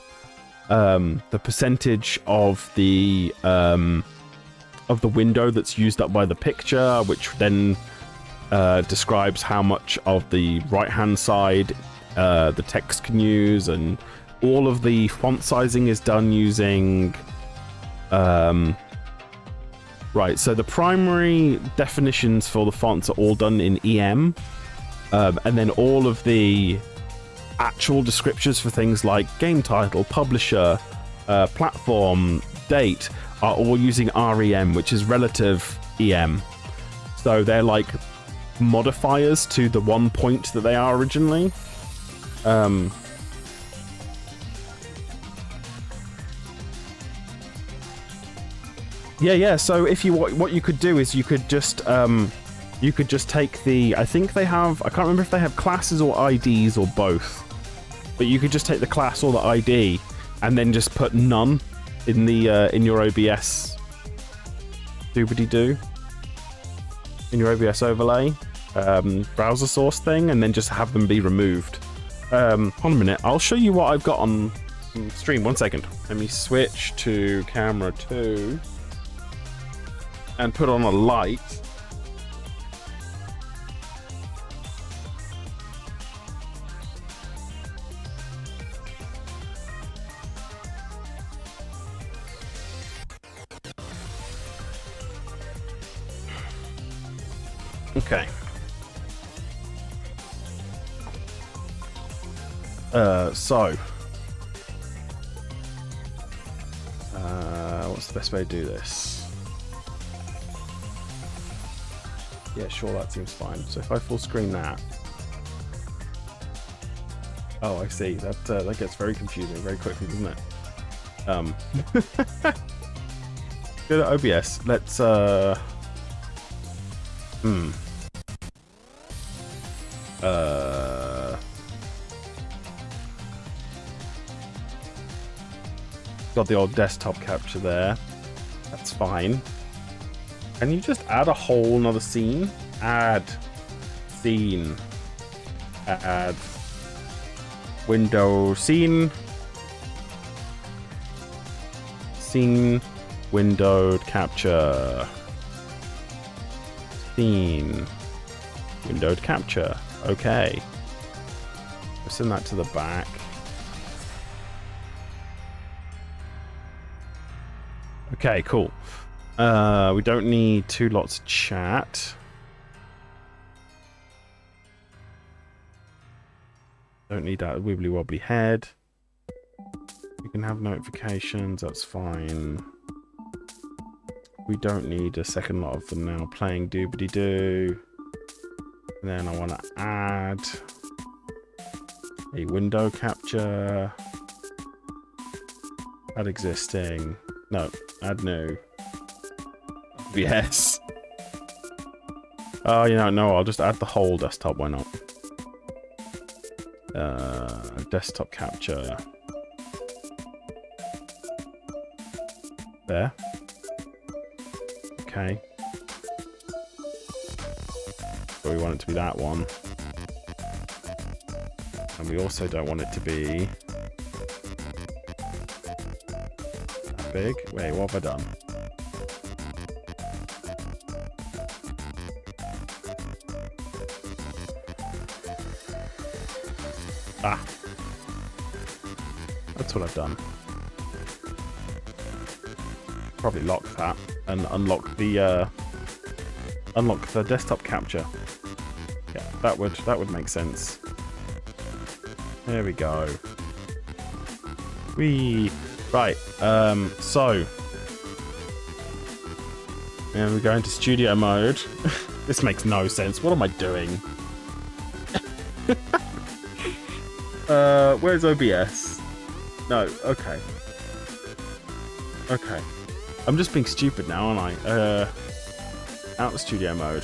A: percentage of the window that's used up by the picture, which then describes how much of the right-hand side the text can use, and all of the font sizing is done using right, so the primary definitions for the fonts are all done in EM, and then all of the actual descriptions for things like game title, publisher, platform, date are all using REM, which is relative EM. So they're like modifiers to the 1 point that they are originally. Yeah. So if what you could do is you could just take the. I think they have. I can't remember if they have classes or IDs or both. but you could just take the class or the ID and then just put none in the in your OBS doobity-doo. In your OBS overlay, browser source thing, and then just have them be removed. Hold on a minute, I'll show you what I've got on stream. 1 second. Let me switch to camera 2 and put on a light. Okay. What's the best way to do this? Yeah, sure, that seems fine. So if I full screen that. Oh, I see. That gets very confusing very quickly, doesn't it? Go to OBS. Let's got the old desktop capture there. That's fine. Can you just add a whole nother scene? Add scene. Add window scene. Scene windowed capture. Scene windowed capture. Okay. I'll send that to the back. Okay, cool. We don't need 2 lots of chat. Don't need that wibbly wobbly head. You can have notifications, that's fine. We don't need a second lot of them now playing doobity doo. And then I want to add a window capture. Add existing. No, add new. Yes. Oh, you know, no, I'll just add the whole desktop. Why not? Desktop capture. There. Okay. But we want it to be that one. And we also don't want it to be that big. Wait, what have I done? Ah. That's what I've done. Probably lock that and unlock the desktop capture. Yeah, that would make sense. There we go. Right. So and we go into studio mode. This makes no sense. What am I doing? Where's OBS? No, okay. Okay. I'm just being stupid now, aren't I? Out the studio mode.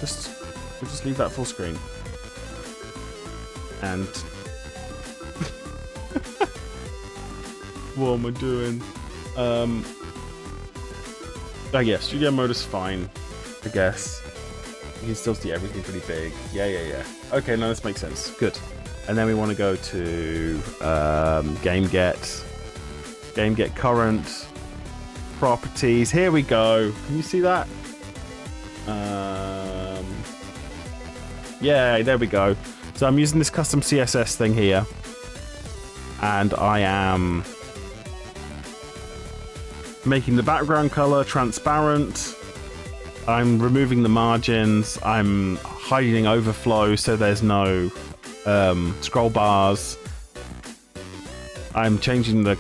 A: We'll just leave that full screen. And what am I doing? Oh yeah, studio mode is fine, I guess. You can still see everything pretty big. Yeah. Okay, no, this makes sense. Good. And then we want to go to game get current properties. Here we go. Can you see that? Yeah, there we go. So I'm using this custom CSS thing here, and I am making the background color transparent. I'm removing the margins. I'm hiding overflow so there's no scroll bars. I'm changing the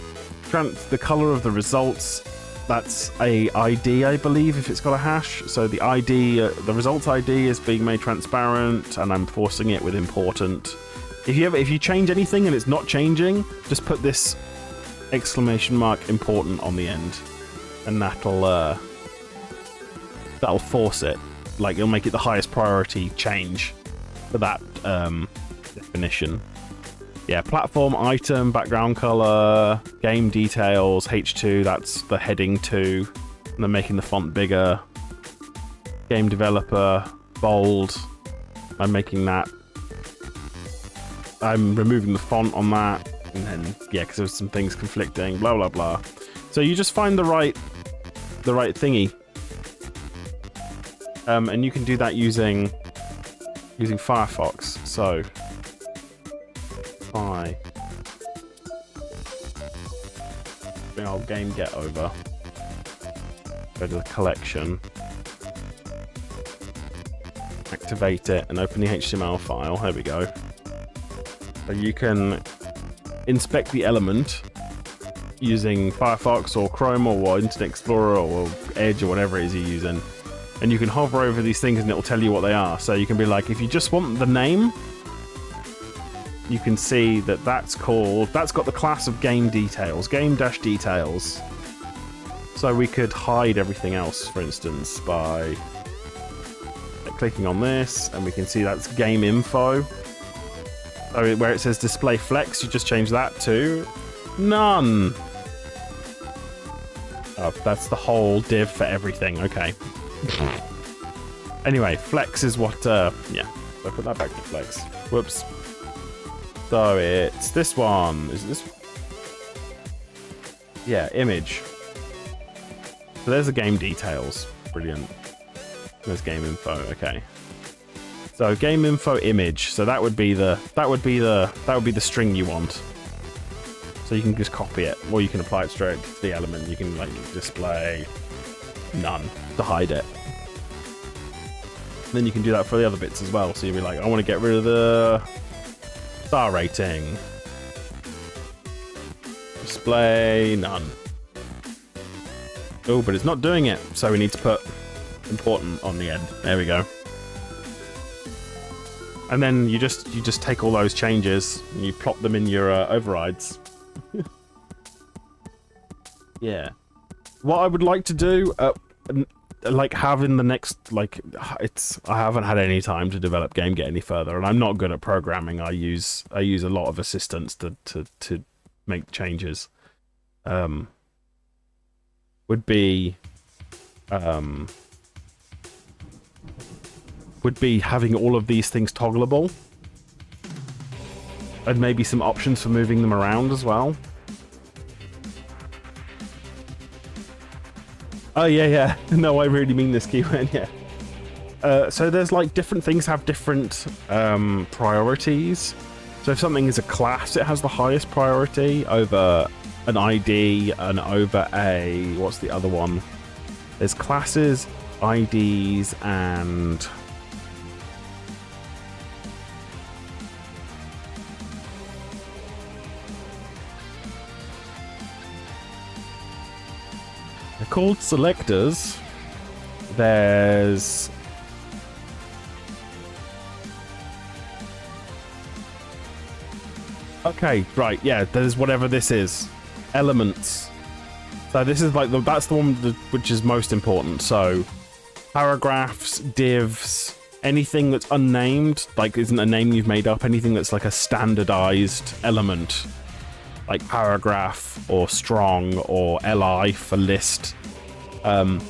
A: color of the results. That's a ID, I believe, if it's got a hash. So the ID, the results ID is being made transparent, and I'm forcing it with important. If you change anything and it's not changing, just put this exclamation mark important on the end, and that'll force it. Like, it'll make it the highest priority change for that definition. Yeah, platform, item, background color, game details, H2, that's the heading 2. And then making the font bigger. Game developer, bold. I'm making that. I'm removing the font on that. And then, yeah, because there's some things conflicting, blah, blah, blah. So you just find the right thingy. And you can do that using Firefox. So, bring our game get over. Go to the collection. Activate it and open the HTML file. There we go. So you can inspect the element using Firefox or Chrome or Internet Explorer or Edge or whatever it is you're using. And you can hover over these things and it'll tell you what they are. So you can be like, if you just want the name, you can see that that's got the class of game details, game-details. So we could hide everything else, for instance, by clicking on this, and we can see that's game info. So where it says display flex, you just change that to none. Oh, that's the whole div for everything. Okay. Anyway, flex is what, yeah. So put that back to flex. Whoops. So it's this one. Is this? Yeah, image. So there's the game details. Brilliant. There's game info. Okay. So game info image. So that would be the string you want. So you can just copy it, or you can apply it straight to the element. You can like display none to hide it. Then you can do that for the other bits as well. So you'll be like, I want to get rid of the star rating. Display none. Oh, but it's not doing it. So we need to put important on the end. There we go. And then you just take all those changes and you plop them in your overrides. Yeah. What I would like to do, like having the next, like, I haven't had any time to develop game get any further, and I'm not good at programming. I use a lot of assistants to make changes. Would be having all of these things toggleable, and maybe some options for moving them around as well. Oh yeah. No, I really mean this keyword. Yeah. So there's like different things have different priorities. So if something is a class, it has the highest priority over an ID and over a, what's the other one? There's classes, IDs, and they're called selectors. There's okay, right, yeah, there's whatever this is. Elements. So this is like that's the one which is most important. So paragraphs, divs, anything that's unnamed, like isn't a name you've made up, anything that's like a standardized element, like paragraph or strong or li for list,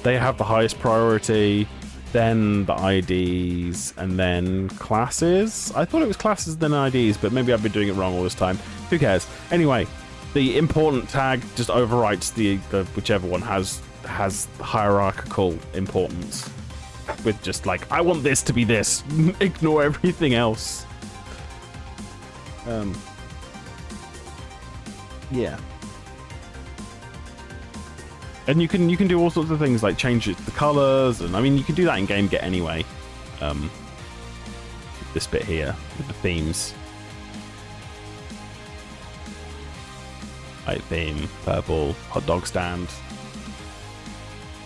A: they have the highest priority, then the IDs, and then classes. I thought it was classes then IDs, but maybe I've been doing it wrong all this time. Who cares? Anyway, the important tag just overwrites the whichever one has hierarchical importance, with just like, I want this to be this. Ignore everything else. Yeah. And you can do all sorts of things like change the colors, and I mean you can do that in GameGet anyway. This bit here with the themes. White theme, purple, hot dog stand,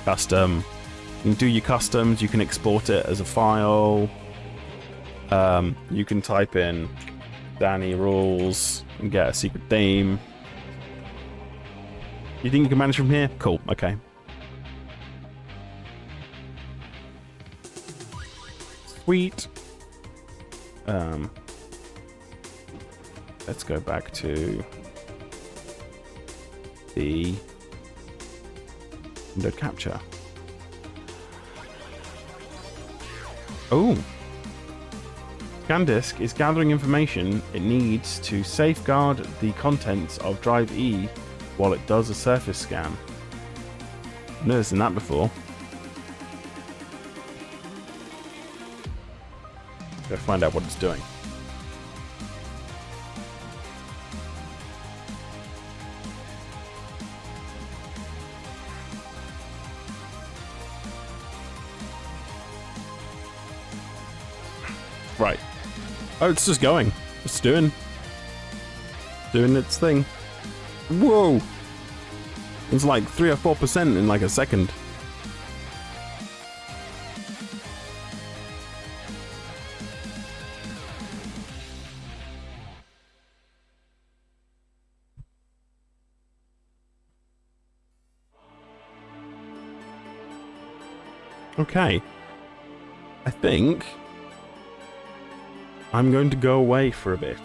A: custom. You can do your customs, you can export it as a file. You can type in Danny rules and get a secret theme. You think you can manage from here? Cool, okay. Sweet. let's go back to the window capture. Oh. Scan disk is gathering information it needs to safeguard the contents of drive E while it does a surface scan. I've never seen that before. Go find out what it's doing. Right. Oh, it's just going. It's doing its thing. Whoa! It's like 3 or 4% in like a second. Okay. I think I'm going to go away for a bit.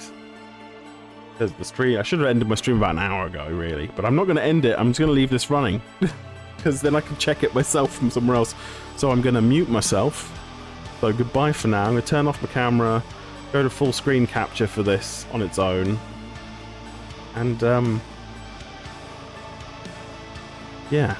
A: Because the stream, I should have ended my stream about an hour ago, really. But I'm not going to end it. I'm just going to leave this running. Because then I can check it myself from somewhere else. So I'm going to mute myself. So goodbye for now. I'm going to turn off my camera. Go to full screen capture for this on its own. And, yeah.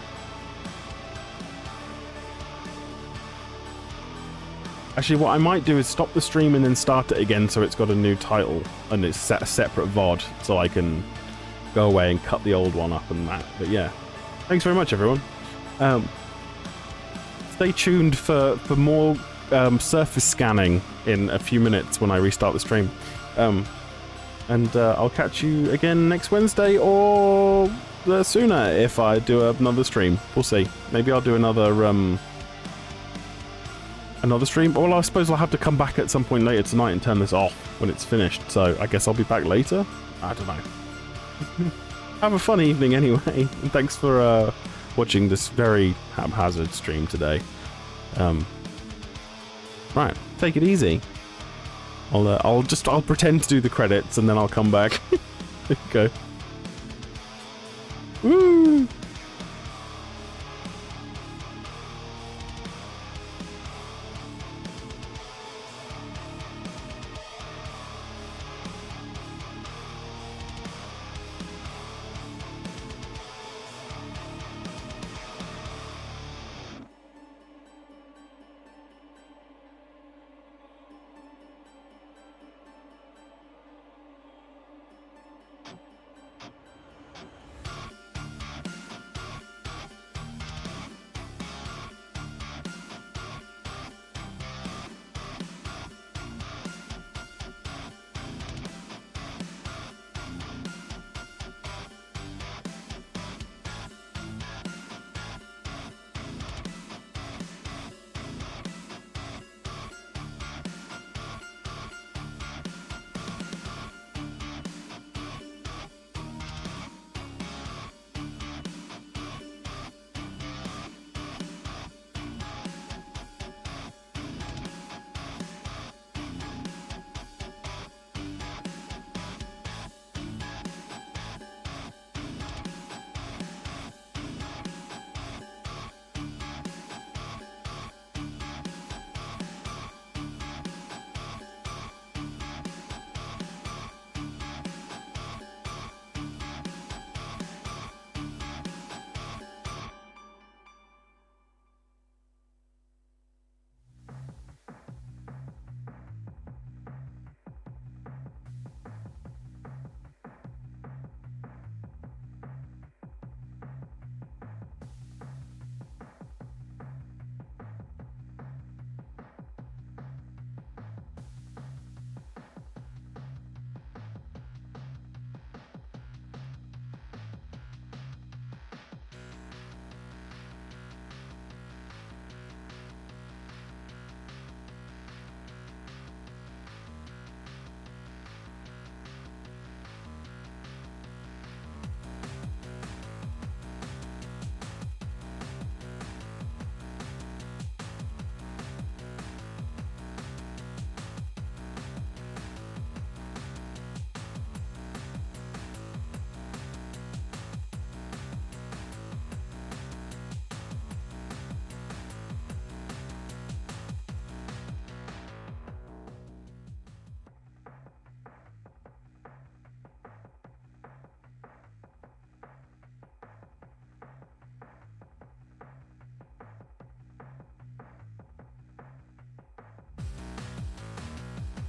A: Actually, what I might do is stop the stream and then start it again so it's got a new title and it's set a separate VOD so I can go away and cut the old one up and that. But yeah, thanks very much, everyone. Stay tuned for more surface scanning in a few minutes when I restart the stream. And I'll catch you again next Wednesday or sooner if I do another stream. We'll see. Maybe I'll do another stream. Well, I suppose I'll have to come back at some point later tonight and turn this off when it's finished. So I guess I'll be back later. I don't know. Have a fun evening anyway. And thanks for watching this very haphazard stream today. Right, take it easy. I'll pretend to do the credits and then I'll come back. There you go. Woo!